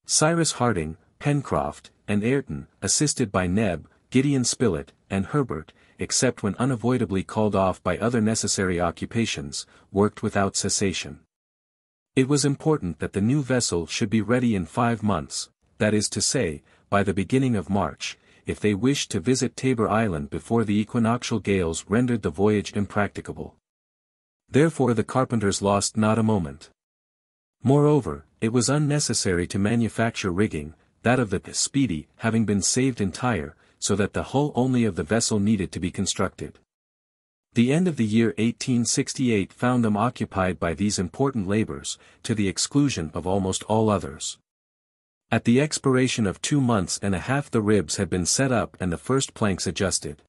A: Cyrus Harding, Pencroff, and Ayrton, assisted by Neb, Gideon Spilett, and Herbert, except when unavoidably called off by other necessary occupations, worked without cessation. It was important that the new vessel should be ready in 5 months, that is to say, by the beginning of March, if they wished to visit Tabor Island before the equinoctial gales rendered the voyage impracticable. Therefore the carpenters lost not a moment. Moreover, it was unnecessary to manufacture rigging, that of the Speedy having been saved entire, so that the hull only of the vessel needed to be constructed. The end of the year 1868 found them occupied by these important labors, to the exclusion of almost all others. At the expiration of 2 months and a half the ribs had been set up and the first planks adjusted.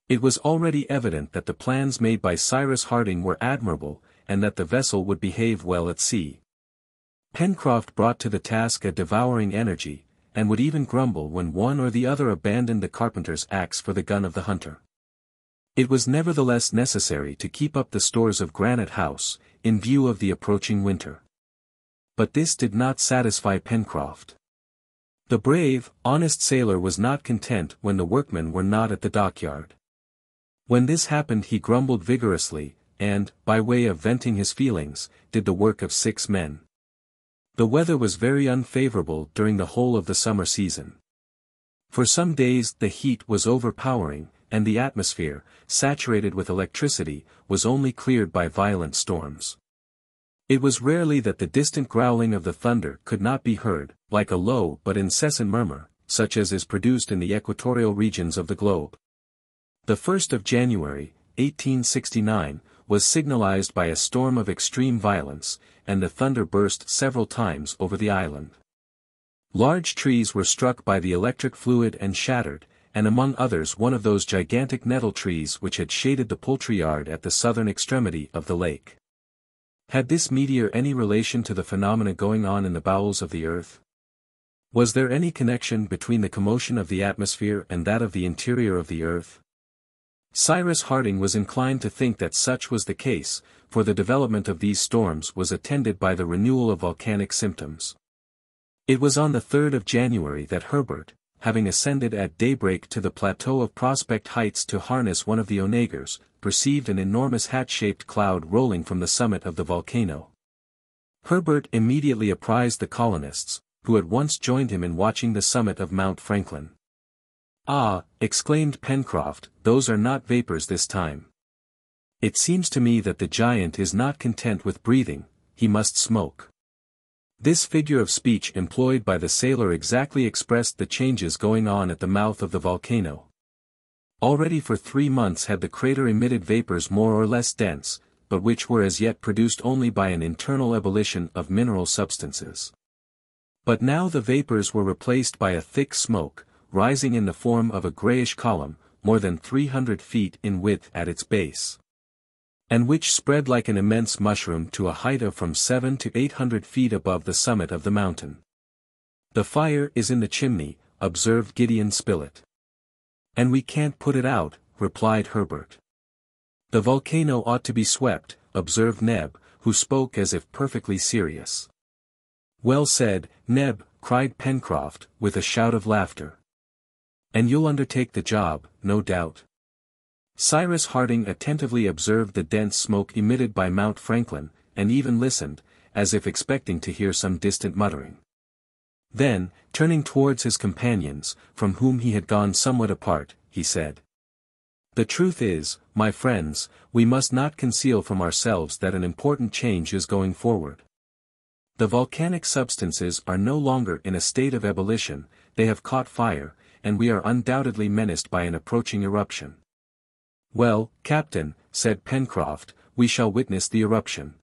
A: It was already evident that the plans made by Cyrus Harding were admirable, and that the vessel would behave well at sea. Pencroff brought to the task a devouring energy, and would even grumble when one or the other abandoned the carpenter's axe for the gun of the hunter. It was nevertheless necessary to keep up the stores of Granite House, in view of the approaching winter. But this did not satisfy Pencroff. The brave, honest sailor was not content when the workmen were not at the dockyard. When this happened he grumbled vigorously, and, by way of venting his feelings, did the work of 6 men. The weather was very unfavorable during the whole of the summer season. For some days the heat was overpowering, and the atmosphere, saturated with electricity, was only cleared by violent storms. It was rarely that the distant growling of the thunder could not be heard, like a low but incessant murmur, such as is produced in the equatorial regions of the globe. The 1st of January, 1869, was signalized by a storm of extreme violence, and the thunder burst several times over the island. Large trees were struck by the electric fluid and shattered, and among others one of those gigantic nettle trees which had shaded the poultry yard at the southern extremity of the lake. Had this meteor any relation to the phenomena going on in the bowels of the earth? Was there any connection between the commotion of the atmosphere and that of the interior of the earth? Cyrus Harding was inclined to think that such was the case, for the development of these storms was attended by the renewal of volcanic symptoms. It was on the 3rd of January that Herbert, having ascended at daybreak to the plateau of Prospect Heights to harness one of the onagers, perceived an enormous hat-shaped cloud rolling from the summit of the volcano. Herbert immediately apprised the colonists, who at once joined him in watching the summit of Mount Franklin. "Ah," exclaimed Pencroff, "those are not vapors this time. It seems to me that the giant is not content with breathing, he must smoke." This figure of speech employed by the sailor exactly expressed the changes going on at the mouth of the volcano. Already for 3 months had the crater emitted vapors more or less dense, but which were as yet produced only by an internal ebullition of mineral substances. But now the vapors were replaced by a thick smoke, rising in the form of a grayish column, more than 300 feet in width at its base, and which spread like an immense mushroom to a height of from 700 to 800 feet above the summit of the mountain. "The fire is in the chimney," observed Gideon Spilett. "And we can't put it out," replied Herbert. "The volcano ought to be swept," observed Neb, who spoke as if perfectly serious. "Well said, Neb," cried Pencroff, with a shout of laughter. "And you'll undertake the job, no doubt." Cyrus Harding attentively observed the dense smoke emitted by Mount Franklin, and even listened, as if expecting to hear some distant muttering. Then, turning towards his companions, from whom he had gone somewhat apart, he said, "The truth is, my friends, we must not conceal from ourselves that an important change is going forward. The volcanic substances are no longer in a state of ebullition, they have caught fire, and we are undoubtedly menaced by an approaching eruption. Well, Captain, said Pencroff, we shall witness the eruption.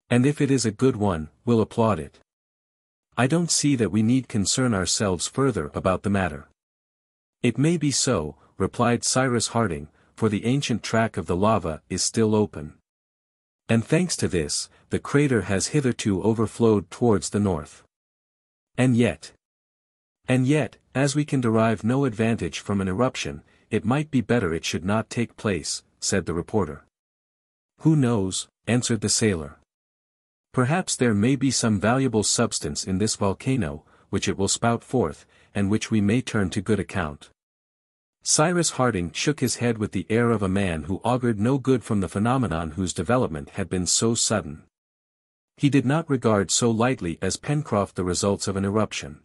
A: And if it is a good one, we'll applaud it. I don't see that we need concern ourselves further about the matter. It may be so, replied Cyrus Harding, for the ancient track of the lava is still open. And thanks to this, the crater has hitherto overflowed towards the north. And yet, as we can derive no advantage from an eruption, it might be better it should not take place, said the reporter. Who knows, answered the sailor. Perhaps there may be some valuable substance in this volcano, which it will spout forth, and which we may turn to good account. Cyrus Harding shook his head with the air of a man who augured no good from the phenomenon whose development had been so sudden. He did not regard so lightly as Pencroff the results of an eruption.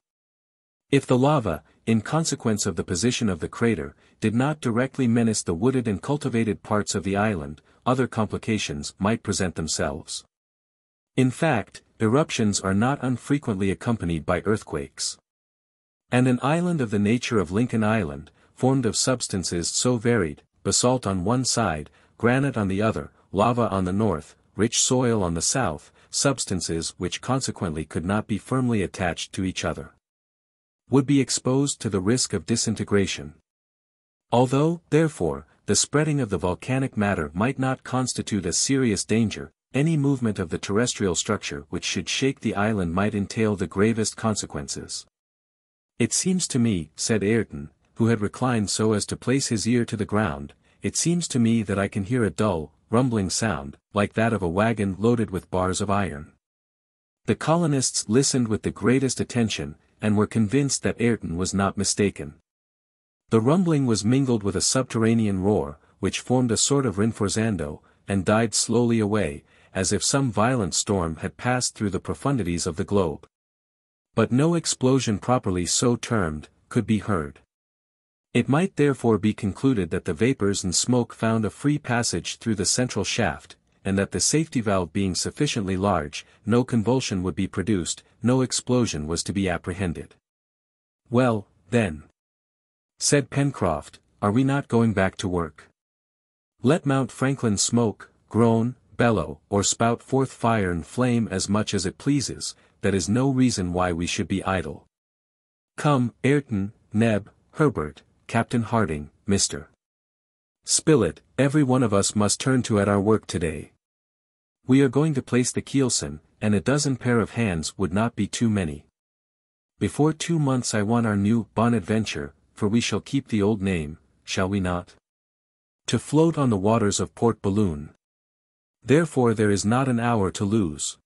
A: If the lava, in consequence of the position of the crater, did not directly menace the wooded and cultivated parts of the island, other complications might present themselves. In fact, eruptions are not unfrequently accompanied by earthquakes. And an island of the nature of Lincoln Island, formed of substances so varied, basalt on one side, granite on the other, lava on the north, rich soil on the south, substances which consequently could not be firmly attached to each other, would be exposed to the risk of disintegration. Although, therefore, the spreading of the volcanic matter might not constitute a serious danger, any movement of the terrestrial structure which should shake the island might entail the gravest consequences. It seems to me, said Ayrton, who had reclined so as to place his ear to the ground, it seems to me that I can hear a dull, rumbling sound, like that of a wagon loaded with bars of iron. The colonists listened with the greatest attention, and were convinced that Ayrton was not mistaken. The rumbling was mingled with a subterranean roar, which formed a sort of rinforzando, and died slowly away, as if some violent storm had passed through the profundities of the globe. But no explosion properly so termed, could be heard. It might therefore be concluded that the vapors and smoke found a free passage through the central shaft, and that the safety valve being sufficiently large, no convulsion would be produced, no explosion was to be apprehended. Well, then, said Pencroff, are we not going back to work? Let Mount Franklin smoke, groan, bellow, or spout forth fire and flame as much as it pleases, that is no reason why we should be idle. Come, Ayrton, Neb, Herbert, Captain Harding, Mr. Spilett, every one of us must turn to at our work today. We are going to place the keelson, and a dozen pair of hands would not be too many. Before 2 months I want our new Bonadventure, for we shall keep the old name, shall we not? To float on the waters of Port Balloon. Therefore there is not an hour to lose.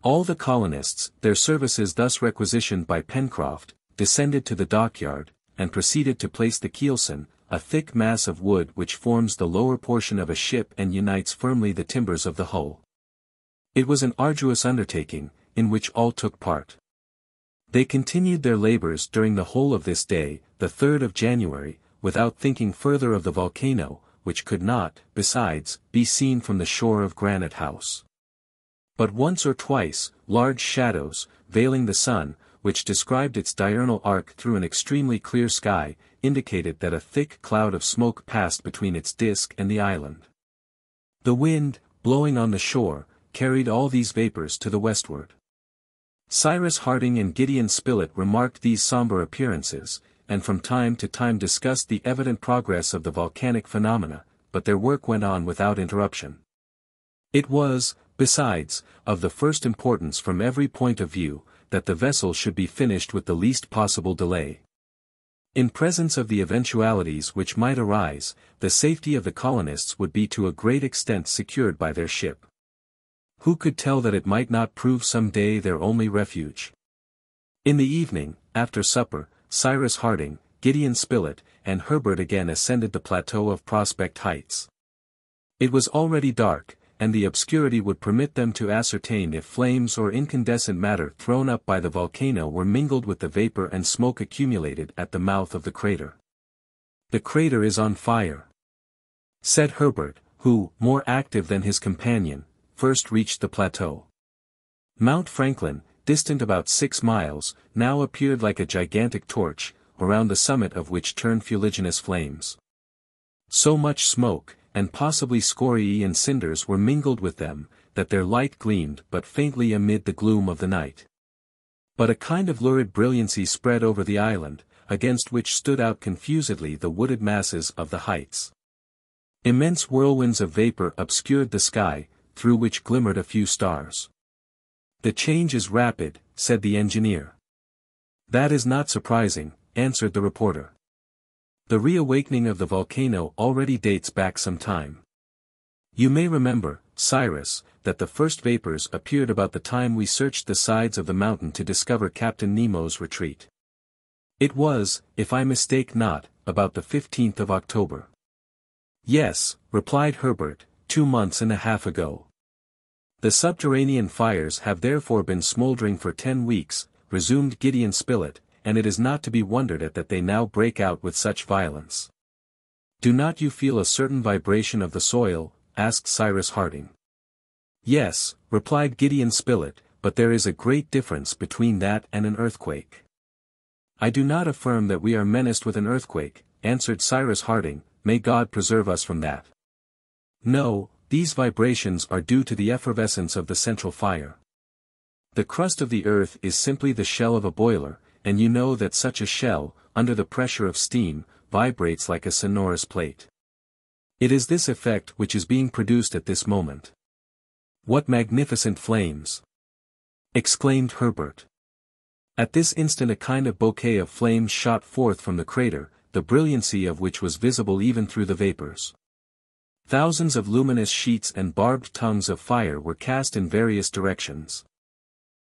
A: All the colonists, their services thus requisitioned by Pencroff, descended to the dockyard, and proceeded to place the keelson, a thick mass of wood which forms the lower portion of a ship and unites firmly the timbers of the hull. It was an arduous undertaking, in which all took part. They continued their labors during the whole of this day, the 3rd of January, without thinking further of the volcano, which could not, besides, be seen from the shore of Granite House. But once or twice, large shadows, veiling the sun, which described its diurnal arc through an extremely clear sky, indicated that a thick cloud of smoke passed between its disk and the island. The wind, blowing on the shore, carried all these vapors to the westward. Cyrus Harding and Gideon Spilett remarked these somber appearances, and from time to time discussed the evident progress of the volcanic phenomena, but their work went on without interruption. It was, besides, of the first importance from every point of view, that the vessel should be finished with the least possible delay. In presence of the eventualities which might arise, the safety of the colonists would be to a great extent secured by their ship. Who could tell that it might not prove some day their only refuge? In the evening, after supper, Cyrus Harding, Gideon Spilett, and Herbert again ascended the plateau of Prospect Heights. It was already dark, and the obscurity would permit them to ascertain if flames or incandescent matter thrown up by the volcano were mingled with the vapor and smoke accumulated at the mouth of the crater. "The crater is on fire," said Herbert, who, more active than his companion, first reached the plateau. Mount Franklin, distant about 6 miles, now appeared like a gigantic torch, around the summit of which turned fuliginous flames. So much smoke, and possibly scoriae and cinders were mingled with them, that their light gleamed but faintly amid the gloom of the night. But a kind of lurid brilliancy spread over the island, against which stood out confusedly the wooded masses of the heights. Immense whirlwinds of vapor obscured the sky, through which glimmered a few stars. "The change is rapid," said the engineer. "That is not surprising," answered the reporter. "The reawakening of the volcano already dates back some time. You may remember, Cyrus, that the first vapors appeared about the time we searched the sides of the mountain to discover Captain Nemo's retreat. It was, if I mistake not, about the 15th of October. "Yes," replied Herbert, 2 months and a half ago. "The subterranean fires have therefore been smoldering for 10 weeks, resumed Gideon Spilett, and it is not to be wondered at that they now break out with such violence." "Do not you feel a certain vibration of the soil?" asked Cyrus Harding. "Yes," replied Gideon Spilett, "but there is a great difference between that and an earthquake." "I do not affirm that we are menaced with an earthquake," answered Cyrus Harding, "may God preserve us from that. No, these vibrations are due to the effervescence of the central fire. The crust of the earth is simply the shell of a boiler, and you know that such a shell, under the pressure of steam, vibrates like a sonorous plate. It is this effect which is being produced at this moment." "What magnificent flames!" exclaimed Herbert. At this instant a kind of bouquet of flames shot forth from the crater, the brilliancy of which was visible even through the vapors. Thousands of luminous sheets and barbed tongues of fire were cast in various directions.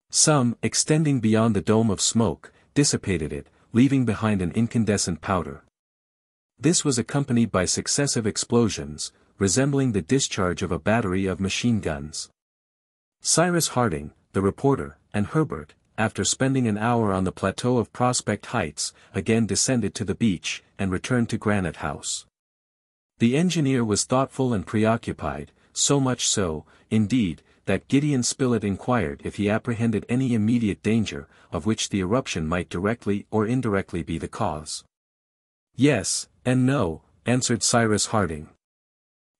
A: Some, extending beyond the dome of smoke, dissipated it, leaving behind an incandescent powder. This was accompanied by successive explosions, resembling the discharge of a battery of machine guns. Cyrus Harding, the reporter, and Herbert, after spending an hour on the plateau of Prospect Heights, again descended to the beach, and returned to Granite House. The engineer was thoughtful and preoccupied, so much so, indeed, that Gideon Spilett inquired if he apprehended any immediate danger, of which the eruption might directly or indirectly be the cause. "Yes, and no," answered Cyrus Harding.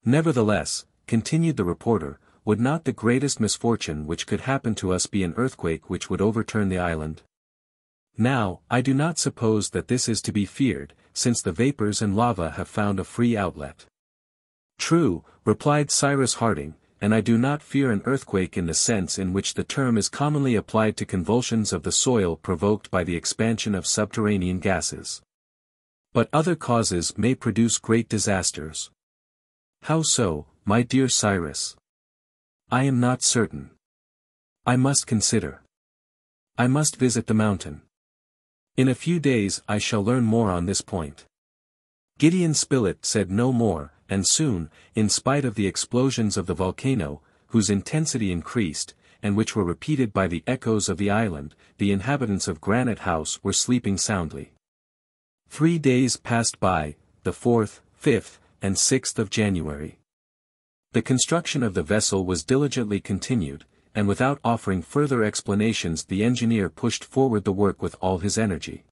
A: "Nevertheless," continued the reporter, "would not the greatest misfortune which could happen to us be an earthquake which would overturn the island? Now, I do not suppose that this is to be feared, since the vapors and lava have found a free outlet." "True," replied Cyrus Harding, "and I do not fear an earthquake in the sense in which the term is commonly applied to convulsions of the soil provoked by the expansion of subterranean gases. But other causes may produce great disasters." "How so, my dear Cyrus?" "I am not certain. I must consider. I must visit the mountain. In a few days I shall learn more on this point." Gideon Spilett said no more, and soon, in spite of the explosions of the volcano, whose intensity increased, and which were repeated by the echoes of the island, the inhabitants of Granite House were sleeping soundly. 3 days passed by, the 4th, 5th, and 6th of January. The construction of the vessel was diligently continued, and without offering further explanations the engineer pushed forward the work with all his energy.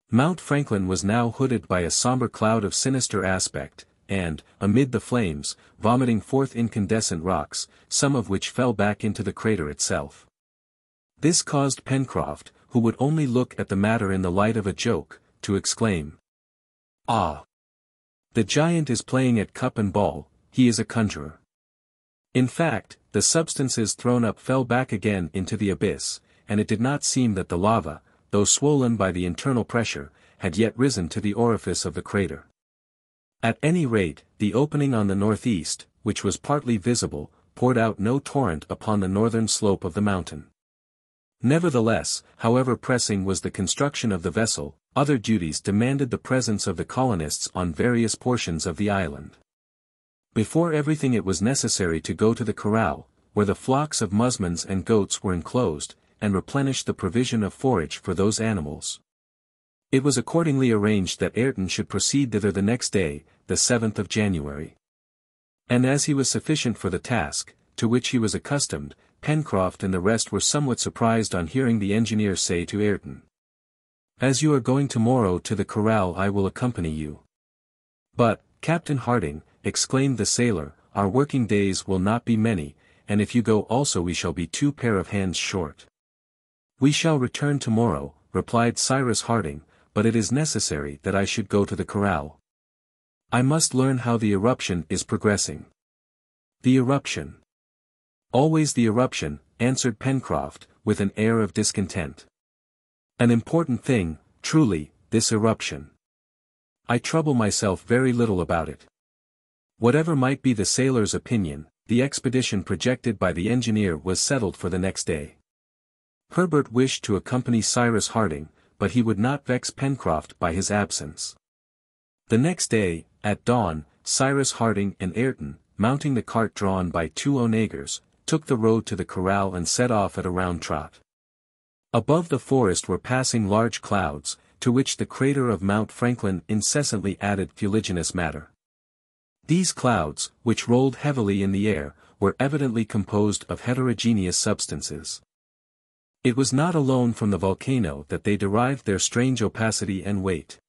A: Mount Franklin was now hooded by a somber cloud of sinister aspect, and, amid the flames, vomiting forth incandescent rocks, some of which fell back into the crater itself. This caused Pencroff, who would only look at the matter in the light of a joke, to exclaim, "Ah! The giant is playing at cup and ball, he is a conjurer." In fact, the substances thrown up fell back again into the abyss, and it did not seem that the lava, though swollen by the internal pressure, had yet risen to the orifice of the crater. At any rate, the opening on the northeast, which was partly visible, poured out no torrent upon the northern slope of the mountain. Nevertheless, however pressing was the construction of the vessel, other duties demanded the presence of the colonists on various portions of the island. Before everything it was necessary to go to the corral, where the flocks of musmons and goats were enclosed, and replenish the provision of forage for those animals. It was accordingly arranged that Ayrton should proceed thither the next day, the 7th of January. And as he was sufficient for the task, to which he was accustomed, Pencroff and the rest were somewhat surprised on hearing the engineer say to Ayrton, "As you are going tomorrow to the corral, I will accompany you." "But, Captain Harding," exclaimed the sailor, "our working days will not be many, and if you go also we shall be 2 pair of hands short." "We shall return tomorrow," replied Cyrus Harding, "but it is necessary that I should go to the corral. I must learn how the eruption is progressing." "The eruption? Always the eruption," answered Pencroff, with an air of discontent. "An important thing, truly, this eruption. I trouble myself very little about it." Whatever might be the sailor's opinion, the expedition projected by the engineer was settled for the next day. Herbert wished to accompany Cyrus Harding, but he would not vex Pencroff by his absence. The next day, at dawn, Cyrus Harding and Ayrton, mounting the cart drawn by 2 onagers, took the road to the corral and set off at a round trot. Above the forest were passing large clouds, to which the crater of Mount Franklin incessantly added fuliginous matter. These clouds, which rolled heavily in the air, were evidently composed of heterogeneous substances. It was not alone from the volcano that they derived their strange opacity and weight.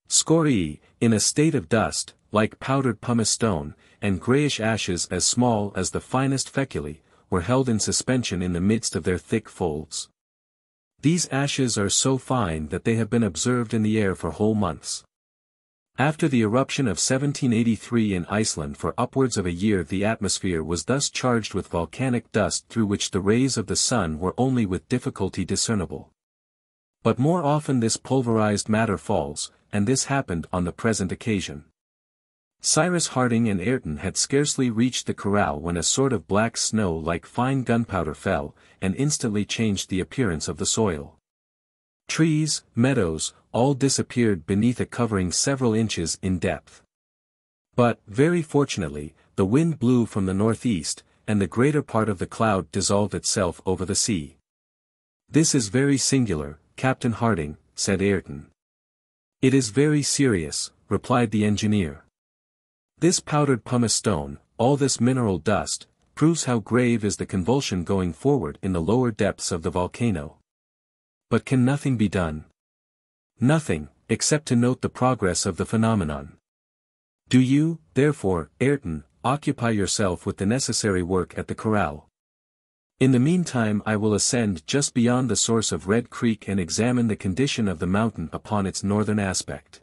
A: Scoriae, in a state of dust, like powdered pumice stone, and grayish ashes as small as the finest feculae, were held in suspension in the midst of their thick folds. These ashes are so fine that they have been observed in the air for whole months. After the eruption of 1783 in Iceland for upwards of a year, the atmosphere was thus charged with volcanic dust through which the rays of the sun were only with difficulty discernible. But more often this pulverized matter falls, and this happened on the present occasion. Cyrus Harding and Ayrton had scarcely reached the corral when a sort of black snow like fine gunpowder fell, and instantly changed the appearance of the soil. Trees, meadows, all disappeared beneath a covering several inches in depth. But, very fortunately, the wind blew from the northeast, and the greater part of the cloud dissolved itself over the sea. "This is very singular, Captain Harding," said Ayrton. "It is very serious," replied the engineer. "This powdered pumice stone, all this mineral dust, proves how grave is the convulsion going forward in the lower depths of the volcano. But can nothing be done?" "Nothing, except to note the progress of the phenomenon. Do you, therefore, Ayrton, occupy yourself with the necessary work at the corral. In the meantime I will ascend just beyond the source of Red Creek and examine the condition of the mountain upon its northern aspect.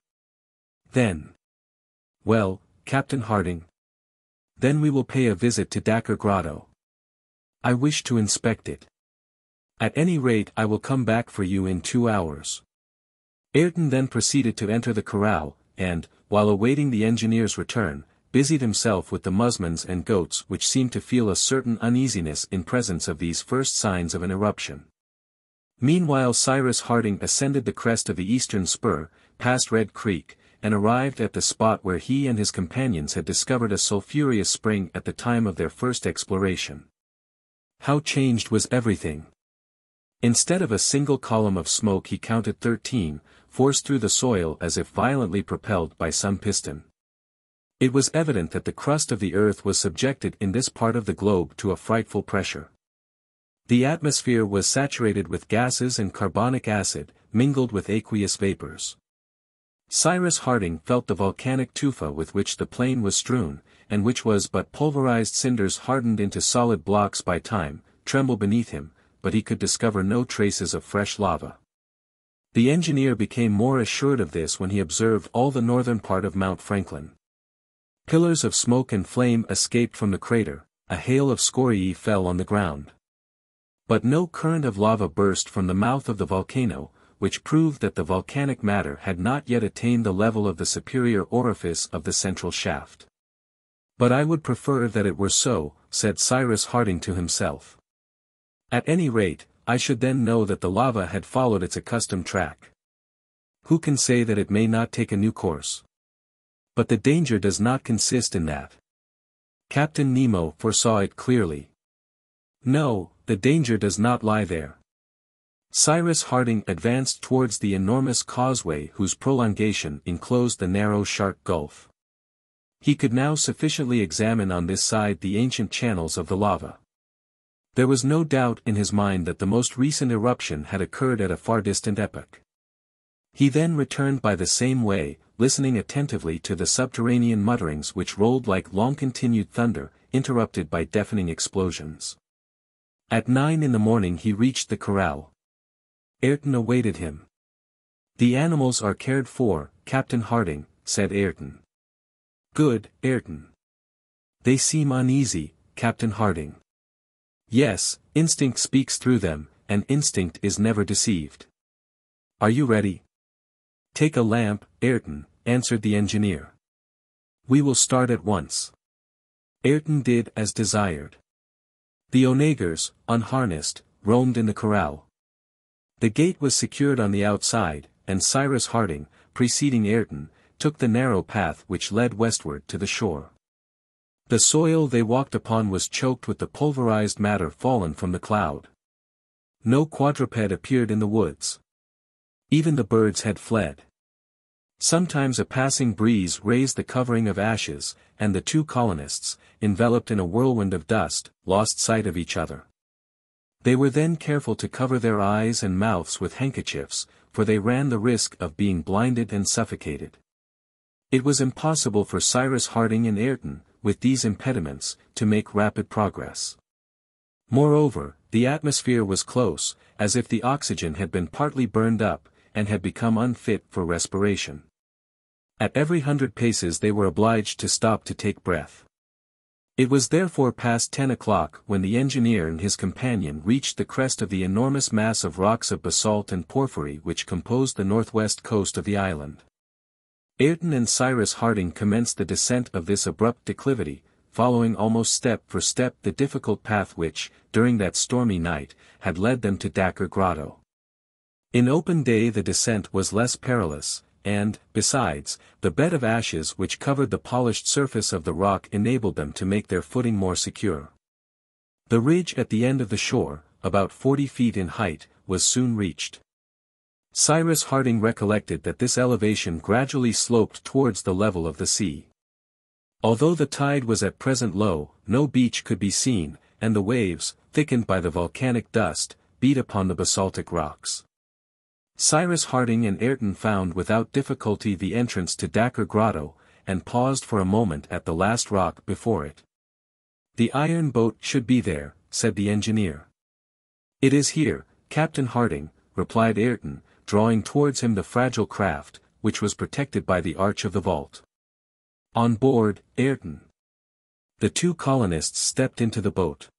A: Then—" "Well, Captain Harding?" "Then we will pay a visit to Dakkar Grotto. I wish to inspect it. At any rate I will come back for you in 2 hours." Ayrton then proceeded to enter the corral, and, while awaiting the engineer's return, busied himself with the musmons and goats, which seemed to feel a certain uneasiness in presence of these first signs of an eruption. Meanwhile Cyrus Harding ascended the crest of the eastern spur, passed Red Creek, and arrived at the spot where he and his companions had discovered a sulphureous spring at the time of their first exploration. How changed was everything! Instead of a single column of smoke he counted 13, forced through the soil as if violently propelled by some piston. It was evident that the crust of the earth was subjected in this part of the globe to a frightful pressure. The atmosphere was saturated with gases and carbonic acid, mingled with aqueous vapors. Cyrus Harding felt the volcanic tufa with which the plain was strewn, and which was but pulverized cinders hardened into solid blocks by time, tremble beneath him, but he could discover no traces of fresh lava. The engineer became more assured of this when he observed all the northern part of Mount Franklin. Pillars of smoke and flame escaped from the crater, a hail of scoriae fell on the ground. But no current of lava burst from the mouth of the volcano, which proved that the volcanic matter had not yet attained the level of the superior orifice of the central shaft. "But I would prefer that it were so," said Cyrus Harding to himself. "At any rate, I should then know that the lava had followed its accustomed track. Who can say that it may not take a new course? But the danger does not consist in that. Captain Nemo foresaw it clearly. No, the danger does not lie there." Cyrus Harding advanced towards the enormous causeway whose prolongation enclosed the narrow Shark Gulf. He could now sufficiently examine on this side the ancient channels of the lava. There was no doubt in his mind that the most recent eruption had occurred at a far distant epoch. He then returned by the same way, listening attentively to the subterranean mutterings which rolled like long-continued thunder, interrupted by deafening explosions. At 9 in the morning he reached the corral. Ayrton awaited him. "The animals are cared for, Captain Harding," said Ayrton. "Good, Ayrton." "They seem uneasy, Captain Harding." "Yes, instinct speaks through them, and instinct is never deceived." "Are you ready?" "Take a lamp, Ayrton," answered the engineer. "We will start at once." Ayrton did as desired. The onagers, unharnessed, roamed in the corral. The gate was secured on the outside, and Cyrus Harding, preceding Ayrton, took the narrow path which led westward to the shore. The soil they walked upon was choked with the pulverized matter fallen from the cloud. No quadruped appeared in the woods. Even the birds had fled. Sometimes a passing breeze raised the covering of ashes, and the two colonists, enveloped in a whirlwind of dust, lost sight of each other. They were then careful to cover their eyes and mouths with handkerchiefs, for they ran the risk of being blinded and suffocated. It was impossible for Cyrus Harding and Ayrton, with these impediments, to make rapid progress. Moreover, the atmosphere was close, as if the oxygen had been partly burned up, and had become unfit for respiration. At every 100 paces they were obliged to stop to take breath. It was therefore past 10 o'clock when the engineer and his companion reached the crest of the enormous mass of rocks of basalt and porphyry which composed the northwest coast of the island. Ayrton and Cyrus Harding commenced the descent of this abrupt declivity, following almost step for step the difficult path which, during that stormy night, had led them to Dakkar Grotto. In open day the descent was less perilous, and, besides, the bed of ashes which covered the polished surface of the rock enabled them to make their footing more secure. The ridge at the end of the shore, about 40 feet in height, was soon reached. Cyrus Harding recollected that this elevation gradually sloped towards the level of the sea. Although the tide was at present low, no beach could be seen, and the waves, thickened by the volcanic dust, beat upon the basaltic rocks. Cyrus Harding and Ayrton found without difficulty the entrance to Dakkar Grotto, and paused for a moment at the last rock before it. "The iron boat should be there," said the engineer. "It is here, Captain Harding," replied Ayrton, drawing towards him the fragile craft, which was protected by the arch of the vault. "On board, Ayrton." The two colonists stepped into the boat.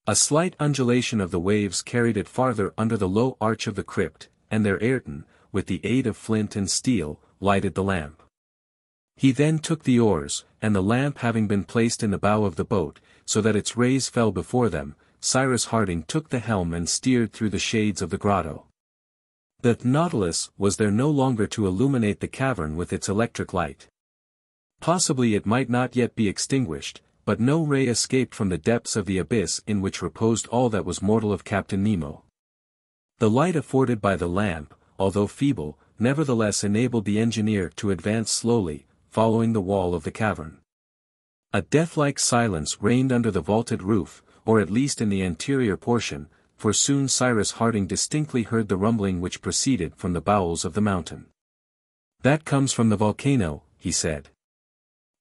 A: A slight undulation of the waves carried it farther under the low arch of the crypt, and there Ayrton, with the aid of flint and steel, lighted the lamp. He then took the oars, and the lamp having been placed in the bow of the boat, so that its rays fell before them, Cyrus Harding took the helm and steered through the shades of the grotto. The Nautilus was there no longer to illuminate the cavern with its electric light. Possibly it might not yet be extinguished, but no ray escaped from the depths of the abyss in which reposed all that was mortal of Captain Nemo. The light afforded by the lamp, although feeble, nevertheless enabled the engineer to advance slowly, following the wall of the cavern. A deathlike silence reigned under the vaulted roof, or at least in the anterior portion, for soon Cyrus Harding distinctly heard the rumbling which proceeded from the bowels of the mountain. "That comes from the volcano," he said.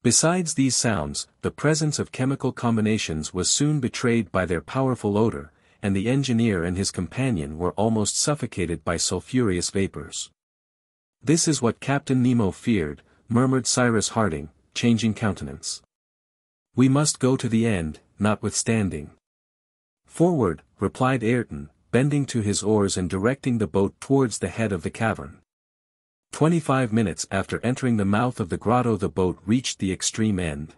A: Besides these sounds, the presence of chemical combinations was soon betrayed by their powerful odor, and the engineer and his companion were almost suffocated by sulphurous vapors. "This is what Captain Nemo feared," murmured Cyrus Harding, changing countenance. "We must go to the end, notwithstanding." "Forward," replied Ayrton, bending to his oars and directing the boat towards the head of the cavern. 25 minutes after entering the mouth of the grotto the boat reached the extreme end.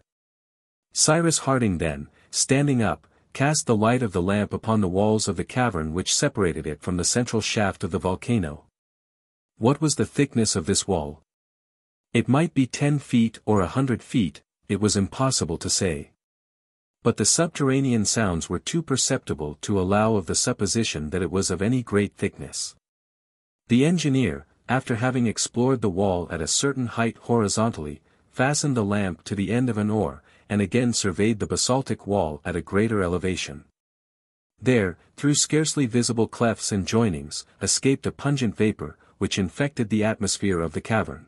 A: Cyrus Harding then, standing up, cast the light of the lamp upon the walls of the cavern which separated it from the central shaft of the volcano. What was the thickness of this wall? It might be 10 feet or 100 feet, it was impossible to say. But the subterranean sounds were too perceptible to allow of the supposition that it was of any great thickness. The engineer, after having explored the wall at a certain height horizontally, fastened the lamp to the end of an oar, and again surveyed the basaltic wall at a greater elevation. There, through scarcely visible clefts and joinings, escaped a pungent vapor, which infected the atmosphere of the cavern.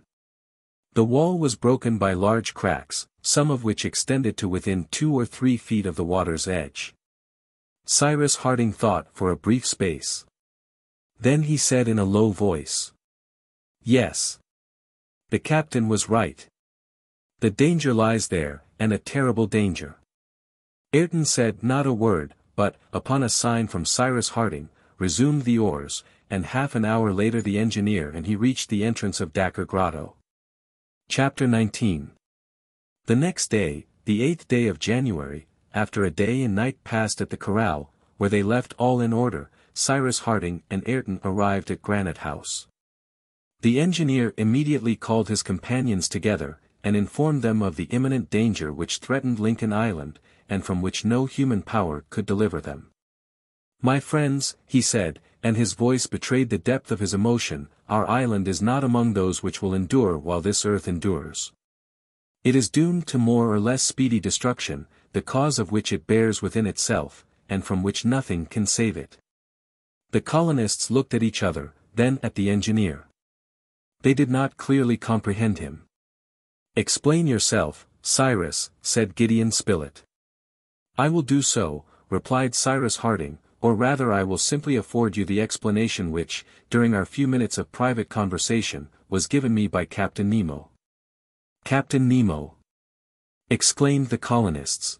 A: The wall was broken by large cracks, some of which extended to within 2 or 3 feet of the water's edge. Cyrus Harding thought for a brief space. Then he said in a low voice, "Yes. The captain was right. The danger lies there, and a terrible danger." Ayrton said not a word, but, upon a sign from Cyrus Harding, resumed the oars, and half an hour later the engineer and he reached the entrance of Dakkar Grotto. Chapter 19. The next day, the 8th day of January, after a day and night passed at the corral, where they left all in order, Cyrus Harding and Ayrton arrived at Granite House. The engineer immediately called his companions together, and informed them of the imminent danger which threatened Lincoln Island, and from which no human power could deliver them. "My friends," he said, and his voice betrayed the depth of his emotion, "our island is not among those which will endure while this earth endures. It is doomed to more or less speedy destruction, the cause of which it bears within itself, and from which nothing can save it." The colonists looked at each other, then at the engineer. They did not clearly comprehend him. "Explain yourself, Cyrus," said Gideon Spilett. "I will do so," replied Cyrus Harding, "or rather I will simply afford you the explanation which, during our few minutes of private conversation, was given me by Captain Nemo." "Captain Nemo!" exclaimed the colonists.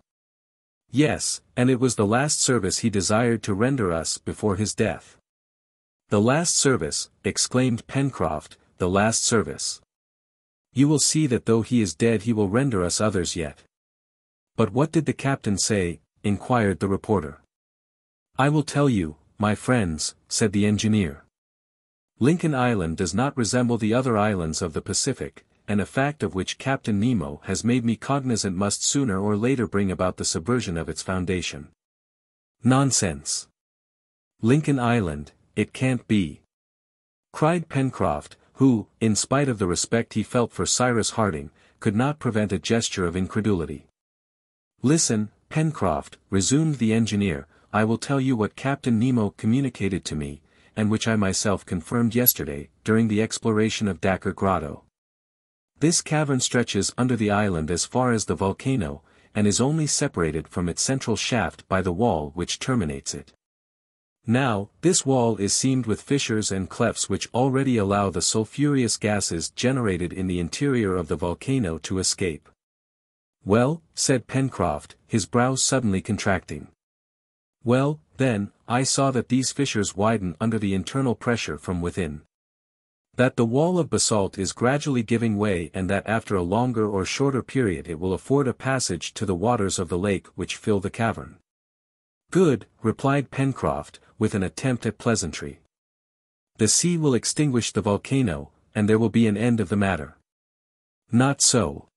A: "Yes, and it was the last service he desired to render us before his death." "The last service," exclaimed Pencroff, "the last service. You will see that though he is dead he will render us others yet." "But what did the captain say?" inquired the reporter. "I will tell you, my friends," said the engineer. "Lincoln Island does not resemble the other islands of the Pacific, and a fact of which Captain Nemo has made me cognizant must sooner or later bring about the subversion of its foundation." "Nonsense! Lincoln Island, it can't be!" cried Pencroff, who, in spite of the respect he felt for Cyrus Harding, could not prevent a gesture of incredulity. "Listen, Pencroff," resumed the engineer, "I will tell you what Captain Nemo communicated to me, and which I myself confirmed yesterday, during the exploration of Dakkar Grotto. This cavern stretches under the island as far as the volcano, and is only separated from its central shaft by the wall which terminates it. Now, this wall is seamed with fissures and clefts which already allow the sulfurous gases generated in the interior of the volcano to escape." "Well," said Pencroff, his brows suddenly contracting. "Well, then, I saw that these fissures widen under the internal pressure from within. That the wall of basalt is gradually giving way and that after a longer or shorter period it will afford a passage to the waters of the lake which fill the cavern." "Good," replied Pencroff, with an attempt at pleasantry. "The sea will extinguish the volcano, and there will be an end of the matter." "Not so,"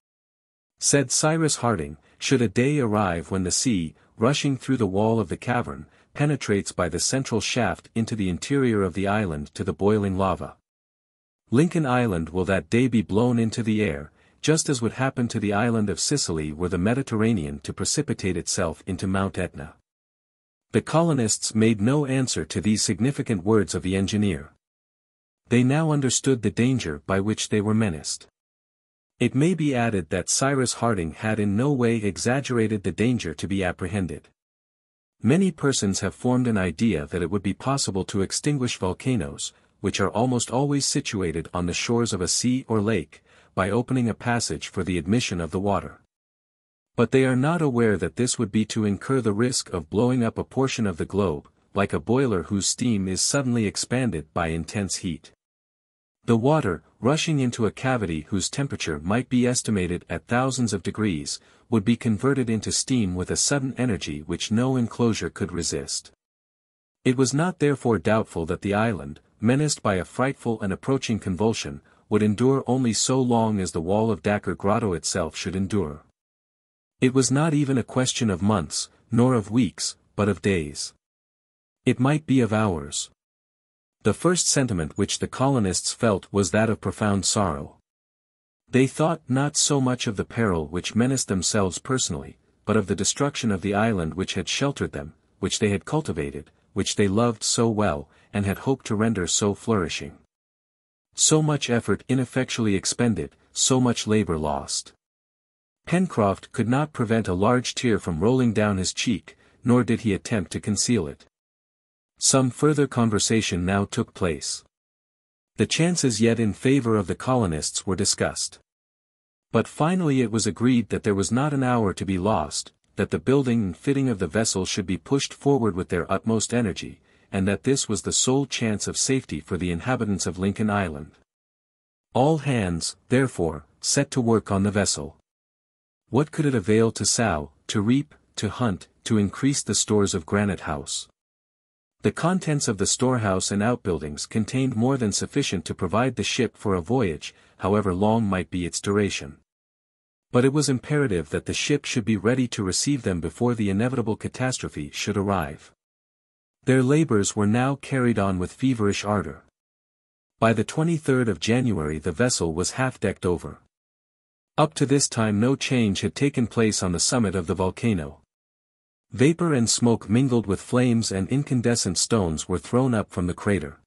A: said Cyrus Harding, "should a day arrive when the sea, rushing through the wall of the cavern, penetrates by the central shaft into the interior of the island to the boiling lava. Lincoln Island will that day be blown into the air, just as would happen to the island of Sicily were the Mediterranean to precipitate itself into Mount Etna." The colonists made no answer to these significant words of the engineer. They now understood the danger by which they were menaced. It may be added that Cyrus Harding had in no way exaggerated the danger to be apprehended. Many persons have formed an idea that it would be possible to extinguish volcanoes, which are almost always situated on the shores of a sea or lake, by opening a passage for the admission of the water. But they are not aware that this would be to incur the risk of blowing up a portion of the globe, like a boiler whose steam is suddenly expanded by intense heat. The water, rushing into a cavity whose temperature might be estimated at thousands of degrees, would be converted into steam with a sudden energy which no enclosure could resist. It was not therefore doubtful that the island, menaced by a frightful and approaching convulsion, would endure only so long as the wall of Dakkar Grotto itself should endure. It was not even a question of months, nor of weeks, but of days. It might be of hours. The first sentiment which the colonists felt was that of profound sorrow. They thought not so much of the peril which menaced themselves personally, but of the destruction of the island which had sheltered them, which they had cultivated, which they loved so well, and had hoped to render so flourishing. So much effort ineffectually expended, so much labor lost. Pencroff could not prevent a large tear from rolling down his cheek, nor did he attempt to conceal it. Some further conversation now took place. The chances yet in favor of the colonists were discussed. But finally it was agreed that there was not an hour to be lost, that the building and fitting of the vessel should be pushed forward with their utmost energy, and that this was the sole chance of safety for the inhabitants of Lincoln Island. All hands, therefore, set to work on the vessel. What could it avail to sow, to reap, to hunt, to increase the stores of Granite House? The contents of the storehouse and outbuildings contained more than sufficient to provide the ship for a voyage, however long might be its duration. But it was imperative that the ship should be ready to receive them before the inevitable catastrophe should arrive. Their labors were now carried on with feverish ardor. By the 23rd of January the vessel was half-decked over. Up to this time no change had taken place on the summit of the volcano. Vapor and smoke mingled with flames and incandescent stones were thrown up from the crater.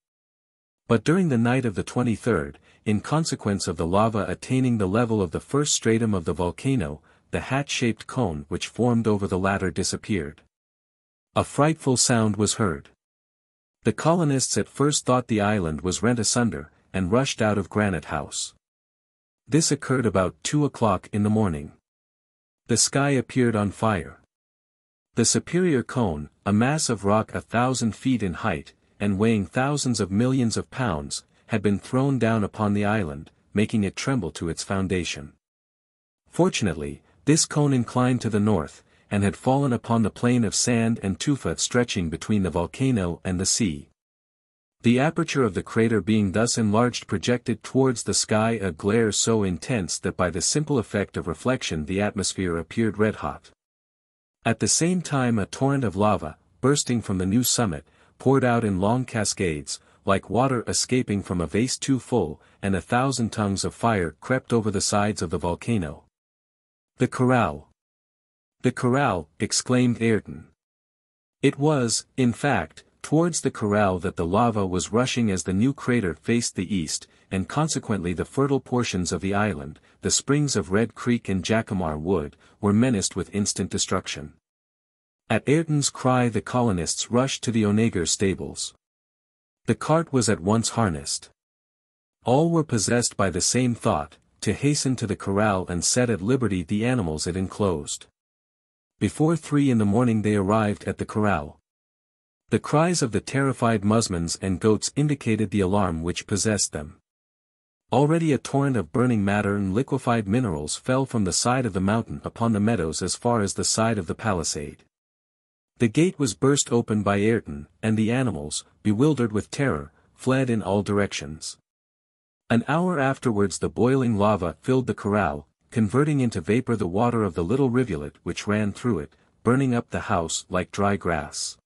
A: But during the night of the 23rd, in consequence of the lava attaining the level of the first stratum of the volcano, the hat-shaped cone which formed over the latter disappeared. A frightful sound was heard. The colonists at first thought the island was rent asunder, and rushed out of Granite House. This occurred about 2 o'clock in the morning. The sky appeared on fire. The superior cone, a mass of rock 1,000 feet in height, and weighing thousands of millions of pounds, had been thrown down upon the island, making it tremble to its foundation. Fortunately, this cone inclined to the north, and had fallen upon the plain of sand and tufa stretching between the volcano and the sea. The aperture of the crater being thus enlarged projected towards the sky a glare so intense that by the simple effect of reflection the atmosphere appeared red-hot. At the same time a torrent of lava, bursting from the new summit, poured out in long cascades, like water escaping from a vase too full, and 1,000 tongues of fire crept over the sides of the volcano. "The corral! The corral!" exclaimed Ayrton. It was, in fact, towards the corral that the lava was rushing as the new crater faced the east, and consequently the fertile portions of the island, the springs of Red Creek and Jacamar Wood, were menaced with instant destruction. At Ayrton's cry the colonists rushed to the onager stables. The cart was at once harnessed. All were possessed by the same thought, to hasten to the corral and set at liberty the animals it enclosed. Before 3 in the morning they arrived at the corral. The cries of the terrified musmons and goats indicated the alarm which possessed them. Already a torrent of burning matter and liquefied minerals fell from the side of the mountain upon the meadows as far as the side of the palisade. The gate was burst open by Ayrton, and the animals, bewildered with terror, fled in all directions. An hour afterwards the boiling lava filled the corral, converting into vapor the water of the little rivulet which ran through it, burning up the house like dry grass,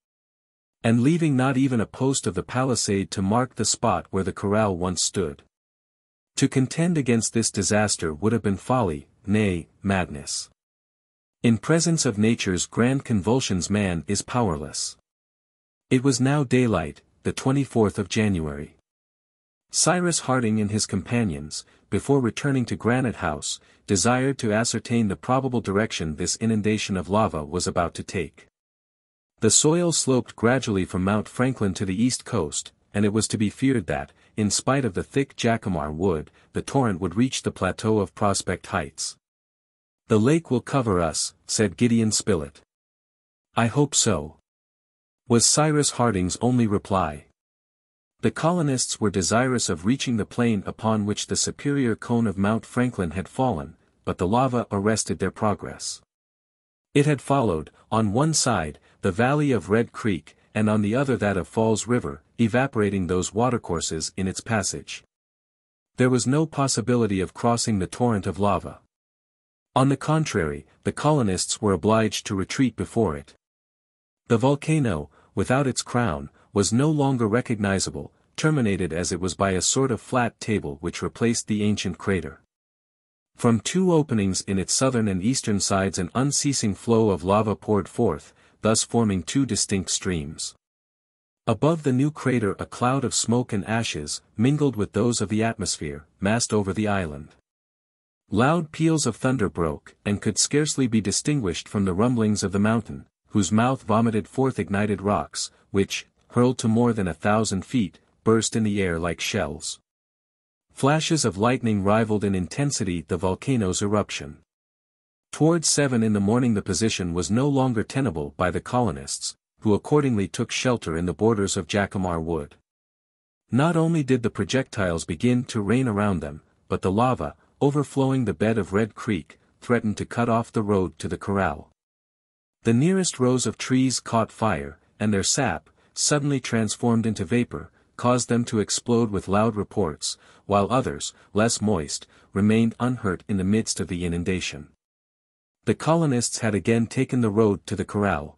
A: and leaving not even a post of the palisade to mark the spot where the corral once stood. To contend against this disaster would have been folly, nay, madness. In presence of nature's grand convulsions man is powerless. It was now daylight, the 24th of January. Cyrus Harding and his companions, before returning to Granite House, desired to ascertain the probable direction this inundation of lava was about to take. The soil sloped gradually from Mount Franklin to the east coast, and it was to be feared that, in spite of the thick Jacamar wood, the torrent would reach the plateau of Prospect Heights. "The lake will cover us," said Gideon Spilett. "I hope so," was Cyrus Harding's only reply. The colonists were desirous of reaching the plain upon which the superior cone of Mount Franklin had fallen, but the lava arrested their progress. It had followed, on one side, the valley of Red Creek, and on the other that of Falls River, evaporating those watercourses in its passage. There was no possibility of crossing the torrent of lava. On the contrary, the colonists were obliged to retreat before it. The volcano, without its crown, was no longer recognizable, terminated as it was by a sort of flat table which replaced the ancient crater. From 2 openings in its southern and eastern sides an unceasing flow of lava poured forth, thus forming two distinct streams. Above the new crater a cloud of smoke and ashes, mingled with those of the atmosphere, massed over the island. Loud peals of thunder broke, and could scarcely be distinguished from the rumblings of the mountain, whose mouth vomited forth ignited rocks, which, hurled to more than 1,000 feet, burst in the air like shells. Flashes of lightning rivaled in intensity the volcano's eruption. Towards 7 in the morning the position was no longer tenable by the colonists, who accordingly took shelter in the borders of Jacamar Wood. Not only did the projectiles begin to rain around them, but the lava, overflowing the bed of Red Creek, threatened to cut off the road to the corral. The nearest rows of trees caught fire, and their sap, suddenly transformed into vapor, caused them to explode with loud reports, while others, less moist, remained unhurt in the midst of the inundation. The colonists had again taken the road to the corral.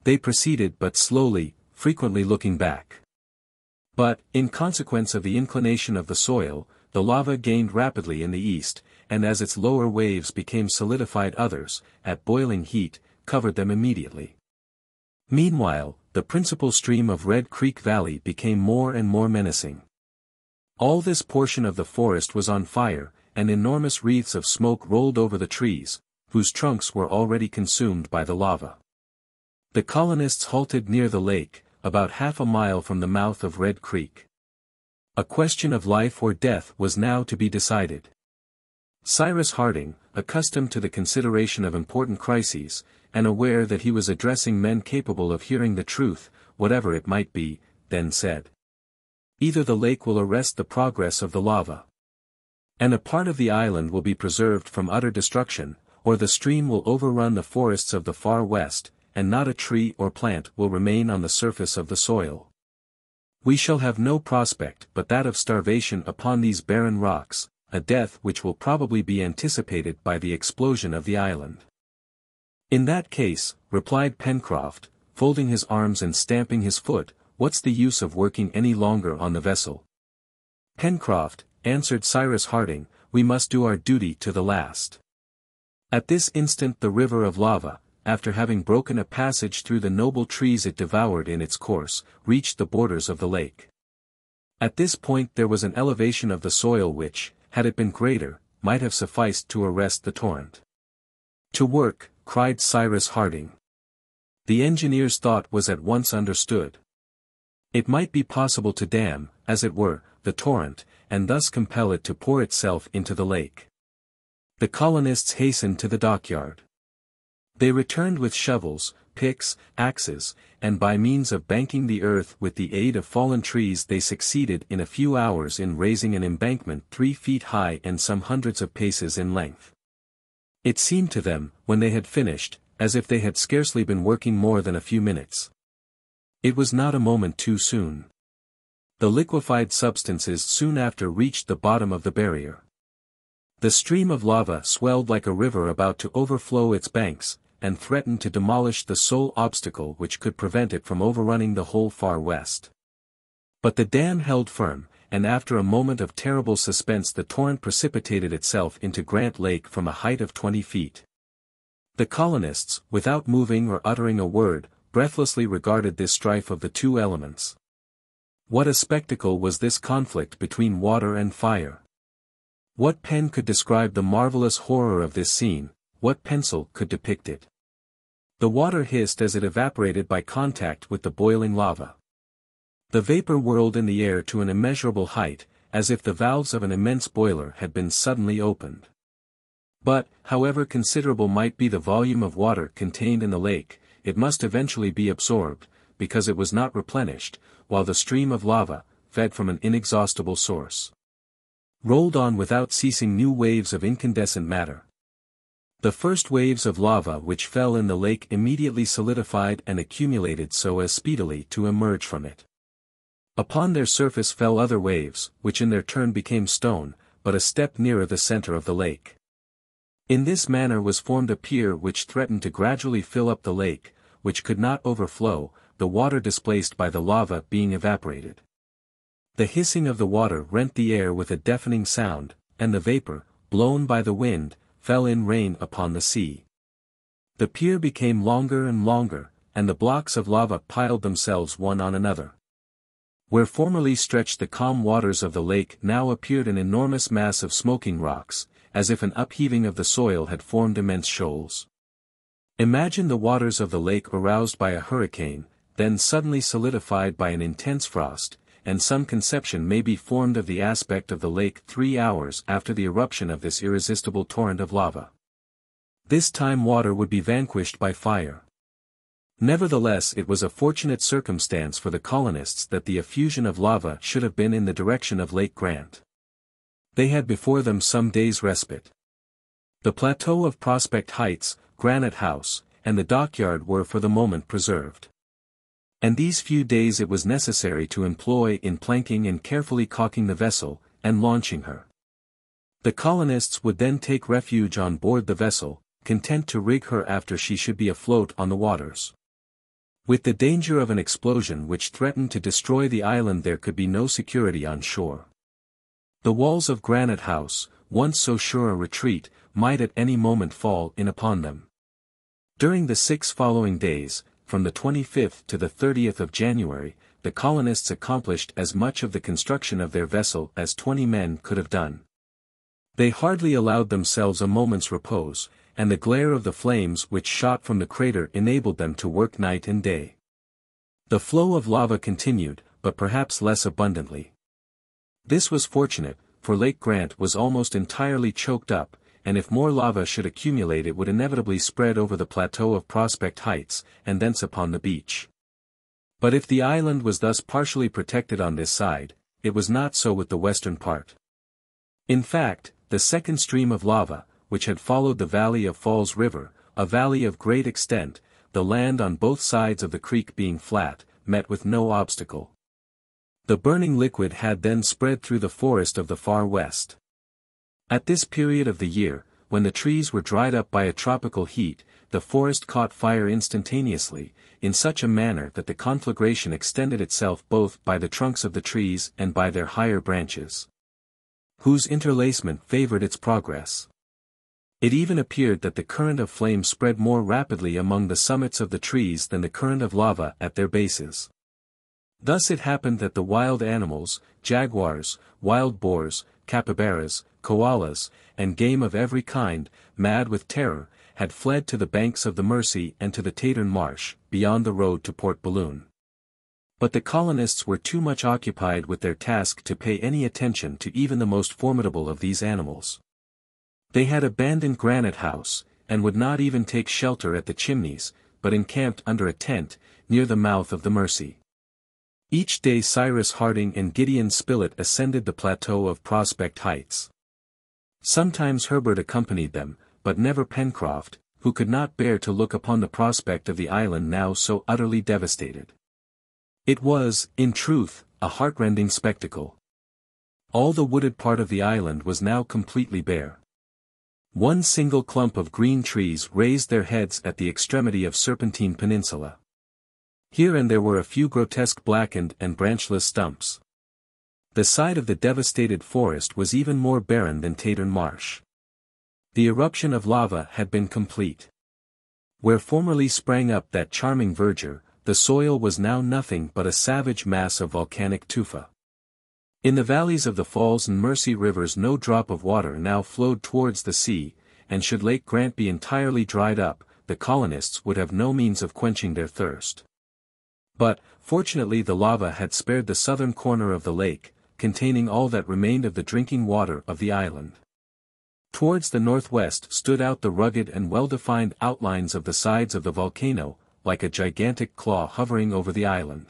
A: They proceeded but slowly, frequently looking back. But, in consequence of the inclination of the soil, the lava gained rapidly in the east, and as its lower waves became solidified others, at boiling heat, covered them immediately. Meanwhile, the principal stream of Red Creek Valley became more and more menacing. All this portion of the forest was on fire, and enormous wreaths of smoke rolled over the trees, whose trunks were already consumed by the lava. The colonists halted near the lake, about half a mile from the mouth of Red Creek. A question of life or death was now to be decided. Cyrus Harding, accustomed to the consideration of important crises, and aware that he was addressing men capable of hearing the truth, whatever it might be, then said, "Either the lake will arrest the progress of the lava, and a part of the island will be preserved from utter destruction, or the stream will overrun the forests of the far west, and not a tree or plant will remain on the surface of the soil. We shall have no prospect but that of starvation upon these barren rocks, a death which will probably be anticipated by the explosion of the island." "In that case," replied Pencroff, folding his arms and stamping his foot, "what's the use of working any longer on the vessel?" "Pencroff," answered Cyrus Harding, "we must do our duty to the last." At this instant the river of lava, after having broken a passage through the noble trees it devoured in its course, reached the borders of the lake. At this point there was an elevation of the soil which, had it been greater, might have sufficed to arrest the torrent. "To work," cried Cyrus Harding. The engineer's thought was at once understood. It might be possible to dam, as it were, the torrent, and thus compel it to pour itself into the lake. The colonists hastened to the dockyard. They returned with shovels, picks, axes, and by means of banking the earth with the aid of fallen trees they succeeded in a few hours in raising an embankment 3 feet high and some hundreds of paces in length. It seemed to them, when they had finished, as if they had scarcely been working more than a few minutes. It was not a moment too soon. The liquefied substances soon after reached the bottom of the barrier. The stream of lava swelled like a river about to overflow its banks, and threatened to demolish the sole obstacle which could prevent it from overrunning the whole far west. But the dam held firm, and after a moment of terrible suspense the torrent precipitated itself into Grant Lake from a height of 20 feet. The colonists, without moving or uttering a word, breathlessly regarded this strife of the two elements. What a spectacle was this conflict between water and fire! What pen could describe the marvelous horror of this scene, what pencil could depict it? The water hissed as it evaporated by contact with the boiling lava. The vapor whirled in the air to an immeasurable height, as if the valves of an immense boiler had been suddenly opened. But, however considerable might be the volume of water contained in the lake, it must eventually be absorbed, because it was not replenished, while the stream of lava, fed from an inexhaustible source, rolled on without ceasing new waves of incandescent matter. The first waves of lava which fell in the lake immediately solidified and accumulated so as speedily to emerge from it. Upon their surface fell other waves, which in their turn became stone, but a step nearer the center of the lake. In this manner was formed a pier which threatened to gradually fill up the lake, which could not overflow, the water displaced by the lava being evaporated. The hissing of the water rent the air with a deafening sound, and the vapor, blown by the wind, fell in rain upon the sea. The pier became longer and longer, and the blocks of lava piled themselves one on another. Where formerly stretched the calm waters of the lake now appeared an enormous mass of smoking rocks, as if an upheaving of the soil had formed immense shoals. Imagine the waters of the lake aroused by a hurricane, then suddenly solidified by an intense frost, and some conception may be formed of the aspect of the lake 3 hours after the eruption of this irresistible torrent of lava. This time water would be vanquished by fire. Nevertheless, it was a fortunate circumstance for the colonists that the effusion of lava should have been in the direction of Lake Grant. They had before them some days' respite. The plateau of Prospect Heights, Granite House, and the dockyard were for the moment preserved. And these few days it was necessary to employ in planking and carefully caulking the vessel, and launching her. The colonists would then take refuge on board the vessel, content to rig her after she should be afloat on the waters. With the danger of an explosion which threatened to destroy the island, there could be no security on shore. The walls of Granite House, once so sure a retreat, might at any moment fall in upon them. During the 6 following days, from the 25th to the 30th of January, the colonists accomplished as much of the construction of their vessel as 20 men could have done. They hardly allowed themselves a moment's repose, and the glare of the flames which shot from the crater enabled them to work night and day. The flow of lava continued, but perhaps less abundantly. This was fortunate, for Lake Grant was almost entirely choked up, and if more lava should accumulate it would inevitably spread over the plateau of Prospect Heights, and thence upon the beach. But if the island was thus partially protected on this side, it was not so with the western part. In fact, the second stream of lava, which had followed the valley of Falls River, a valley of great extent, the land on both sides of the creek being flat, met with no obstacle. The burning liquid had then spread through the forest of the far west. At this period of the year, when the trees were dried up by a tropical heat, the forest caught fire instantaneously, in such a manner that the conflagration extended itself both by the trunks of the trees and by their higher branches, whose interlacement favored its progress. It even appeared that the current of flame spread more rapidly among the summits of the trees than the current of lava at their bases. Thus it happened that the wild animals, jaguars, wild boars, capybaras, koalas, and game of every kind, mad with terror, had fled to the banks of the Mersey and to the Tathern Marsh, beyond the road to Port Balloon. But the colonists were too much occupied with their task to pay any attention to even the most formidable of these animals. They had abandoned Granite House, and would not even take shelter at the Chimneys, but encamped under a tent, near the mouth of the Mersey. Each day Cyrus Harding and Gideon Spilett ascended the plateau of Prospect Heights. Sometimes Herbert accompanied them, but never Pencroff, who could not bear to look upon the prospect of the island now so utterly devastated. It was, in truth, a heartrending spectacle. All the wooded part of the island was now completely bare. One single clump of green trees raised their heads at the extremity of Serpentine Peninsula. Here and there were a few grotesque blackened and branchless stumps. The side of the devastated forest was even more barren than Tathern Marsh. The eruption of lava had been complete. Where formerly sprang up that charming verdure, the soil was now nothing but a savage mass of volcanic tufa. In the valleys of the Falls and Mersey rivers no drop of water now flowed towards the sea, and should Lake Grant be entirely dried up, the colonists would have no means of quenching their thirst. But, fortunately the lava had spared the southern corner of the lake, containing all that remained of the drinking water of the island. Towards the northwest stood out the rugged and well-defined outlines of the sides of the volcano, like a gigantic claw hovering over the island.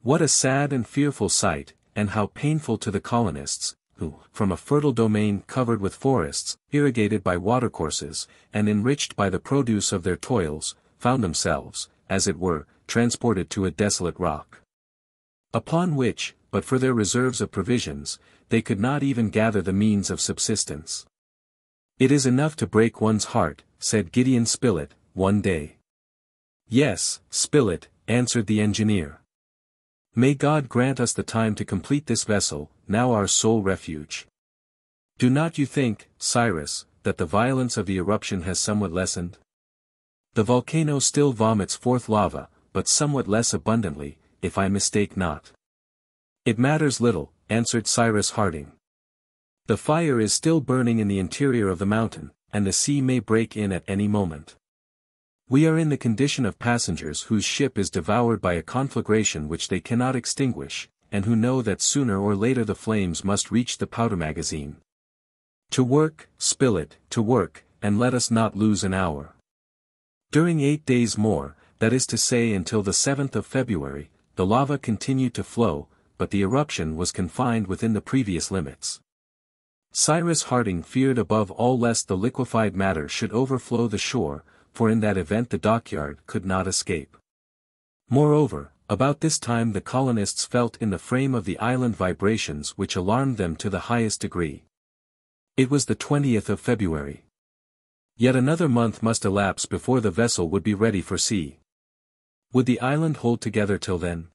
A: What a sad and fearful sight, and how painful to the colonists, who, from a fertile domain covered with forests, irrigated by watercourses, and enriched by the produce of their toils, found themselves, as it were, transported to a desolate rock, upon which, but for their reserves of provisions, they could not even gather the means of subsistence. "It is enough to break one's heart," said Gideon Spilett, one day. "Yes, Spilett," answered the engineer. "May God grant us the time to complete this vessel, now our sole refuge. Do not you think, Cyrus, that the violence of the eruption has somewhat lessened?" The volcano still vomits forth lava, but somewhat less abundantly, if I mistake not. It matters little, answered Cyrus Harding. The fire is still burning in the interior of the mountain, and the sea may break in at any moment. We are in the condition of passengers whose ship is devoured by a conflagration which they cannot extinguish, and who know that sooner or later the flames must reach the powder magazine. To work, Spilett, to work, and let us not lose an hour. During 8 days more, that is to say until the 7th of February, the lava continued to flow, but the eruption was confined within the previous limits. Cyrus Harding feared above all lest the liquefied matter should overflow the shore, for in that event the dockyard could not escape. Moreover, about this time the colonists felt in the frame of the island vibrations which alarmed them to the highest degree. It was the 20th of February. Yet another month must elapse before the vessel would be ready for sea. Would the island hold together till then?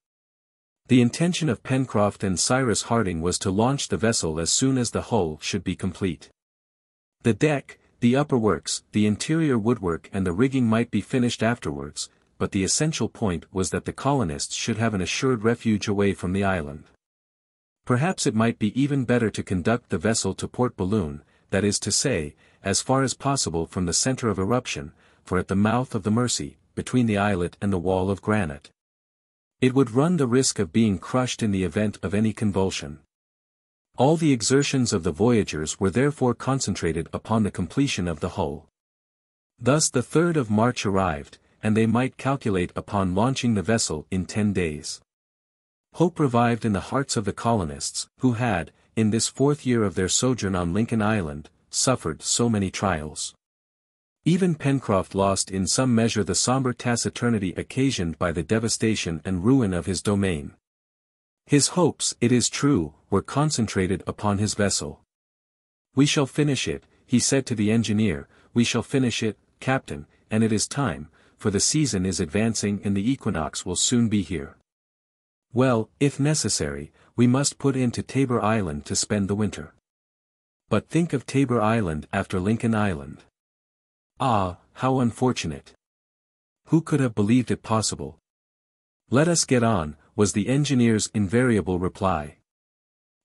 A: The intention of Pencroff and Cyrus Harding was to launch the vessel as soon as the hull should be complete. The deck, the upper works, the interior woodwork and the rigging might be finished afterwards, but the essential point was that the colonists should have an assured refuge away from the island. Perhaps it might be even better to conduct the vessel to Port Balloon, that is to say, as far as possible from the center of eruption, for at the mouth of the Mercy, between the islet and the wall of granite, it would run the risk of being crushed in the event of any convulsion. All the exertions of the voyagers were therefore concentrated upon the completion of the hull. Thus the 3rd of March arrived, and they might calculate upon launching the vessel in 10 days. Hope revived in the hearts of the colonists, who had, in this 4th year of their sojourn on Lincoln Island, suffered so many trials. Even Pencroff lost in some measure the somber taciturnity occasioned by the devastation and ruin of his domain. His hopes, it is true, were concentrated upon his vessel. "We shall finish it," he said to the engineer, "we shall finish it, Captain, and it is time, for the season is advancing and the equinox will soon be here. Well, if necessary, we must put into Tabor Island to spend the winter. But think of Tabor Island after Lincoln Island. Ah, how unfortunate! Who could have believed it possible?" "Let us get on," was the engineer's invariable reply.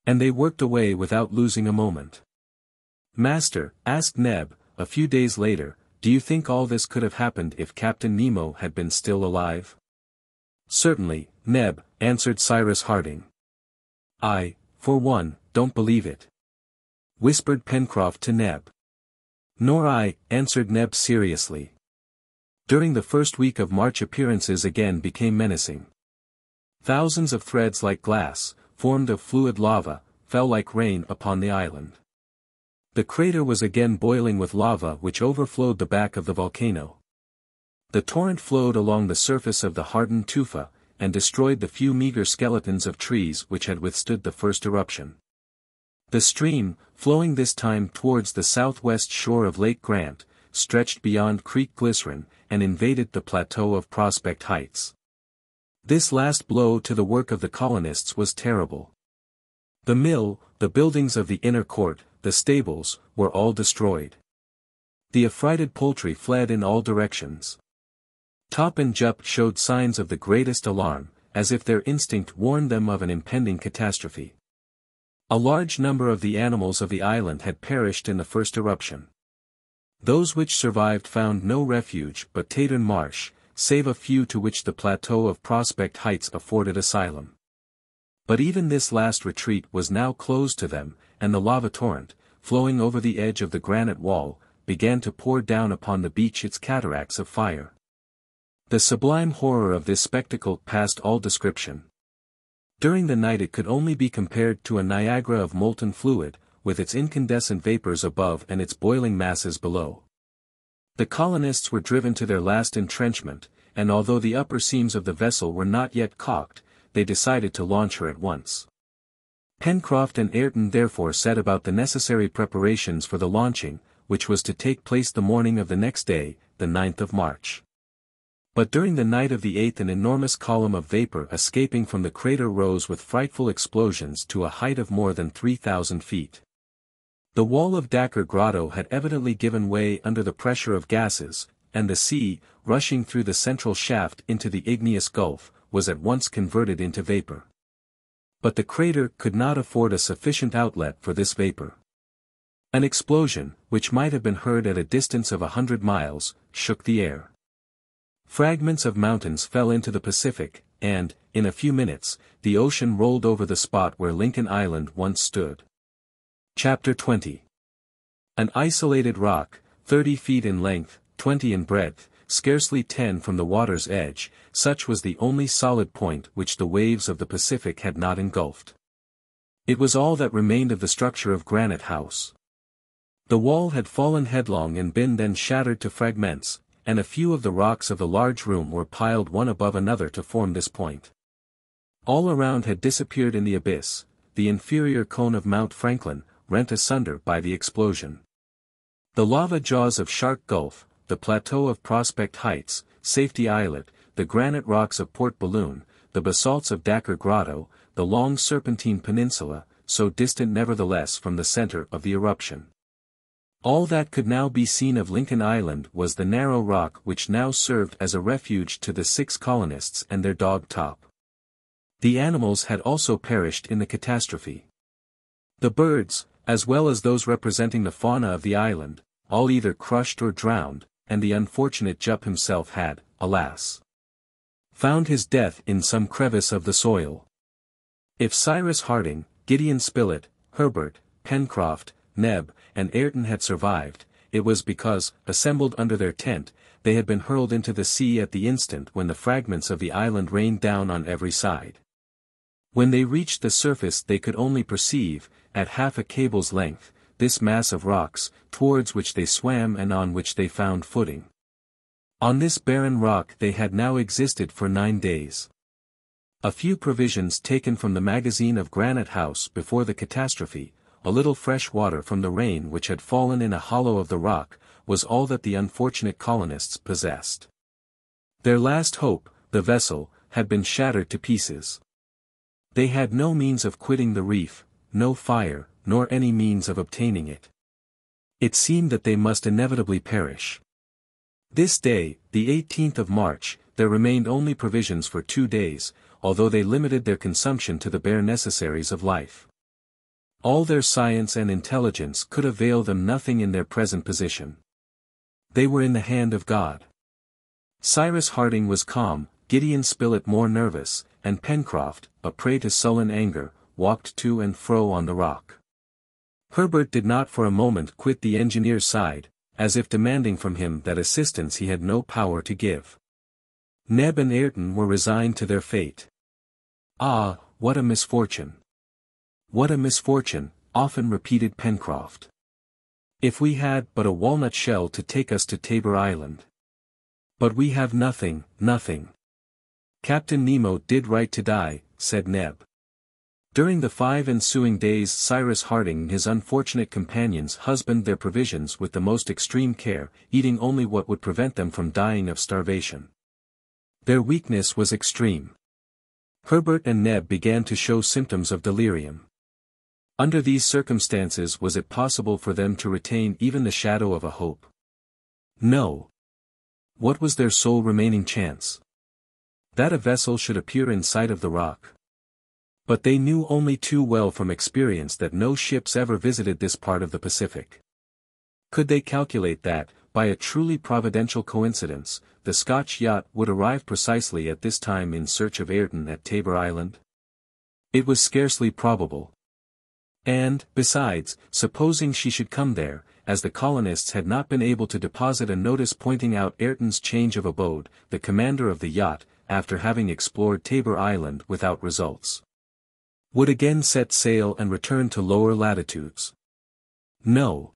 A: And they worked away without losing a moment. "Master," asked Neb, a few days later, "do you think all this could have happened if Captain Nemo had been still alive?" "Certainly, Neb," answered Cyrus Harding. "I, for one, don't believe it," whispered Pencroff to Neb. "Nor I," answered Neb seriously. During the first week of March appearances again became menacing. Thousands of threads like glass, formed of fluid lava, fell like rain upon the island. The crater was again boiling with lava which overflowed the back of the volcano. The torrent flowed along the surface of the hardened tufa, and destroyed the few meager skeletons of trees which had withstood the first eruption. The stream, flowing this time towards the southwest shore of Lake Grant, stretched beyond Creek Glycerin, and invaded the plateau of Prospect Heights. This last blow to the work of the colonists was terrible. The mill, the buildings of the inner court, the stables, were all destroyed. The affrighted poultry fled in all directions. Top and Jup showed signs of the greatest alarm, as if their instinct warned them of an impending catastrophe. A large number of the animals of the island had perished in the first eruption. Those which survived found no refuge but Tatum Marsh, save a few to which the plateau of Prospect Heights afforded asylum. But even this last retreat was now closed to them, and the lava torrent, flowing over the edge of the granite wall, began to pour down upon the beach its cataracts of fire. The sublime horror of this spectacle passed all description. During the night it could only be compared to a Niagara of molten fluid, with its incandescent vapors above and its boiling masses below. The colonists were driven to their last entrenchment, and although the upper seams of the vessel were not yet caulked, they decided to launch her at once. Pencroff and Ayrton therefore set about the necessary preparations for the launching, which was to take place the morning of the next day, the 9th of March. But during the night of the 8th an enormous column of vapor escaping from the crater rose with frightful explosions to a height of more than 3,000 feet. The wall of Dakkar Grotto had evidently given way under the pressure of gases, and the sea, rushing through the central shaft into the igneous gulf, was at once converted into vapor. But the crater could not afford a sufficient outlet for this vapor. An explosion, which might have been heard at a distance of 100 miles, shook the air. Fragments of mountains fell into the Pacific, and, in a few minutes, the ocean rolled over the spot where Lincoln Island once stood. Chapter 20. An isolated rock, 30 feet in length, 20 in breadth, scarcely 10 from the water's edge, such was the only solid point which the waves of the Pacific had not engulfed. It was all that remained of the structure of Granite House. The wall had fallen headlong and been then shattered to fragments, and a few of the rocks of the large room were piled one above another to form this point. All around had disappeared in the abyss, the inferior cone of Mount Franklin, rent asunder by the explosion. The lava jaws of Shark Gulf, the plateau of Prospect Heights, Safety Islet, the granite rocks of Port Balloon, the basalts of Dacker Grotto, the long Serpentine Peninsula, so distant nevertheless from the center of the eruption. All that could now be seen of Lincoln Island was the narrow rock which now served as a refuge to the 6 colonists and their dog Top. The animals had also perished in the catastrophe. The birds, as well as those representing the fauna of the island, all either crushed or drowned, and the unfortunate Jup himself had, alas, found his death in some crevice of the soil. If Cyrus Harding, Gideon Spilett, Herbert, Pencroff, Neb, and Ayrton had survived, it was because, assembled under their tent, they had been hurled into the sea at the instant when the fragments of the island rained down on every side. When they reached the surface they could only perceive, at half a cable's length, this mass of rocks, towards which they swam and on which they found footing. On this barren rock they had now existed for 9 days. A few provisions taken from the magazine of Granite House before the catastrophe, a little fresh water from the rain which had fallen in a hollow of the rock, was all that the unfortunate colonists possessed. Their last hope, the vessel, had been shattered to pieces. They had no means of quitting the reef, no fire, nor any means of obtaining it. It seemed that they must inevitably perish. This day, the 18th of March, there remained only provisions for 2 days, although they limited their consumption to the bare necessaries of life. All their science and intelligence could avail them nothing in their present position. They were in the hand of God. Cyrus Harding was calm, Gideon Spilett more nervous, and Pencroff, a prey to sullen anger, walked to and fro on the rock. Herbert did not for a moment quit the engineer's side, as if demanding from him that assistance he had no power to give. Neb and Ayrton were resigned to their fate. Ah, what a misfortune! What a misfortune, often repeated Pencroff. If we had but a walnut shell to take us to Tabor Island. But we have nothing, nothing. Captain Nemo did right to die, said Neb. During the 5 ensuing days Cyrus Harding and his unfortunate companions husbanded their provisions with the most extreme care, eating only what would prevent them from dying of starvation. Their weakness was extreme. Herbert and Neb began to show symptoms of delirium. Under these circumstances was it possible for them to retain even the shadow of a hope? No. What was their sole remaining chance? That a vessel should appear in sight of the rock. But they knew only too well from experience that no ships ever visited this part of the Pacific. Could they calculate that, by a truly providential coincidence, the Scotch yacht would arrive precisely at this time in search of Ayrton at Tabor Island? It was scarcely probable. And, besides, supposing she should come there, as the colonists had not been able to deposit a notice pointing out Ayrton's change of abode, the commander of the yacht, after having explored Tabor Island without results, would again set sail and return to lower latitudes. No.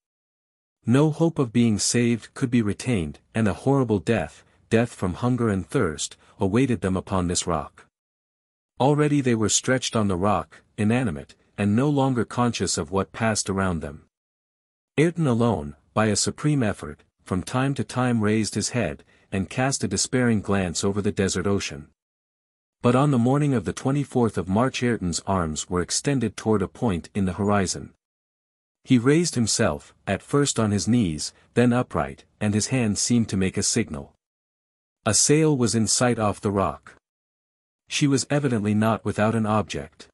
A: No hope of being saved could be retained, and a horrible death from hunger and thirst, awaited them upon this rock. Already they were stretched on the rock, inanimate, and no longer conscious of what passed around them. Ayrton alone, by a supreme effort, from time to time raised his head, and cast a despairing glance over the desert ocean. But on the morning of the 24th of March Ayrton's arms were extended toward a point in the horizon. He raised himself, at first on his knees, then upright, and his hand seemed to make a signal. A sail was in sight off the rock. She was evidently not without an object.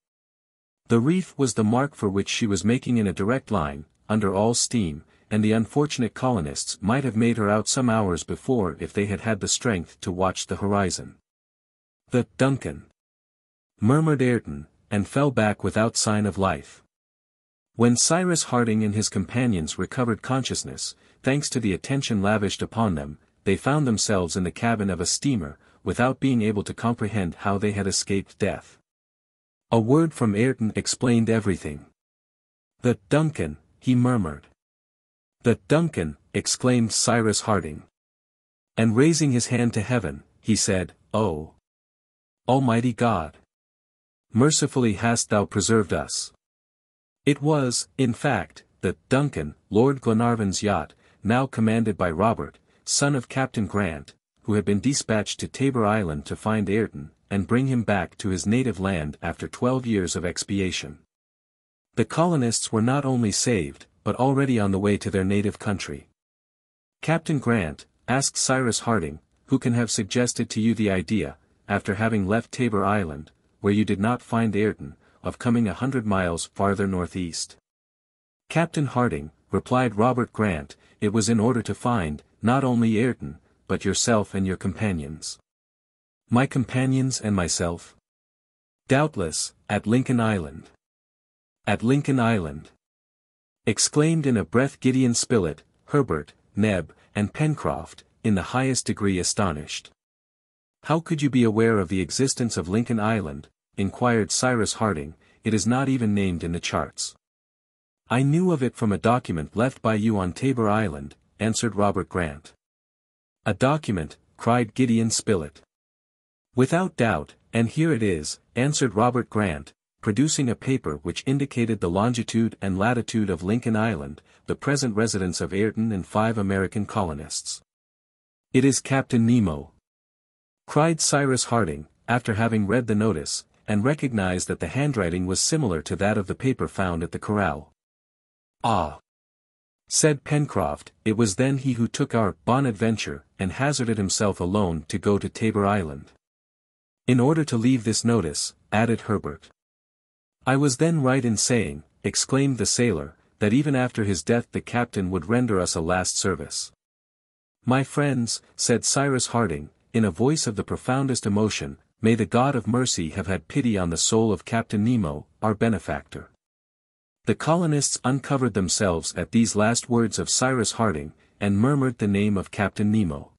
A: The reef was the mark for which she was making in a direct line, under all steam, and the unfortunate colonists might have made her out some hours before if they had had the strength to watch the horizon. "The Duncan," murmured Ayrton, and fell back without sign of life. When Cyrus Harding and his companions recovered consciousness, thanks to the attention lavished upon them, they found themselves in the cabin of a steamer, without being able to comprehend how they had escaped death. A word from Ayrton explained everything. "The Duncan," he murmured. "The Duncan," exclaimed Cyrus Harding. And raising his hand to heaven, he said, "Oh, Almighty God! Mercifully hast thou preserved us." It was, in fact, the Duncan, Lord Glenarvan's yacht, now commanded by Robert, son of Captain Grant, who had been dispatched to Tabor Island to find Ayrton, and bring him back to his native land after 12 years of expiation. The colonists were not only saved, but already on the way to their native country. "Captain Grant," asked Cyrus Harding, "who can have suggested to you the idea, after having left Tabor Island, where you did not find Ayrton, of coming 100 miles farther northeast?" "Captain Harding," replied Robert Grant, "it was in order to find, not only Ayrton, but yourself and your companions." "My companions and myself?" "Doubtless, at Lincoln Island." "At Lincoln Island!" exclaimed in a breath Gideon Spilett, Herbert, Neb, and Pencroff, in the highest degree astonished. "How could you be aware of the existence of Lincoln Island?" inquired Cyrus Harding. "It is not even named in the charts." "I knew of it from a document left by you on Tabor Island," answered Robert Grant. "A document," cried Gideon Spilett. "Without doubt, and here it is," answered Robert Grant, producing a paper which indicated the longitude and latitude of Lincoln Island, the present residence of Ayrton and 5 American colonists. "It is Captain Nemo!" cried Cyrus Harding, after having read the notice, and recognized that the handwriting was similar to that of the paper found at the corral. "Ah!" said Pencroff, "it was then he who took our Bonadventure, and hazarded himself alone to go to Tabor Island." "In order to leave this notice," added Herbert. "I was then right in saying," exclaimed the sailor, "that even after his death the captain would render us a last service." "My friends," said Cyrus Harding, in a voice of the profoundest emotion, "may the God of mercy have had pity on the soul of Captain Nemo, our benefactor." The colonists uncovered themselves at these last words of Cyrus Harding, and murmured the name of Captain Nemo.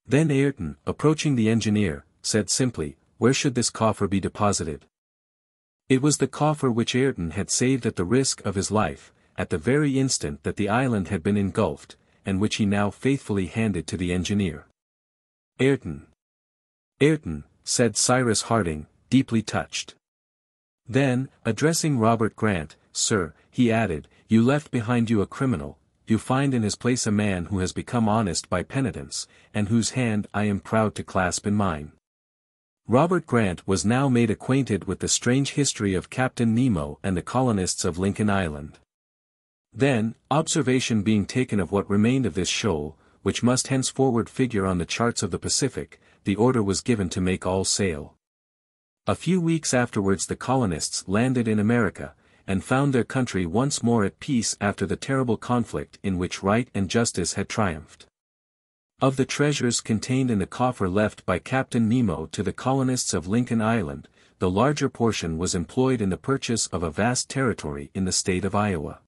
A: Then Ayrton, approaching the engineer, said simply, "Where should this coffer be deposited?" It was the coffer which Ayrton had saved at the risk of his life, at the very instant that the island had been engulfed, and which he now faithfully handed to the engineer. "Ayrton! Ayrton!" said Cyrus Harding, deeply touched. Then, addressing Robert Grant, "Sir," he added, "you left behind you a criminal, you find in his place a man who has become honest by penitence, and whose hand I am proud to clasp in mine." Robert Grant was now made acquainted with the strange history of Captain Nemo and the colonists of Lincoln Island. Then, observation being taken of what remained of this shoal, which must henceforward figure on the charts of the Pacific, the order was given to make all sail. A few weeks afterwards the colonists landed in America, and found their country once more at peace after the terrible conflict in which right and justice had triumphed. Of the treasures contained in the coffer left by Captain Nemo to the colonists of Lincoln Island, the larger portion was employed in the purchase of a vast territory in the state of Iowa.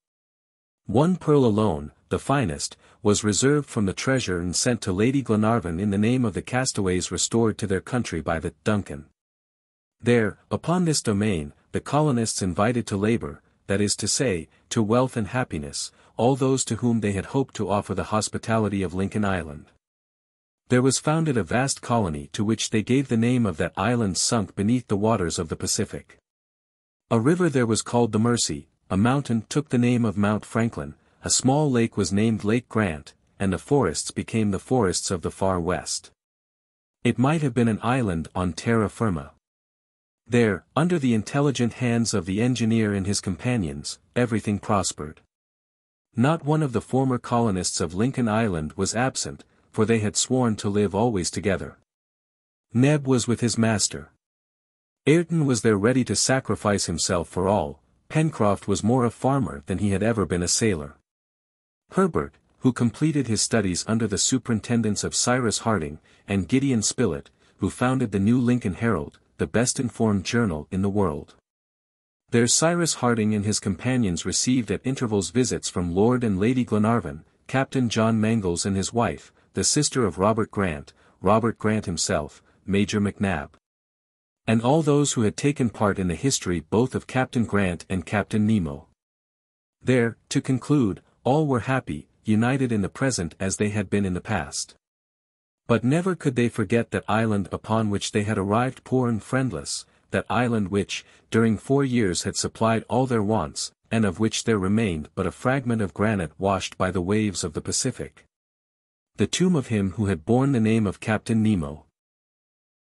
A: One pearl alone, the finest, was reserved from the treasure and sent to Lady Glenarvan in the name of the castaways restored to their country by the Duncan. There, upon this domain, the colonists invited to labor, that is to say, to wealth and happiness, all those to whom they had hoped to offer the hospitality of Lincoln Island. There was founded a vast colony to which they gave the name of that island sunk beneath the waters of the Pacific. A river there was called the Mercy, a mountain took the name of Mount Franklin, a small lake was named Lake Grant, and the forests became the forests of the far west. It might have been an island on terra firma. There, under the intelligent hands of the engineer and his companions, everything prospered. Not one of the former colonists of Lincoln Island was absent, for they had sworn to live always together. Neb was with his master. Ayrton was there ready to sacrifice himself for all. Pencroff was more a farmer than he had ever been a sailor. Herbert, who completed his studies under the superintendence of Cyrus Harding, and Gideon Spilett, who founded the New Lincoln Herald, the best-informed journal in the world. There Cyrus Harding and his companions received at intervals visits from Lord and Lady Glenarvan, Captain John Mangles and his wife, the sister of Robert Grant himself, Major McNab, and all those who had taken part in the history both of Captain Grant and Captain Nemo. There, to conclude, all were happy, united in the present as they had been in the past. But never could they forget that island upon which they had arrived poor and friendless, that island which, during 4 years had supplied all their wants, and of which there remained but a fragment of granite washed by the waves of the Pacific. The tomb of him who had borne the name of Captain Nemo.